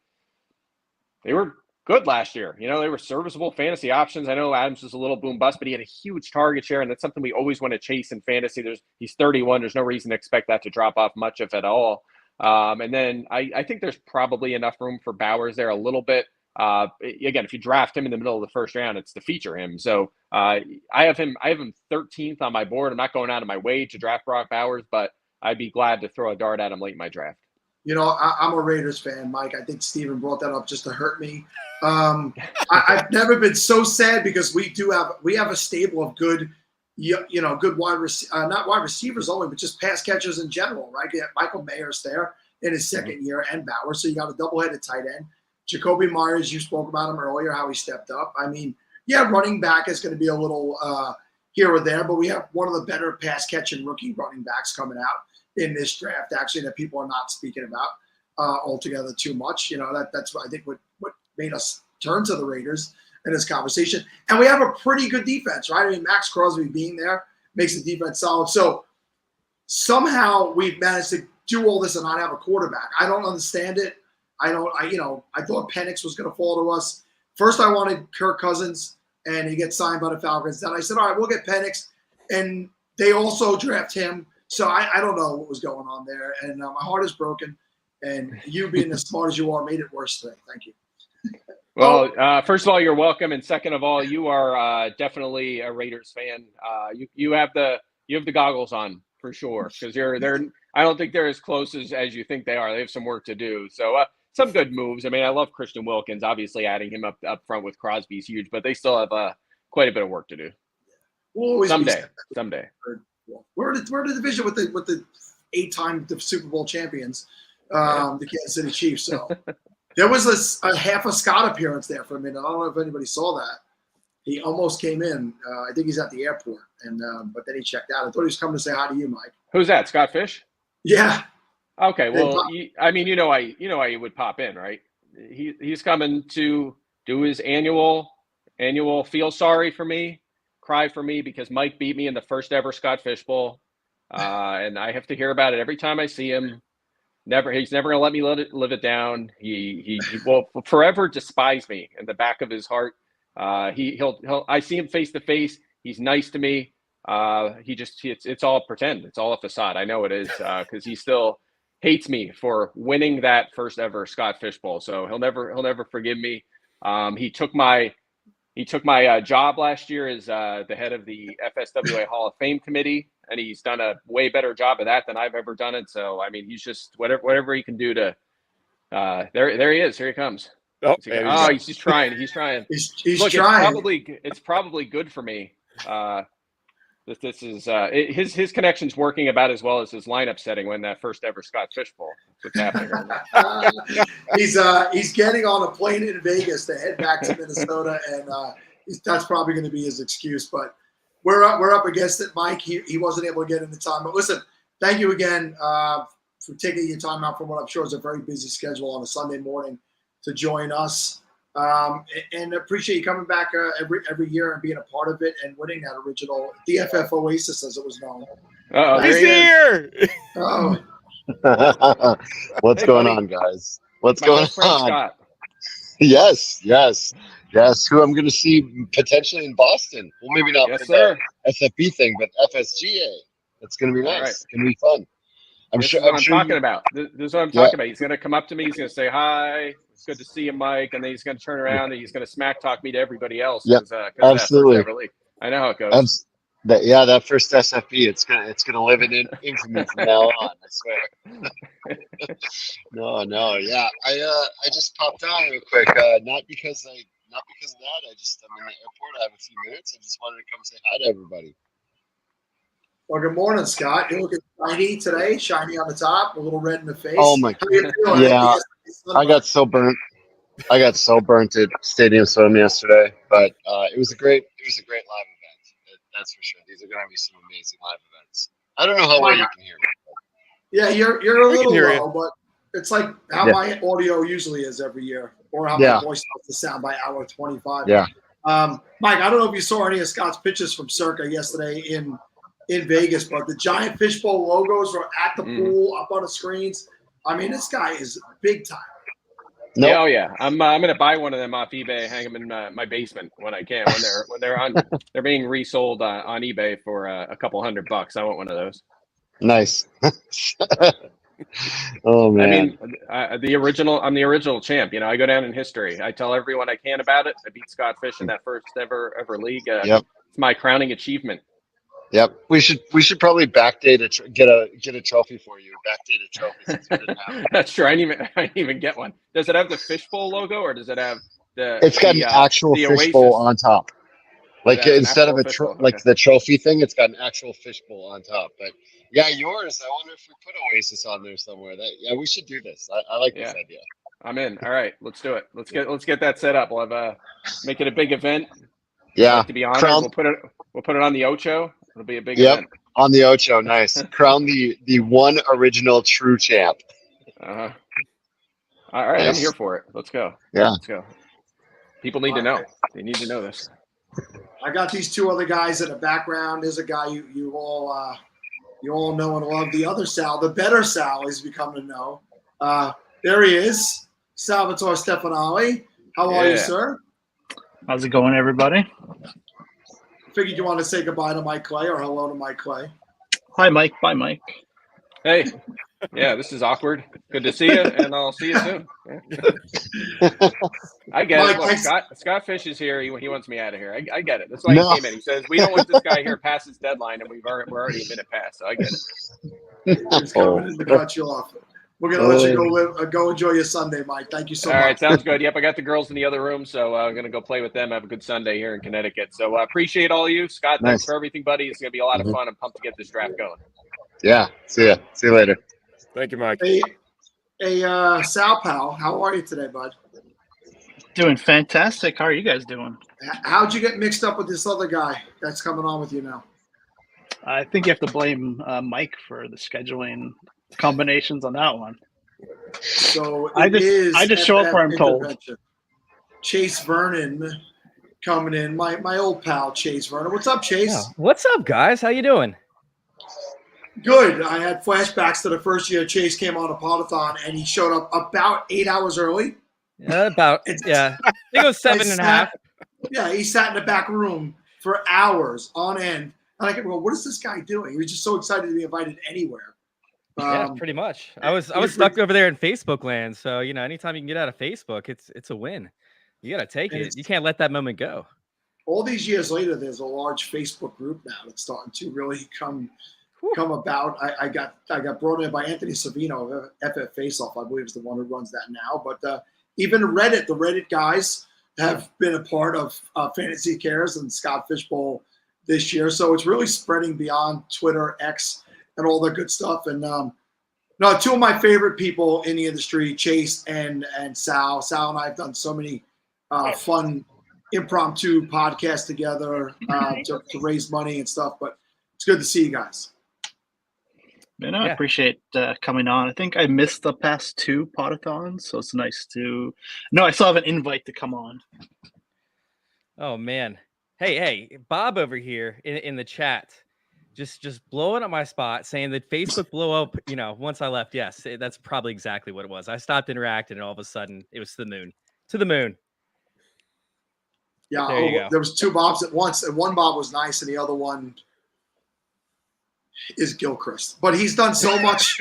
they were good last year. They were serviceable fantasy options. I know Adams was a little boom bust, but he had a huge target share, and that's something we always want to chase in fantasy. He's 31. There's no reason to expect that to drop off much, if at all. And then I think there's probably enough room for Bowers there a little bit. Again, if you draft him in the middle of the first round, it's to feature him. So I have him 13th on my board. I'm not going out of my way to draft Brock Bowers, but I'd be glad to throw a dart at him late in my draft. I'm a Raiders fan, Mike. I think Steven brought that up just to hurt me. I've never been so sad because we have a stable of good, good not wide receivers only, but just pass catchers in general, right? You have Michael Mayer's there in his second year and Bowers, so you got a double-headed tight end. Jacoby Myers, you spoke about him earlier, how he stepped up. I mean, yeah, running back is going to be a little here or there, but we have one of the better pass-catching rookie running backs coming out in this draft, actually, that people are not speaking about altogether too much. That's I think what made us turn to the Raiders in this conversation. And we have a pretty good defense, right? I mean, Max Crosby being there makes the defense solid. So somehow we've managed to do all this and not have a quarterback. I don't understand it. I thought Penix was going to fall to us. First, I wanted Kirk Cousins, and he gets signed by the Falcons. Then I said, all right, we'll get Penix. And they also draft him. So I don't know what was going on there. And my heart is broken. And you being as smart as you are made it worse today. Thank you. Well, first of all, you're welcome. And second of all, you are definitely a Raiders fan. You have the goggles on for sure, because I don't think they're as close as you think they are. They have some work to do. So some good moves. I mean, I love Christian Wilkins. Obviously, adding him up front with Crosby is huge, but they still have quite a bit of work to do. Someday. We're the division with the 8-time Super Bowl champions, the Kansas City Chiefs. So there was a half a Scott appearance there for a minute. I don't know if anybody saw that. He almost came in. I think he's at the airport, but then he checked out. I thought he was coming to say hi to you, Mike. Who's that? Scott Fish? Yeah. Okay. Well, why he would pop in, right? He's coming to do his annual feel sorry for me, cry for me, because Mike beat me in the first ever Scott Fish Bowl, and I have to hear about it every time I see him. He's never gonna let me live it down. He will forever despise me in the back of his heart. I see him face to face. He's nice to me. It's all pretend. It's all a facade. I know it is, because he still hates me for winning that first ever Scott Fish Bowl. So he'll never forgive me. He took my job last year as the head of the FSWA Hall of Fame committee, and he's done a way better job of that than I've ever done it. So I mean, he's just whatever he can do to. There he is. Here he comes. He's trying. He's trying. He's trying. It's probably good for me. This is his connection's working about as well as his lineup setting when that first ever Scott Fish Bowl. That's what's happening right now. He's getting on a plane in Vegas to head back to Minnesota, and that's probably going to be his excuse. But we're up against it, Mike. He wasn't able to get in the time. But listen, thank you again for taking your time out from what I'm sure is a very busy schedule on a Sunday morning to join us. And appreciate you coming back every year and being a part of it and winning that original DFF Oasis, as it was known. He's here. What's Hey, going buddy. on, guys? What's My going best friend on? Scott. Yes. Who I'm going to see potentially in Boston. Well, maybe not Yes, for sir. the SFB thing, but FSGA. It's going to be All nice. right. It's going to be fun. This is what I'm talking you, about. This is what I'm yeah. talking about. He's going to come up to me. He's going to say, hi. It's good to see you, Mike. And then he's going to turn around and he's going to smack talk me to everybody else Yep. because that Absolutely. first ever league. I know how it goes. That first SFB, it's gonna live in infamy from now on. I swear. No, yeah. I just popped on real quick. Not because of that. I'm in the airport. I have a few minutes. I just wanted to come say hi to everybody. Well, good morning, Scott. You're looking shiny today, shiny on the top, a little red in the face. Oh my! Yeah, I got so burnt. I got so burnt at Stadium Swim yesterday, but it was a great live event. That's for sure. These are going to be some amazing live events. I don't know how well you can hear me. Yeah, you're a little hear low, but it's like how my audio usually is every year, or how my voice starts to sound by hour 25. Yeah. Mike, I don't know if you saw any of Scott's pitches from Circa yesterday in Vegas, but the giant fishbowl logos were at the pool, up on the screens. I mean, this guy is big time. Nope. Yeah, oh yeah. I'm gonna buy one of them off eBay, hang them in my basement when I can. When they're being resold on eBay for a couple $100. I want one of those. Nice. Oh man. I mean, I'm the original champ. I go down in history. I tell everyone I can about it. I beat Scott Fish in that first ever league. Yep. It's my crowning achievement. Yep. We should probably backdate get a trophy for you. Backdate a trophy since we didn't have it. That's true. I didn't even get one. Does it have the fishbowl logo or does it have the? It's got an actual fishbowl on top. Like instead of the trophy thing, it's got an actual fishbowl on top. But yeah, yours. I wonder if we put Oasis on there somewhere. We should do this. I like this idea. I'm in. All right, let's do it. Let's get that set up. We'll have make it a big event. Yeah. Like to be honored, we'll put it on the Ocho. It'll be a big event. On the Ocho, nice. Crown the one original true champ. All right, nice. I'm here for it. Let's go. Yeah, let's go. People need to know. They need to know this. I got these two other guys in the background. There's a guy you all know and love. The other Sal, the better Sal, is becoming to know. There he is, Salvatore Stefanelli. How are you, sir? How's it going, everybody? Figured you want to say goodbye to Mike Clay or hello to Mike Clay. Hi, Mike. Bye, Mike. Hey. Yeah, this is awkward. Good to see you, and I'll see you soon. I get it. Look, Scott Fish is here. He wants me out of here. I get it. That's why he came in. He says, we don't want this guy here past his deadline, and we're already a minute past, so I get it. He's coming in to cut you off. We're going to let you go enjoy your Sunday, Mike. Thank you so much. All right, sounds good. Yep, I got the girls in the other room, so I'm going to go play with them. Have a good Sunday here in Connecticut. So I appreciate all you. Scott, thanks for everything, buddy. It's going to be a lot of fun. I'm pumped to get this draft going. Yeah, see ya. See you later. Thank you, Mike. Hey, Sal Pal, how are you today, bud? Doing fantastic. How are you guys doing? How'd you get mixed up with this other guy that's coming on with you now? I think you have to blame Mike for the scheduling combinations on that one. So I just show up where I'm told. Chase Vernon coming in, my old pal Chase Vernon. What's up, Chase? Yeah. What's up, guys? How you doing? Good. I had flashbacks to the first year Chase came on a Podathon, and he showed up about 8 hours early. I think it was 7.5. Yeah, he sat in the back room for hours on end. And I kept going, what is this guy doing? He was just so excited to be invited anywhere. Yeah, pretty much. I was stuck over there in Facebook land. So, anytime you can get out of Facebook, it's a win. You got to take it. You can't let that moment go. All these years later, there's a large Facebook group now that's starting to really come about. I got brought in by Anthony Savino of FF Faceoff. I believe is the one who runs that now. But even Reddit, the Reddit guys have been a part of Fantasy Cares and Scott Fishbowl this year. So it's really spreading beyond Twitter, X, and all the good stuff. And two of my favorite people in the industry, Chase and Sal. Sal and I have done so many fun impromptu podcasts together to raise money and stuff. But it's good to see you guys. I appreciate coming on. I think I missed the past two Podathons, so it's nice to know I still have an invite to come on. Oh man. Hey, Bob over here in the chat just blowing up my spot, saying that Facebook blew up, once I left. Yes, that's probably exactly what it was. I stopped interacting, and all of a sudden, it was to the moon. To the moon. Yeah, There you go. there was two Bobs at once, and one Bob was nice, and the other one is Gilchrist. But he's done so much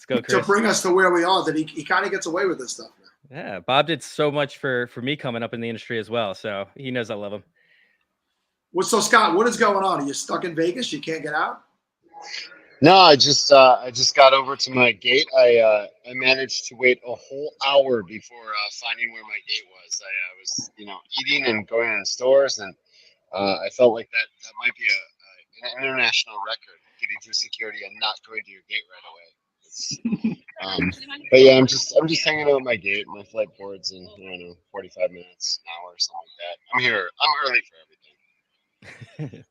to bring us to where we are that he kind of gets away with this stuff now. Yeah, Bob did so much for me coming up in the industry as well, so he knows I love him. So Scott, what is going on? Are you stuck in Vegas? You can't get out? No, I just got over to my gate. I managed to wait a whole hour before finding where my gate was. I was eating and going in stores, and I felt like that might be an international record, getting through security and not going to your gate right away. But yeah, I'm just hanging out at my gate. My flight board's in 45 minutes, an hour, or something like that. I'm here. I'm early for everything.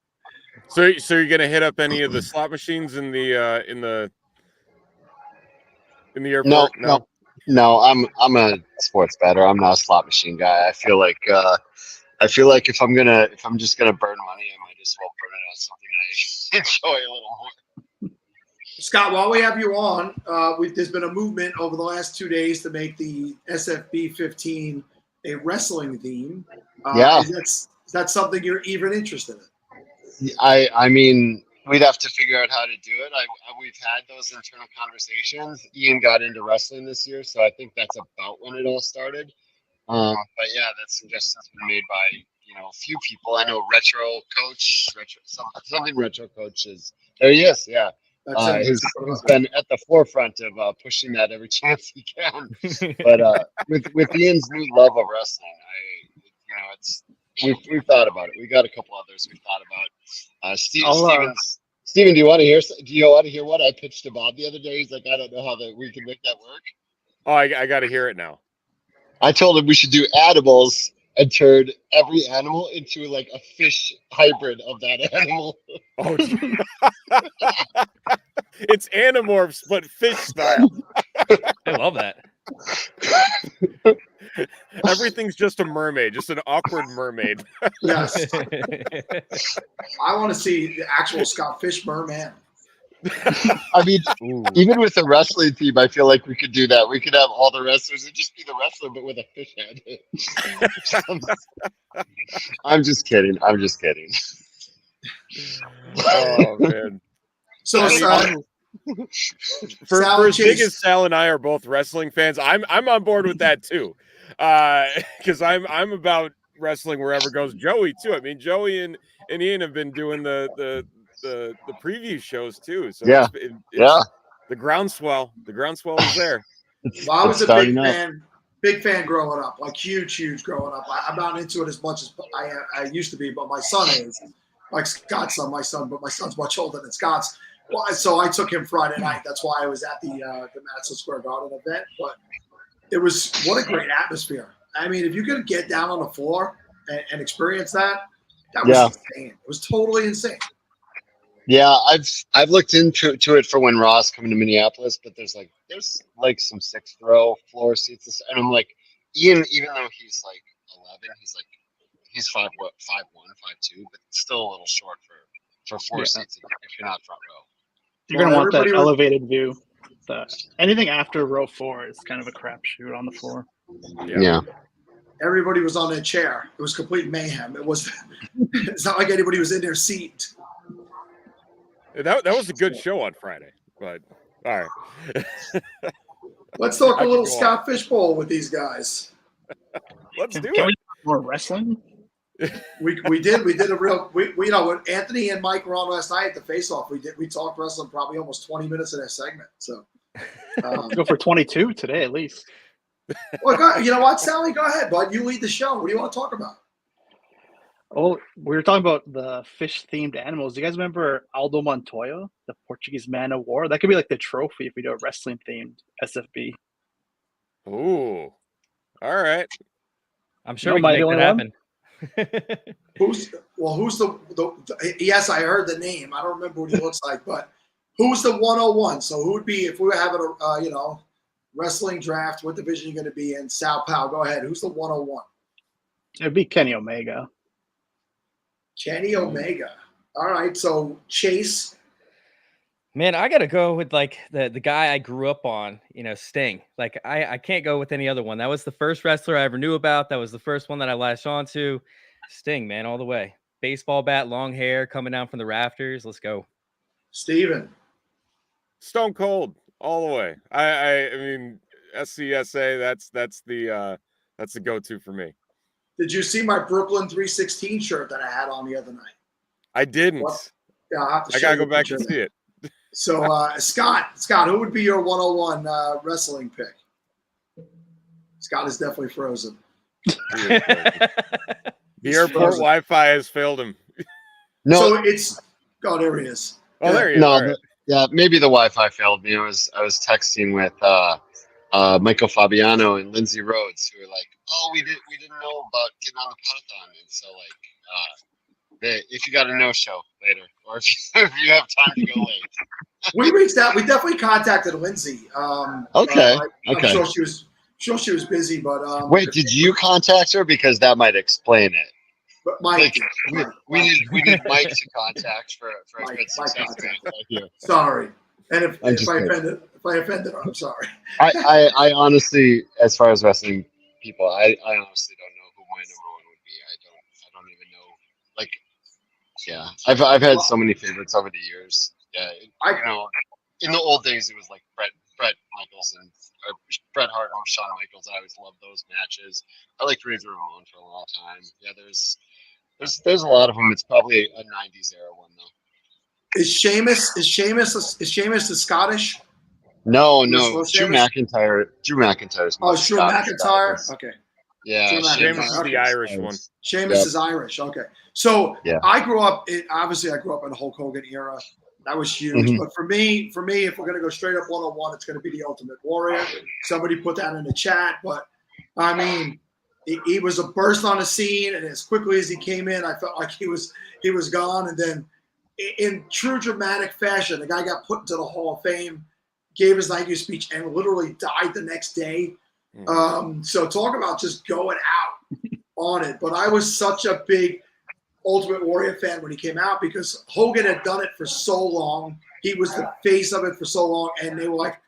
So you're gonna hit up any of the slot machines in the airport? No. I'm a sports bettor. I'm not a slot machine guy. I feel like if I'm just gonna burn money, I might as well burn it on something I enjoy a little more. Scott, while we have you on, there's been a movement over the last 2 days to make the SFB 15 a wrestling theme. Is that something you're even interested in? I mean, we'd have to figure out how to do it. We've had those internal conversations. Ian got into wrestling this year, so I think that's about when it all started. But yeah, that suggestion's been made by a few people. I know something retro coach is there. He is, yeah. He's been at the forefront of pushing that every chance he can. But with Ian's new love of wrestling, we've thought about it. We got a couple others we've thought about. Steven, do you want to hear what I pitched to Bob the other day? He's like, I don't know how we can make that work. Oh, I got to hear it now. I told him we should do animals and turn every animal into like a fish hybrid of that animal. Oh, it's Animorphs, but fish style. I love that. Everything's just a mermaid, just an awkward mermaid. Yes. I want to see the actual Scott Fish merman. I mean, even with a wrestling team, I feel like we could do that. We could have all the wrestlers and just be the wrestler, but with a fish head. I'm just kidding. Oh man. So for as big as Sal and I are both wrestling fans, I'm on board with that too. Because I'm about wrestling wherever goes. Joey too. I mean, Joey and Ian have been doing the preview shows too. So yeah. The groundswell is there. Well, I was a big fan growing up, like huge growing up. I'm not into it as much as I used to be, but my son is. Like Scott's son, but my son's much older than Scott's. Well, so I took him Friday night. That's why I was at the Madison Square Garden event. But it was what a great atmosphere. I mean, if you could get down on the floor and experience that was insane. It was totally insane. Yeah, I've looked into it for when Raw's coming to Minneapolis, but there's some 6th row floor seats, and I'm like, Ian, even though he's like 11, he's 5'1", 5'2", but still a little short for four seats if you're not front row. You're gonna want that elevated view. Anything after row 4 is kind of a crapshoot on the floor. Yeah. Everybody was on their chair. It was complete mayhem. It's not like anybody was in their seat. That was a good show on Friday, but all right. Let's talk a little Scott Fishbowl with these guys. Let's do Can it. we do more wrestling? We did a real when Anthony and Mike were on last night at the face-off, we talked wrestling probably almost 20 minutes of that segment. So go for 22 today at least. Well, you know what, Sally, go ahead, bud. You lead the show. What do you want to talk about? Oh, we were talking about the fish-themed animals. Do you guys remember Aldo Montoya, the Portuguese man of war? That could be like the trophy if we do a wrestling-themed SFB. Ooh, all right. I'm sure we can make that happen. Who's the yes, I heard the name. I don't remember what he looks like, but who's the 101? So who would be if we were having a wrestling draft? What division are you going to be in? Sao Paulo. Go ahead. Who's the 101? It'd be Kenny Omega. Kenny Omega. All right, so Chase. Man, I gotta go with like the guy I grew up on, Sting. Like I can't go with any other one. That was the first wrestler I ever knew about. That was the first one that I latched onto. Sting, man, all the way. Baseball bat, long hair, coming down from the rafters. Let's go. Steven. Stone Cold, all the way. I mean, SCSA. That's the go-to for me. Did you see my Brooklyn 316 shirt that I had on the other night? I didn't. What? Yeah, I'll have to I show gotta you go a back picture and of that. see it. So, Scott, who would be your 101 wrestling pick? Scott is definitely frozen. The airport Wi-Fi has failed him. No. So it's there he is. Oh, there he is. No, All right. yeah, maybe the Wi-Fi failed me. I was texting with Michael Fabiano and Lindsay Rhodes, who were like, "Oh, we didn't know about getting on the Podathon," and so if you got a no-show later, or if you have time to go late. We reached out. We definitely contacted Lindsay. Okay. I'm sure she was busy, but Wait, did you contact her? Because that might explain it. But Mike, we need Mike to contact for a good success right here. Sorry, and if I kidding. offended her, I'm sorry. I honestly, as far as wrestling people, I honestly don't know who my number one would be. I don't even know. Like, yeah, I've had so many favorites over the years. Yeah, in the old days it was like Bret Michaels and Bret Hart and Shawn Michaels. I always loved those matches. I liked Razor Ramon for a long time. Yeah, there's a lot of them. It's probably a '90s era one though. Is Sheamus the Scottish? No, Sheamus? Drew McIntyre. Drew McIntyre's more Drew Scottish McIntyre. Scottish. Okay. Yeah, Sheamus is the Irish one. Sheamus is Irish. Okay. So I grew up in the Hulk Hogan era. That was huge. Mhm. But for me, if we're gonna go straight up 101, it's gonna be the Ultimate Warrior. Somebody put that in the chat, but I mean, he was a burst on the scene, and as quickly as he came in, I felt like he was gone. And then, in true dramatic fashion, the guy got put into the Hall of Fame, gave his thank you speech, and literally died the next day. So talk about just going out on it. But I was such a big Ultimate Warrior fan when he came out because Hogan had done it for so long. He was the face of it for so long, and they were like,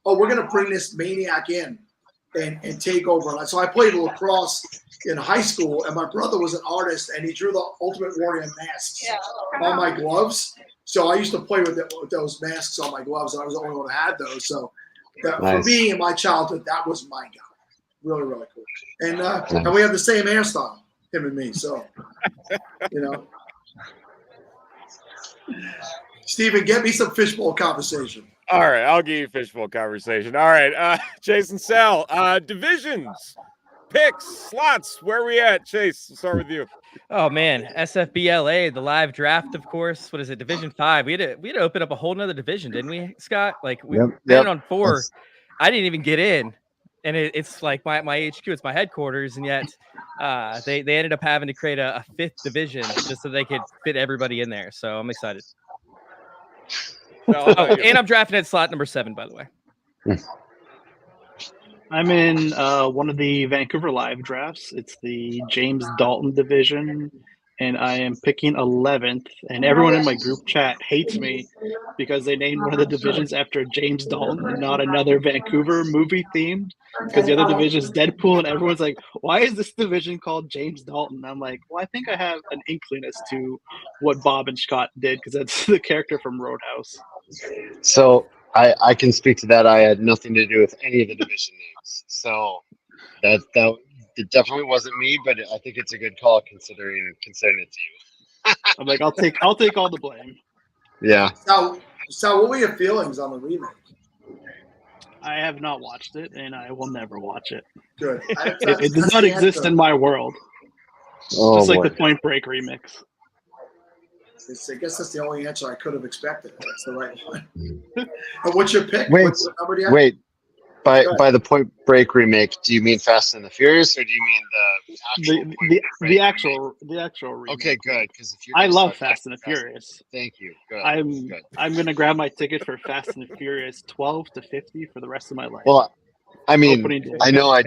"Oh, we're gonna bring this maniac in and take over." And so I played lacrosse in high school, and my brother was an artist, and he drew the Ultimate Warrior masks on my gloves. So I used to play with those masks on my gloves, and I was the only one who had those. So for me in my childhood, that was my guy. Really, really cool. And we have the same hairstyle, him and me. So, Steven, get me some fishbowl conversation. All right, I'll give you fishbowl conversation. All right, Jason Sal, divisions, picks, slots. Where are we at, Chase? We'll start with you. Oh man, SFBLA, the live draft, of course. What is it? Division 5. We had to open up a whole nother division, didn't we, Scott? Like we been on 4. I didn't even get in, and it's like my HQ. It's my headquarters, and yet they ended up having to create a 5th division just so they could fit everybody in there. So I'm excited. And I'm drafting at slot number 7, by the way. I'm in one of the Vancouver Live drafts. It's the James Dalton division, and I am picking 11th. And everyone in my group chat hates me because they named one of the divisions after James Dalton and not another Vancouver movie themed. Because the other division is Deadpool, and everyone's like, "Why is this division called James Dalton?" I'm like, "Well, I think I have an inkling as to what Bob and Scott did because that's the character from Roadhouse." So I can speak to that. I had nothing to do with any of the division names. So that it definitely wasn't me, but I think it's a good call considering it to you. I'm like, I'll take all the blame. Yeah. So what were your feelings on the remake? I have not watched it, and I will never watch it. Good. It does not exist in my world. Oh, just like boy. the Point Break remix. I guess that's the only answer I could have expected. That's the right one. And what's your pick? Wait, What number do you have? wait. By the Point Break remake, do you mean Fast and the Furious, or do you mean the actual remake? Okay, good. Because if you're I gonna love start Fast and the Furious. Thank you. Good. I'm gonna grab my ticket for Fast and the Furious 12 to 50 for the rest of my life. Well, I mean, I know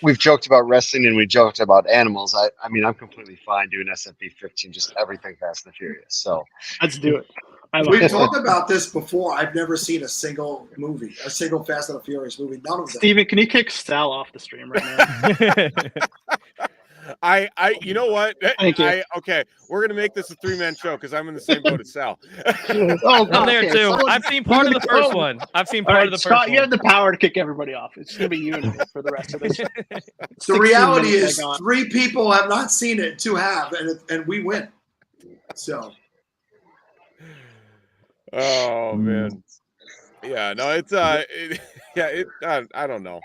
we've joked about wrestling and we joked about animals. I mean, I'm completely fine doing SFB 15, just everything Fast and the Furious. So let's do it. We've talked about this before. I've never seen a single Fast and the Furious movie. None of them. Steven, can you kick Sal off the stream right now? You know what? Thank you. Okay, we're gonna make this a 3-man show because I'm in the same boat as Sal. I'm there too. I've seen part of the first one. I've seen part of the Scott, first you one. have the power to kick everybody off. It's gonna be you and me for the rest of this. The reality is, 3 people have not seen it, 2 have, and we win. So. Oh man, yeah, no, it's I don't know.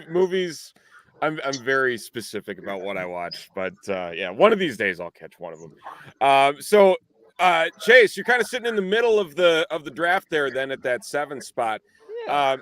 Movies. I'm very specific about what I watch, but yeah, one of these days I'll catch one of them. So Chase, you're kind of sitting in the middle of the draft there, then at that 7 spot.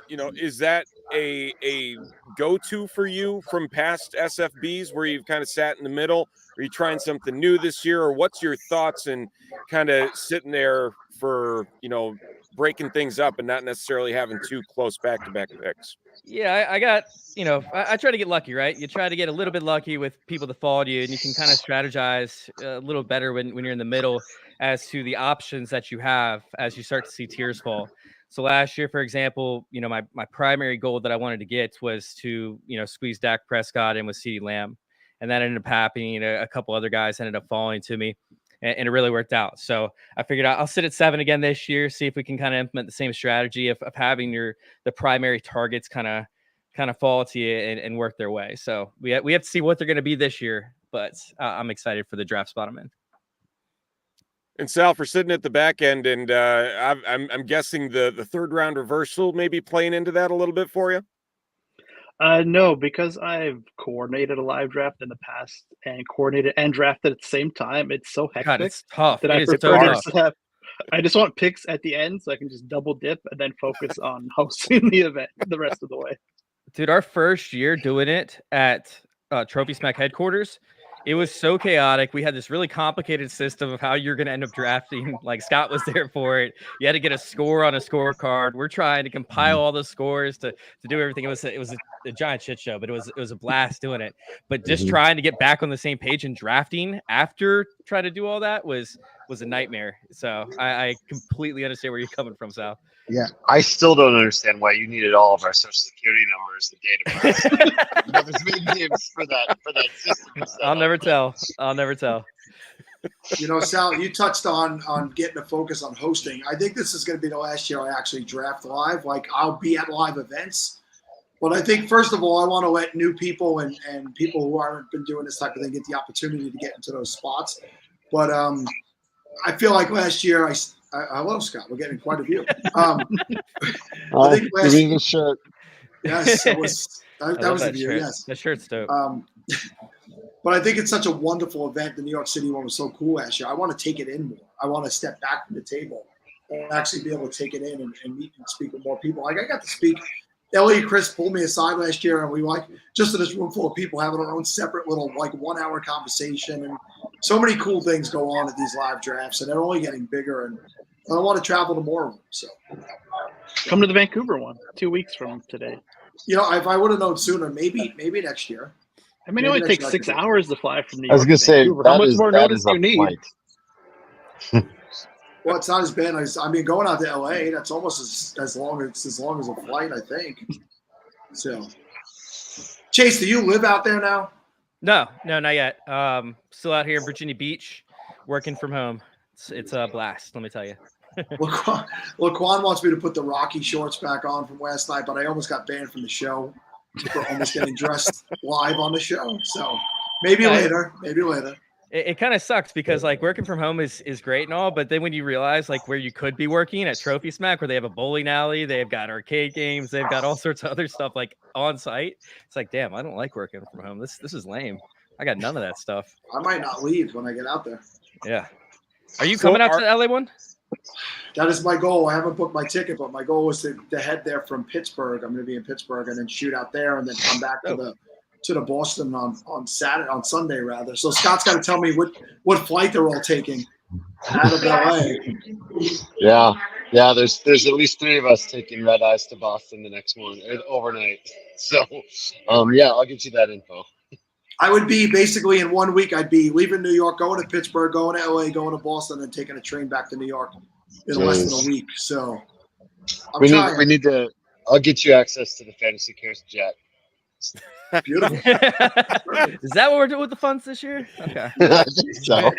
You know, is that a go-to for you from past SFBs where you've kind of sat in the middle? Are you trying something new this year, or what's your thoughts and kind of sitting there for, you know, breaking things up and not necessarily having 2 close back-to-back picks? Yeah, I got, you know, I try to get lucky, right? You try to get a little bit lucky with people that followed you, and you can kind of strategize a little better when you're in the middle as to the options that you have as you start to see tiers fall. So last year, for example, you know, my primary goal that I wanted to get was to, you know, squeeze Dak Prescott in with CeeDee Lamb. And that ended up happening. A couple other guys ended up falling to me, and it really worked out. So I figured I'll sit at 7 again this year, see if we can kind of implement the same strategy of having the primary targets kind of fall to you and work their way. So we have to see what they're going to be this year, but I'm excited for the draft spot I'm in. And Sal, for sitting at the back end, and I'm guessing the 3rd round reversal may be playing into that a little bit for you. No, because I've coordinated a live draft in the past and coordinated and drafted at the same time. It's so hectic. God, it's tough. That It I is so prefer tough. to have. I just want picks at the end so I can just double dip and then focus on hosting the event the rest of the way. Dude, our first year doing it at Trophy Smack headquarters, it was so chaotic. We had this really complicated system of how you're going to end up drafting. Like, Scott was there for it. You had to get a score on a scorecard. We're trying to compile all the scores to do everything. It was a giant shit show, but it was a blast doing it. But just trying to get back on the same page and drafting after trying to do all that was a nightmare. So I completely understand where you're coming from, Sal. Yeah, I still don't understand why you needed all of our social security numbers, the date of birth. There's many names for that system. I'll never tell. I'll never tell. You know, Sal, you touched on getting a focus on hosting. I think this is going to be the last year I actually draft live. Like, I'll be at live events. But I think, first of all, I want to let new people and people who haven't been doing this type of thing get the opportunity to get into those spots. But I feel like last year I love Scott. We're getting quite a view. I think last giving a shirt. Yes, that was the view. Shirt. Yes, that shirt's dope. But I think it's such a wonderful event. The New York City one was so cool last year. I want to take it in more. I want to step back from the table and actually be able to take it in and meet and speak with more people. Like, I got to speak. Ellie and Chris pulled me aside last year, and we just in this room full of people having our own separate little 1-hour conversation, and so many cool things go on at these live drafts, and they're only getting bigger. And I want to travel to more of them. So come to the Vancouver one 2 weeks from today. You know, if I would have known sooner, maybe next year. I mean, it only takes 6 hours to fly from New York. I was going to say, how much more notice do you need? Well, it's not as bad as, I mean, going out to LA, that's almost as long as a flight, I think. So, Chase, do you live out there now? No, not yet. Still out here in Virginia Beach, working from home. It's a blast, let me tell you. Laquan wants me to put the Rocky shorts back on from last night, but I almost got banned from the show for almost getting dressed live on the show. So maybe later. It kind of sucks because, like, working from home is great and all, but then when you realize, like, where you could be working at Trophy Smack, where they have a bowling alley, they've got arcade games, they've got all sorts of other stuff like on site. It's like, damn, I don't like working from home. This is lame. I got none of that stuff. I might not leave when I get out there. Yeah. Are you coming out to the LA one? That is my goal. I haven't booked my ticket, but my goal is to head there from Pittsburgh. I'm going to be in Pittsburgh and then shoot out there and then come back to the Boston on Sunday rather. So Scott's got to tell me what flight they're all taking out of LA. Yeah, Yeah, there's at least 3 of us taking red eyes to Boston the next morning, overnight. So, yeah, I'll get you that info. I would be basically in 1 week. I'd be leaving New York, going to Pittsburgh, going to LA, going to Boston, and taking a train back to New York in less than a week. So we need to. I'll get you access to the Fantasy Cares jet. Beautiful. Is that what we're doing with the funds this year? Okay. I think so.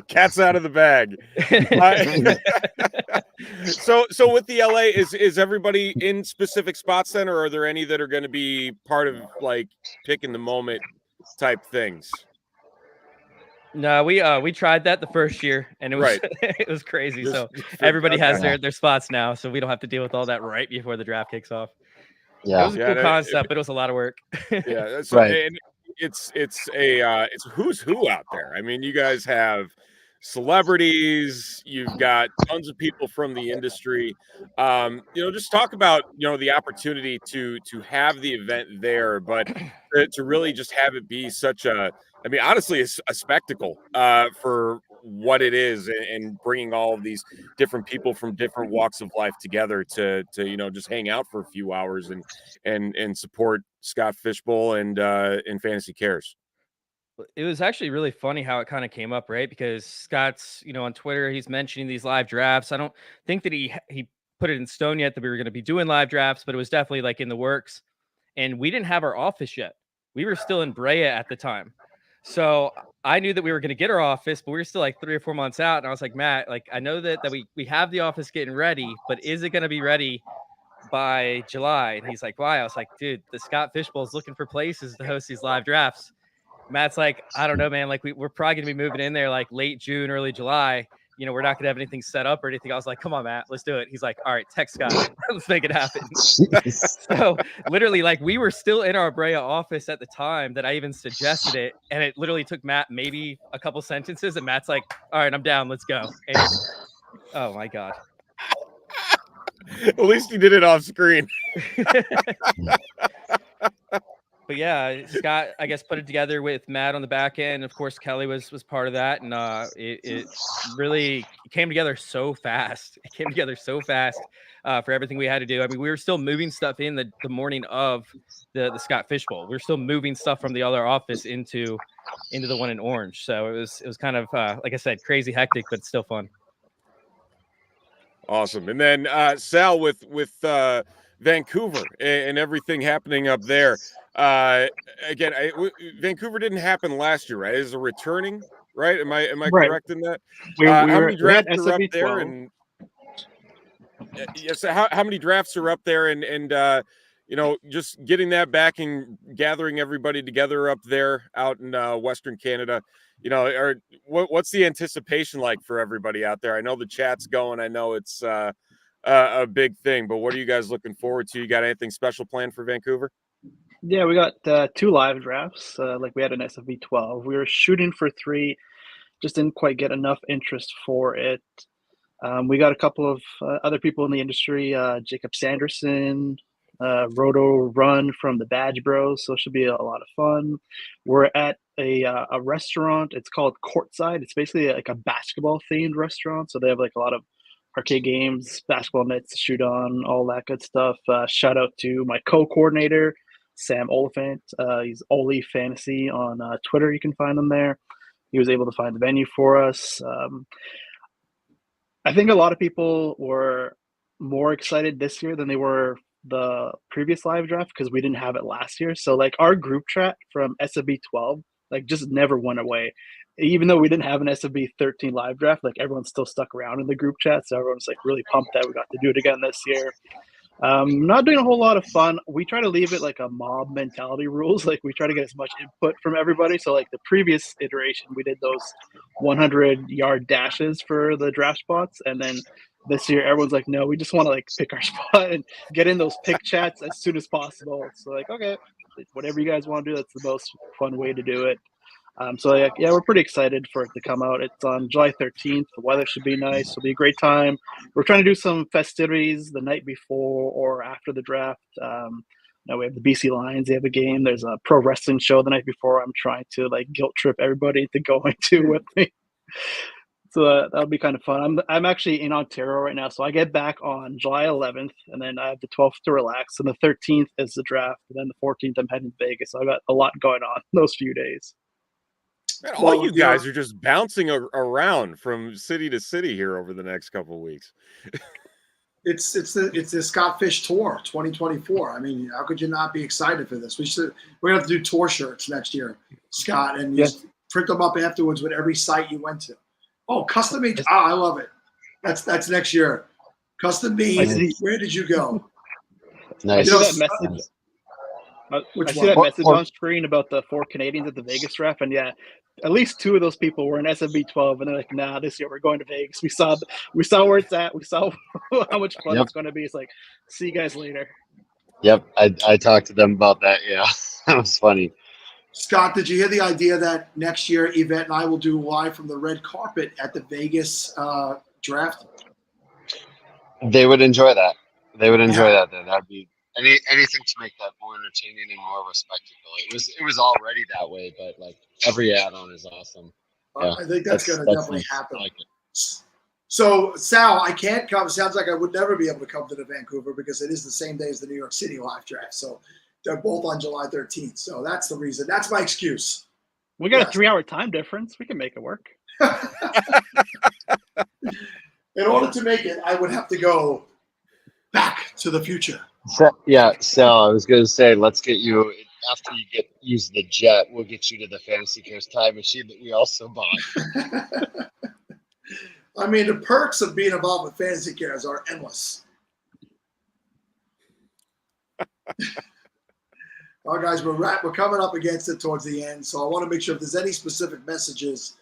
Cat's out of the bag. So with the LA, is everybody in specific spots then, or are there any that are going to be part of like picking the moment type things? No, we tried that the first year, and it was it was crazy. So everybody has their spots now, so we don't have to deal with all that right before the draft kicks off. Yeah, it was a cool concept, but it was a lot of work. Yeah, so, and it's a who's who out there. I mean, you guys have celebrities, you've got tons of people from the industry. Just talk about the opportunity to have the event there, but to really just have it be such a, I mean, honestly, a spectacle for what it is, and bringing all of these different people from different walks of life together to just hang out for a few hours and support Scott Fishbowl and Fantasy Cares. It was actually really funny how it kind of came up, right? Because Scott's, on Twitter, he's mentioning these live drafts. I don't think that he put it in stone yet that we were going to be doing live drafts, but it was definitely like in the works. And we didn't have our office yet. We were still in Brea at the time. So I knew that we were going to get our office, but we were still like 3 or 4 months out. And I was like, Matt, like, I know that we have the office getting ready, but is it going to be ready by July? And he's like, why? I was like, dude, the Scott Fishbowl is looking for places to host these live drafts. Matt's like, I don't know, man. Like, we're probably going to be moving in there like late June, early July. We're not going to have anything set up or anything. I was like, come on, Matt, let's do it. He's like, all right, text Scott. Let's make it happen. So literally, like, we were still in our Brea office at the time that I even suggested it. And it literally took Matt maybe a couple sentences. And Matt's like, all right, I'm down. Let's go. And oh, my God. At least you did it off screen. But yeah, Scott, I guess, put it together with Matt on the back end. Of course, Kelly was part of that, and it really came together so fast. It came together so fast for everything we had to do. I mean, we were still moving stuff in the morning of the Scott Fishbowl. We were still moving stuff from the other office into the one in Orange. So it was kind of like I said, crazy hectic, but still fun. Awesome. And then Sal, with Vancouver and everything happening up there. Again, Vancouver didn't happen last year, right? Is it returning, right? Am I correct in that? How many drafts are up there? And yes, how many drafts are up there? And just getting that back and gathering everybody together up there out in Western Canada. What's the anticipation like for everybody out there? I know the chat's going. I know it's a big thing, but what are you guys looking forward to? You got anything special planned for Vancouver? Yeah, we got 2 live drafts. Like we had an SFB 12. We were shooting for 3, just didn't quite get enough interest for it. We got a couple of other people in the industry, Jacob Sanderson, Roto Run from the Badge Bros. So it should be a lot of fun. We're at a restaurant. It's called Courtside. It's basically like a basketball themed restaurant. So they have like a lot of arcade games, basketball nets to shoot on, all that good stuff. Shout out to my co-coordinator, Sam Oliphant. He's Oli Fantasy on Twitter. You can find him there. He was able to find the venue for us. I think a lot of people were more excited this year than they were the previous live draft because we didn't have it last year. So like our group chat from SFB 12 like just never went away. Even though we didn't have an SFB 13 live draft, like everyone still stuck around in the group chat. So everyone's like really pumped that we got to do it again this year. Not doing a whole lot of fun. We try to leave it like a mob mentality rules. Like we try to get as much input from everybody. So like the previous iteration, we did those 100-yard dashes for the draft spots. And then this year, everyone's like, no, we just want to like pick our spot and get in those pick chats as soon as possible. So like, okay, whatever you guys want to do, that's the most fun way to do it. So yeah, we're pretty excited for it to come out. It's on July 13th. The weather should be nice. It'll be a great time. We're trying to do some festivities the night before or after the draft. Now we have the BC Lions. They have a game. There's a pro wrestling show the night before. I'm trying to like guilt trip everybody into going to with me. So that'll be kind of fun. I'm actually in Ontario right now, so I get back on July 11th, and then I have the 12th to relax, and the 13th is the draft, and then the 14th I'm heading to Vegas. So I got a lot going on those few days. Man, all you guys are just bouncing around from city to city here over the next couple of weeks. It's the Scott Fish Tour 2024. I mean, how could you not be excited for this? We're gonna have to do tour shirts next year, Scott, and just print them up afterwards with every site you went to. Oh, custom made. I love it. That's next year. Custom made. Where did you go? Nice. I see that message. I see that message on screen about the 4 Canadians at the Vegas draft, and yeah, at least 2 of those people were in SFB 12, and they're like, "Nah, this year we're going to Vegas. We saw where it's at. We saw how much fun it's going to be. It's like, see you guys later." Yep, I talked to them about that. Yeah, that was funny. Scott, did you hear the idea that next year Yvette and I will do live from the red carpet at the Vegas draft? They would enjoy that. They would enjoy that. That'd be anything to make that more entertaining and more respectable. It was already that way, but like every add-on is awesome. Yeah, I think that's going to definitely happen. Like so, Sal, I can't come. Sounds like I would never be able to come to the Vancouver because it is the same day as the New York City live draft. So they're both on July 13th. So that's the reason. That's my excuse. We got a 3-hour time difference. We can make it work. In order to make it, I would have to go back to the future. So I was going to say, let's get you after you use the jet. We'll get you to the Fantasy Cares time machine that we also bought. I mean, the perks of being involved with Fantasy Cares are endless. All right, guys, we're coming up against it towards the end, so I want to make sure if there's any specific messages,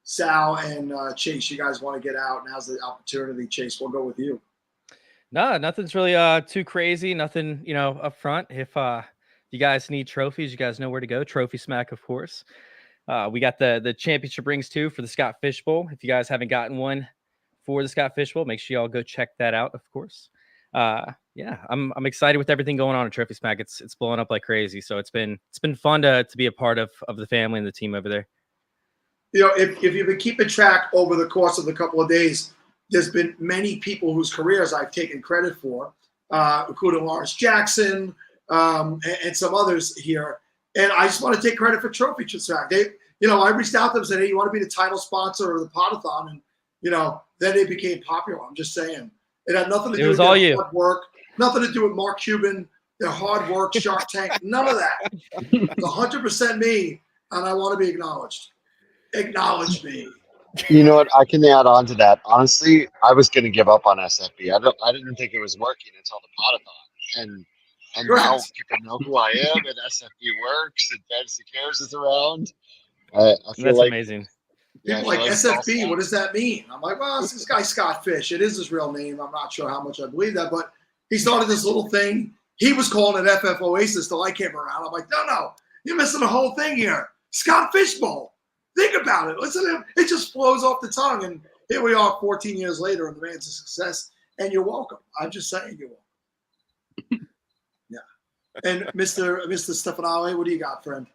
Sal and Chase, you guys want to get out. Now's the opportunity. Chase, we'll go with you. No, nothing's really too crazy. Nothing, up front. If you guys need trophies, you guys know where to go. Trophy Smack, of course. We got the championship rings too for the Scott Fish Bowl. If you guys haven't gotten one for the Scott Fish Bowl, make sure y'all go check that out, of course. Yeah, I'm excited with everything going on at Trophy Smack. It's blowing up like crazy. So it's been fun to be a part of the family and the team over there. If you've been keeping track over the course of the couple of days, there's been many people whose careers I've taken credit for, including Lawrence Jackson and some others here. And I just want to take credit for Trophy Smack. I reached out to them and said, "Hey, you want to be the title sponsor of the Podathon?" And then they became popular. I'm just saying, it had nothing to do with their hard work, nothing to do with Mark Cuban, their hard work, Shark Tank, none of that. It's 100% me, and I want to be acknowledged. Acknowledge me. You know what? I can add on to that. Honestly, I was going to give up on SFB. I didn't think it was working until the Podathon, and now people know who I am, and SFB works, and Fantasy Cares is around. I feel That's like amazing. People like SFB, what does that mean? I'm like, well, it's this guy Scott Fish. It is his real name. I'm not sure how much I believe that, but he started this little thing. He was calling it FF Oasis till I came around. I'm like, no, you're missing the whole thing here. Scott Fish Bowl. Think about it. Listen to him. It just flows off the tongue. And here we are 14 years later in the Man's of Success. And you're welcome. I'm just saying you're welcome. Yeah. And Mr. Stefanale, what do you got, friend?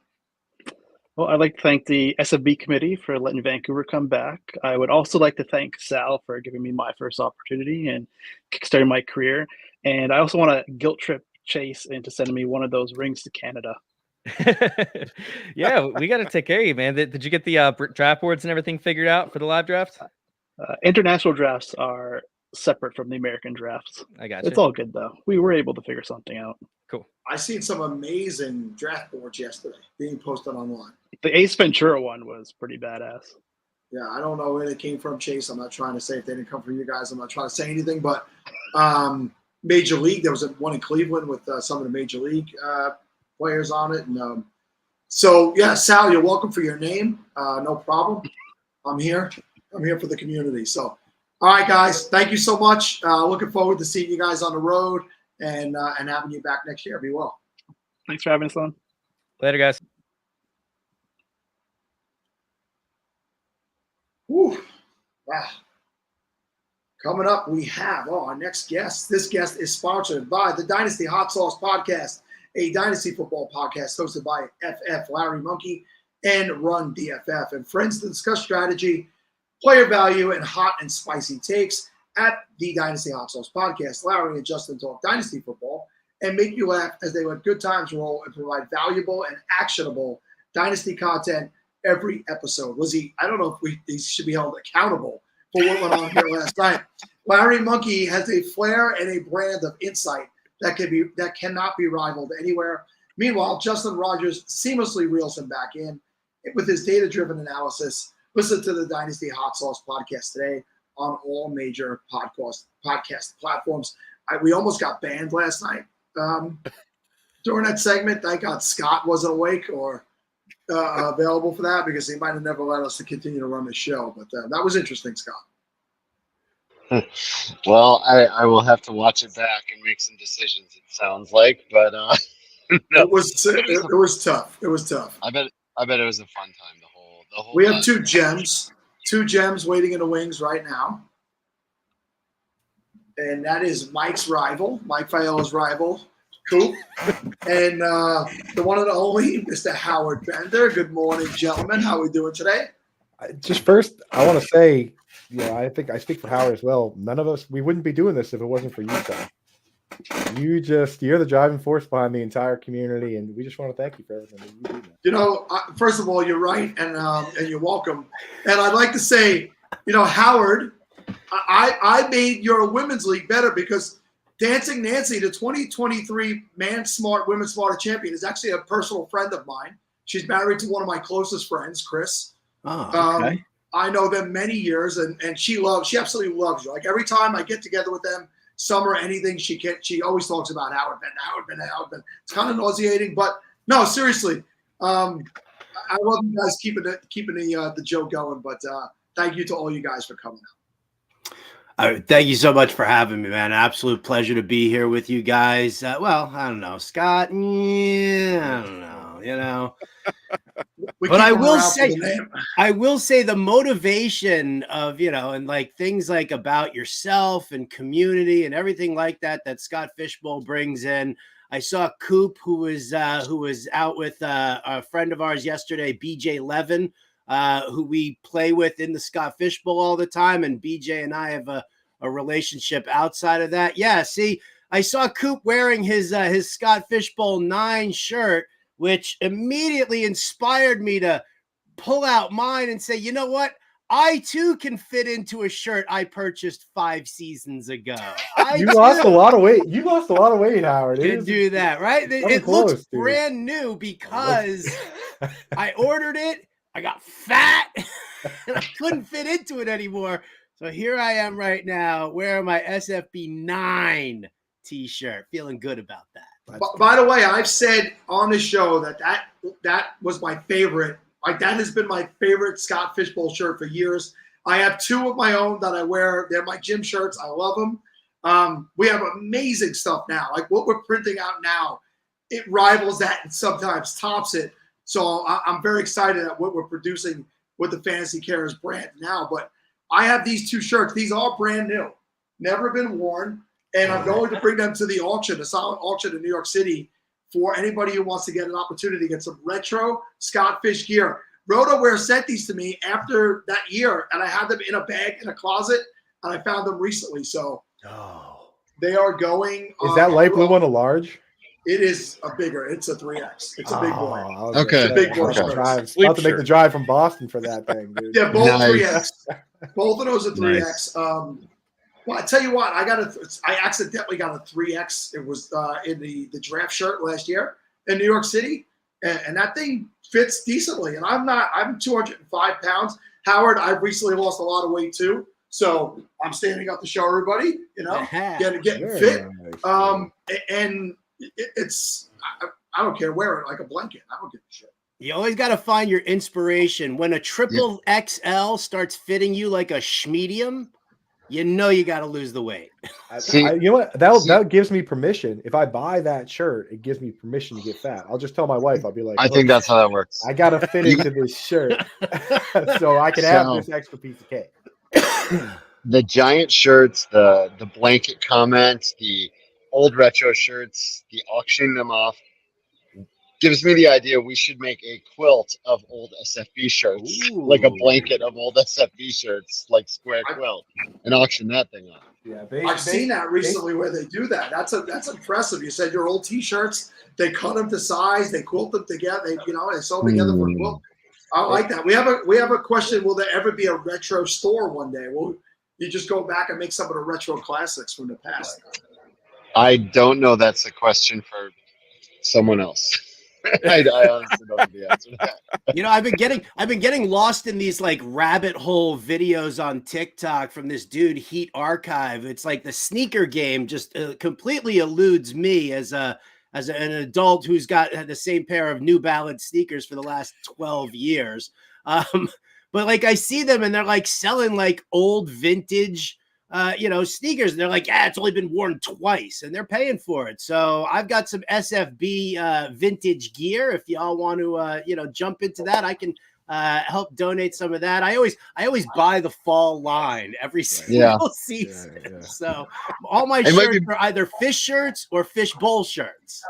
Well, I'd like to thank the SFB committee for letting Vancouver come back. I would also like to thank Sal for giving me my first opportunity and kickstarting my career. And I also want to guilt trip Chase into sending me one of those rings to Canada. Yeah, we got to take care of you, man. Did you get the draft boards and everything figured out for the live draft? International drafts are separate from the American drafts. I got you. It's all good, though. We were able to figure something out. Cool. I seen some amazing draft boards yesterday being posted online. The Ace Ventura one was pretty badass. Yeah, I don't know where they came from, Chase. I'm not trying to say if they didn't come from you guys. I'm not trying to say anything, but Major League, there was one in Cleveland with some of the Major League players on it. And so, yeah, Sal, you're welcome for your name. No problem. I'm here. I'm here for the community. So, all right, guys, thank you so much. Looking forward to seeing you guys on the road and having you back next year. Be well. Thanks for having us on. Later, guys. Whew. Wow. Coming up, we have our next guest. This guest is sponsored by the Dynasty Hot Sauce Podcast, a Dynasty football podcast hosted by FF Larry Monkey and Run DFF and friends to discuss strategy, player value, and hot and spicy takes at the Dynasty Hot Sauce Podcast. Larry and Justin talk Dynasty football and make you laugh as they let good times roll and provide valuable and actionable Dynasty content every episode. I don't know if he should be held accountable for what went on here last night. Larry Monkey has a flair and a brand of insight that cannot be rivaled anywhere. Meanwhile, Justin Rogers seamlessly reels him back in with his data-driven analysis. Listen to the Dynasty Hot Sauce Podcast today on all major podcast platforms. We almost got banned last night during that segment. Thank God Scott wasn't awake or available for that, because he might have never let us to continue to run the show. But that was interesting, Scott. Well, I will have to watch it back and make some decisions, it sounds like. But no. It was tough. It was tough. I bet it was a fun time. The whole. We have two gems waiting in the wings right now, and that is Mike's rival, Mike Fiala's rival, Coop, and the one and only Mr. Howard Bender. Good morning, gentlemen. How are we doing today? Just first, I want to say, I think I speak for Howard as well. None of us, we wouldn't be doing this if it wasn't for you, Tom. You're the driving force behind the entire community, and we just want to thank you for everything that you do. First of all, you're right, and you're welcome. And I'd like to say, Howard, I made your women's league better, because Dancing Nancy, the 2023 Man Smart Women Smarter champion, is actually a personal friend of mine. She's married to one of my closest friends, Chris. Oh, okay. I know them many years, and she absolutely loves you. Like, every time I get together with them, summer, anything, she always talks about Howard Bender. It's kind of nauseating, but no, seriously. I love you guys keeping the joke going, but thank you to all you guys for coming out. Thank you so much for having me, man. Absolute pleasure to be here with you guys. Well, I don't know, Scott. Yeah, I don't know, But I will say the motivation of, and like things like about yourself and community and everything like that Scott Fishbowl brings in. I saw Coop, who was out with a friend of ours yesterday, BJ Levin, who we play with in the Scott Fishbowl all the time. And BJ and I have a relationship outside of that. Yeah. See, I saw Coop wearing his Scott Fishbowl 9 shirt, which immediately inspired me to pull out mine and say, you know what? I too can fit into a shirt I purchased 5 seasons ago. You lost a lot of weight. You lost a lot of weight, Howard. You do that, right? It looks brand new because I ordered it. I got fat and I couldn't fit into it anymore. So here I am right now wearing my SFB 9 t-shirt, feeling good about that. By the way, I've said on the show that was my favorite. Like, that has been my favorite Scott Fishbowl shirt for years. I have 2 of my own that I wear. They're my gym shirts. I love them. We have amazing stuff now. Like, what we're printing out now, it rivals that and sometimes tops it. So I'm very excited at what we're producing with the Fantasy Cares brand now. But I have these 2 shirts. These are brand new, never been worn. And I'm going to bring them to the auction, the silent auction in New York City, for anybody who wants to get an opportunity to get some retro Scott Fish gear. RotoWare sent these to me after that year, and I had them in a bag in a closet, and I found them recently. So they are going. Is that light blue one a large? It is a bigger. It's a 3X. It's a big boy. Okay. It's a big boy. About to make the drive from Boston for that thing, dude. Yeah, both 3X. Both of those are 3X. Well, I tell you what, I accidentally got a 3X. It was in the draft shirt last year in New York City, and that thing fits decently. And I'm 205 pounds. Howard, I've recently lost a lot of weight too, so I'm standing up to show everybody, getting fit. And it's I don't care, wear it like a blanket. I don't give a shit. You always got to find your inspiration. When a triple XL starts fitting you like a schmedium, you got to lose the weight. You know what? That gives me permission. If I buy that shirt, it gives me permission to get fat. I'll just tell my wife. I'll be like, I think that's how that works. I got to fit into this shirt so I can have this extra piece of cake. The giant shirts, the blanket comments, the old retro shirts, the auctioning them off. gives me the idea we should make a quilt of old SFB shirts, like a blanket of old SFB shirts, like square quilt, and auction that thing off. Yeah, I've seen that recently where they do that. That's impressive. You said your old T-shirts, they cut them to size, they quilt them together. They sew them together for a quilt. I like that. We have a question. Will there ever be a retro store one day? Will you just go back and make some of the retro classics from the past? I don't know. That's a question for someone else. I honestly don't know the answer to that. You know, I've been getting lost in these like rabbit hole videos on TikTok from this dude Heat Archive. It's like the sneaker game just completely eludes me as an adult who's got the same pair of New Balance sneakers for the last 12 years. But like I see them and they're like selling like old vintage sneakers. And they're like, yeah, it's only been worn twice and they're paying for it. So I've got some SFB vintage gear. If y'all want to, jump into that, I can help donate some of that. I always buy the fall line every single season. Yeah. So all my shirts are either fish shirts or fish bowl shirts.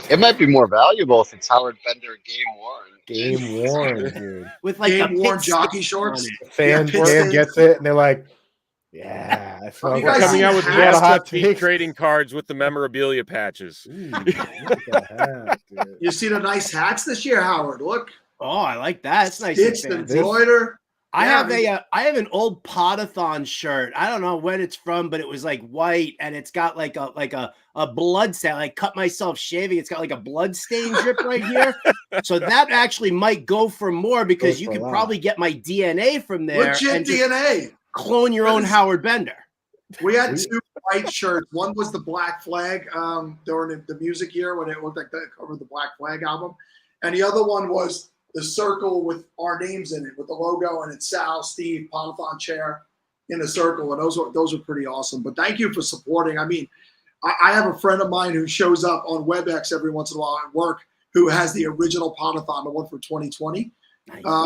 It might be more valuable if it's Howard Bender game worn, dude. With like game worn jockey shorts. Fan gets it and they're like, yeah, it's we're coming out with the SFB trading cards with the memorabilia patches. Ooh, look at that, dude. You see the nice hats this year, Howard? Look. Oh, I like that. It's nice. Stitched and embroidered. I have an old Podathon shirt. I don't know when it's from, but it was like white and it's got like a blood stain. I cut myself shaving. It's got like a blood stain drip right here. So that actually might go for more because you could probably get my DNA from there. Legit DNA. Clone your own Howard Bender. We had two white shirts. One was the Black Flag during the music year when it looked like the cover of the Black Flag album. And the other one was the circle with our names in it, with the logo, and it's Sal, Steve, Podathon Chair in the circle. And those are pretty awesome. But thank you for supporting. I mean, I have a friend of mine who shows up on WebEx every once in a while at work who has the original Podathon, the one for 2020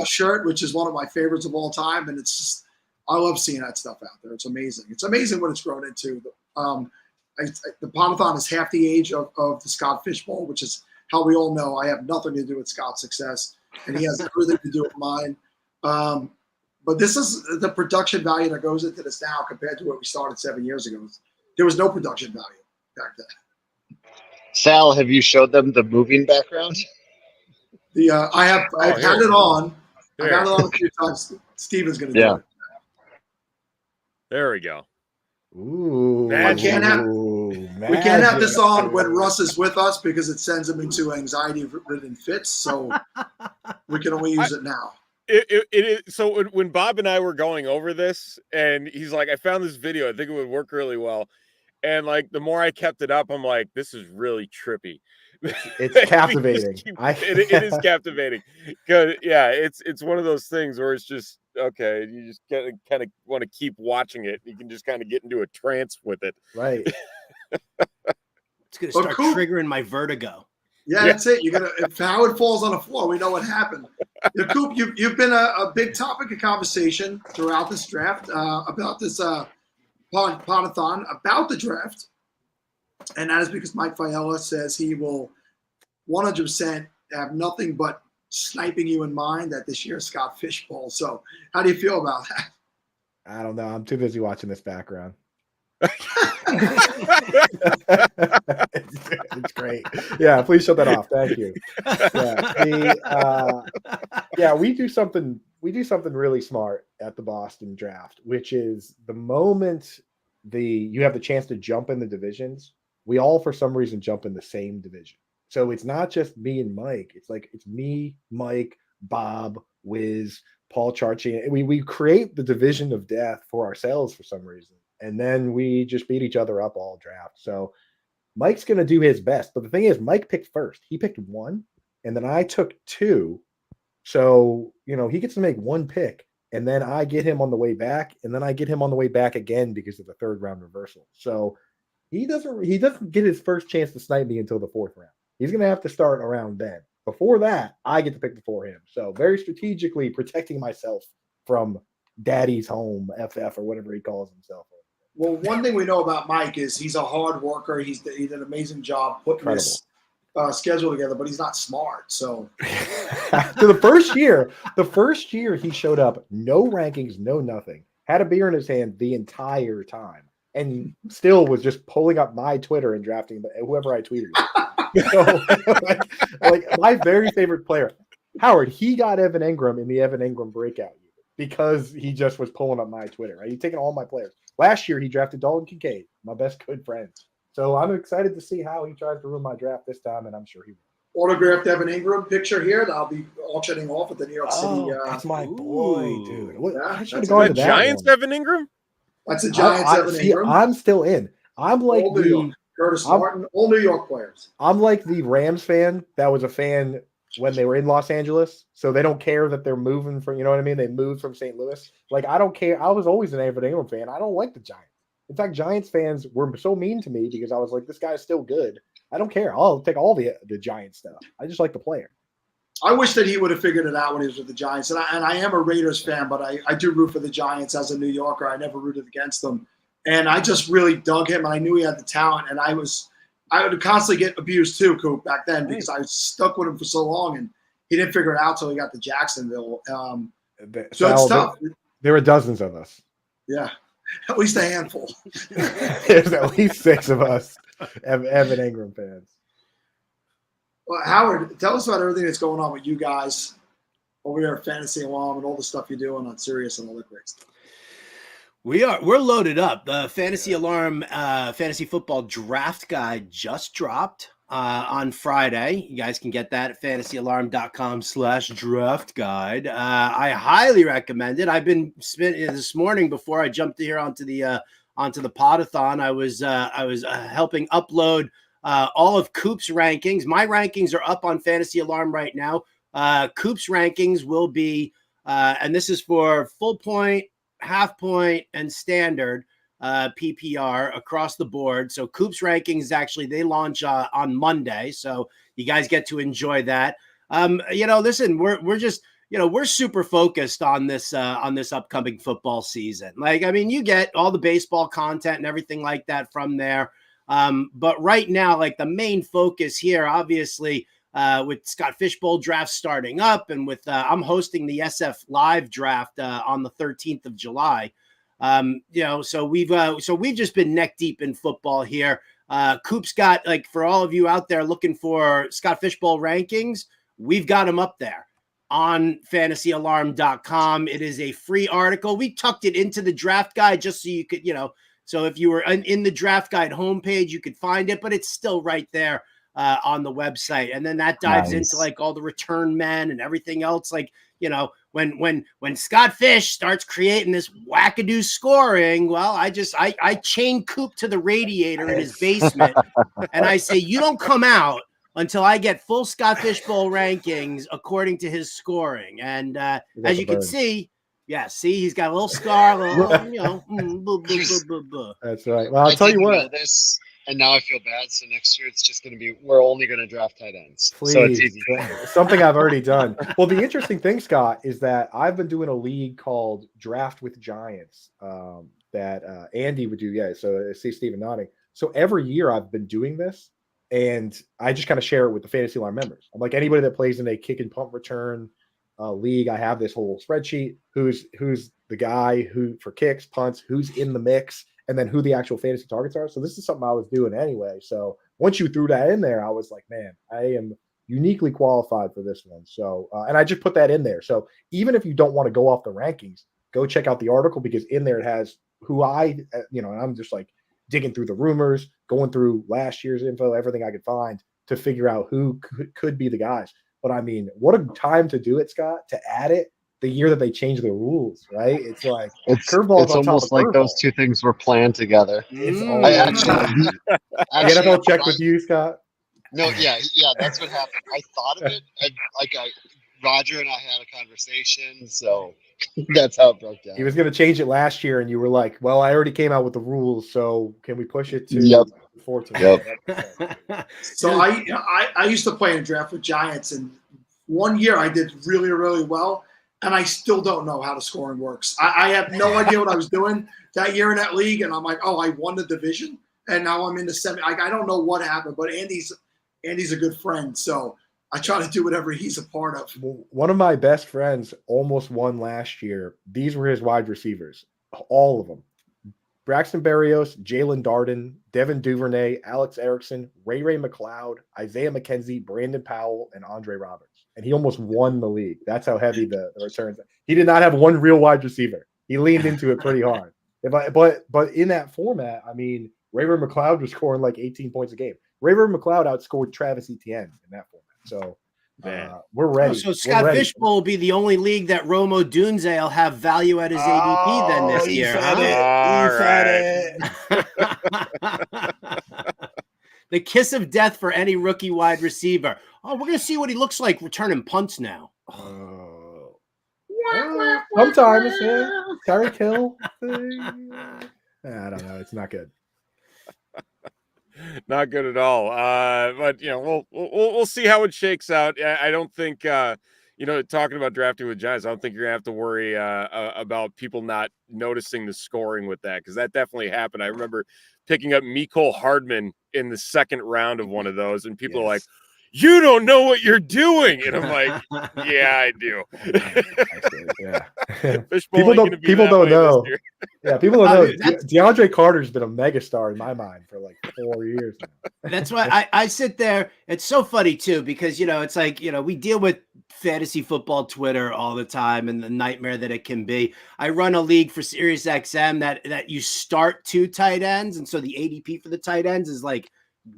shirt, which is one of my favorites of all time. And it's just, I love seeing that stuff out there. It's amazing. It's amazing what it's grown into. The Podathon is half the age of the Scott Fishbowl, which is how we all know I have nothing to do with Scott's success, and he has everything to do with mine. But this is the production value that goes into this now compared to what we started 7 years ago. There was no production value back then. Sal, have you showed them the moving background? I've had it on. I've had it on a few times. Steven's going to do it. There we go. Ooh, we can't have this on when Russ is with us because it sends him into anxiety-ridden fits. So we can only use it now. It is so when Bob and I were going over this, and he's like, "I found this video. I think it would work really well." And like, the more I kept it up, I'm like, "This is really trippy." It's captivating. It is captivating because it's one of those things where it's just okay. You just kind of want to keep watching it. You can just kind of get into a trance with it. Right. It's gonna start triggering my vertigo. Yeah, that's it. You're gonna if Howard falls on the floor, we know what happened. Coop, you've been a big topic of conversation throughout this draft about this Podathon, about the draft. And that is because Mike Fiala says he will 100% have nothing but sniping you in mind at this year's Scott Fishbowl. So how do you feel about that? I don't know. I'm too busy watching this background. It's great. Yeah, please shut that off. Thank you. Yeah, we do something really smart at the Boston draft, which is the moment you have the chance to jump in the divisions, we all for some reason jump in the same division. So it's not just me and Mike. It's like it's me, Mike, Bob, Wiz, Paul Charchi. We create the division of death for ourselves for some reason. And then we just beat each other up all draft. So Mike's going to do his best. But the thing is, Mike picked first. He picked 1, and then I took 2. So, he gets to make 1 pick, and then I get him on the way back, and then I get him on the way back again because of the 3rd round reversal. So he doesn't get his first chance to snipe me until the 4th round. He's going to have to start around then. Before that, I get to pick before him. So very strategically protecting myself from Daddy's home, FF, or whatever he calls himself. Well, one thing we know about Mike is he's a hard worker. He did an amazing job putting this schedule together, but he's not smart. So So the first year he showed up, no rankings, no nothing, had a beer in his hand the entire time, and he still was just pulling up my Twitter and drafting whoever I tweeted. So, like my very favorite player, Howard, he got Evan Ingram in the Evan Ingram breakout year because he just was pulling up my Twitter. Right? He's taking all my players. Last year he drafted Dalton Kincaid, my best good friend. So I'm excited to see how he tries to ruin my draft this time, and I'm sure he will. Autographed Evan Ingram picture here that I'll be auctioning off at the New York City. That's my boy, dude. I should have That's gone the to that Giants, one. Evan Ingram. That's the Giants, Evan Ingram. I'm still in. I'm like All New York. Curtis Martin, all New York players. I'm like the Rams fan that was a fan when they were in Los Angeles, so they don't care that they're moving from. You know what I mean? They moved from St. Louis. Like I don't care. I was always an Evan Ingram fan. I don't like the Giants. In fact, Giants fans were so mean to me because I was like, this guy's still good. I don't care. I'll take all the Giants stuff. I just like the player. I wish that he would have figured it out when he was with the Giants. And I am a Raiders fan, but I do root for the Giants as a New Yorker. I never rooted against them. And I just really dug him. And I knew he had the talent. And I would constantly get abused too, Coop, back then because I was stuck with him for so long. And he didn't figure it out until he got to Jacksonville. So it's tough. There were dozens of us. Yeah. At least a handful. There's at least 6 of us Evan Ingram fans. Well, Howard, tell us about everything that's going on with you guys over there at Fantasy Alarm and all the stuff you're doing on Sirius and all the great stuff. We're loaded up. The Fantasy Alarm Fantasy Football Draft Guide just dropped on Friday. You guys can get that at fantasyalarm.com/draft guide. I highly recommend it. I've been spending this morning before I jumped here onto the Podathon. I was helping upload all of Coop's rankings. My rankings are up on Fantasy Alarm right now. Coop's rankings will be, and this is for full point, half point, and standard PPR across the board. So Coop's rankings actually they launch on Monday, so you guys get to enjoy that. Listen, we're just we're super focused on this upcoming football season. Like, I mean, you get all the baseball content and everything like that from there. But right now, like the main focus here, obviously, with Scott Fishbowl draft starting up, and with I'm hosting the SF Live draft on the 13th of July. So we've just been neck deep in football here. Coop's got, like, for all of you out there looking for Scott Fishbowl rankings, we've got them up there on fantasyalarm.com. It is a free article. We tucked it into the draft guide just so you could, so if you were in the draft guide homepage, you could find it, but it's still right there on the website. And then that dives into like all the return men and everything else. Like, when Scott Fish starts creating this wackadoo scoring, well, I chain Coop to the radiator in his basement and I say, you don't come out until I get full Scott Fishbowl rankings according to his scoring. And as you can see, he's got a little scar, That's right. Well, I'll tell you what. This, and now I feel bad. So next year it's just going to be, we're only going to draft tight ends. Please. So it's easy. Something I've already done. Well, the interesting thing, Scott, is that I've been doing a league called Draft with Giants that Andy would do. Yeah. So I see Stephen nodding. So every year I've been doing this, and I just kind of share it with the Fantasy Alarm members. I'm like, anybody that plays in a kick and punt return league, I have this whole spreadsheet. Who's the guy who for kicks, punts, who's in the mix, and then who the actual fantasy targets are. So this is something I was doing anyway. So once you threw that in there, I was like, man, I am uniquely qualified for this one. So and I just put that in there. So even if you don't want to go off the rankings, go check out the article, because in there it has who and I'm just like digging through the rumors, going through last year's info, everything I could find to figure out who could be the guys. But I mean, what a time to do it, Scott, to add it the year that they changed the rules, right? It's like curveballs. It's almost like those two things were planned together. It's I actually the NFL check with you, Scott. No, yeah, that's what happened. I thought of it, Roger and I had a conversation, so that's how it broke down. He was going to change it last year, and you were like, "Well, I already came out with the rules, so can we push it to 14?" Yep. So I used to play in a draft with Giants, and one year I did really, really well, and I still don't know how the scoring works. I have no idea what I was doing that year in that league, and I'm like, oh, I won the division, and now I'm in the semi. I don't know what happened, but Andy's Andy's a good friend, so I try to do whatever he's a part of. One of my best friends almost won last year. These were his wide receivers, all of them. Braxton Berrios, Jalen Darden, Devin Duvernay, Alex Erickson, Ray McLeod, Isaiah McKenzie, Brandon Powell, and Andre Roberts. And he almost won the league. That's how heavy the returns. He did not have one real wide receiver. He leaned into it pretty hard. But in that format, I mean, Ray McLeod was scoring like 18 points a game. Ray McLeod outscored Travis Etienne in that format. So we're ready. So Scott Fishbowl will be the only league that Romo Dunze will have value at his ADP then this year. The kiss of death for any rookie wide receiver. Oh, we're going to see what he looks like returning punts now. Sometimes, yeah. Tyreek Hill. I don't know. It's not good. Not good at all. But we'll see how it shakes out. I don't think talking about drafting with Giants, I don't think you're gonna have to worry about people not noticing the scoring with that, because that definitely happened. I remember picking up Mecole Hardman in the second round of one of those, and people are like, "You don't know what you're doing," and I'm like, "Yeah, I do." Yeah. People don't know. Yeah, people don't know. DeAndre Carter's been a megastar in my mind for like 4 years now. That's why I sit there. It's so funny too, because it's like we deal with fantasy football Twitter all the time and the nightmare that it can be. I run a league for SiriusXM that you start 2 tight ends, and so the ADP for the tight ends is like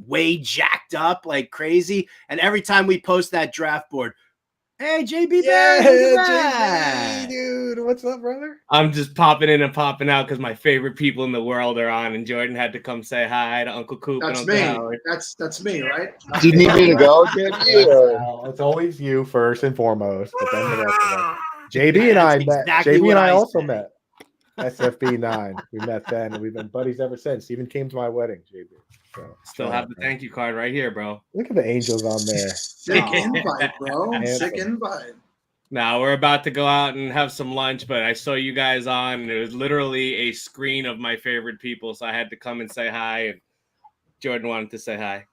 way jacked up like crazy. And every time we post that draft board, hey JB, JB, dude, what's up, brother? I'm just popping in and popping out because my favorite people in the world are on, and Jordan had to come say hi to Uncle Coop. That's and Uncle me. Howard. That's me, right? Do you need me to go, JB? Well, it's always you first and foremost, but then the rest of us. JB and I met. JB and I also met. SFB9. We met then, and we've been buddies ever since. Even came to my wedding, JB. So, Still have the thank you card right here, bro. Look at the angels on there. Sick invite, bro. Sick invite. Now we're about to go out and have some lunch, but I saw you guys on, and it was literally a screen of my favorite people, so I had to come and say hi. And Jordan wanted to say hi.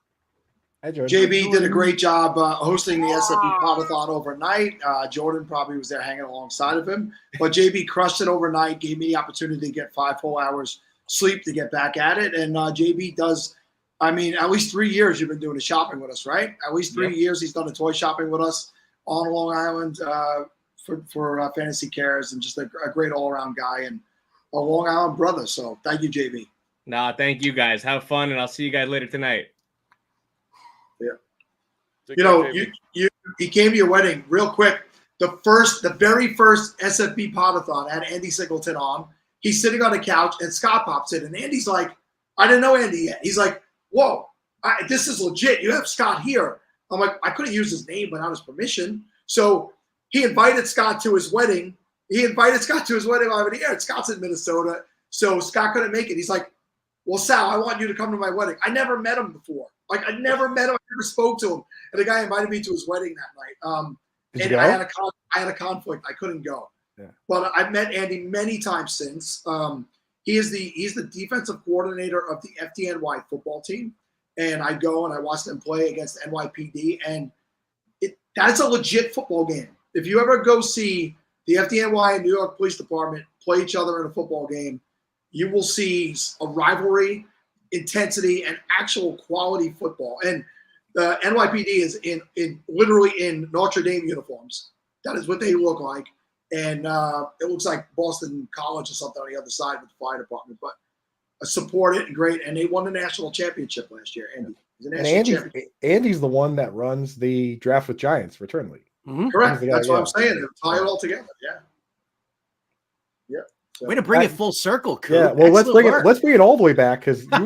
Hi, Jordan. JB did a great job hosting the SFB Podathon overnight. Jordan probably was there hanging alongside of him, but JB crushed it overnight. Gave me the opportunity to get 5 full hours sleep to get back at it, and JB does. I mean, at least 3 years you've been doing the shopping with us, right? At least 3 years he's done the toy shopping with us on Long Island for Fantasy Cares, and just a great all-around guy and a Long Island brother. So thank you, JB. Nah, thank you guys. Have fun, and I'll see you guys later tonight. Yeah. He came to your wedding real quick. The very first SFB Podathon had Andy Singleton on. He's sitting on the couch, and Scott pops in, and Andy's like, I didn't know Andy yet. He's like, whoa, this is legit. You have Scott here. I'm like, I couldn't use his name without his permission. So he invited Scott to his wedding. Over the air. Scott's in Minnesota. So Scott couldn't make it. He's like, well, Sal, I want you to come to my wedding. I never met him before. Like, I never met him. I never spoke to him. And the guy invited me to his wedding that night. Did you I go? had a conflict. I couldn't go. Yeah. But I've met Andy many times since. He's the defensive coordinator of the FDNY football team. And I go and I watch them play against NYPD. And that's a legit football game. If you ever go see the FDNY and New York Police Department play each other in a football game, you will see a rivalry, intensity, and actual quality football. And the NYPD is literally in Notre Dame uniforms. That is what they look like. And it looks like Boston College or something on the other side with the fire department. But I support it and great. And they won the national championship last year, Andy. Andy's the one that runs the Draft with Giants return league. Mm-hmm. Correct. That's what I'm saying. It'll tie it all together. Yeah. So, way to bring it full circle, Coop. Yeah, well, let's bring Excellent it all the way back, because you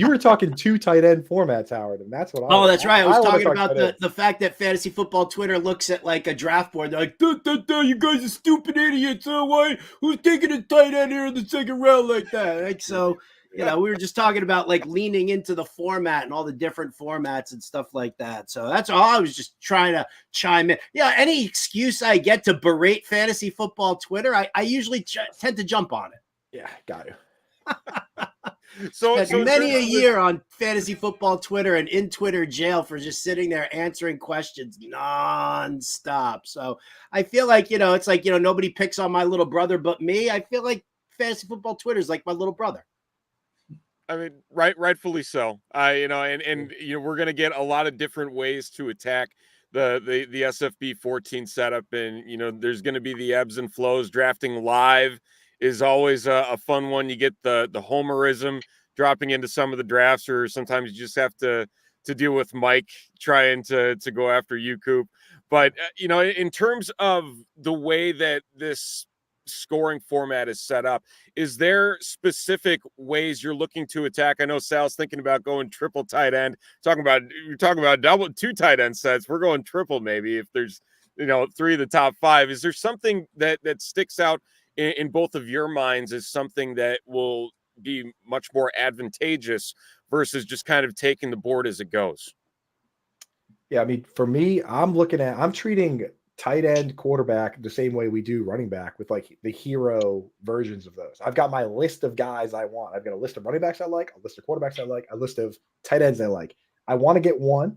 were talking 2 tight end formats, Howard, and that's what that's right. I was talking wanna about the fact that fantasy football Twitter looks at like a draft board. They're like, you guys are stupid idiots. Who's taking a tight end here in the second round like that? Like, so we were just talking about like leaning into the format and all the different formats and stuff like that. So that's all I was just trying to chime in. Yeah, any excuse I get to berate fantasy football Twitter, I usually tend to jump on it. Yeah, got you. Spent many a year on fantasy football Twitter and in Twitter jail for just sitting there answering questions nonstop. So I feel like, it's like, nobody picks on my little brother but me. I feel like fantasy football Twitter is like my little brother. I mean, rightfully so. And we're gonna get a lot of different ways to attack the SFB 14 setup, and there's gonna be the ebbs and flows. Drafting live is always a fun one. You get the homerism dropping into some of the drafts, or sometimes you just have to deal with Mike trying to go after you, Coop. But in terms of the way that this scoring format is set up, is there specific ways you're looking to attack? I know Sal's thinking about going triple tight end. You're talking about double 2 tight end sets. We're going triple maybe if there's 3 of the top 5. Is there something that sticks out in both of your minds as something that will be much more advantageous versus just kind of taking the board as it goes? Yeah, I mean, for me, I'm treating tight end, quarterback the same way we do running back, with like the hero versions of those. I've got my list of guys I want. I've got a list of running backs I like, a list of quarterbacks I like, a list of tight ends I like. I want to get 1.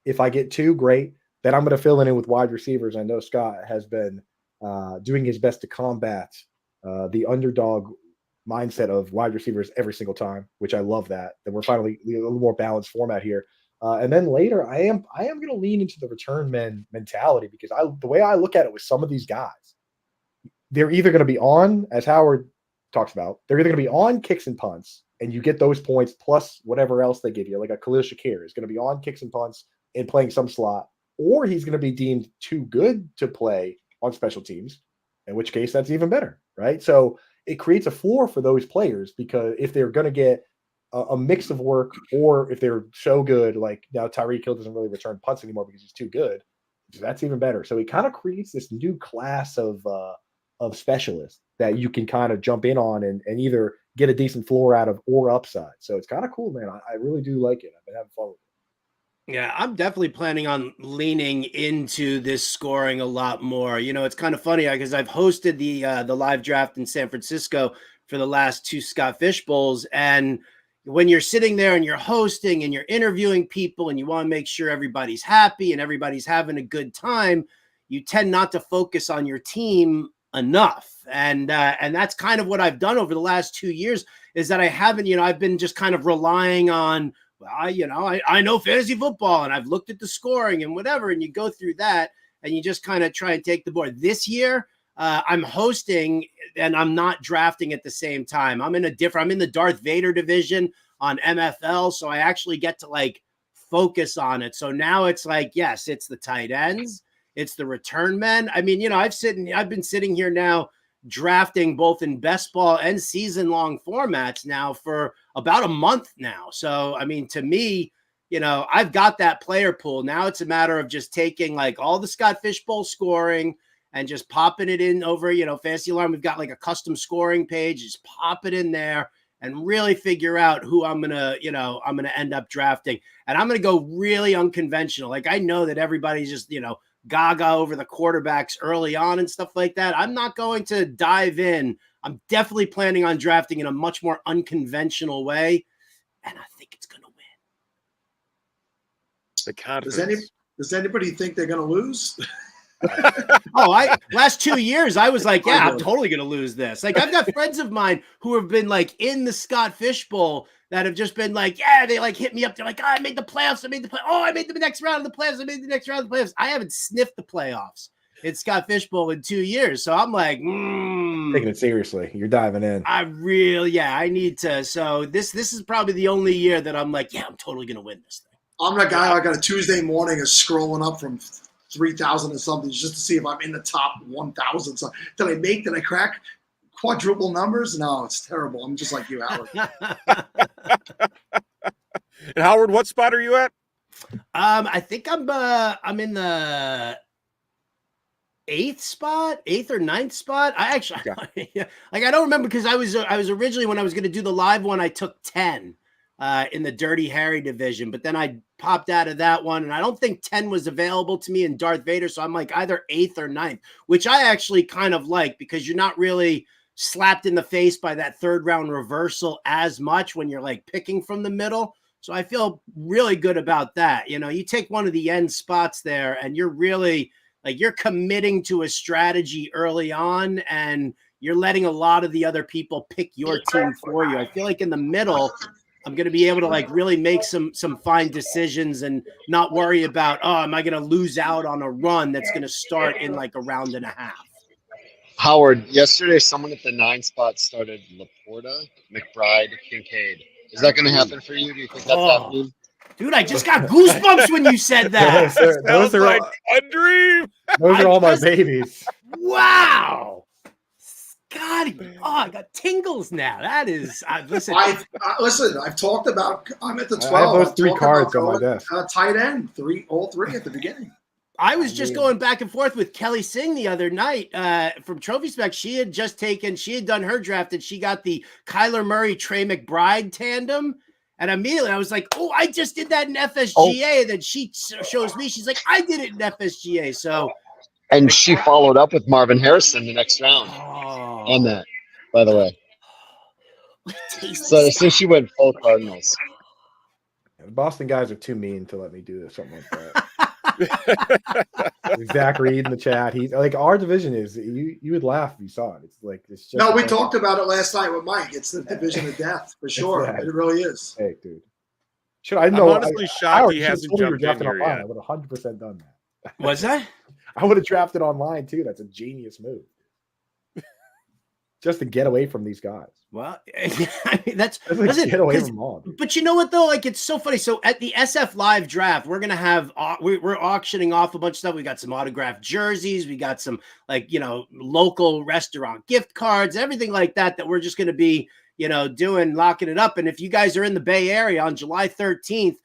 If I get 2, great. Then I'm going to fill in with wide receivers. I know Scott has been doing his best to combat the underdog mindset of wide receivers every single time, which I love that we're finally a little more balanced format here. And then later, I am going to lean into the return men mentality, because the way I look at it with some of these guys, they're either going to be on, as Howard talks about, they're either going to be on kicks and punts, and you get those points plus whatever else they give you, like a Khalil Shakir is going to be on kicks and punts and playing some slot, or he's going to be deemed too good to play on special teams, in which case that's even better, right? So it creates a floor for those players, because if they're going to get a mix of work, or if they're so good, like now Tyreek Hill doesn't really return punts anymore because he's too good, that's even better. So it kind of creates this new class of specialists that you can kind of jump in on and either get a decent floor out of or upside. So it's kind of cool, man. I really do like it. I've been having fun with it. Yeah, I'm definitely planning on leaning into this scoring a lot more. It's kind of funny because I've hosted the live draft in San Francisco for the last 2 Scott Fish Bowls, and when you're sitting there and you're hosting and you're interviewing people and you want to make sure everybody's happy and everybody's having a good time, you tend not to focus on your team enough. And that's kind of what I've done over the last 2 years, is that I haven't, I've been just kind of relying on, well, I know fantasy football and I've looked at the scoring and whatever, and you go through that and you just kind of try and take the board. This year, I'm hosting and I'm not drafting at the same time. I'm in the Darth Vader division on MFL. So I actually get to focus on it. So now it's like, yes, it's the tight ends, it's the return men. I mean, I've been sitting here now drafting both in best ball and season long formats now for about a month now. So, I mean, to me, I've got that player pool. Now it's a matter of just taking all the Scott Fish Bowl scoring and just popping it in over, Fantasy Alarm. We've got a custom scoring page. Just pop it in there and really figure out who I'm going to end up drafting. And I'm going to go really unconventional. I know that everybody's just, gaga over the quarterbacks early on and stuff like that. I'm not going to dive in. I'm definitely planning on drafting in a much more unconventional way. And I think it's going to win. The confidence. Does anybody think they're going to lose? Last 2 years, I was like, yeah, I'm totally going to lose this. I've got friends of mine who have been in the Scott Fish Bowl that have just been yeah, they hit me up. They're like, oh, I made the playoffs. I made the next round of the playoffs. I made the next round of the playoffs. I haven't sniffed the playoffs. It's Scott Fish Bowl in 2 years. So I'm like, taking it seriously. You're diving in. I need to. So this is probably the only year that I'm like, yeah, I'm totally going to win this thing. I'm that guy on a Tuesday morning is scrolling up from 3,000 or something just to see if I'm in the top 1,000. So did I crack quadruple numbers? No, it's terrible. I'm just like you, Howard. And Howard, what spot are you at? I think I'm in the 8th or 9th spot. I actually, I don't remember, because I was originally, when I was going to do the live one, I took 10 in the Dirty Harry division, but then I popped out of that one, and I don't think 10 was available to me in Darth Vader. So I'm either 8th or 9th, which I actually kind of like, because you're not really slapped in the face by that third round reversal as much when you're like picking from the middle. So I feel really good about that. You know, you take one of the end spots there and you're really like you're committing to a strategy early on and you're letting a lot of the other people pick your team for you. I feel like in the middle, I'm going to be able to like really make some fine decisions and not worry about, oh, am I going to lose out on a run that's going to start in like a round and a half? Howard, yesterday someone at the 9 spot started Laporta, McBride, Kincaid. Is that going to happen for you? Do you think that's happening? Dude, I just got goosebumps when you said that. Those are like a dream. Those are all my babies. Wow. God, I got tingles now. That is, listen. Listen, I've talked about. I'm at the 12. I have those I've 3 talked cards about on my going, desk. Tight end, all three at the beginning. I was just going back and forth with Kelly Singh the other night from Trophy Spec. She had done her draft and she got the Kyler Murray, Trey McBride tandem. And immediately I was like, oh, I just did that in FSGA. And then she shows me, she's like, I did it in FSGA. So. And she followed up with Marvin Harrison the next round on that, by the way. So she went full Cardinals. The Boston guys are too mean to let me do something like that. Zach Reed in the chat. He's like, our division is you would laugh if you saw it. It's like it's just no, we talked about it last night with Mike. It's the division of death for sure. It really is. Hey, dude. I'm honestly shocked he hasn't jumped in here yet. I would have 100% done that. What's that? I would have drafted online too. That's a genius move. Just to get away from these guys. Well, I mean, get away from them all. But you know what though? Like it's so funny. So at the SF Live draft, we're gonna have we're auctioning off a bunch of stuff. We got some autographed jerseys. We got some local restaurant gift cards, everything like that. That we're just gonna be doing, locking it up. And if you guys are in the Bay Area on July 13th,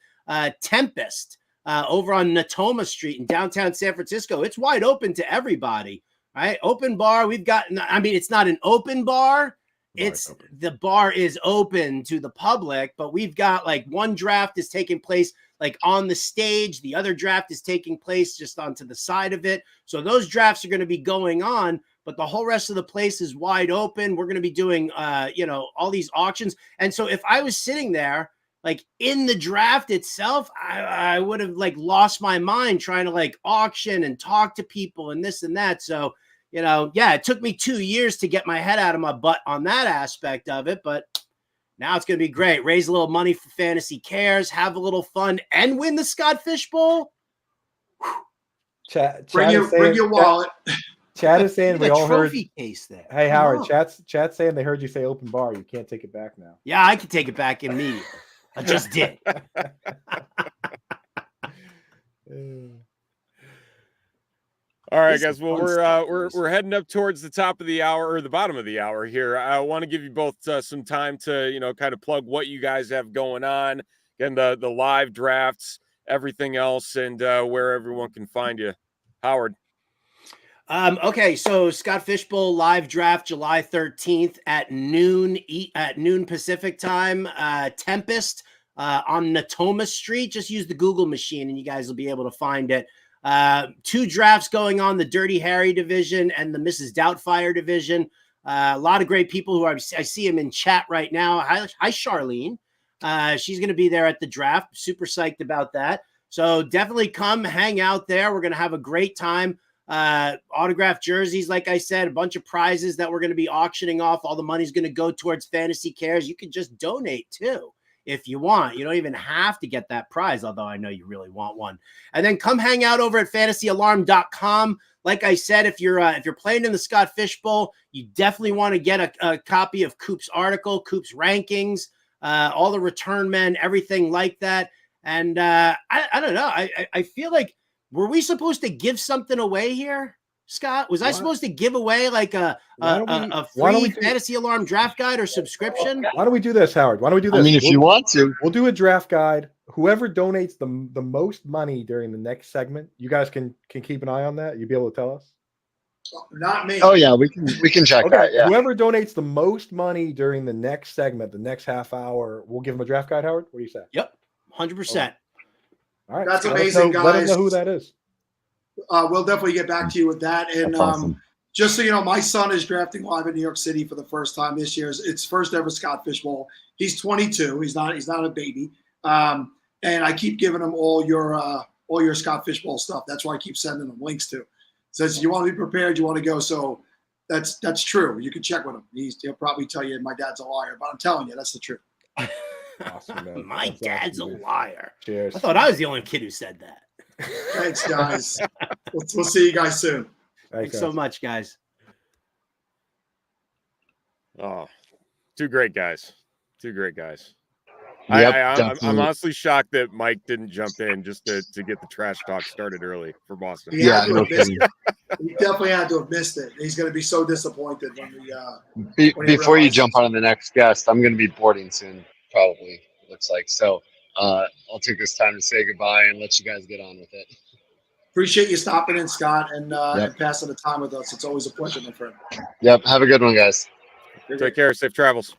Tempest. Over on Natoma Street in downtown San Francisco. It's wide open to everybody, right? Open bar. We've got, I mean, it's not an open bar. The bar is open to the public, but we've got like one draft is taking place like on the stage. The other draft is taking place just onto the side of it. So those drafts are going to be going on, but the whole rest of the place is wide open. We're going to be doing, all these auctions. And so if I was sitting there, like in the draft itself, I would have like lost my mind trying to like auction and talk to people and this and that. So, it took me 2 years to get my head out of my butt on that aspect of it. But now it's going to be great. Raise a little money for Fantasy Cares, have a little fun, and win the Scott Fish Bowl. Bring your wallet. Chad is saying we all heard. Case there. Hey, Howard, chat's saying they heard you say open bar. You can't take it back now. Yeah, I can take it back immediately. I just did. All right, guys. Well, we're heading up towards the top of the hour or the bottom of the hour here. I want to give you both some time to kind of plug what you guys have going on, again the live drafts, everything else, and where everyone can find you. Howard. Okay, so Scott Fish Bowl live draft July 13th at noon Pacific time. Tempest on Natoma Street. Just use the Google machine and you guys will be able to find it. 2 drafts going on, the Dirty Harry division and the Mrs. Doubtfire division. A lot of great people who I see him in chat right now. Hi, Charlene. She's going to be there at the draft. Super psyched about that. So definitely come hang out there. We're going to have a great time. Autographed jerseys, like I said, a bunch of prizes that we're going to be auctioning off. All the money's going to go towards Fantasy Cares. You can just donate too if you want. You don't even have to get that prize, although I know you really want one. And then come hang out over at fantasyalarm.com. Like I said, if you're playing in the Scott Fish Bowl, you definitely want to get a copy of Coop's article, Coop's rankings, all the return men, everything like that. And I don't know. I feel like, were we supposed to give something away here, Scott? Was I supposed to give away like a free Fantasy Alarm draft guide or subscription? Why don't we do this, Howard? Why don't we do this? I mean, if you want to. We'll do a draft guide. Whoever donates the most money during the next segment, you guys can keep an eye on that. You'll be able to tell us. Not me. Oh yeah, we can check that. Yeah. Whoever donates the most money during the next segment, the next half hour, we'll give them a draft guide. Howard, what do you say? Yep, 100%. All right, that's amazing, guys. Let us know who that is. We'll definitely get back to you with that. And awesome. Just so you know, my son is drafting live in New York City for the first time this year. It's first ever Scott Fishbowl. He's 22. He's not a baby. And I keep giving him all your Scott Fishbowl stuff. That's why I keep sending him links to. Says you want to be prepared, you want to go. So that's true. You can check with him. He'll probably tell you my dad's a liar, but I'm telling you, that's the truth. Awesome, man. My dad's a liar. Cheers. I thought I was the only kid who said that. Thanks, guys. We'll see you guys soon. Thanks so much, guys. Oh, two great guys. Two great guys. Yep, I'm honestly shocked that Mike didn't jump in just to get the trash talk started early for Boston. Yeah, no kidding. He definitely had to have missed it. He's going to be so disappointed when we. Before you jump on to the next guest, I'm going to be boarding soon, probably, it looks like. So I'll take this time to say goodbye and let you guys get on with it. Appreciate you stopping in, Scott, and passing the time with us. It's always a pleasure, my friend. Yep. Have a good one, guys. Take care. Safe travels.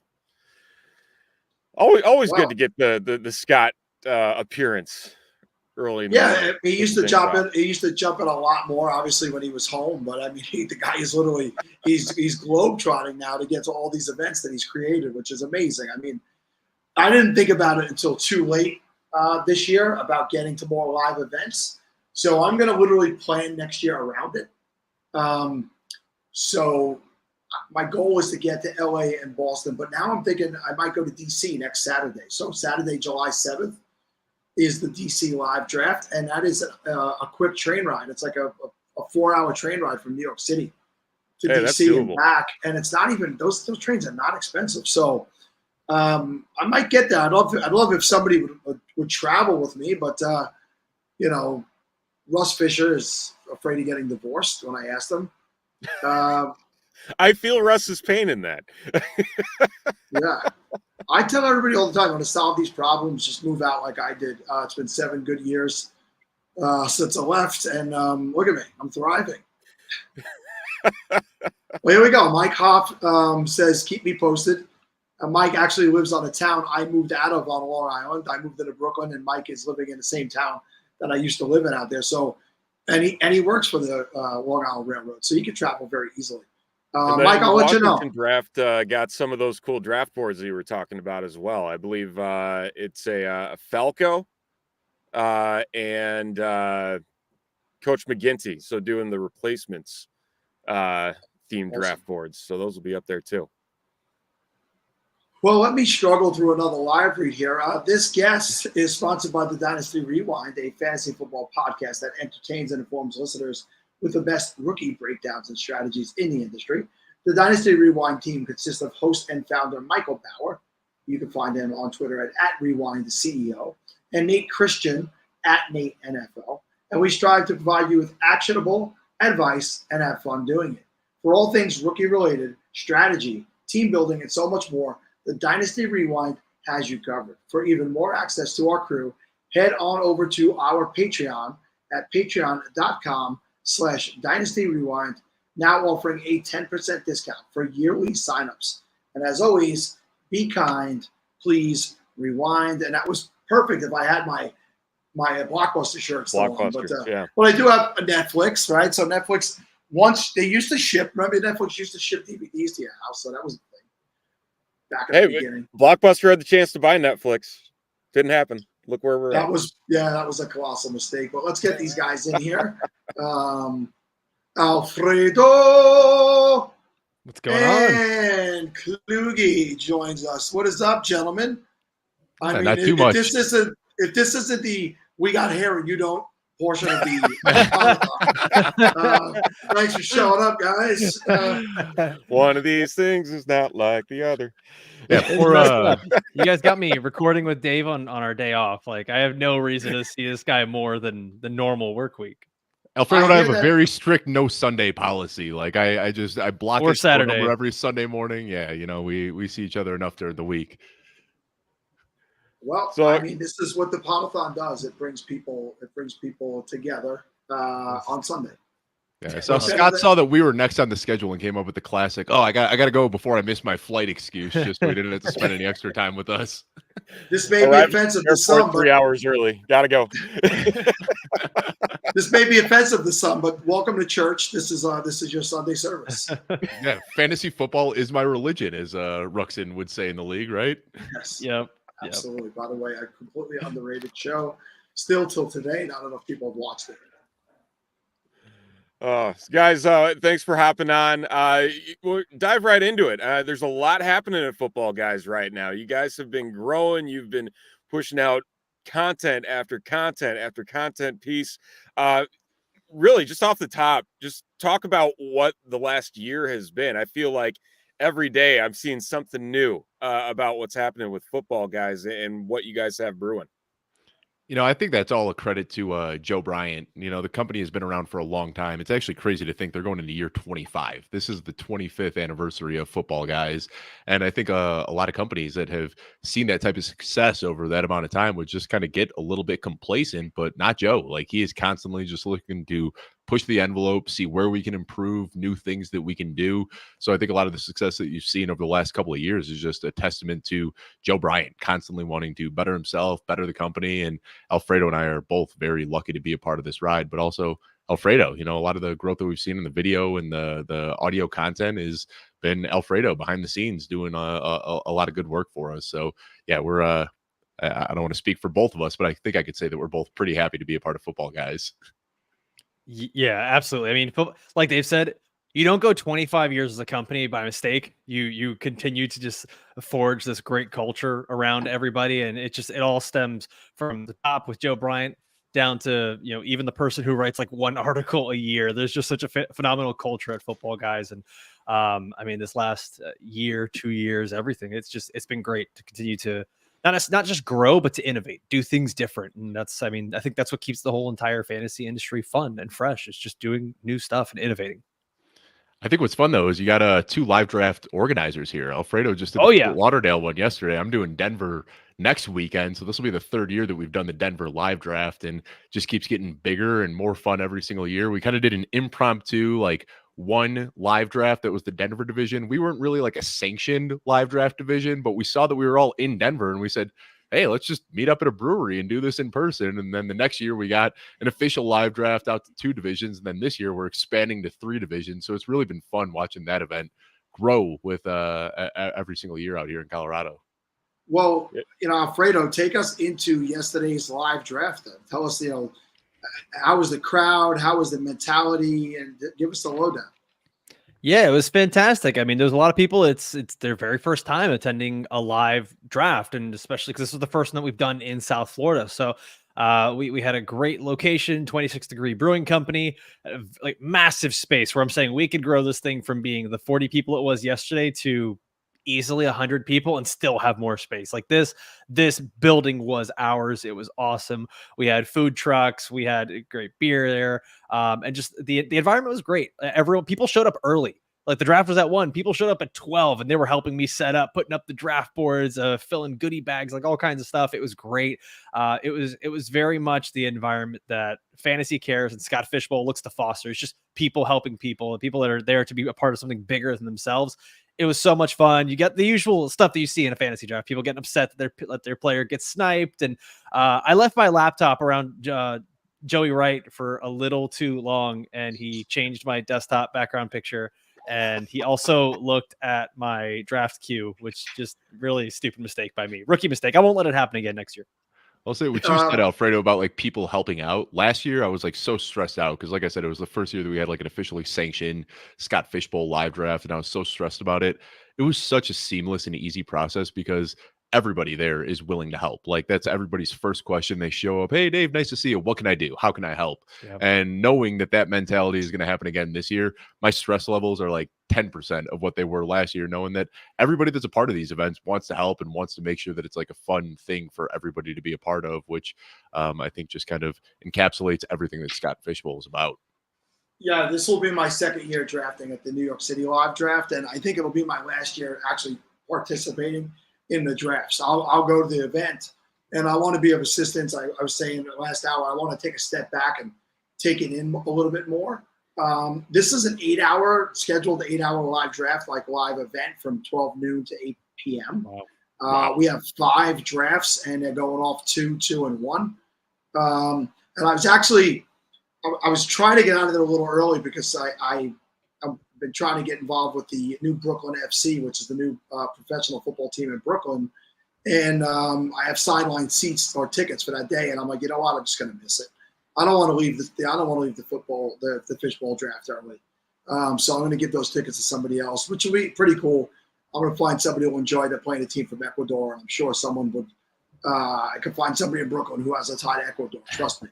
Always good to get the Scott appearance early. He used to jump in. He used to jump in a lot more, obviously, when he was home. But I mean, the guy is literally he's globetrotting now to get to all these events that he's created, which is amazing. I mean, I didn't think about it until too late this year about getting to more live events. So I'm going to literally plan next year around it. So my goal is to get to LA and Boston, but now I'm thinking I might go to DC next Saturday. So Saturday, July 7th is the DC live draft. And that is a quick train ride. It's like a 4-hour train ride from New York City to DC and back. And it's not even, those trains are not expensive. So I might get that. I'd love if somebody would travel with me, but Russ Fisher is afraid of getting divorced when I asked him. I feel Russ's pain in that. Yeah. I tell everybody all the time, when to solve these problems, just move out like I did. It's been 7 good years since I left, and look at me. I'm thriving. Well, here we go. Mike Hoff says, keep me posted. Mike actually lives on a town I moved out of on Long Island. I moved into Brooklyn, and Mike is living in the same town that I used to live in out there. So, and he works for the Long Island Railroad, so he can travel very easily. Mike, I'll let you know. Draft got some of those cool draft boards that you were talking about as well. I believe it's a Falco and Coach McGinty. So doing the replacements themed draft boards. So those will be up there too. Well, let me struggle through another live read here. This guest is sponsored by the Dynasty Rewind, a fantasy football podcast that entertains and informs listeners with the best rookie breakdowns and strategies in the industry. The Dynasty Rewind team consists of host and founder Michael Bauer. You can find him on Twitter at RewindCEO, and Nate Christian at NateNFL. And we strive to provide you with actionable advice and have fun doing it. For all things rookie-related, strategy, team building, and so much more, the Dynasty Rewind has you covered. For even more access to our crew, head on over to our Patreon at patreon.com/Dynasty Rewind, now offering a 10% discount for yearly signups. And as always, be kind, please rewind. And that was perfect if I had my Blockbuster shirt still on. But I do have a Netflix, right? So Netflix, once they used to ship, remember Netflix used to ship DVDs to your house, so that was a thing back at the beginning. Blockbuster had the chance to buy Netflix. Didn't happen. Look where we're at. That was a colossal mistake. But let's get these guys in here. Alfredo. What's going on? And Kluge joins us. What is up, gentlemen? I mean, not too much. If this isn't the "we got hair and you don't" portion of the thanks for showing up, guys. One of these things is not like the other. Yeah, you guys got me recording with Dave on our day off. Like, I have no reason to see this guy more than the normal work week. Alfredo and I have a very strict no Sunday policy. Like I block or his Saturday phone number every Sunday morning. Yeah, we see each other enough during the week. Well, I mean, this is what the Podathon does. It brings people together on Sunday. Yeah, so Scott saw that we were next on the schedule and came up with the classic, I got to go before I miss my flight excuse, just so he didn't have to spend any extra time with us. This may be offensive to some, 3 hours early. Gotta go. This may be offensive to some, but welcome to church. This is your Sunday service. Yeah, fantasy football is my religion, as Ruxin would say in the league, right? Yes. Yep. Absolutely. By the way, a completely underrated show. Still till today, not enough people have watched it. Guys, thanks for hopping on. We'll dive right into it. There's a lot happening in football, guys, right now. You guys have been growing. You've been pushing out content after content after content piece. Really, just off the top, just talk about what the last year has been. I feel like every day I'm seeing something new about what's happening with football, guys, and what you guys have brewing. I think that's all a credit to Joe Bryant. The company has been around for a long time. It's actually crazy to think they're going into year 25. This is the 25th anniversary of football, guys. And I think a lot of companies that have seen that type of success over that amount of time would just kind of get a little bit complacent, but not Joe. Like, he is constantly just looking to push the envelope, see where we can improve, new things that we can do. So I think a lot of the success that you've seen over the last couple of years is just a testament to Joe Bryant constantly wanting to better himself, better the company. And Alfredo and I are both very lucky to be a part of this ride, but also Alfredo, a lot of the growth that we've seen in the video and the audio content has been Alfredo behind the scenes doing a lot of good work for us. So yeah, we're, I don't want to speak for both of us, but I think I could say that we're both pretty happy to be a part of football, guys. Yeah, absolutely. I mean, like Dave said, you don't go 25 years as a company by mistake. You continue to just forge this great culture around everybody, and it all stems from the top with Joe Bryant down to even the person who writes like one article a year. There's just such a phenomenal culture at Football Guys, and I mean, this last year, 2 years, everything. It's been great to continue to not just grow, but to innovate, do things different. And I think that's what keeps the whole entire fantasy industry fun and fresh. It's just doing new stuff and innovating. I think what's fun though is you got two live draft organizers here. Alfredo just did the Fort Lauderdale one yesterday. I'm doing Denver next weekend, so this will be the third year that we've done the Denver live draft, and just keeps getting bigger and more fun every single year. We kind of did an impromptu one live draft that was the Denver division. We weren't really like a sanctioned live draft division, but we saw that we were all in Denver, and we said, hey, let's just meet up at a brewery and do this in person. And then the next year we got an official live draft out to 2 divisions. And then this year we're expanding to 3 divisions. So it's really been fun watching that event grow with every single year out here in Colorado. Well, Alfredo, take us into yesterday's live draft. Then. Tell us, how was the crowd? How was the mentality? And give us the lowdown. Yeah, it was fantastic. I mean, there's a lot of people. It's their very first time attending a live draft, and especially because this was the first one that we've done in South Florida. So we had a great location, 26 Degree Brewing Company, like massive space where I'm saying we could grow this thing from being the 40 people it was yesterday to easily 100 people and still have more space. Like this building was ours. It was awesome. We had food trucks, we had great beer there, and just the environment was great. People showed up early. Like the draft was at 1, people showed up at 12, and they were helping me set up, putting up the draft boards, filling goodie bags, like all kinds of stuff. It was great. It was very much the environment that Fantasy Cares and Scott Fishbowl looks to foster. It's just people helping people, and people that are there to be a part of something bigger than themselves. It was so much fun. You get the usual stuff that you see in a fantasy draft. People getting upset that their player gets sniped. And I left my laptop around Joey Wright for a little too long, and he changed my desktop background picture. And he also looked at my draft queue, which just really stupid mistake by me. Rookie mistake. I won't let it happen again next year. I'll say what you said, Alfredo, about people helping out. Last year, I was so stressed out because, like I said, it was the first year that we had an officially sanctioned Scott Fishbowl live draft, and I was so stressed about it. It was such a seamless and easy process because everybody there is willing to help. That's everybody's first question. They show up, hey, Dave, nice to see you. What can I do? How can I help? Yep. And knowing that mentality is going to happen again this year, my stress levels are 10% of what they were last year, knowing that everybody that's a part of these events wants to help and wants to make sure that it's a fun thing for everybody to be a part of, which I think just kind of encapsulates everything that Scott Fishbowl is about. Yeah, this will be my second year drafting at the New York City Live Draft, and I think it'll be my last year actually participating in the drafts. I'll go to the event, and I want to be of assistance. I was saying the last hour, I want to take a step back and take it in a little bit more. This is an scheduled 8-hour live draft, live event from 12 noon to 8 p.m. Wow. We have 5 drafts, and they're going off 2, 2, and 1. And I was actually I was trying to get out of there a little early because I've been trying to get involved with the new Brooklyn FC, which is the new professional football team in Brooklyn. And I have sideline seats or tickets for that day. And I'm like, you know what? I'm just going to miss it. I don't want to leave the fishbowl draft early. So I'm going to give those tickets to somebody else, which will be pretty cool. I'm going to find somebody who will enjoy playing a team from Ecuador. And I'm sure someone would, I could find somebody in Brooklyn who has a tie to Ecuador. Trust me.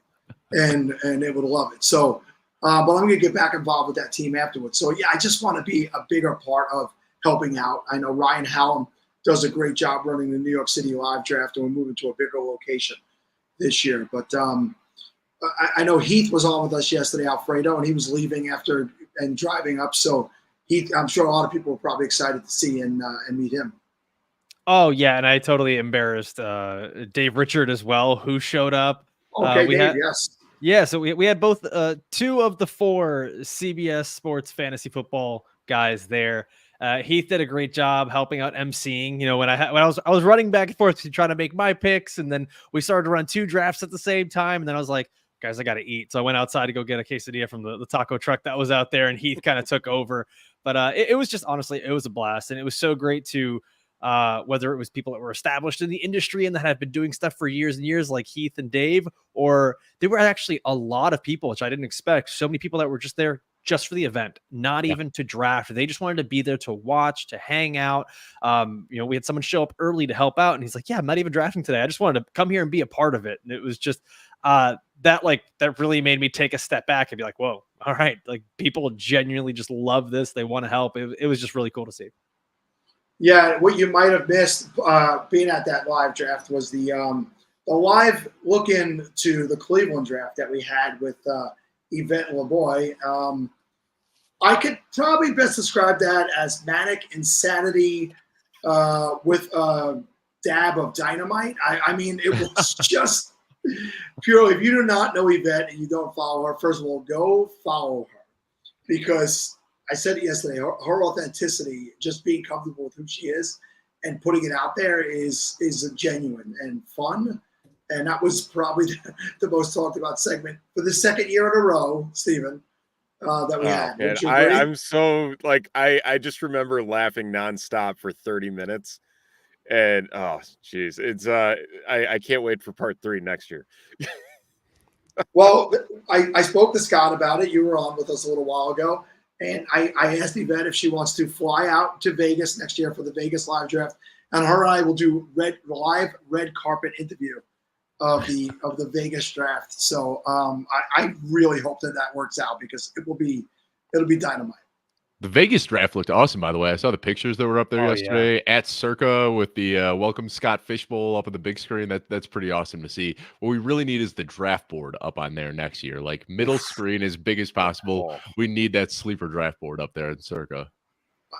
And they would love it. So, but I'm going to get back involved with that team afterwards. So yeah, I just want to be a bigger part of helping out. I know Ryan Hallam does a great job running the New York City live draft, and we're moving to a bigger location this year. But I know Heath was on with us yesterday, Alfredo, and he was leaving after and driving up. So Heath, I'm sure a lot of people were probably excited to see and meet him. Oh yeah, and I totally embarrassed Dave Richard as well, who showed up. Okay, Dave, yes. Yeah, so we had both 2 of the 4 CBS Sports Fantasy Football guys there. Heath did a great job helping out emceeing. You know, when I was running back and forth trying to make my picks, and then we started to run 2 drafts at the same time, and then I was like, guys, I got to eat. So I went outside to go get a quesadilla from the taco truck that was out there, and Heath kind of took over. But it was just, honestly, it was a blast, and it was so great to whether it was people that were established in the industry and that have been doing stuff for years and years, like Heath and Dave, or there were actually a lot of people, which I didn't expect. So many people that were just there just for the event, not even to draft. They just wanted to be there to watch, to hang out. You know, we had someone show up early to help out, and he's like, yeah, I'm not even drafting today. I just wanted to come here and be a part of it. And it was just that really made me take a step back and be like, whoa, all right. Like, people genuinely just love this. They want to help. It was just really cool to see. Yeah, what you might have missed being at that live draft was the live look into the Cleveland draft that we had with Yvette LeBoy. I could probably best describe that as manic insanity with a dab of dynamite. I mean, it was just purely, if you do not know Yvette and you don't follow her, first of all, go follow her, because I said it yesterday, her authenticity, just being comfortable with who she is and putting it out there is genuine and fun. And that was probably the most talked about segment for the second year in a row, Stephen, that we had. Man, I'm so, like, I just remember laughing nonstop for 30 minutes. And oh geez, it's I can't wait for part 3 next year. Well, I spoke to Scott about it. You were on with us a little while ago. And I asked Yvette if she wants to fly out to Vegas next year for the Vegas live draft, and her and I will do live red carpet interview of the Vegas draft. So I really hope that works out, because it'll be dynamite. The Vegas draft looked awesome, by the way. I saw the pictures that were up there yesterday at Circa with the Welcome Scott Fishbowl up on the big screen. That's pretty awesome to see. What we really need is the draft board up on there next year, like middle screen as big as possible. We need that sleeper draft board up there in Circa.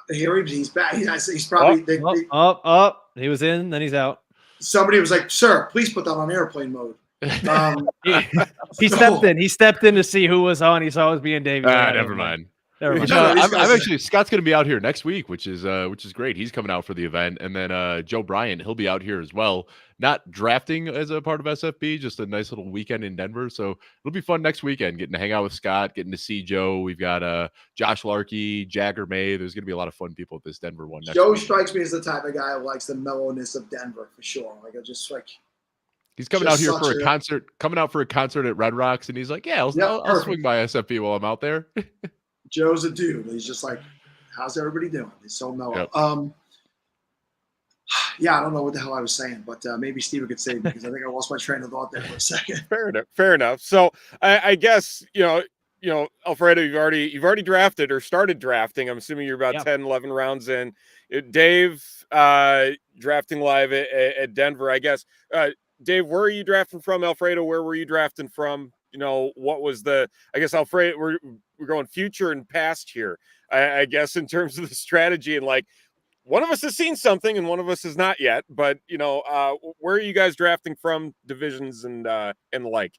Here he's back. He's probably up. He was in, then he's out. Somebody was like, "Sir, please put that on airplane mode." He stepped in. He stepped in to see who was on. He saw it was being David. Never mind. I'm actually, Scott's going to be out here next week, which is great. He's coming out for the event, and then Joe Bryant, he'll be out here as well. Not drafting as a part of SFB, just a nice little weekend in Denver. So it'll be fun next weekend, getting to hang out with Scott, getting to see Joe. We've got Josh Larkey, Jagger May. There's going to be a lot of fun people at this Denver one. Joe strikes me as the type of guy who likes the mellowness of Denver for sure. Like, I just like. He's coming out here for a concert. Coming out for a concert at Red Rocks, and he's like, "Yeah, I'll swing by SFB while I'm out there." Joe's a dude. He's just like, how's everybody doing? He's so mellow. Yep. Yeah, I don't know what the hell I was saying, but maybe Steven could save me, because I think I lost my train of thought there for a second. Fair enough. So I guess, you know, Alfredo, you've already drafted or started drafting. I'm assuming you're about 10, 11 rounds in. Dave, drafting live at Denver, I guess. Dave, where are you drafting from? Alfredo, where were you drafting from? You know, what was I guess, Alfredo, we're going future and past here, I guess, in terms of the strategy. And like, one of us has seen something and one of us has not yet, but you know, where are you guys drafting from, divisions and the like?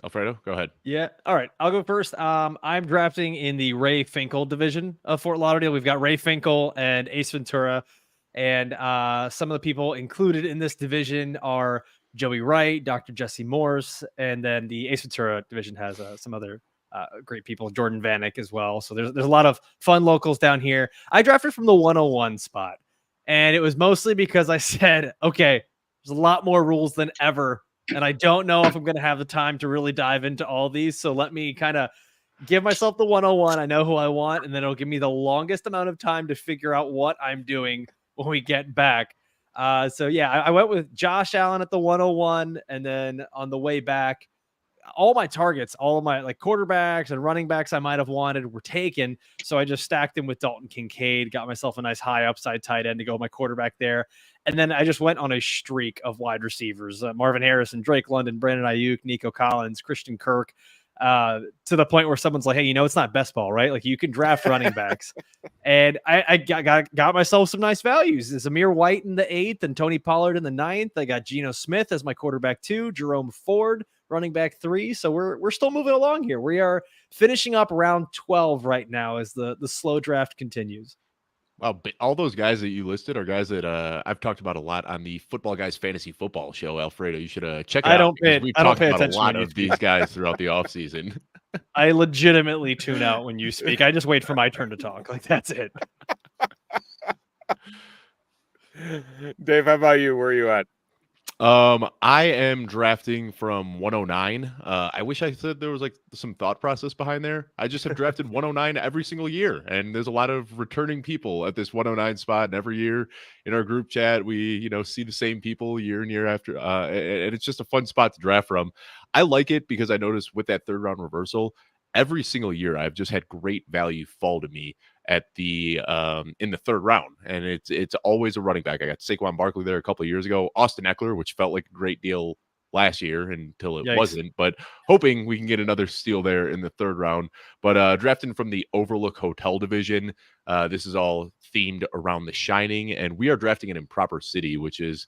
Alfredo, go ahead. Yeah. All right. I'll go first. I'm drafting in the Ray Finkel division of Fort Lauderdale. We've got Ray Finkel and Ace Ventura. And some of the people included in this division are Joey Wright, Dr. Jesse Morse, and then the Ace Ventura division has some other great people, Jordan Vanek as well. So there's a lot of fun locals down here. I drafted from the 101 spot, and it was mostly because I said, okay, there's a lot more rules than ever, and I don't know if I'm going to have the time to really dive into all these. So let me kind of give myself the 101. I know who I want, and then it'll give me the longest amount of time to figure out what I'm doing when we get back. So yeah, I went with Josh Allen at the 101, and then on the way back, all my targets, all of my like quarterbacks and running backs I might have wanted were taken. So I just stacked them with Dalton Kincaid, got myself a nice high upside tight end to go my quarterback there. And then I just went on a streak of wide receivers, Marvin Harrison, Drake London, Brandon Ayuk, Nico Collins, Christian Kirk, to the point where someone's like, hey, it's not best ball, right? Like you can draft running backs. And I got myself some nice values. Zamir White in the 8th and Tony Pollard in the 9th. I got Geno Smith as my quarterback 2, Jerome Ford running back 3. So we're still moving along here. We are finishing up round 12 right now as the slow draft continues. Well, all those guys that you listed are guys that I've talked about a lot on the Football Guys Fantasy Football Show. Alfredo, you should check it out. We've talked about a lot of these guys throughout the offseason. I legitimately tune out when you speak. I just wait for my turn to talk. Like, that's it. Dave, how about you? Where are you at? I am drafting from 109. I wish I said there was like some thought process behind there. I just have drafted 109 every single year, and there's a lot of returning people at this 109 spot. And every year in our group chat, we see the same people year and year after, and it's just a fun spot to draft from. I like it because I noticed with that third round reversal, every single year I've just had great value fall to me at the in the third round, and it's always a running back. I got Saquon Barkley there a couple of years ago, Austin Eckler, which felt like a great deal last year until it wasn't, but hoping we can get another steal there in the third round. But drafting from the Overlook Hotel division, this is all themed around The Shining, and we are drafting an Improper City, which is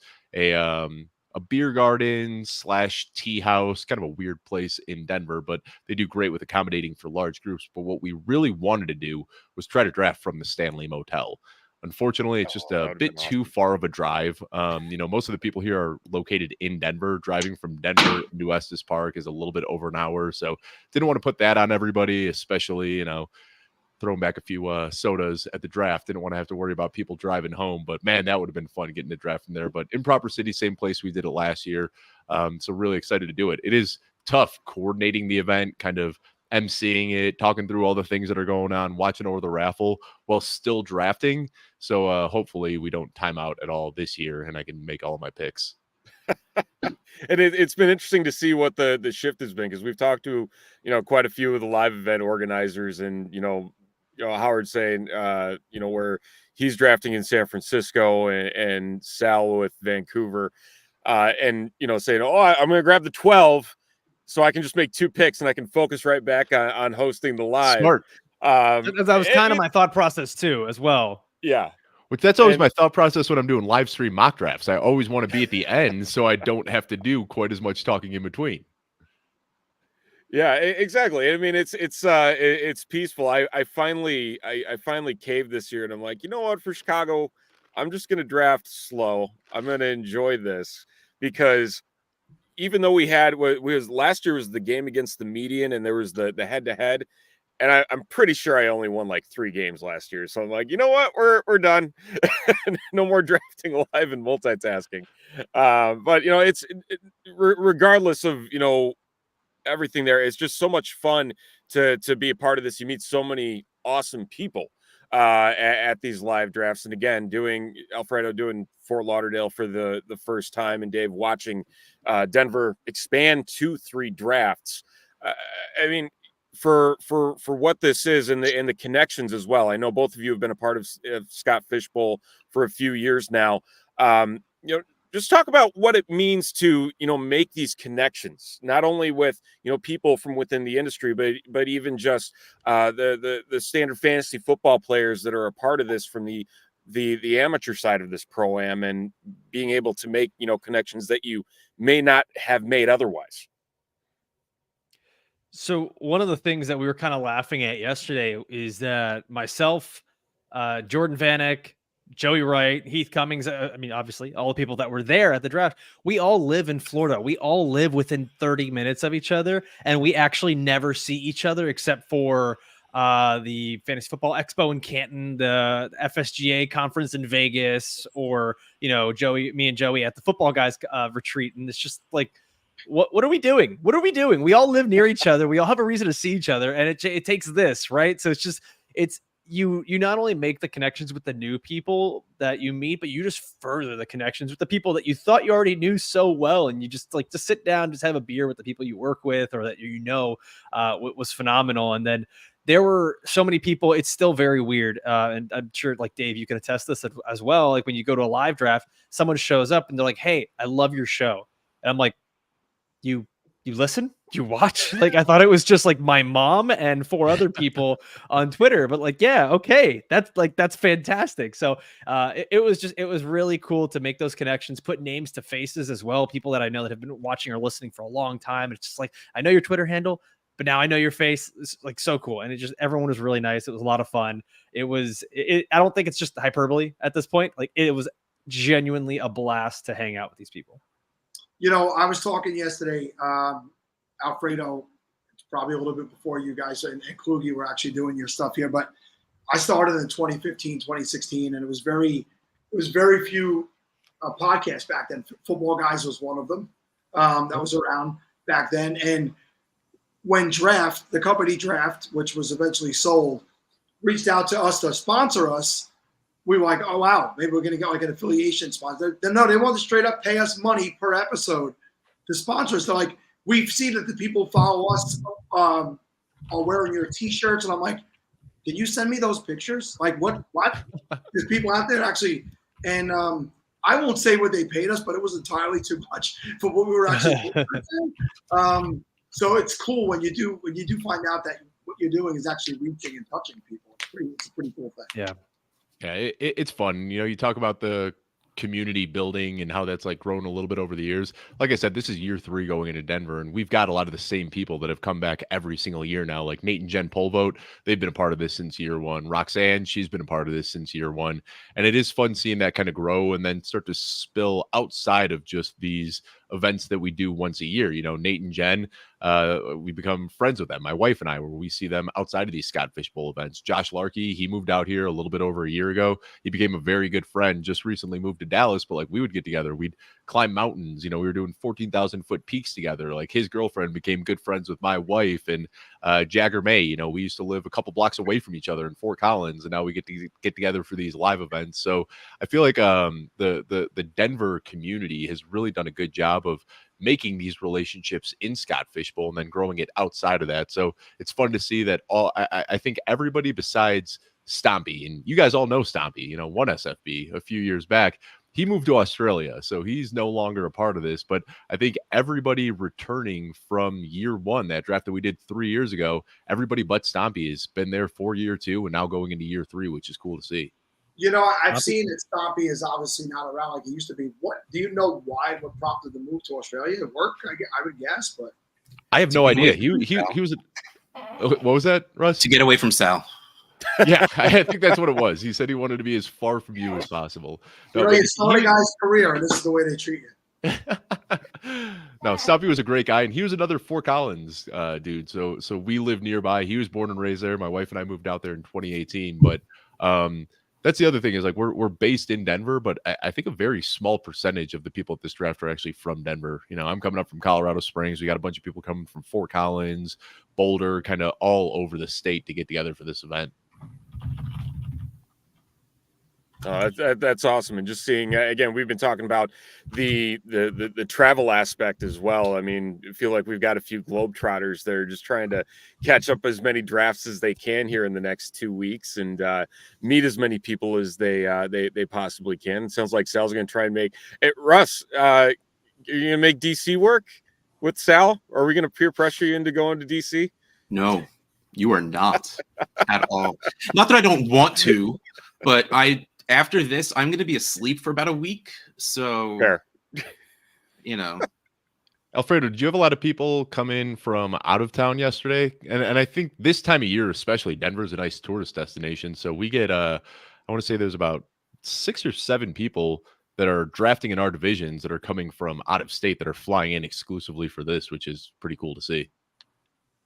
a beer garden / tea house, kind of a weird place in Denver, but they do great with accommodating for large groups. But what we really wanted to do was try to draft from the Stanley Motel. Unfortunately, it's just a bit too far of a drive. Most of the people here are located in Denver. Driving from Denver to Estes Park is a little bit over an hour. So didn't want to put that on everybody, especially, throwing back a few sodas at the draft. Didn't want to have to worry about people driving home, but man, that would have been fun getting the draft from there. But Improper City, same place we did it last year. So really excited to do it. It is tough coordinating the event, kind of emceeing it, talking through all the things that are going on, watching over the raffle while still drafting. So hopefully we don't time out at all this year and I can make all of my picks. And it's been interesting to see what the shift has been, because we've talked to quite a few of the live event organizers, and Howard saying where he's drafting in San Francisco, and Sal with Vancouver, and saying, oh, I'm going to grab the 12 so I can just make 2 picks and I can focus right back on hosting the live. Smart. That was kind of my thought process too, as well. Yeah. Which that's always my thought process when I'm doing live stream mock drafts. I always want to be at the end so I don't have to do quite as much talking in between. Yeah, exactly. I mean, it's peaceful. I finally caved this year, and I'm like, you know what, for Chicago, I'm just gonna draft slow. I'm gonna enjoy this, because even though we had last year was the game against the Median, and there was the head-to-head, and I'm pretty sure I only won like 3 games last year. So I'm like, you know what, we're done. No more drafting live and multitasking. But it's regardless of everything there, it's just so much fun to be a part of this. You meet so many awesome people at these live drafts, and again, Alfredo doing Fort Lauderdale for the first time, and Dave watching Denver expand to 3 drafts. I mean, for what this is, and the connections as well. I know both of you have been a part of Scott Fishbowl for a few years now. Just talk about what it means to make these connections, not only with people from within the industry, but even just the standard fantasy football players that are a part of this from the amateur side of this pro-am, and being able to make connections that you may not have made otherwise. So one of the things that we were kind of laughing at yesterday is that myself, Jordan Vanek, Joey Wright, Heath Cummings. I mean, obviously, all the people that were there at the draft. We all live in Florida. We all live within 30 minutes of each other, and we actually never see each other except for the Fantasy Football Expo in Canton, the FSGA conference in Vegas, or me and Joey at the Football Guys retreat. And it's just like, what are we doing? What are we doing? We all live near each other. We all have a reason to see each other, and it takes this, right? So it's you not only make the connections with the new people that you meet, but you just further the connections with the people that you thought you already knew so well. And you just like to sit down, just have a beer with the people you work with, or that was phenomenal. And then there were so many people. It's still very weird. And I'm sure like Dave, you can attest this as well. Like when you go to a live draft, someone shows up and they're like, "Hey, I love your show." And I'm like, you listen, you watch? Like, I thought it was just like my mom and 4 other people on Twitter, but like, yeah, okay. That's fantastic. So it was really cool to make those connections, put names to faces as well. People that I know that have been watching or listening for a long time. It's just like, I know your Twitter handle, but now I know your face. It's like so cool. And everyone was really nice. It was a lot of fun. I don't think it's just hyperbole at this point. Like it was genuinely a blast to hang out with these people. I was talking yesterday, Alfredo, it's probably a little bit before you guys and Kluge were actually doing your stuff here, but I started in 2015, 2016, and it was very few podcasts back then. Football Guys was one of them that was around back then. And when the company Draft, which was eventually sold, reached out to us to sponsor us, we were like, oh, wow, maybe we're going to get like an affiliation sponsor. No, they want to straight up pay us money per episode to sponsor us. So like, we've seen that the people follow us are wearing your T-shirts. And I'm like, can you send me those pictures? Like what? There's people out there actually. And I won't say what they paid us, but it was entirely too much for what we were actually doing. So it's cool when you do find out that what you're doing is actually reaching and touching people. It's a pretty cool thing. Yeah. Yeah, it's fun. You talk about the community building and how that's like grown a little bit over the years. Like I said, this is year 3 going into Denver, and we've got a lot of the same people that have come back every single year now. Like Nate and Jen Polvote, they've been a part of this since year 1. Roxanne, she's been a part of this since year 1. And it is fun seeing that kind of grow and then start to spill outside of just these events that we do once a year. Nate and Jen, we become friends with them. My wife and I, where we see them outside of these Scott Fish Bowl events. Josh Larkey, he moved out here a little bit over a year ago. He became a very good friend, just recently moved to Dallas, but like we would get together, we'd climb mountains. We were doing 14,000 foot peaks together. Like his girlfriend became good friends with my wife, and Jagger May, we used to live a couple blocks away from each other in Fort Collins, and now we get to get together for these live events. So I feel like the Denver community has really done a good job of making these relationships in Scott Fish Bowl and then growing it outside of that. So it's fun to see that I think everybody besides Stompy, and you guys all know Stompy, won SFB a few years back. He moved to Australia, so he's no longer a part of this. But I think everybody returning from year 1, that draft that we did 3 years ago, everybody but Stompy has been there for year 2 and now going into year 3, which is cool to see. I've seen that Stompy is obviously not around like he used to be. What do you know? What prompted the move to Australia? Work, I would guess, but I have no idea. He was. What was that, Russ? To get away from Sal. Yeah, I think that's what it was. He said he wanted to be as far from you as possible. It's not a guy's career, and this is the way they treat you. No, Stompy was a great guy, and he was another Fort Collins dude. So we live nearby. He was born and raised there. My wife and I moved out there in 2018. But that's the other thing is like we're based in Denver, but I think a very small percentage of the people at this draft are actually from Denver. I'm coming up from Colorado Springs. We got a bunch of people coming from Fort Collins, Boulder, kind of all over the state to get together for this event. That's awesome. And just seeing, again, we've been talking about the travel aspect as well. I mean, I feel like we've got a few Globetrotters that are just trying to catch up as many drafts as they can here in the next 2 weeks and meet as many people as they possibly can. It sounds like Sal's going to try and make it. Russ, are you going to make DC work with Sal? Or are we going to peer pressure you into going to DC? No, you are not at all. Not that I don't want to, but after this, I'm going to be asleep for about a week. So, fair. Alfredo, did you have a lot of people come in from out of town yesterday? And I think this time of year, especially, Denver is a nice tourist destination. So we get, I want to say there's about 6 or 7 people that are drafting in our divisions that are coming from out of state that are flying in exclusively for this, which is pretty cool to see.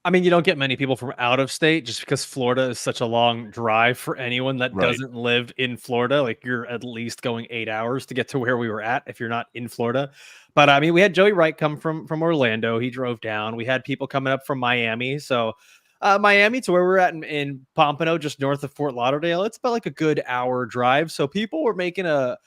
I mean, you don't get many people from out of state just because Florida is such a long drive for anyone that Right. doesn't live in Florida. Like you're at least going 8 hours to get to where we were at if you're not in Florida. But I mean, we had Joey Wright come from Orlando. He drove down. We had people coming up from Miami. So Miami to where we're at in Pompano, just north of Fort Lauderdale, it's about like a good hour drive. So people were making a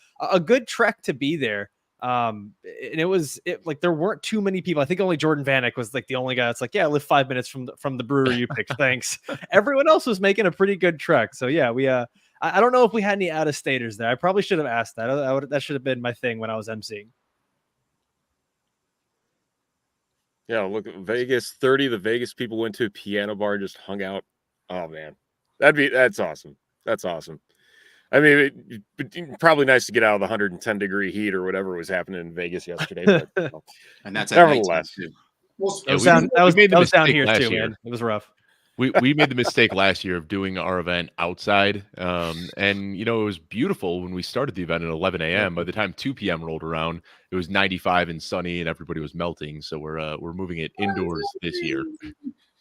good trek to be there. And it was like there weren't too many people. I think only Jordan Vanek was like the only guy that's like, yeah, I live 5 minutes from the brewery you picked. Thanks. Everyone else was making a pretty good trek. So yeah, we I don't know if we had any out of staters there. I probably should have asked that. That should have been my thing when I was emceeing. Yeah, look, Vegas 30. The Vegas people went to a piano bar and just hung out. Oh man, that's awesome. That's awesome. I mean, probably nice to get out of the 110-degree heat or whatever was happening in Vegas yesterday. But and that's at night nevertheless. too. That was down here too, man. It was rough. We made the mistake last year of doing our event outside. And, it was beautiful when we started the event at 11 a.m. By the time 2 p.m. rolled around, it was 95 and sunny and everybody was melting. So we're moving it indoors this year.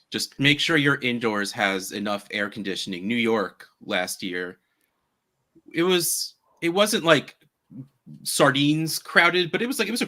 Just make sure your indoors has enough air conditioning. New York last year, it wasn't like sardines crowded, but it was a